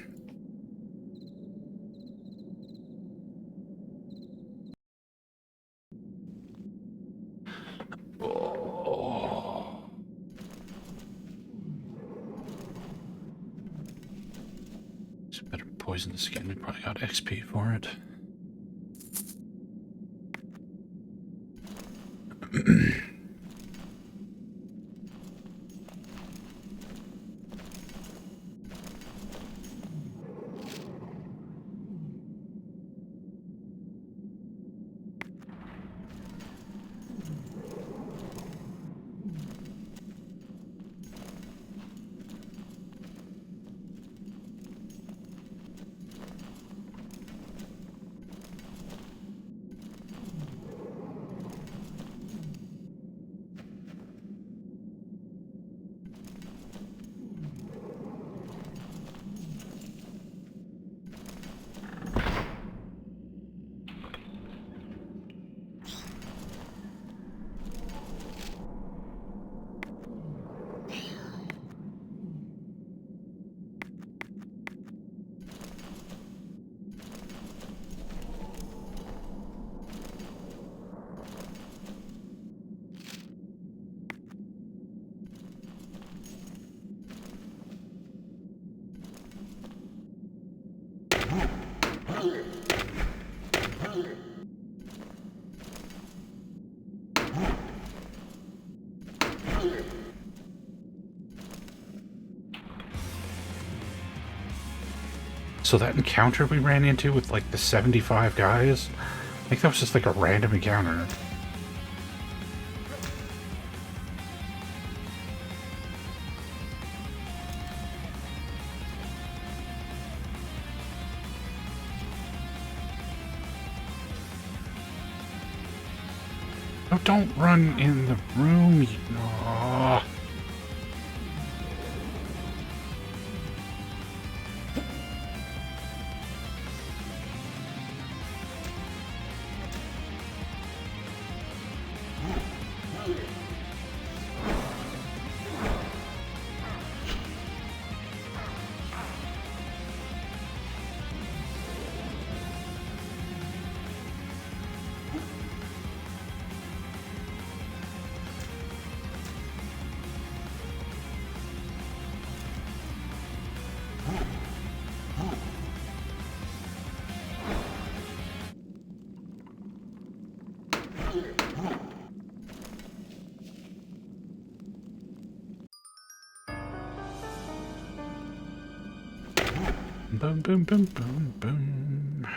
Better poison the skin. We probably got XP for it. So that encounter we ran into with like the 75 guys, I think that was just like a random encounter. No, don't run in the room. Oh. Boom, boom, boom, boom, boom.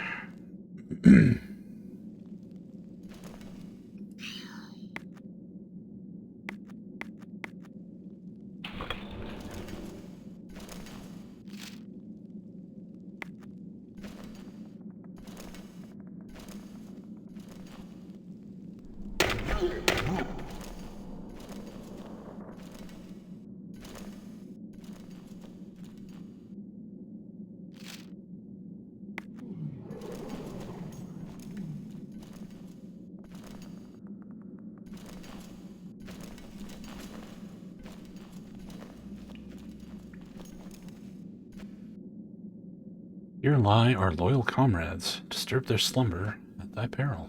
Here lie our loyal comrades. Disturb their slumber at thy peril.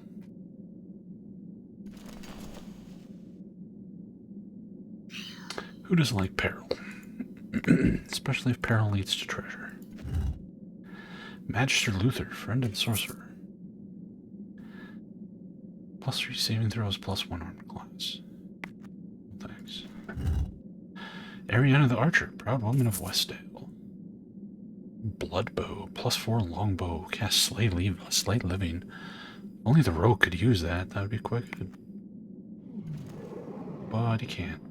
Who doesn't like peril? Especially if peril leads to treasure. Magister Luther, friend and sorcerer. +3 saving throws, +1 armor class. Thanks. Ariana the Archer, proud woman of Westdale. blood bow, +4 longbow, cast slay living. Only the rogue could use that. That would be quick. But he can't.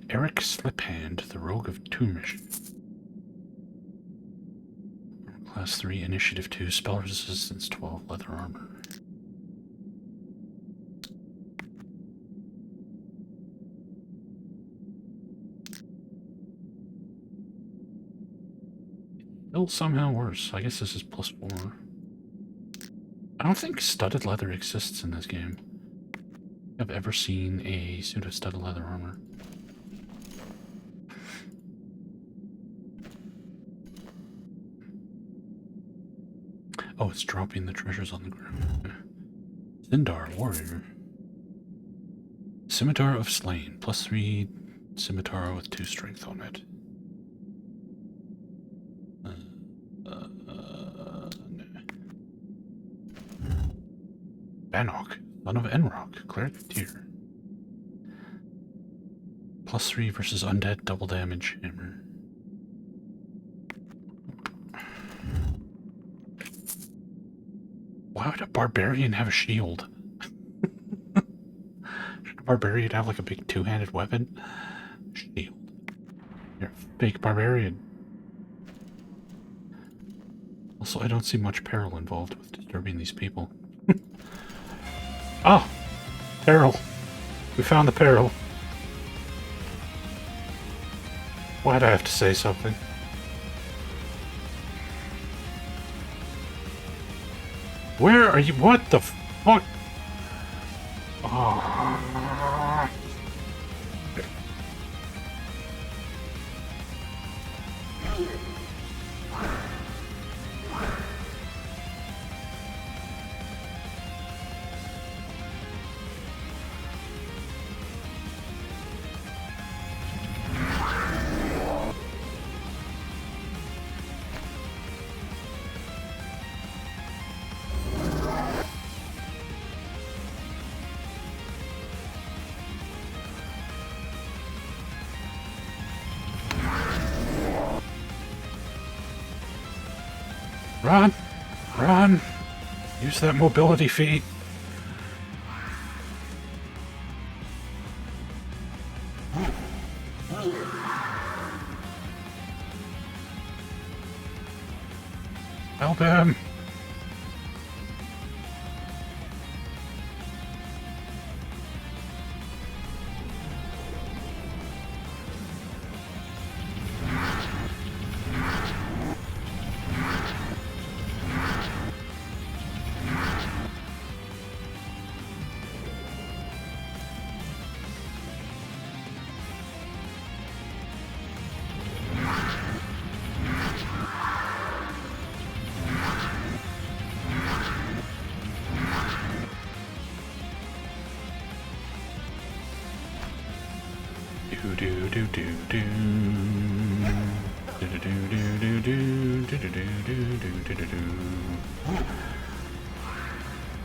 Eric Sliphand, the rogue of Toomrish. Class 3, initiative 2, spell resistance 12, leather armor. Still somehow worse. I guess this is +4. I don't think studded leather exists in this game. I've ever seen a suit of studded leather armor. Oh, it's dropping the treasures on the ground. Sindar, warrior. Scimitar of Slain, +3 scimitar with 2 strength on it. Bannock, son of Enrock, cleric of Tyr. +3 versus undead, double damage, hammer. Why would a barbarian have a shield? Should a barbarian have like a big two-handed weapon? Shield. You're a fake barbarian. Also, I don't see much peril involved with disturbing these people. Oh! Peril. We found the peril. Why'd I have to say something? Where are you? What the fuck? Oh. Run! Run! Use that mobility feat. Help him!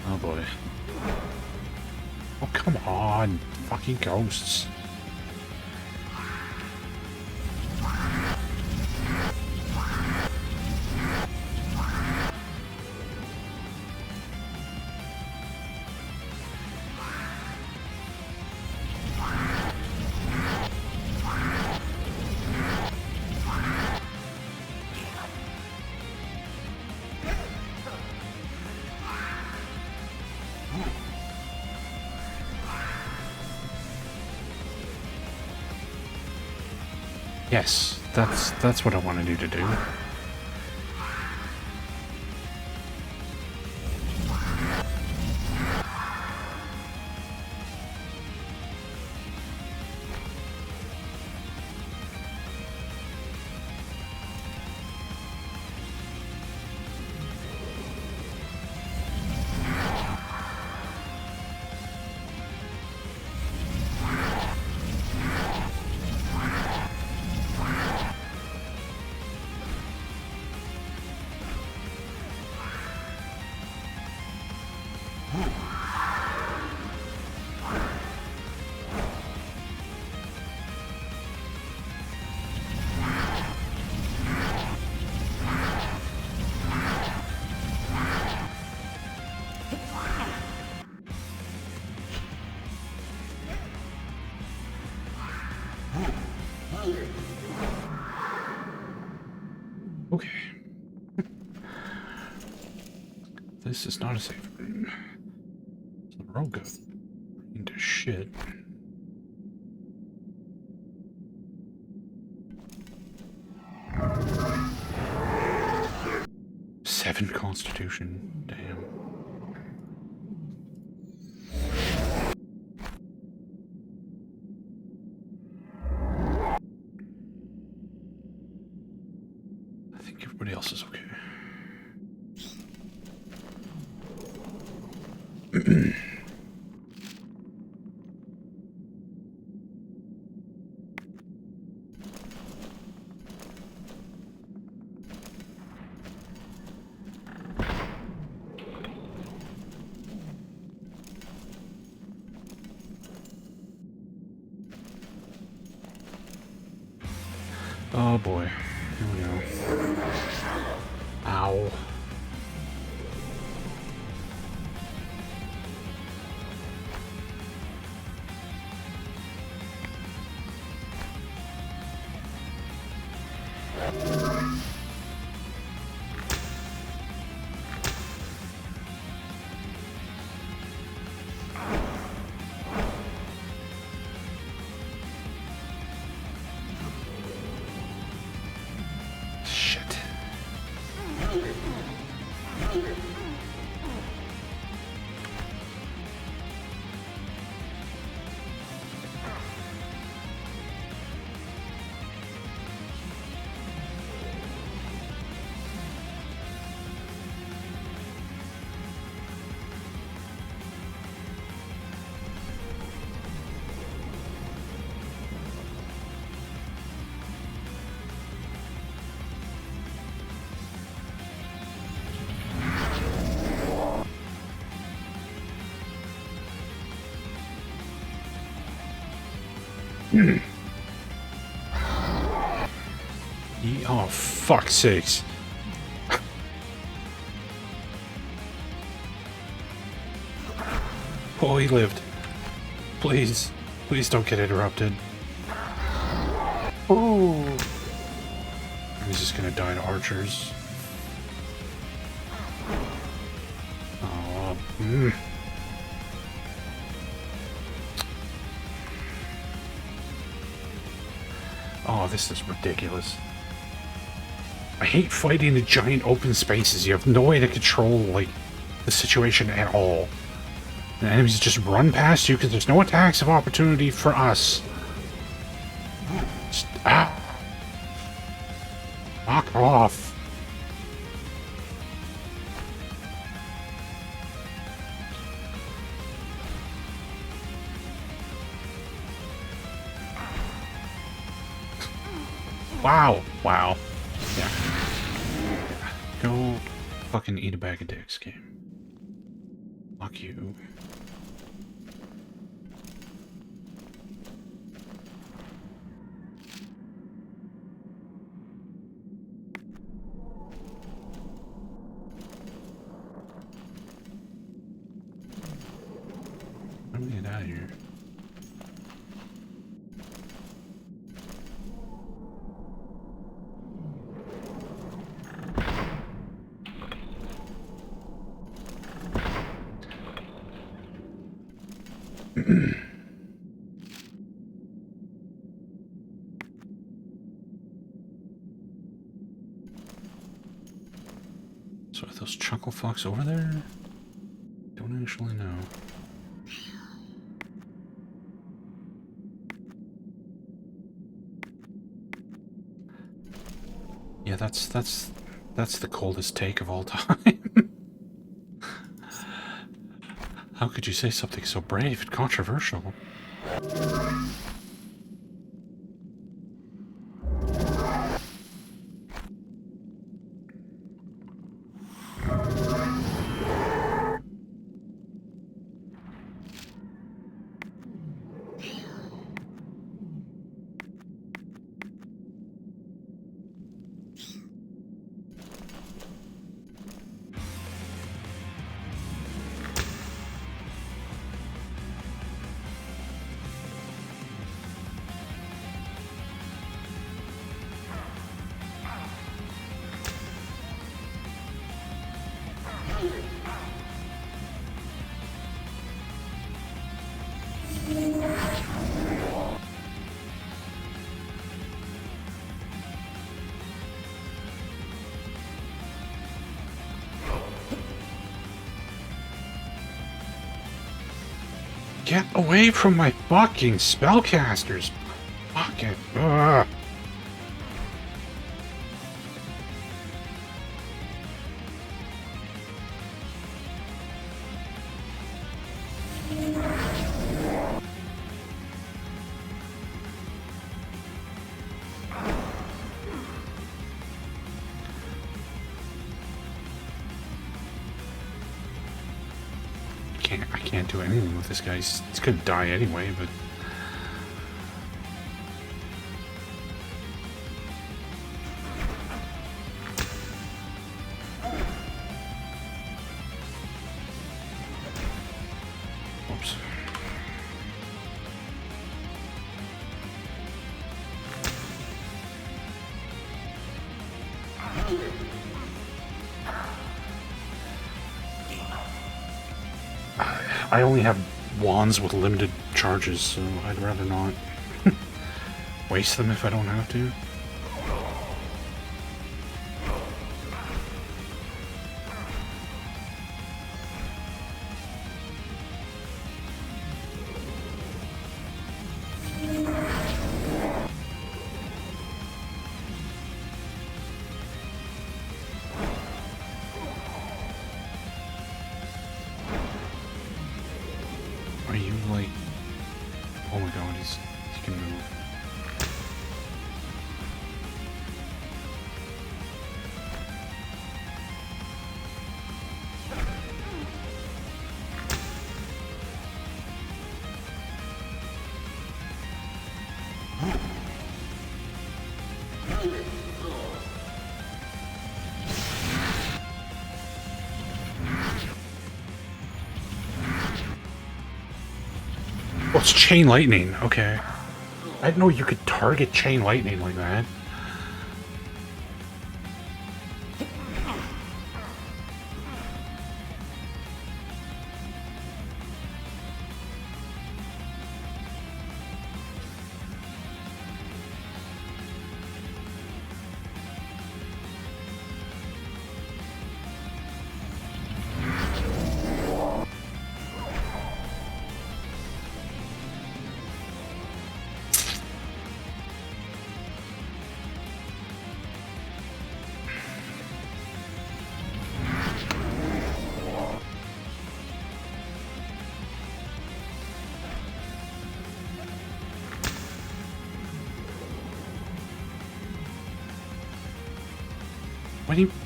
Oh boy. Oh, come on. Fucking ghosts. Yes, that's what I wanted you to do. Okay. This is not a safe room. So we're all good. Into shit. Seven Constitution. Damn. I think everybody else is okay. Oh boy. Here we go. Ow. Shit. Oh, fuck's sakes. Oh, he lived. Please. Please don't get interrupted. Oh. He's just gonna die to archers. Oh. Oh, this is ridiculous. I hate fighting in giant open spaces. You have no way to control, like, the situation at all. The enemies just run past you because there's no attacks of opportunity for us. Just, knock off. Wow. Wow. Yeah. Go fucking eat a bag of dicks, game. Fuck you. How do we get out of here? So are those chuckle fucks over there? Don't actually know. Yeah, that's the coldest take of all time. How could you say something so brave and controversial? Get away from my fucking spellcasters! Fucking. Ugh. I can't do anything with this guy. He's gonna die anyway, but... Oops. I only have wands with limited charges, so I'd rather not waste them if I don't have to. Are you like... Oh my god, he can move. Oh, it's chain lightning. Okay. I didn't know you could target chain lightning like that.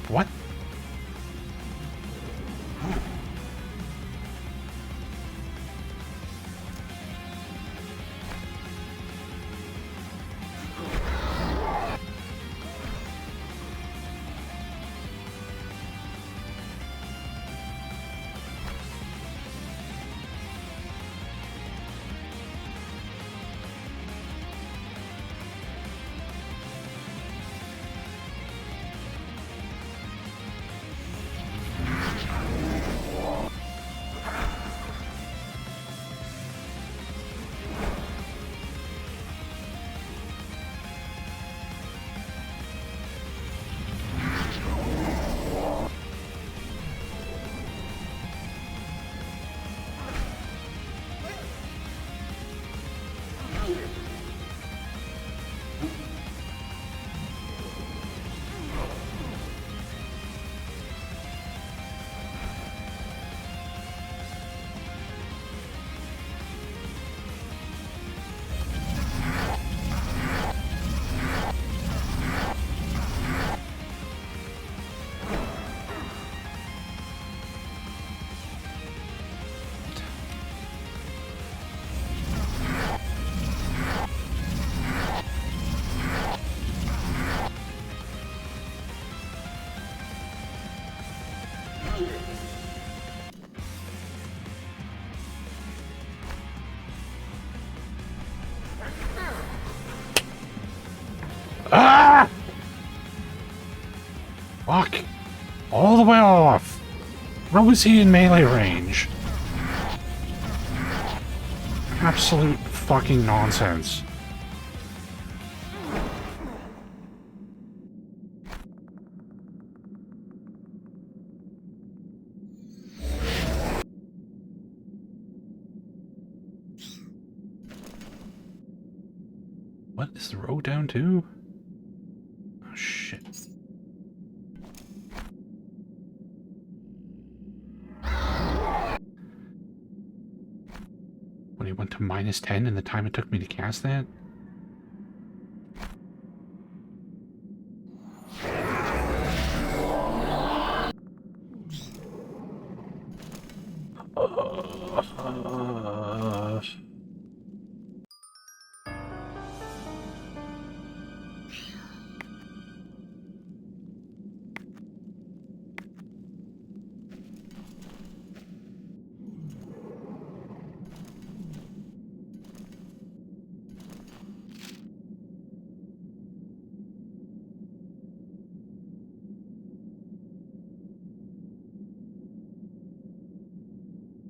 What? Ah! Fuck! All the way off! How was he in melee range? Absolute fucking nonsense. Is the rogue down too? Oh shit. When he went to -10 in the time it took me to cast that?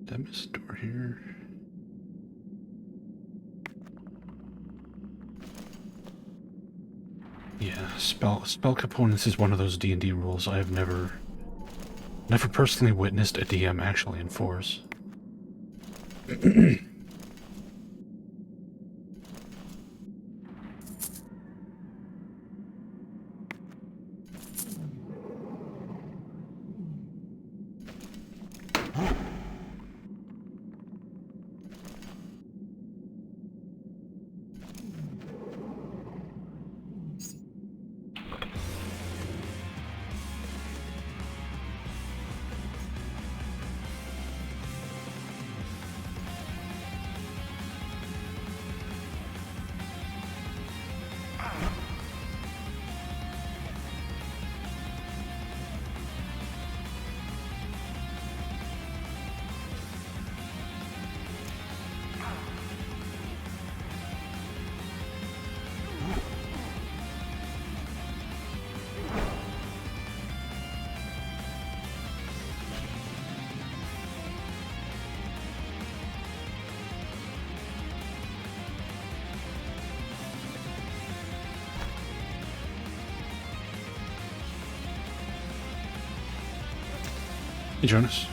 Did I miss a door here? Yeah, spell components is one of those D&D rules I've never personally witnessed a DM actually enforce. Hey, Jonas.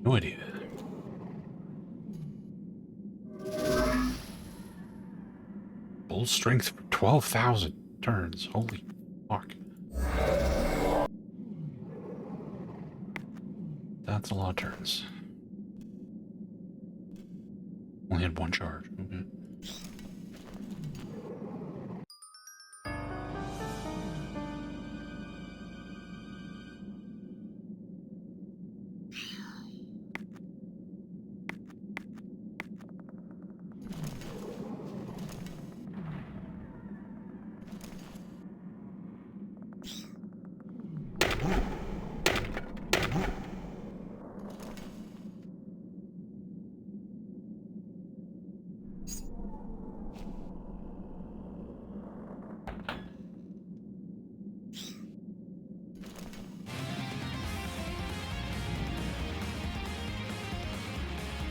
No idea. Full strength for 12,000 turns. Holy fuck. That's a lot of turns. Only had one charge. Okay.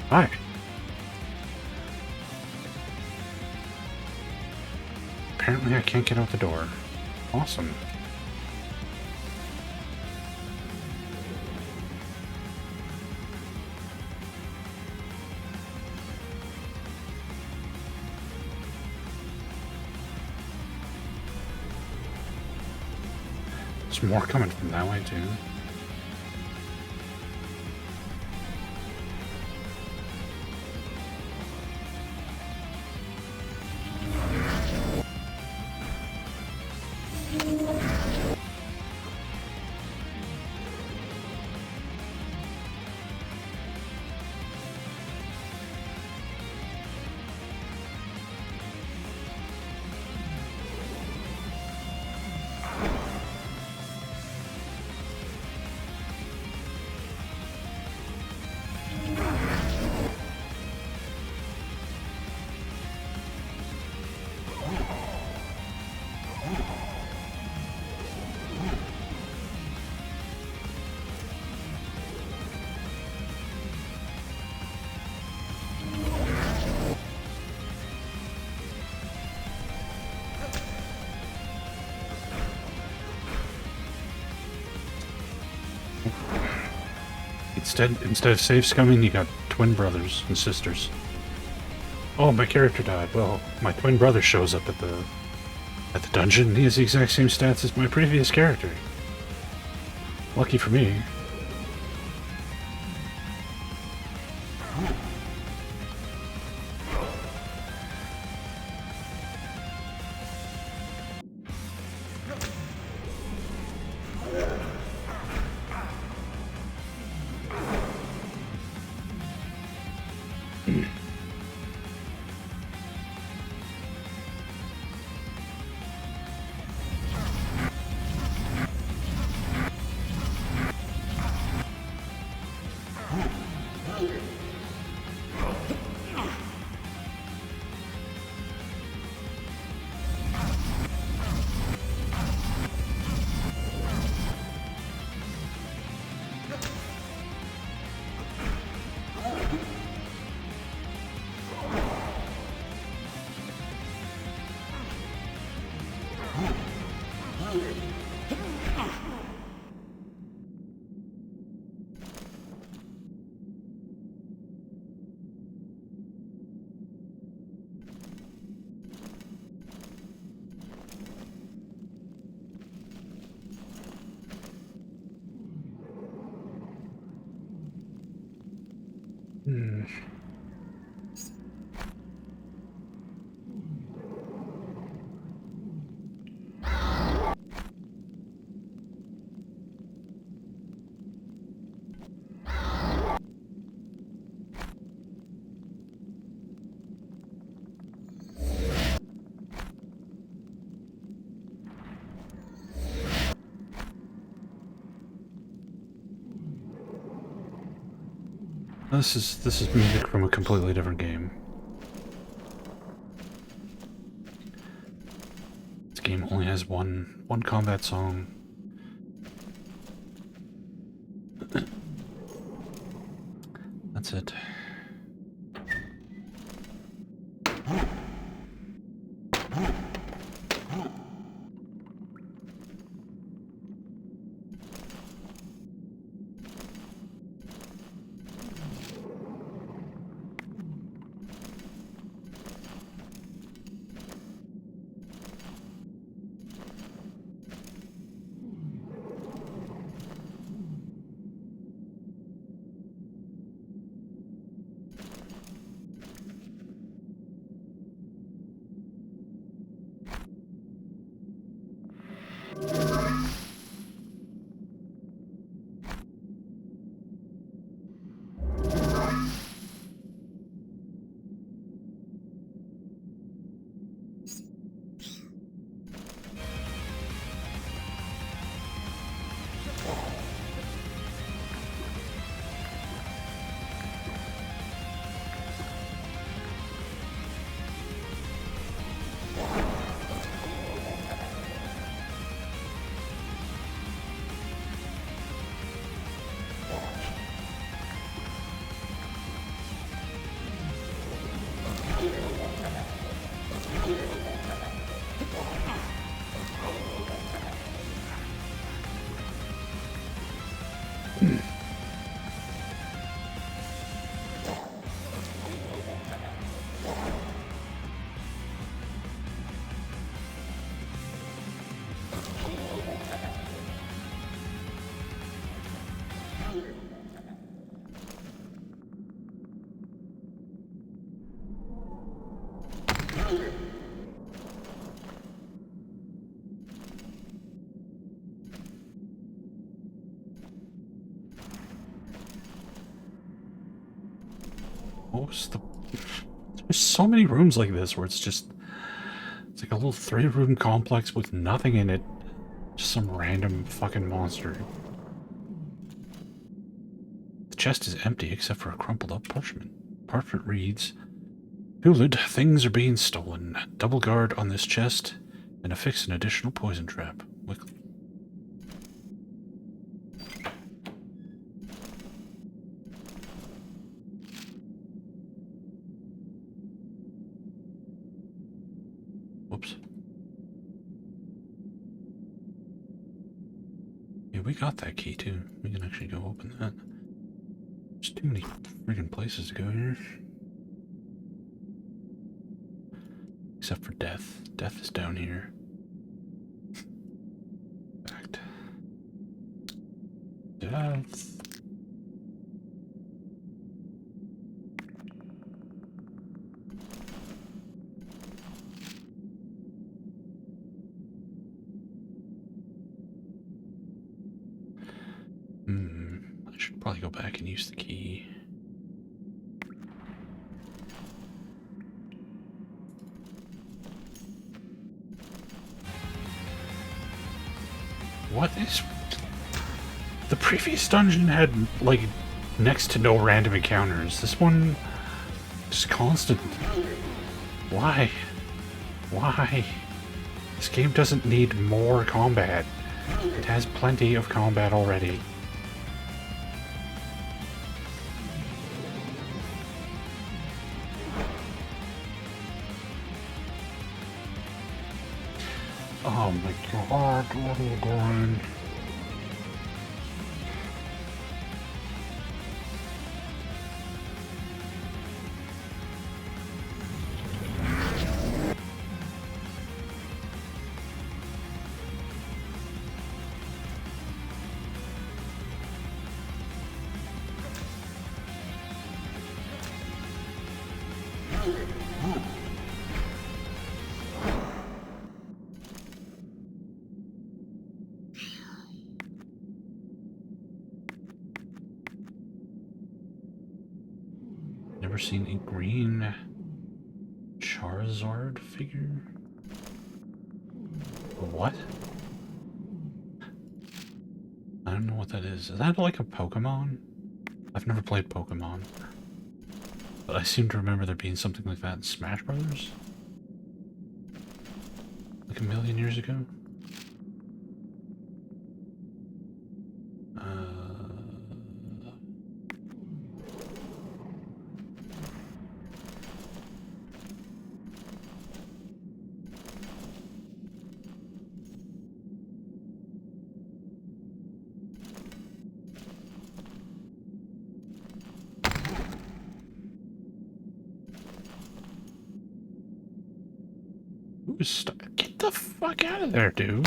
Hi. Apparently I can't get out the door. Awesome. There's more coming from that way, too. Instead of safe scumming, you got twin brothers and sisters. Oh, my character died. Well, my twin brother shows up at the dungeon. He has the exact same stats as my previous character. Lucky for me. This is music from a completely different game. This game only has one combat song. That's it. There's so many rooms like this where it's like a little 3-room complex with nothing in it. Just some random fucking monster. The chest is empty except for a crumpled up parchment. Parchment reads, Hulid, things are being stolen. Double guard on this chest and affix an additional poison trap. Whoops. Yeah, we got that key too. We can actually go open that. There's too many friggin' places to go here. Except for death. Death is down here. Fact. Death. I should probably go back and use the key. What is... The previous dungeon had, like, next to no random encounters. This one... just constant. Why? Why? This game doesn't need more combat. It has plenty of combat already. Oh my god, what are you doing? Never seen a green Charizard figure? What? I don't know what that is. Is that like a Pokemon? I've never played Pokemon. But I seem to remember there being something like that in Smash Brothers? Like a million years ago? Get the fuck out of there, dude.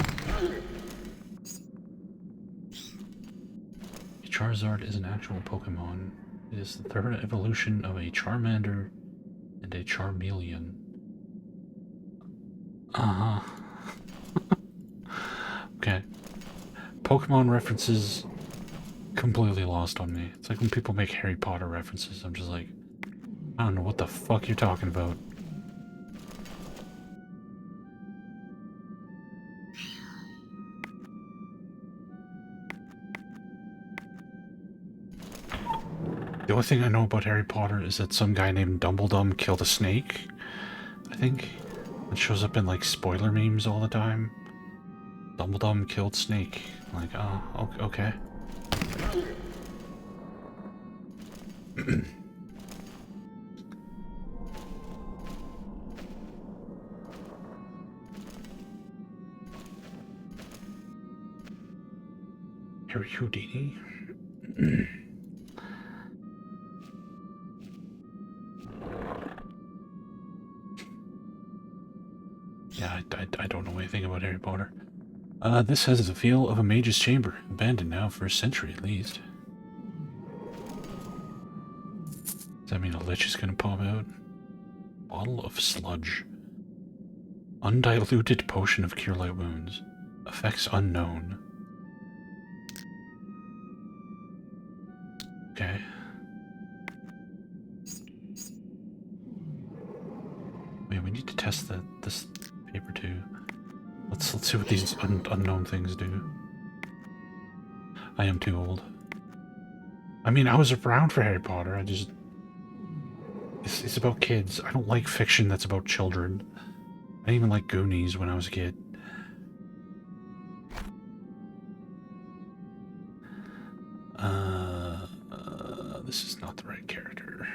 Charizard is an actual Pokemon. It is the third evolution of a Charmander and a Charmeleon. Uh-huh. Okay. Pokemon references completely lost on me. It's like when people make Harry Potter references, I'm just like, I don't know what the fuck you're talking about. The only thing I know about Harry Potter is that some guy named Dumbledore killed a snake, I think. It shows up in, like, spoiler memes all the time. Dumbledore killed Snake. I'm like, oh, okay. Harry Houdini? Yeah, I don't know anything about Harry Potter. This has the feel of a mage's chamber, abandoned now for a century at least. Does that mean a lich is gonna pop out? Bottle of sludge. Undiluted potion of cure light wounds. Effects unknown. Okay. Wait, we need to test this paper too. Let's see what these unknown things do. I am too old. I mean, I was around for Harry Potter. It's about kids. I don't like fiction that's about children. I didn't even like Goonies when I was a kid. This is not the right character.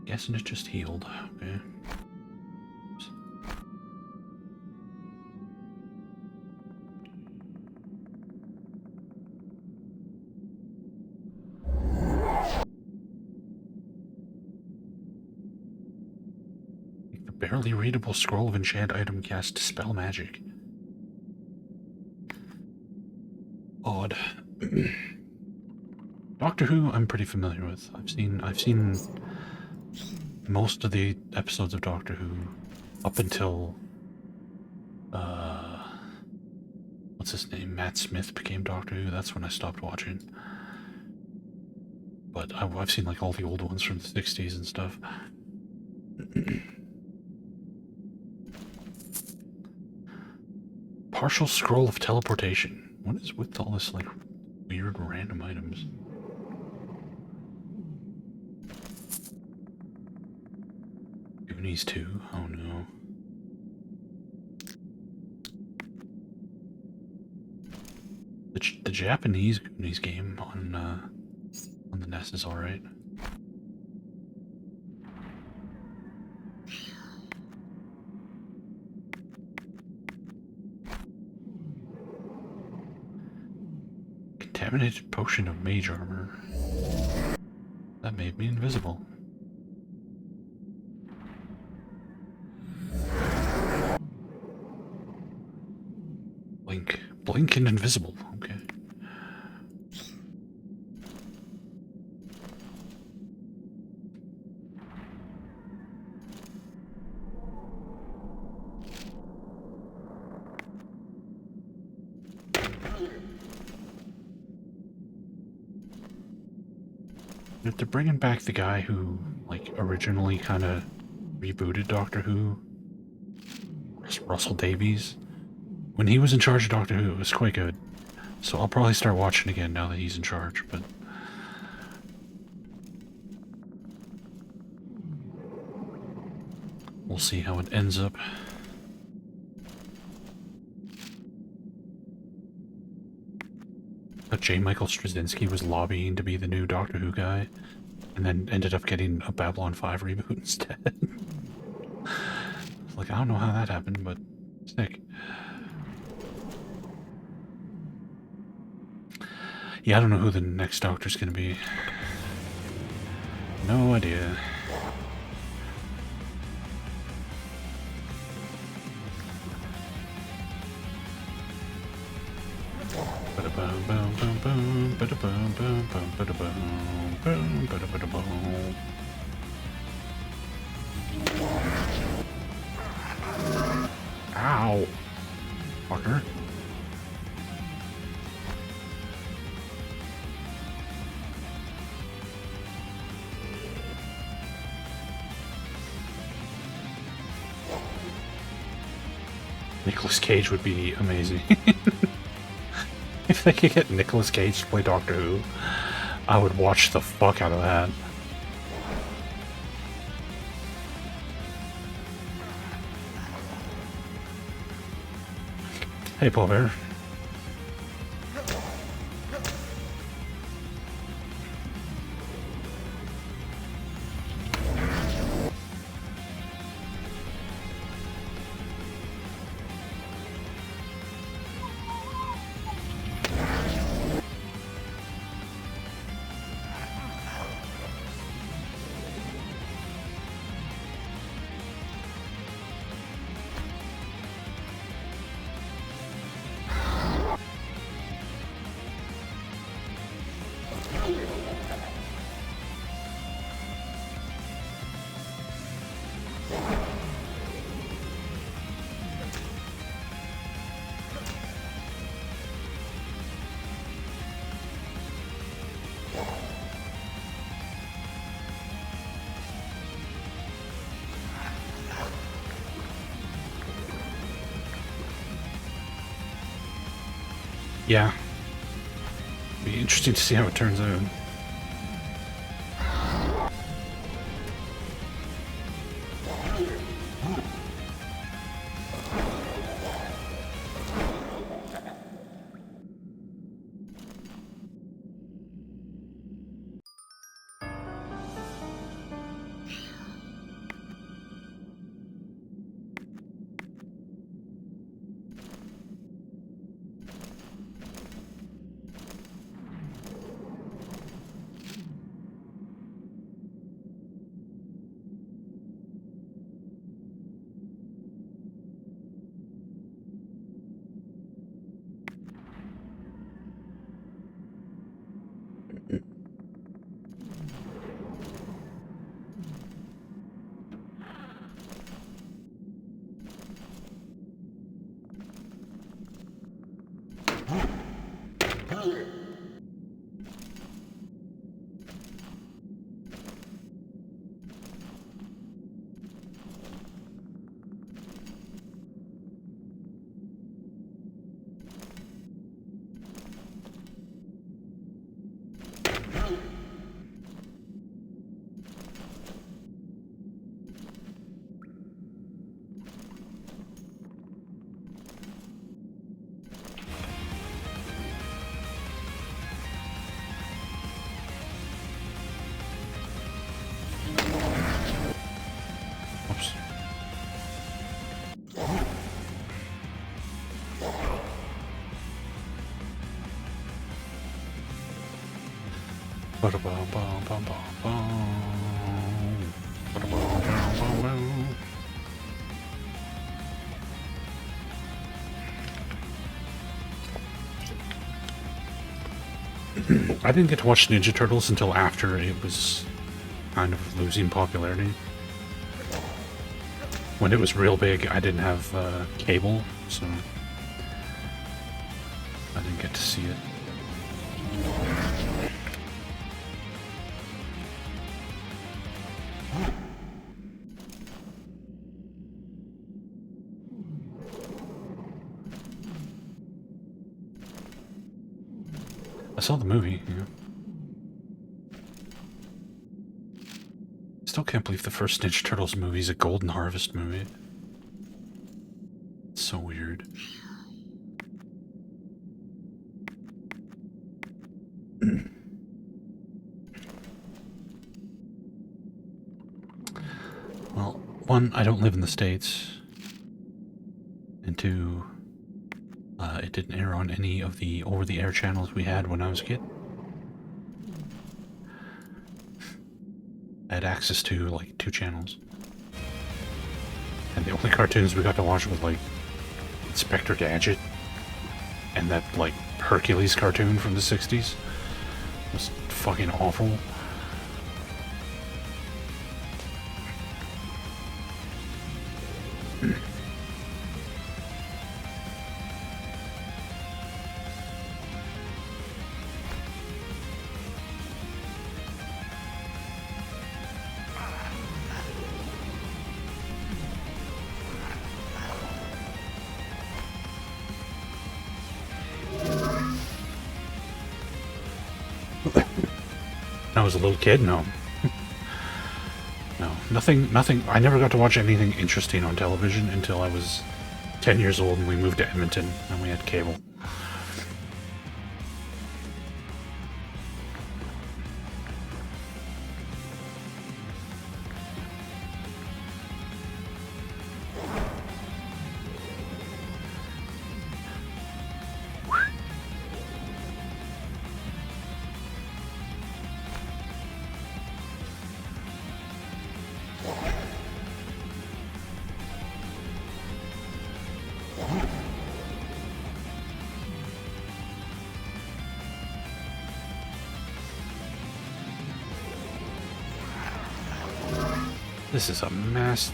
Guessing it just healed. Okay. Barely readable scroll of enchant item cast dispel magic. Odd. Doctor Who I'm pretty familiar with. I've seen most of the episodes of Doctor Who up until what's his name? Matt Smith became Doctor Who. That's when I stopped watching. But I've seen like all the old ones from the 60s and stuff. Partial scroll of teleportation. What is with all this like weird random items? Goonies 2? Oh no. The Japanese Goonies game on the NES is alright. Contaminated potion of mage armor. That made me invisible. Blink and invisible. Okay. If they're bringing back the guy who, like, originally kind of rebooted Doctor Who, Russell Davies, when he was in charge of Doctor Who, it was quite good. So I'll probably start watching again now that he's in charge, but... we'll see how it ends up. But J. Michael Straczynski was lobbying to be the new Doctor Who guy, and then ended up getting a Babylon 5 reboot instead. Like, I don't know how that happened, but sick. Yeah, I don't know who the next Doctor's gonna be. No idea. Ow! Fucker. Nicolas Cage would be amazing. If they could get Nicolas Cage to play Doctor Who, I would watch the fuck out of that. Hey, Paul Bear. Yeah. Be interesting to see how it turns out. I didn't get to watch Ninja Turtles until after it was kind of losing popularity. When it was real big, I didn't have cable, so I didn't get to see it. I saw the movie, yeah. Still can't believe the first Ninja Turtles movie is a Golden Harvest movie. It's so weird. Well, one, I don't live in the States. And two, it didn't air on any of the over-the-air channels we had when I was a kid. I had access to, like, 2 channels. And the only cartoons we got to watch was, like, Inspector Gadget and that, like, Hercules cartoon from the 60s. It was fucking awful. I was a little kid, no. No, nothing, I never got to watch anything interesting on television until I was 10 years old and we moved to Edmonton and we had cable. This is a mess.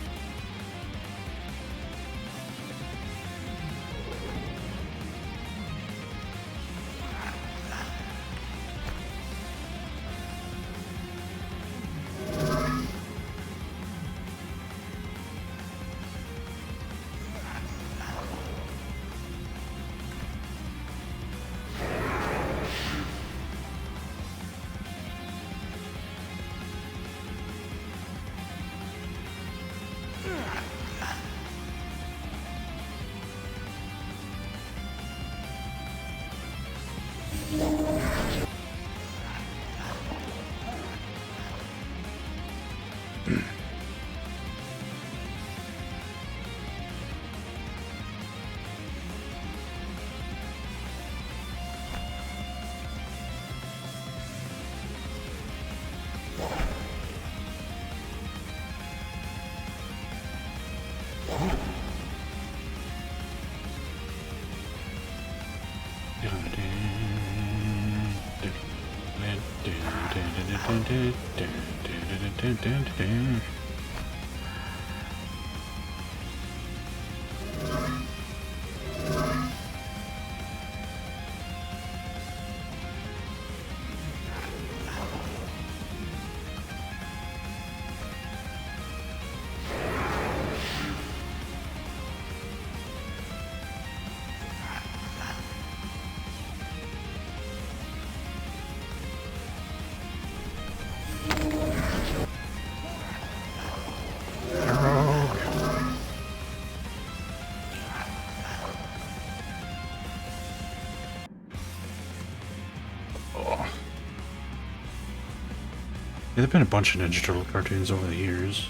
Yeah, there've been a bunch of Ninja Turtle cartoons over the years.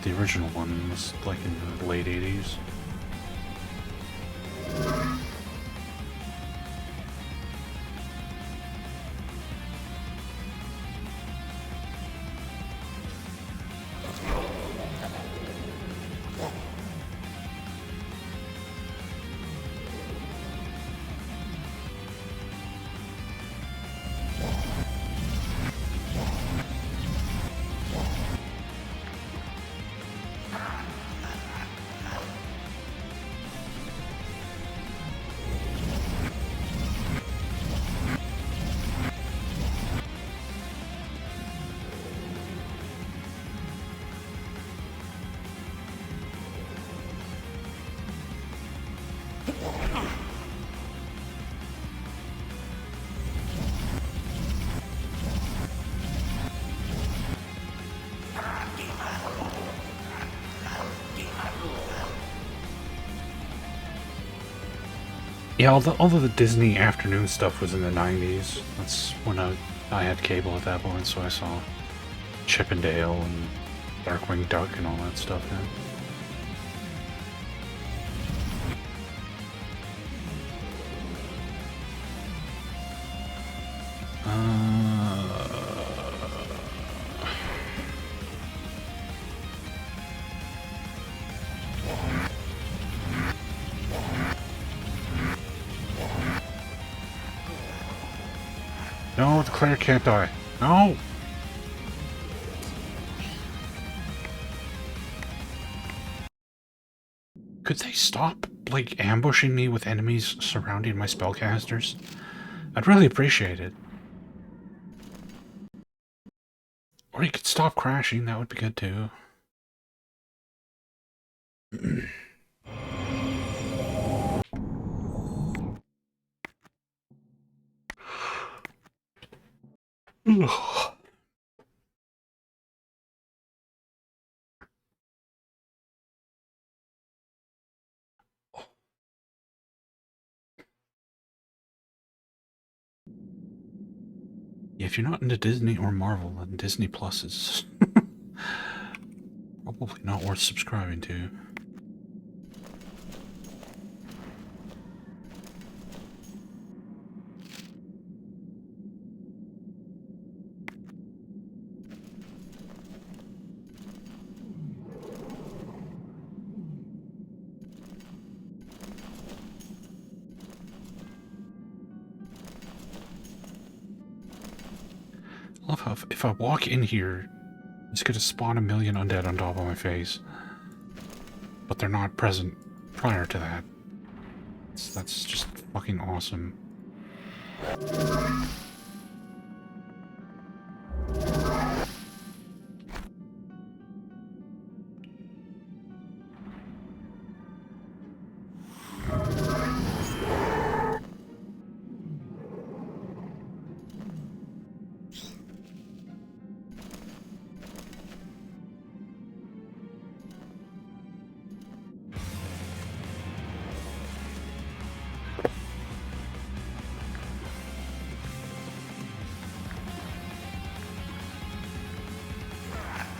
The original one was like in the late 80s. Yeah, all the Disney afternoon stuff was in the 90s. That's when I had cable at that point, so I saw Chip and Dale and Darkwing Duck and all that stuff. Yeah. No, the Claire can't die. No! Could they stop, like, ambushing me with enemies surrounding my spellcasters? I'd really appreciate it. Or you could stop crashing, that would be good too. Yeah, if you're not into Disney or Marvel, then Disney Plus is probably not worth subscribing to. I love how if I walk in here Just gonna spawn a million undead on top of my face. But they're not present prior to that. That's just fucking awesome.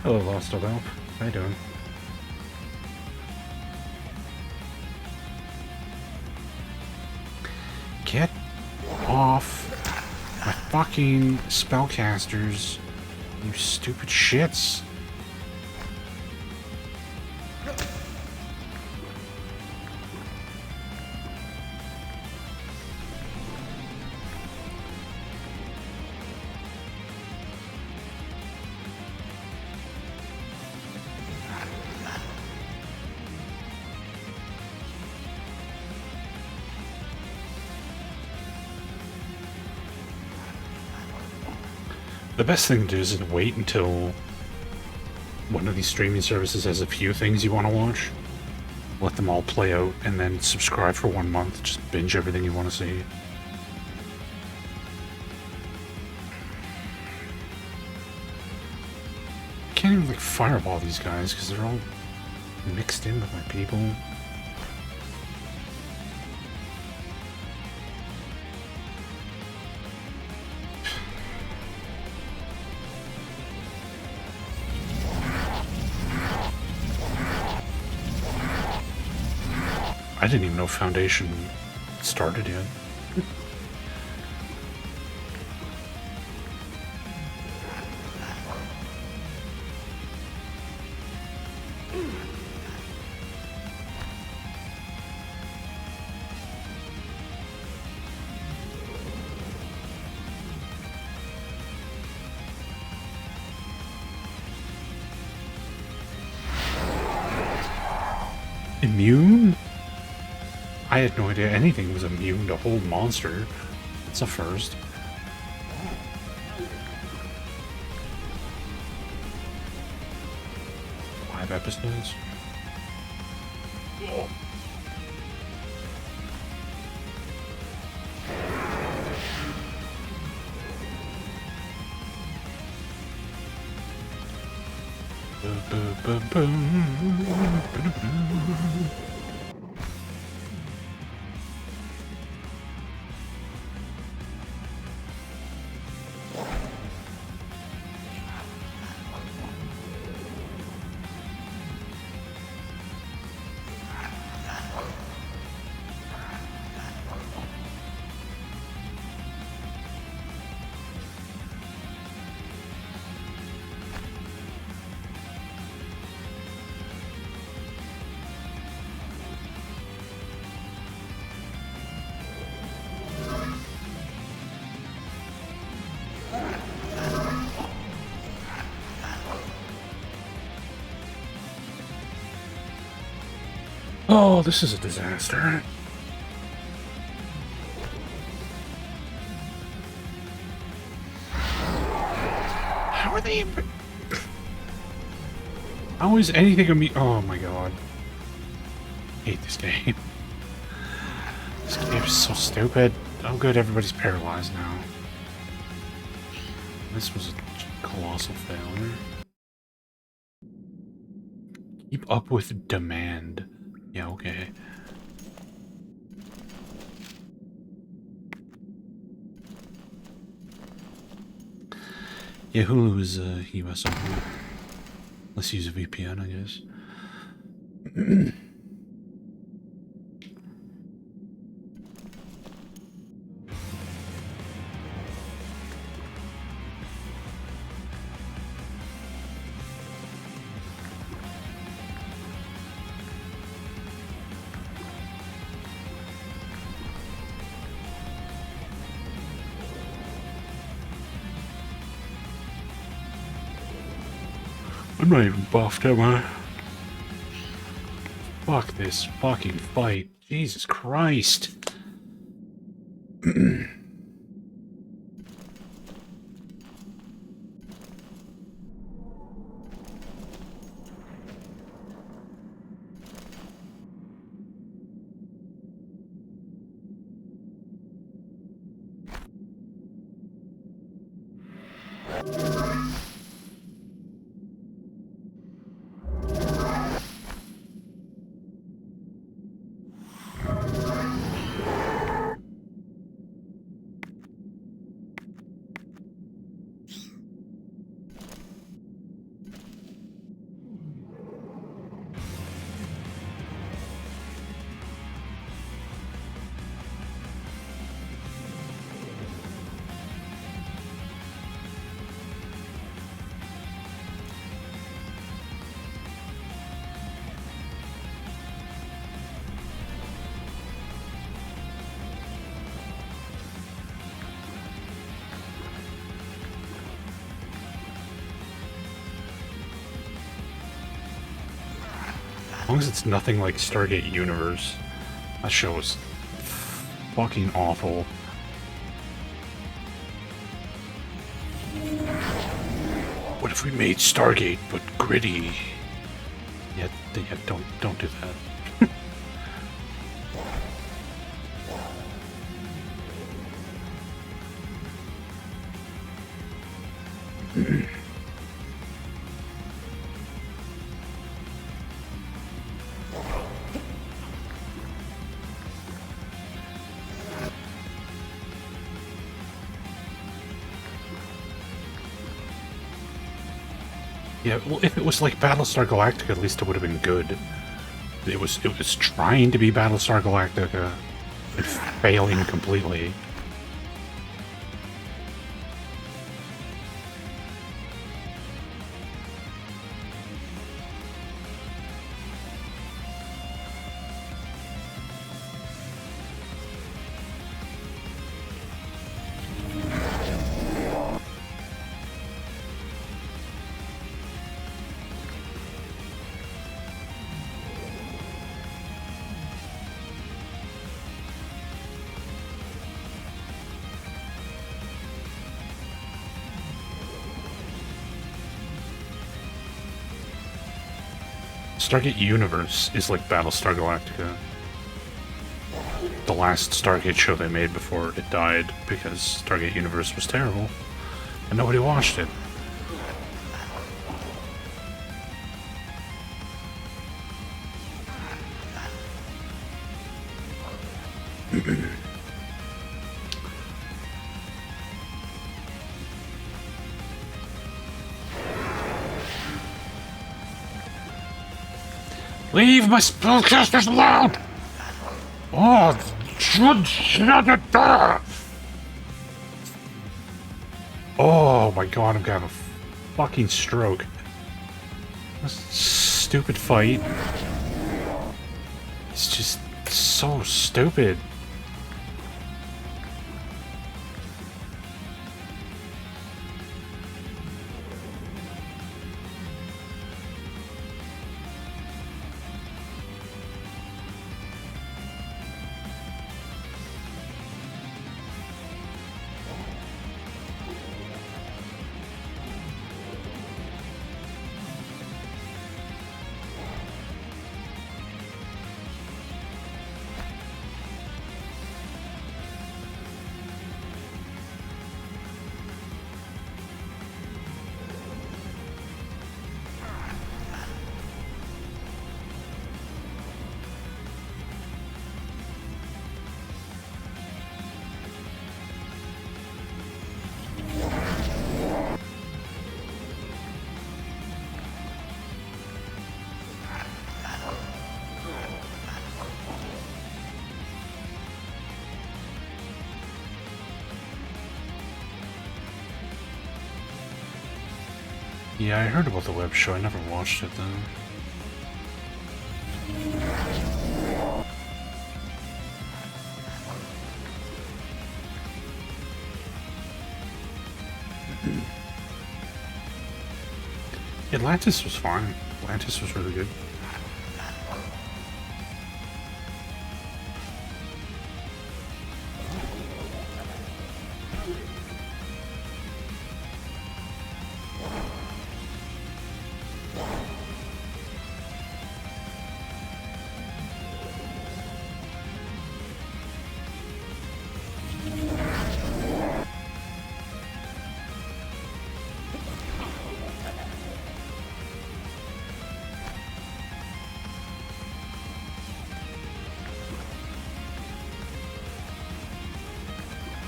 Hello, Lost of Elf. How you doing? Get off my fucking spellcasters, you stupid shits. The best thing to do is wait until one of these streaming services has a few things you want to watch. Let them all play out, and then subscribe for 1 month. Just binge everything you want to see. Can't even, like, fireball these guys, because they're all mixed in with my people. I didn't even know Foundation started yet. Immune? I had no idea anything was immune to hold monster. It's a first. Five episodes? Oh. Oh, this is a disaster. How are they... How is anything on me? Oh my god. I hate this game. This game is so stupid. Oh good, everybody's paralyzed now. This was a colossal failure. Keep up with demand. Yeah, okay. Yeah, Hulu is US only. Let's use a VPN, I guess. I'm not even buffed, am I? Fuck this fucking fight. Jesus Christ. As long as it's nothing like Stargate Universe. That show was fucking awful. What if we made Stargate but gritty? Yeah, don't do that. Yeah, well, if it was like Battlestar Galactica, at least it would have been good. It was trying to be Battlestar Galactica and failing completely. Stargate Universe is like Battlestar Galactica. The last Stargate show they made before it died because Stargate Universe was terrible and nobody watched it. Leave my spellcasters alone! Oh, oh my god, I'm gonna have a fucking stroke. This stupid fight. It's just so stupid. Yeah, I heard about the web show. I never watched it, though. Atlantis was fine. Atlantis was really good.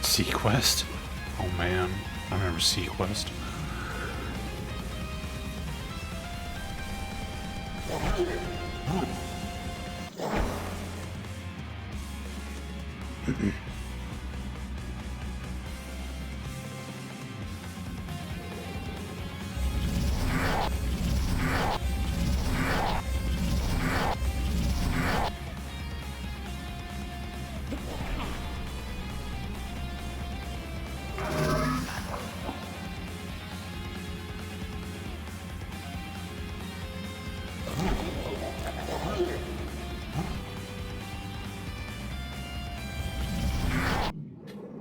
Sequest? Oh man, I remember Sequest.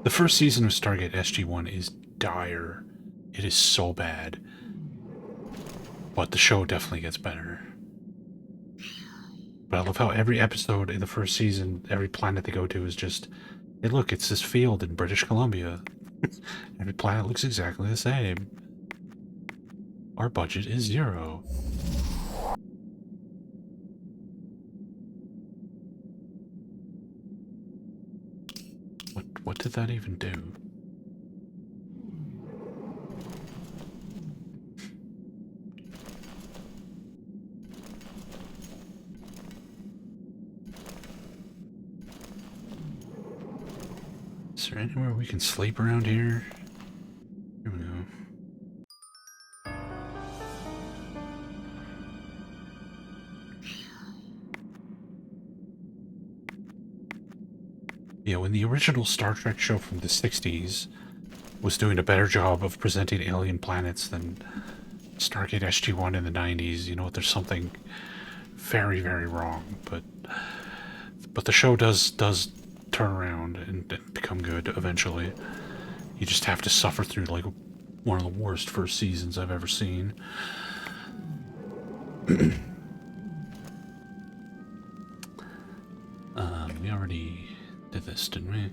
The first season of Stargate SG-1 is dire. It is so bad. But the show definitely gets better. But I love how every episode in the first season, every planet they go to is just, hey look, it's this field in British Columbia. Every planet looks exactly the same. Our budget is 0. What did that even do? Is there anywhere we can sleep around here? Here we go. Yeah, when the original Star Trek show from the 60s was doing a better job of presenting alien planets than Stargate SG-1 in the 90s, you know, there's something very, very wrong. But the show does turn around and become good eventually. You just have to suffer through like one of the worst first seasons I've ever seen. We already did this, didn't we?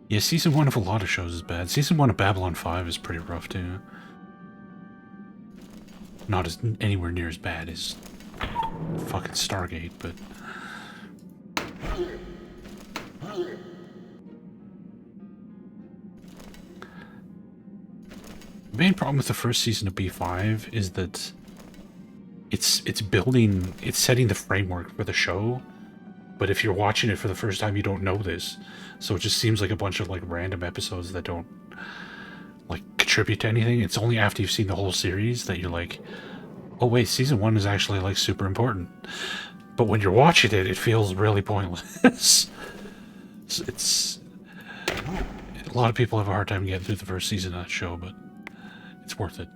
Yeah, season 1 of a lot of shows is bad. Season 1 of Babylon 5 is pretty rough too. Not as anywhere near as bad as fucking Stargate, but the main problem with the first season of B5 is that it's setting the framework for the show, but if you're watching it for the first time, you don't know this, so it just seems like a bunch of like random episodes that don't like contribute to anything. It's only after you've seen the whole series that you're like, oh wait, season 1 is actually like super important. But when you're watching it, it feels really pointless. It's a lot of people have a hard time getting through the first season of that show, but it's worth it.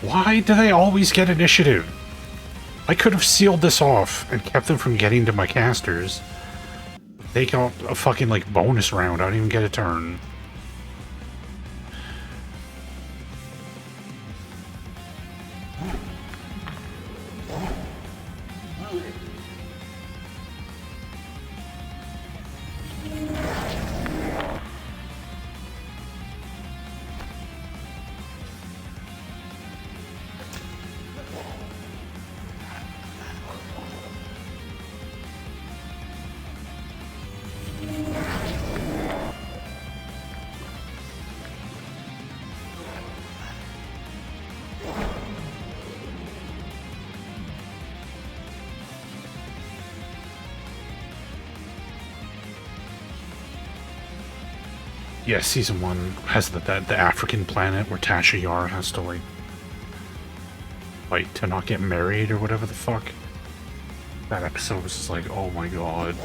Why do they always get initiative? I could have sealed this off and kept them from getting to my casters. They got a fucking like bonus round. I don't even get a turn. Yeah, season 1 has the African planet where Tasha Yar has to, like, fight to not get married or whatever the fuck. That episode was just like, oh my god.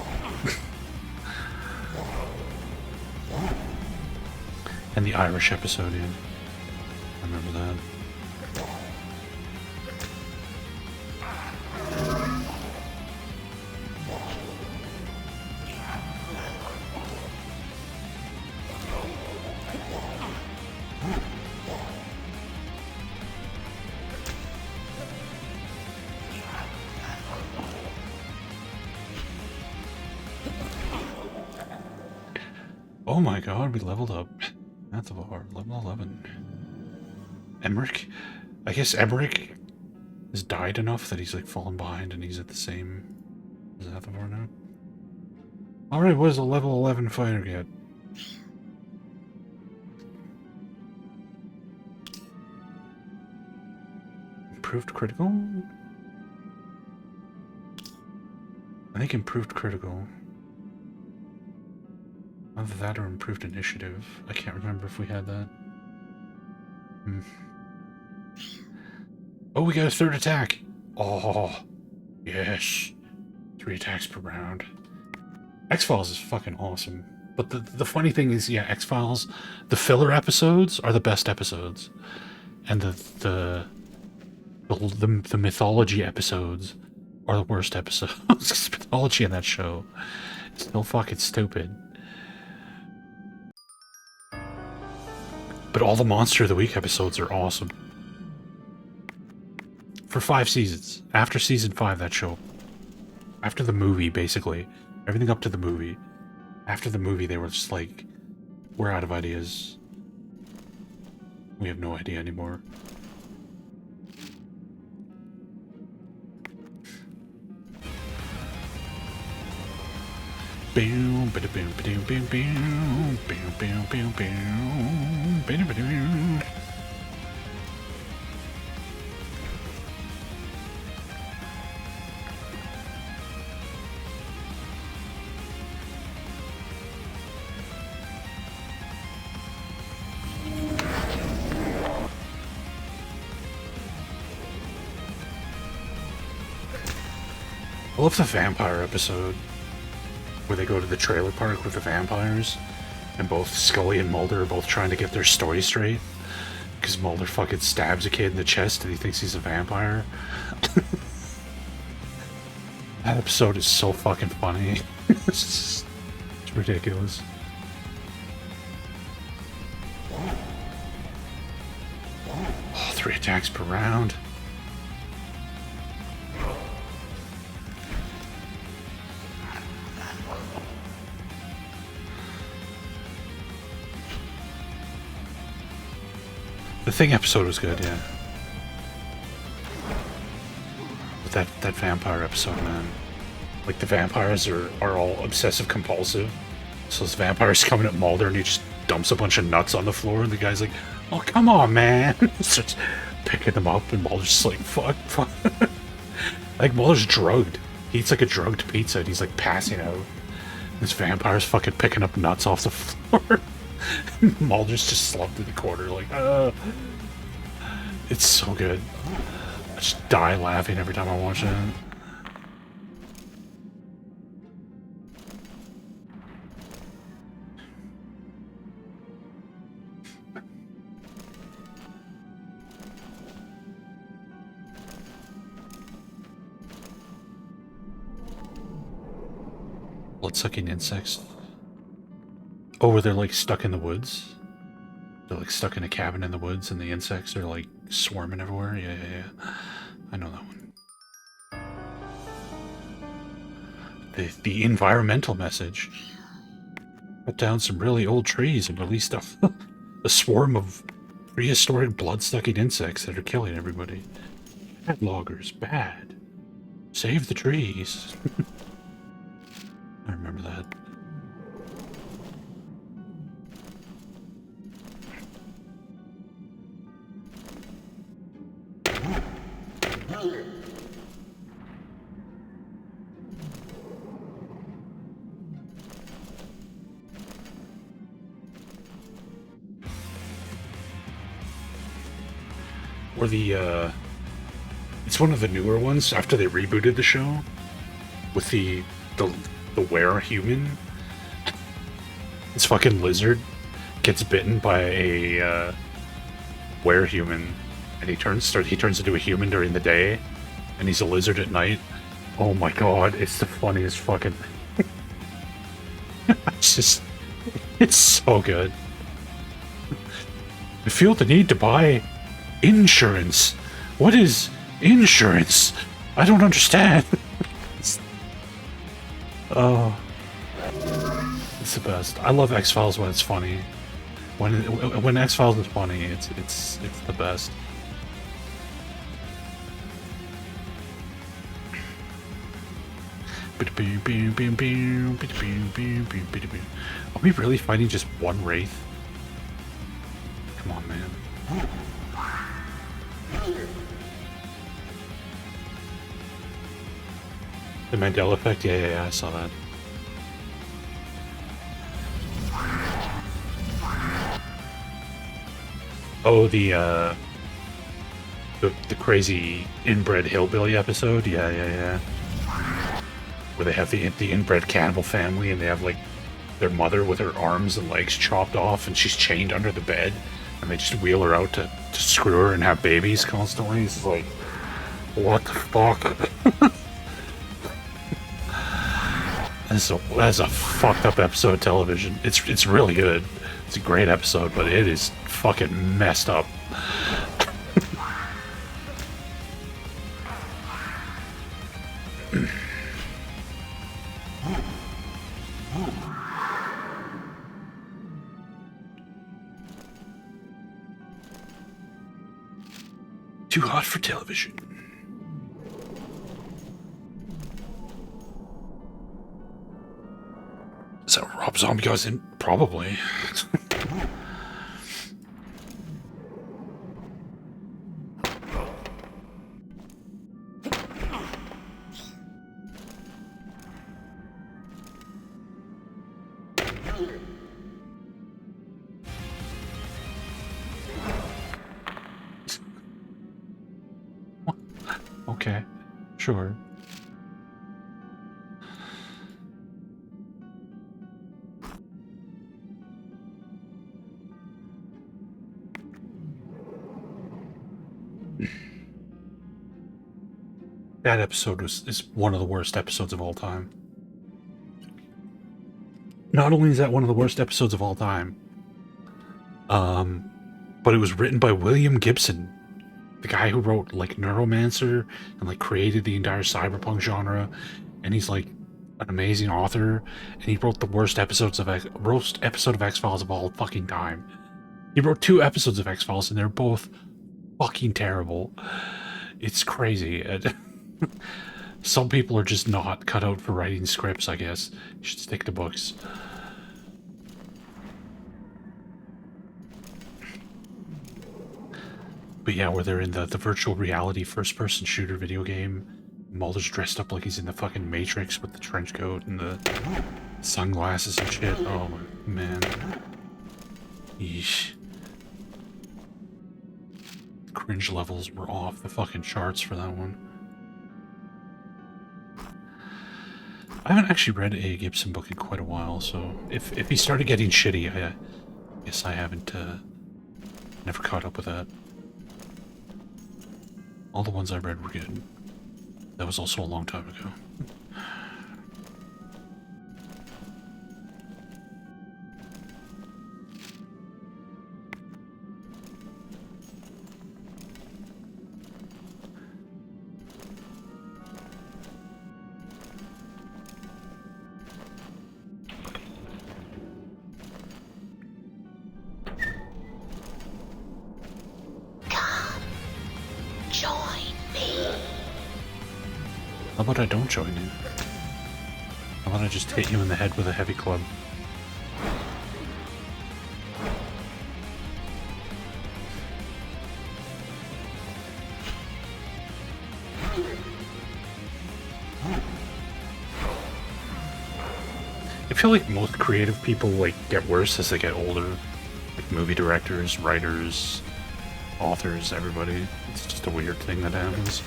And the Irish episode, yeah. I remember that. Oh my god, we leveled up. Mathavar, level 11. Emmerich? I guess Emmerich has died enough that he's like fallen behind and he's at the same as Mathavar now. Alright, what does a level 11 fighter get? Improved critical? I think improved critical. Either that or improved initiative. I can't remember if we had that. Oh, we got a third attack! Oh, yes. 3 attacks per round. X-Files is fucking awesome. But the funny thing is, yeah, X-Files, the filler episodes are the best episodes. And the mythology episodes are the worst episodes. Because mythology in that show is still fucking stupid. But all the Monster of the Week episodes are awesome. For 5 seasons. After season 5, that show. After the movie, basically. Everything up to the movie. After the movie, they were just like, we're out of ideas. We have no idea anymore. Boom, ba boom, ba boom, boom, boom, boom, boom, boom, boom, boom, boom. I love the vampire episode where they go to the trailer park with the vampires and both Scully and Mulder are both trying to get their story straight because Mulder fucking stabs a kid in the chest and he thinks he's a vampire. That episode is so fucking funny. It's ridiculous. Oh, 3 attacks per round. The Thing episode was good, yeah. But that vampire episode, man. Like, the vampires are all obsessive compulsive. So this vampire's coming at Mulder and he just dumps a bunch of nuts on the floor and the guy's like, oh, come on, man. Starts picking them up and Mulder's just like, fuck. Like, Mulder's drugged. He eats like a drugged pizza and he's like passing out. This vampire's fucking picking up nuts off the floor. Mulder's just slumped in the corner like, It's so good. I just die laughing every time I watch it. Blood-sucking insects. Oh, where they're like stuck in the woods? They're like stuck in a cabin in the woods and the insects are like swarming everywhere? Yeah. I know that one. The environmental message. Cut down some really old trees and released a swarm of prehistoric blood-sucking insects that are killing everybody. Bad loggers, bad. Save the trees. I remember that. or the it's one of the newer ones after they rebooted the show with the were-human. This fucking lizard gets bitten by a were-human, and he turns into a human during the day, and he's a lizard at night. Oh my god, it's the funniest fucking thing. It's so good. I feel the need to buy insurance. What is insurance? I don't understand. Oh, it's the best. I love X-Files when it's funny. When X-Files is funny, it's the best. Are we really fighting just one Wraith? Come on, man. The Mandela effect? Yeah, I saw that. Oh, the crazy inbred hillbilly episode? Yeah. Where they have the inbred cannibal family, and they have, like, their mother with her arms and legs chopped off, and she's chained under the bed, and they just wheel her out to screw her and have babies constantly. It's like, what the fuck? That's a fucked up episode of television. It's really good. It's a great episode, but it is fucking messed up. Too hot for television. Is that what Rob Zombie goes in? Probably. Okay, sure. That episode is one of the worst episodes of all time. Not only is that one of the worst episodes of all time, but it was written by William Gibson, the guy who wrote, like, Neuromancer and, like, created the entire cyberpunk genre, and he's, like, an amazing author, and he wrote the worst episode of X-Files of all fucking time. He wrote 2 episodes of X-Files, and they're both fucking terrible. It's crazy. Some people are just not cut out for writing scripts, I guess. You should stick to books. But yeah, where they're in the virtual reality first-person shooter video game. Mulder's dressed up like he's in the fucking Matrix with the trench coat and the sunglasses and shit. Oh, man. Yeesh. Cringe levels were off the fucking charts for that one. I haven't actually read a Gibson book in quite a while, so if he started getting shitty, I guess I haven't, never caught up with that. All the ones I read were good. That was also a long time ago. How about I don't join you? How about I just hit you in the head with a heavy club? I feel like most creative people, like, get worse as they get older. Like movie directors, writers, authors, everybody. It's just a weird thing that happens.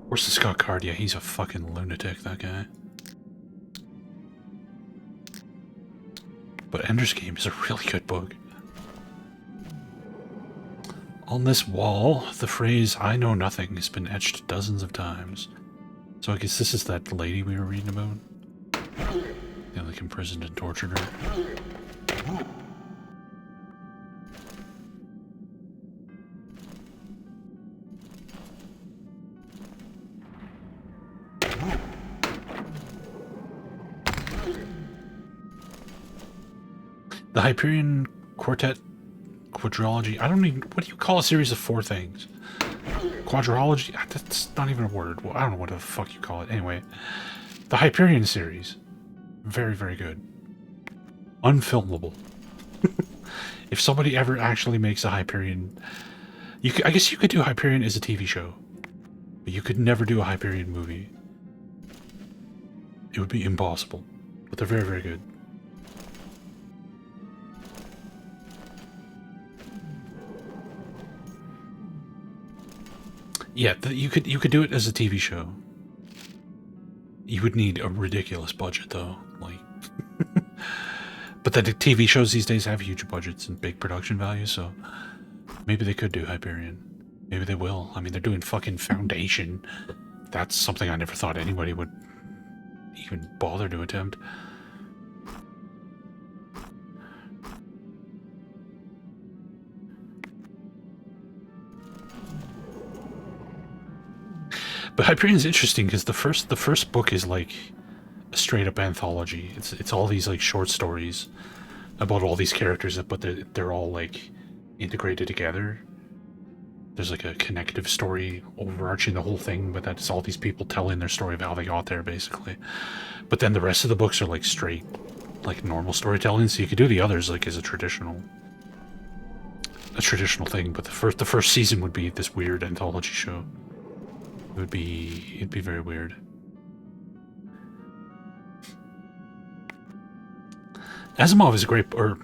Where's the Scott card? Yeah, he's a fucking lunatic, that guy. But Ender's Game is a really good book. On this wall, the phrase, "I know nothing," has been etched dozens of times. So I guess this is that lady we were reading about. They like imprisoned and tortured her. The Hyperion Quartet Quadrology. I don't even... What do you call a series of 4 things? Quadrology? That's not even a word. Well, I don't know what the fuck you call it. Anyway. The Hyperion series. Very, very good. Unfilmable. If somebody ever actually makes a Hyperion... I guess you could do Hyperion as a TV show. But you could never do a Hyperion movie. It would be impossible. But they're very, very good. Yeah, you could do it as a TV show. You would need a ridiculous budget, though. Like, but the TV shows these days have huge budgets and big production values, so maybe they could do Hyperion. Maybe they will. I mean, they're doing fucking Foundation. That's something I never thought anybody would even bother to attempt. But Hyperion's interesting because the first book is like a straight up anthology. It's all these like short stories about all these characters, but they're all like integrated together. There's like a connective story overarching the whole thing, but that's all these people telling their story of how they got there, basically. But then the rest of the books are like straight, like normal storytelling. So you could do the others like as a traditional thing. But the first season would be this weird anthology show. It'd be very weird. Asimov is a great, or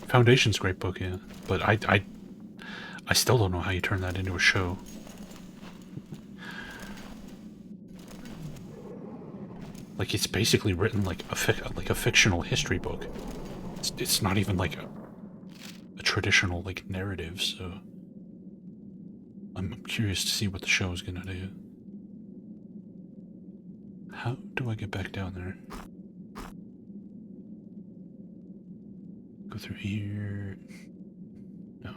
Foundation's a great book, yeah. But I still don't know how you turn that into a show. Like, it's basically written like a fictional history book. It's not even like a traditional like narrative, so I'm curious to see what the show is gonna do. How do I get back down there? Go through here. No.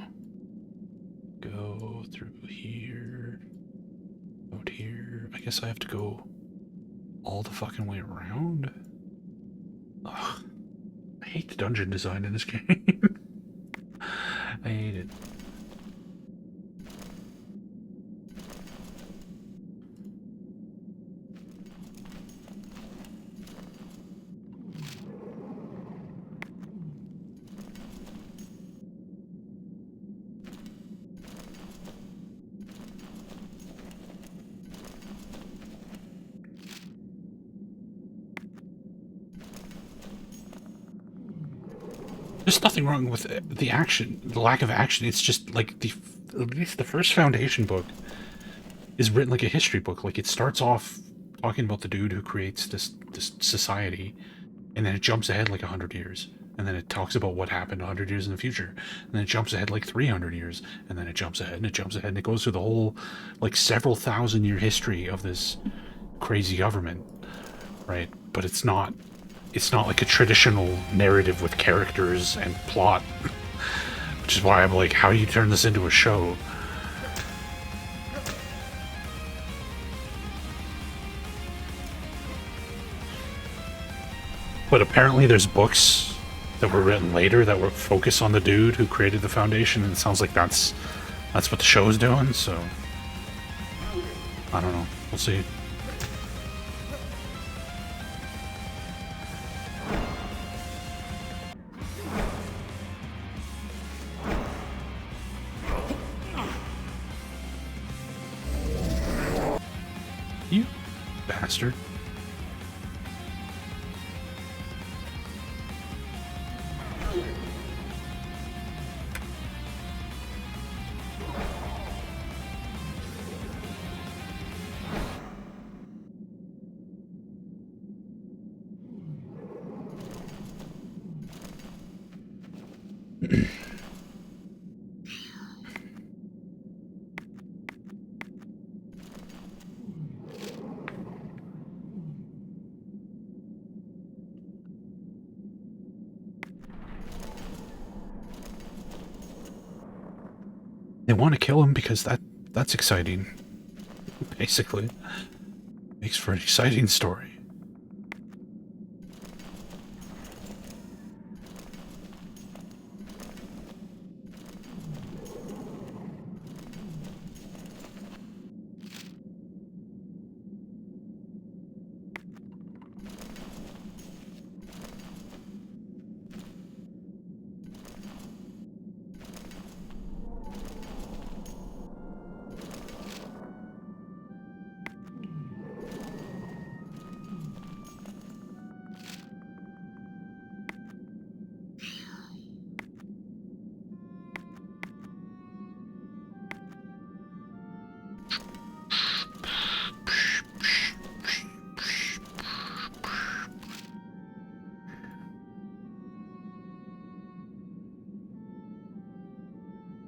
Go through here. Out here. I guess I have to go all the fucking way around. Ugh. I hate the dungeon design in this game. I hate it. There's nothing wrong with the action, the lack of action. It's just like at least the first Foundation book is written like a history book. Like, it starts off talking about the dude who creates this society, and then it jumps ahead like 100 years, and then it talks about what happened 100 years in the future, and then it jumps ahead like 300 years, and then it jumps ahead and it jumps ahead, and it goes through the whole like several thousand-year history of this crazy government, right? But it's not like a traditional narrative with characters and plot, which is why I'm like, how do you turn this into a show? But apparently there's books that were written later that were focused on the dude who created the Foundation, and it sounds like that's what the show is doing, so I don't know. We'll see. bastard. They want to kill him because that's exciting. Basically. Makes for an exciting story.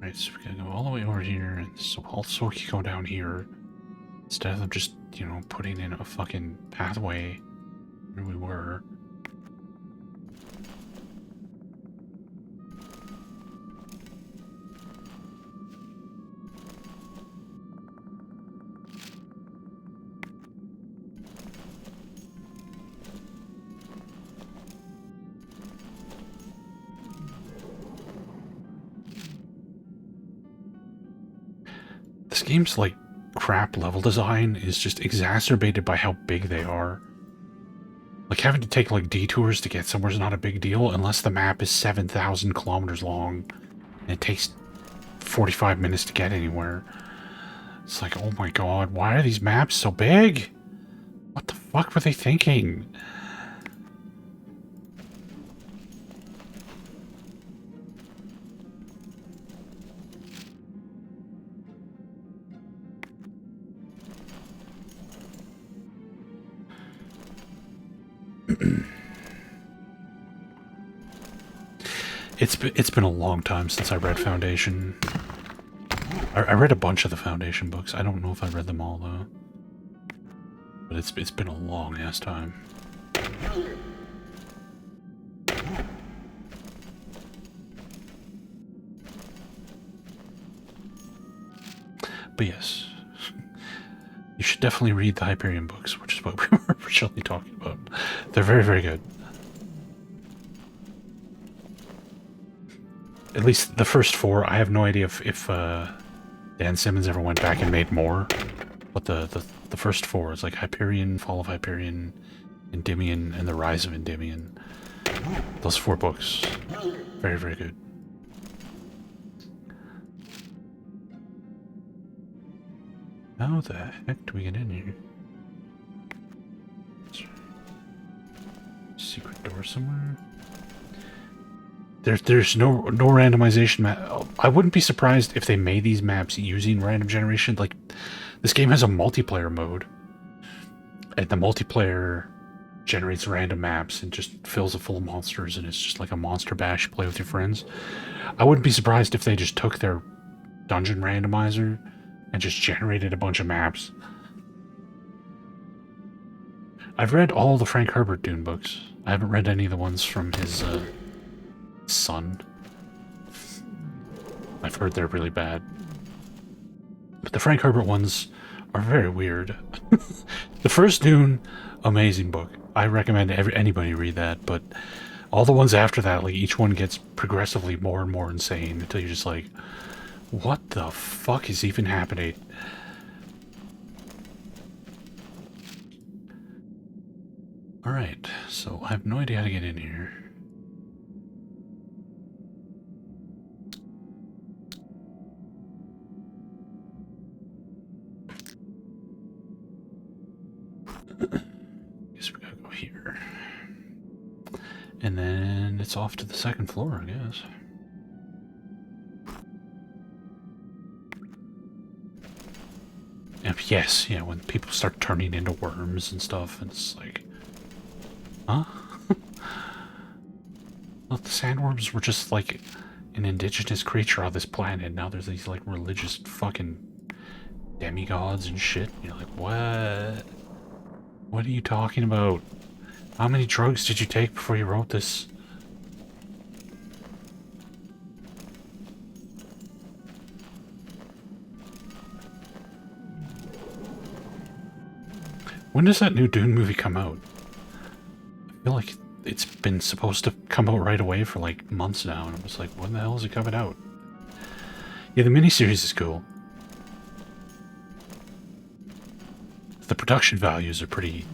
Right, so we gotta go all the way over here, and so also we can go down here instead of just, you know, putting in a fucking pathway where we were. This game's like crap level design is just exacerbated by how big they are. Like having to take like detours to get somewhere is not a big deal unless the map is 7,000 kilometers long and it takes 45 minutes to get anywhere. It's like, oh my god, why are these maps so big? What the fuck were they thinking? It's been a long time since I read Foundation. I read a bunch of the Foundation books. I don't know if I read them all though. But it's been a long ass time. But yes, you should definitely read the Hyperion books, which is what we were originally talking about. They're very, very good. At least the first four. I have no idea if Dan Simmons ever went back and made more. But the first four is like Hyperion, Fall of Hyperion, Endymion, and the Rise of Endymion. Those 4 books. Very, very good. How the heck do we get in here? Secret door somewhere? There's no randomization map. I wouldn't be surprised if they made these maps using random generation. Like, this game has a multiplayer mode. And the multiplayer generates random maps and just fills it full of monsters, and it's just like a monster bash you play with your friends. I wouldn't be surprised if they just took their dungeon randomizer and just generated a bunch of maps. I've read all the Frank Herbert Dune books. I haven't read any of the ones from his son. I've heard they're really bad. But the Frank Herbert ones are very weird. The first Dune, amazing book. I recommend anybody read that, but all the ones after that, like, each one gets progressively more and more insane until you're just like, what the fuck is even happening? Alright, so I have no idea how to get in here. it's off to the second floor, I guess. And yes, yeah, when people start turning into worms and stuff, and it's like, huh? Well, the sandworms were just like an indigenous creature on this planet. Now there's these like religious fucking demigods and shit. You're like, what? What are you talking about? How many drugs did you take before you wrote this? When does that new Dune movie come out? I feel like it's been supposed to come out right away for like months now, and I was like, when the hell is it coming out? Yeah, the miniseries is cool. The production values are pretty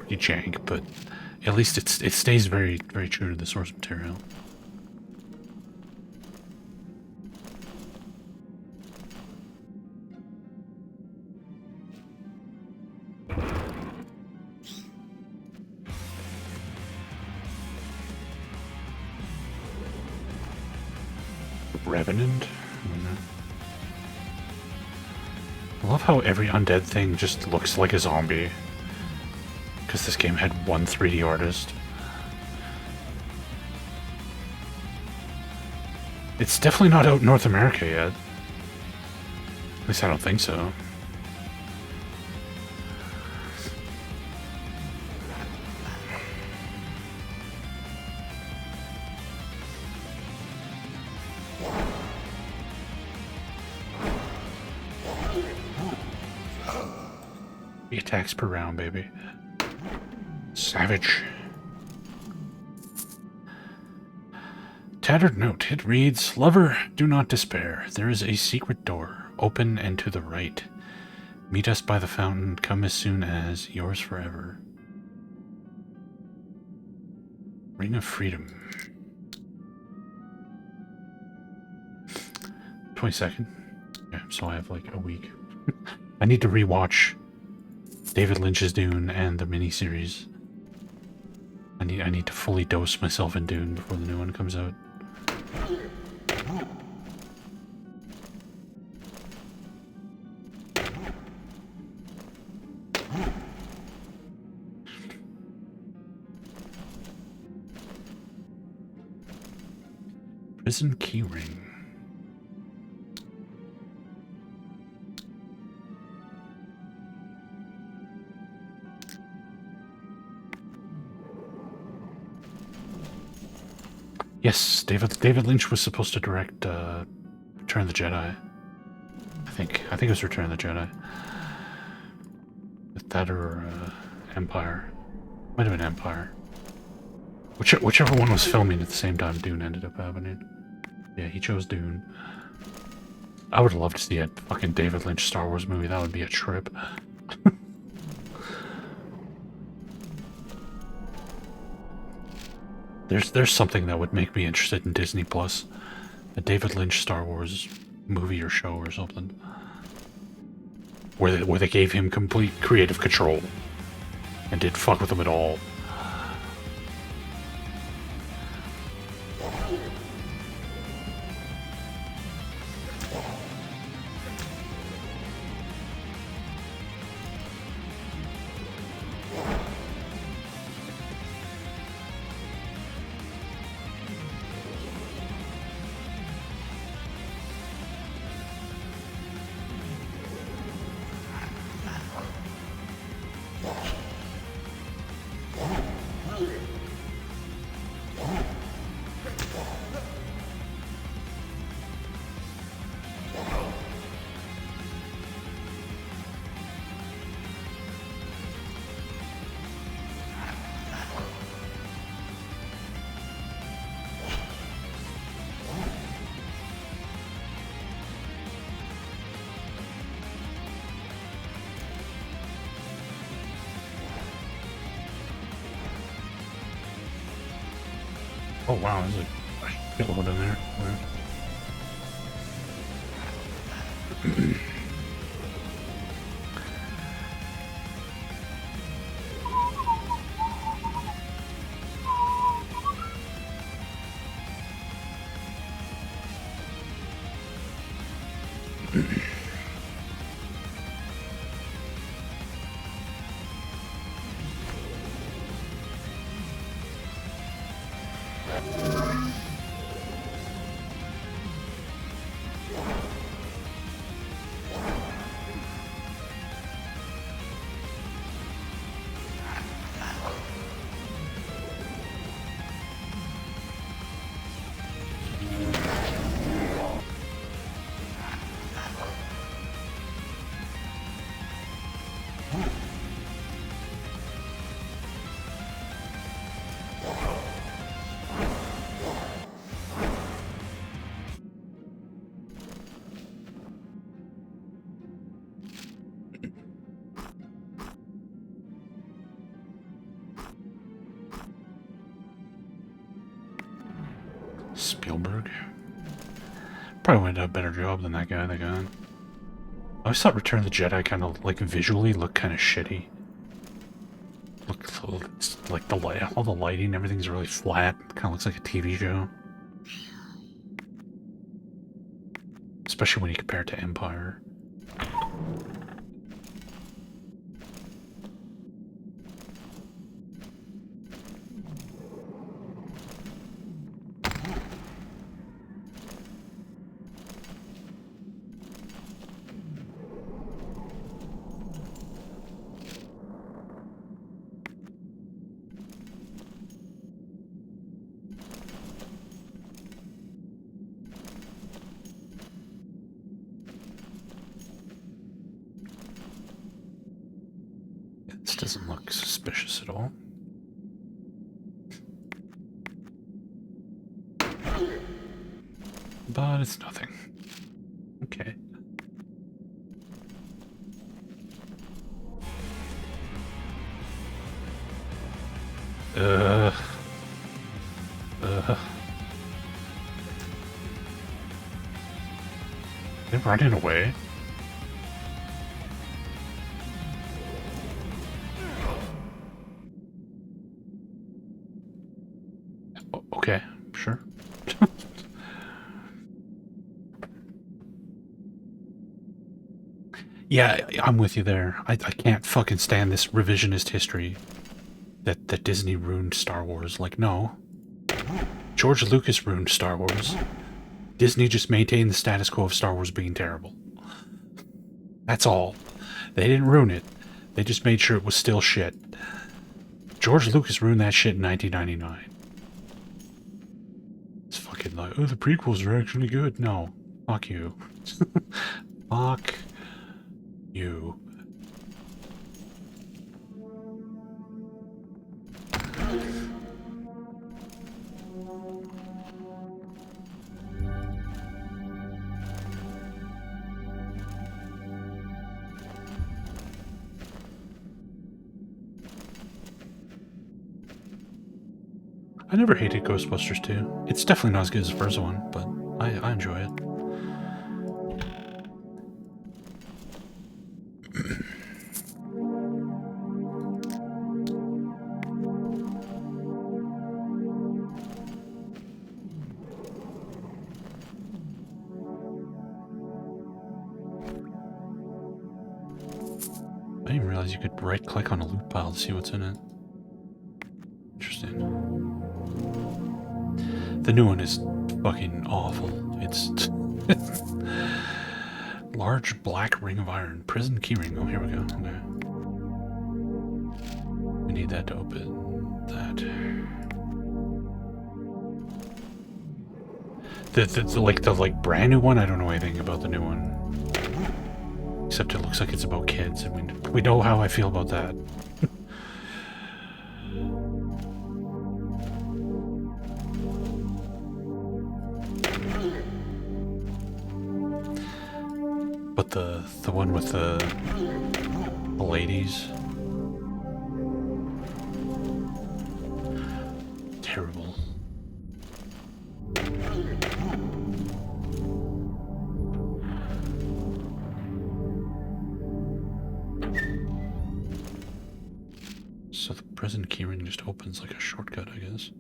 jank, but at least it stays very true to the source material. Revenant? I love how every undead thing just looks like a zombie. Because this game had one 3D artist. It's definitely not out in North America yet. At least I don't think so. Attacks per round, baby. Savage. Tattered note. It reads, Lover, do not despair. There is a secret door, open and to the right. Meet us by the fountain. Come as soon as. Yours forever. Ring of Freedom. 22nd. Yeah, so I have like a week. I need to rewatch David Lynch's Dune and the miniseries. I need to fully dose myself in Dune before the new one comes out. Prison keyring. Yes, David Lynch was supposed to direct Return of the Jedi. I think it was Return of the Jedi. With that or Empire. Might have been Empire. Whichever one was filming at the same time Dune ended up happening. Yeah, he chose Dune. I would love to see a fucking David Lynch Star Wars movie. That would be a trip. There's something that would make me interested in Disney Plus. A David Lynch Star Wars movie or show or something. Where they gave him complete creative control. And didn't fuck with him at all. Oh wow, there's a shitload in there. Spielberg. Probably would have done a better job than that guy they got. I always thought Return of the Jedi kind of, like, visually looked kind of shitty. Look, like, all the lighting, everything's really flat. Kind of looks like a TV show. Especially when you compare it to Empire. This doesn't look suspicious at all. But it's nothing. Okay. They're running away. Okay, sure. Yeah, I'm with you there. I can't fucking stand this revisionist history that Disney ruined Star Wars. Like, no. George Lucas ruined Star Wars. Disney just maintained the status quo of Star Wars being terrible. That's all. They didn't ruin it. They just made sure it was still shit. George Lucas ruined that shit in 1999. It's fucking like, oh, the prequels are actually good. No. Fuck you. Fuck you. I never hated Ghostbusters 2. It's definitely not as good as the first one, but I enjoy it. I didn't even realize you could right-click on a loot pile to see what's in it. Interesting. The new one is fucking awful. It's large black ring of iron. Prison keyring. Oh, here we go. Okay. We need that to open that. The brand new one, I don't know anything about the new one. Except it looks like it's about kids. I mean, we know how I feel about that. But the one with the ladies, terrible. So the prison keyring just opens like a shortcut, I guess.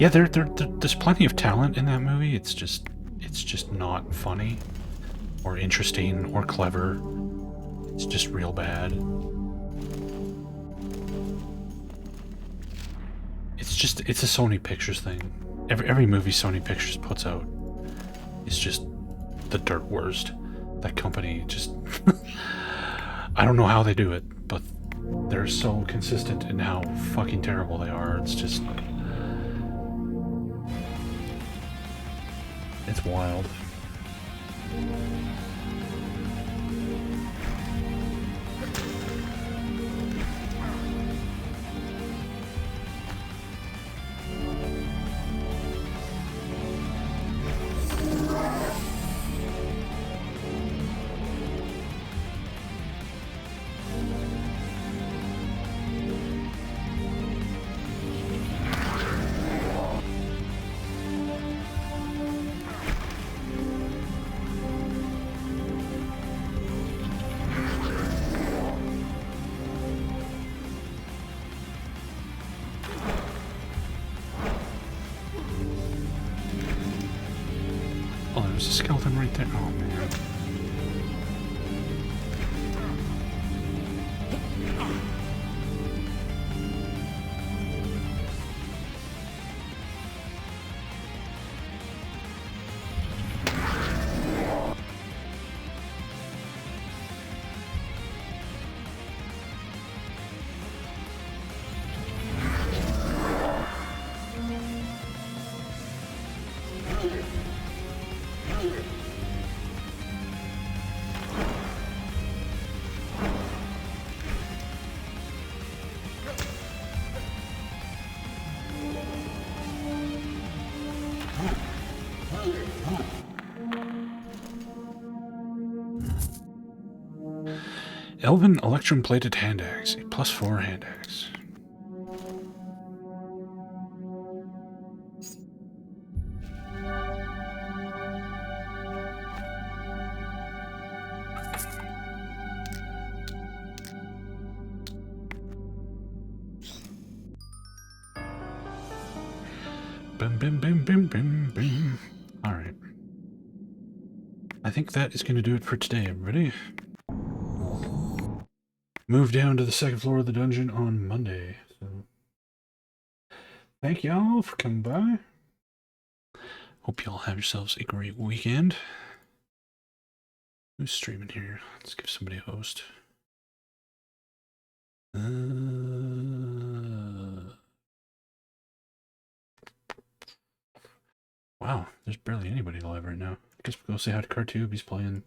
Yeah, there's plenty of talent in that movie. It's just not funny, or interesting, or clever. It's just real bad. It's a Sony Pictures thing. Every movie Sony Pictures puts out is just the dirt worst. That company just I don't know how they do it, but they're so consistent in how fucking terrible they are. It's just it's wild. Oh, there's a skeleton right there. Oh, man. Elven Electrum-plated hand axe, a +4 hand axe. Bim, bim, bim, bim, bim, bim. All right. I think that is going to do it for today, everybody. Move down to the second floor of the dungeon on Monday. So, thank y'all for coming by. Hope y'all have yourselves a great weekend. Who's streaming here? Let's give somebody a host. Wow, there's barely anybody alive right now. I guess we'll go say hi to Cartube. He's playing,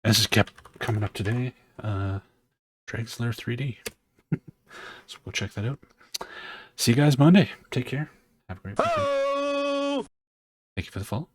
as is kept coming up today, Dragon's Lair 3D. So go check that out. See you guys Monday. Take care. Have a great weekend. Thank you for the follow.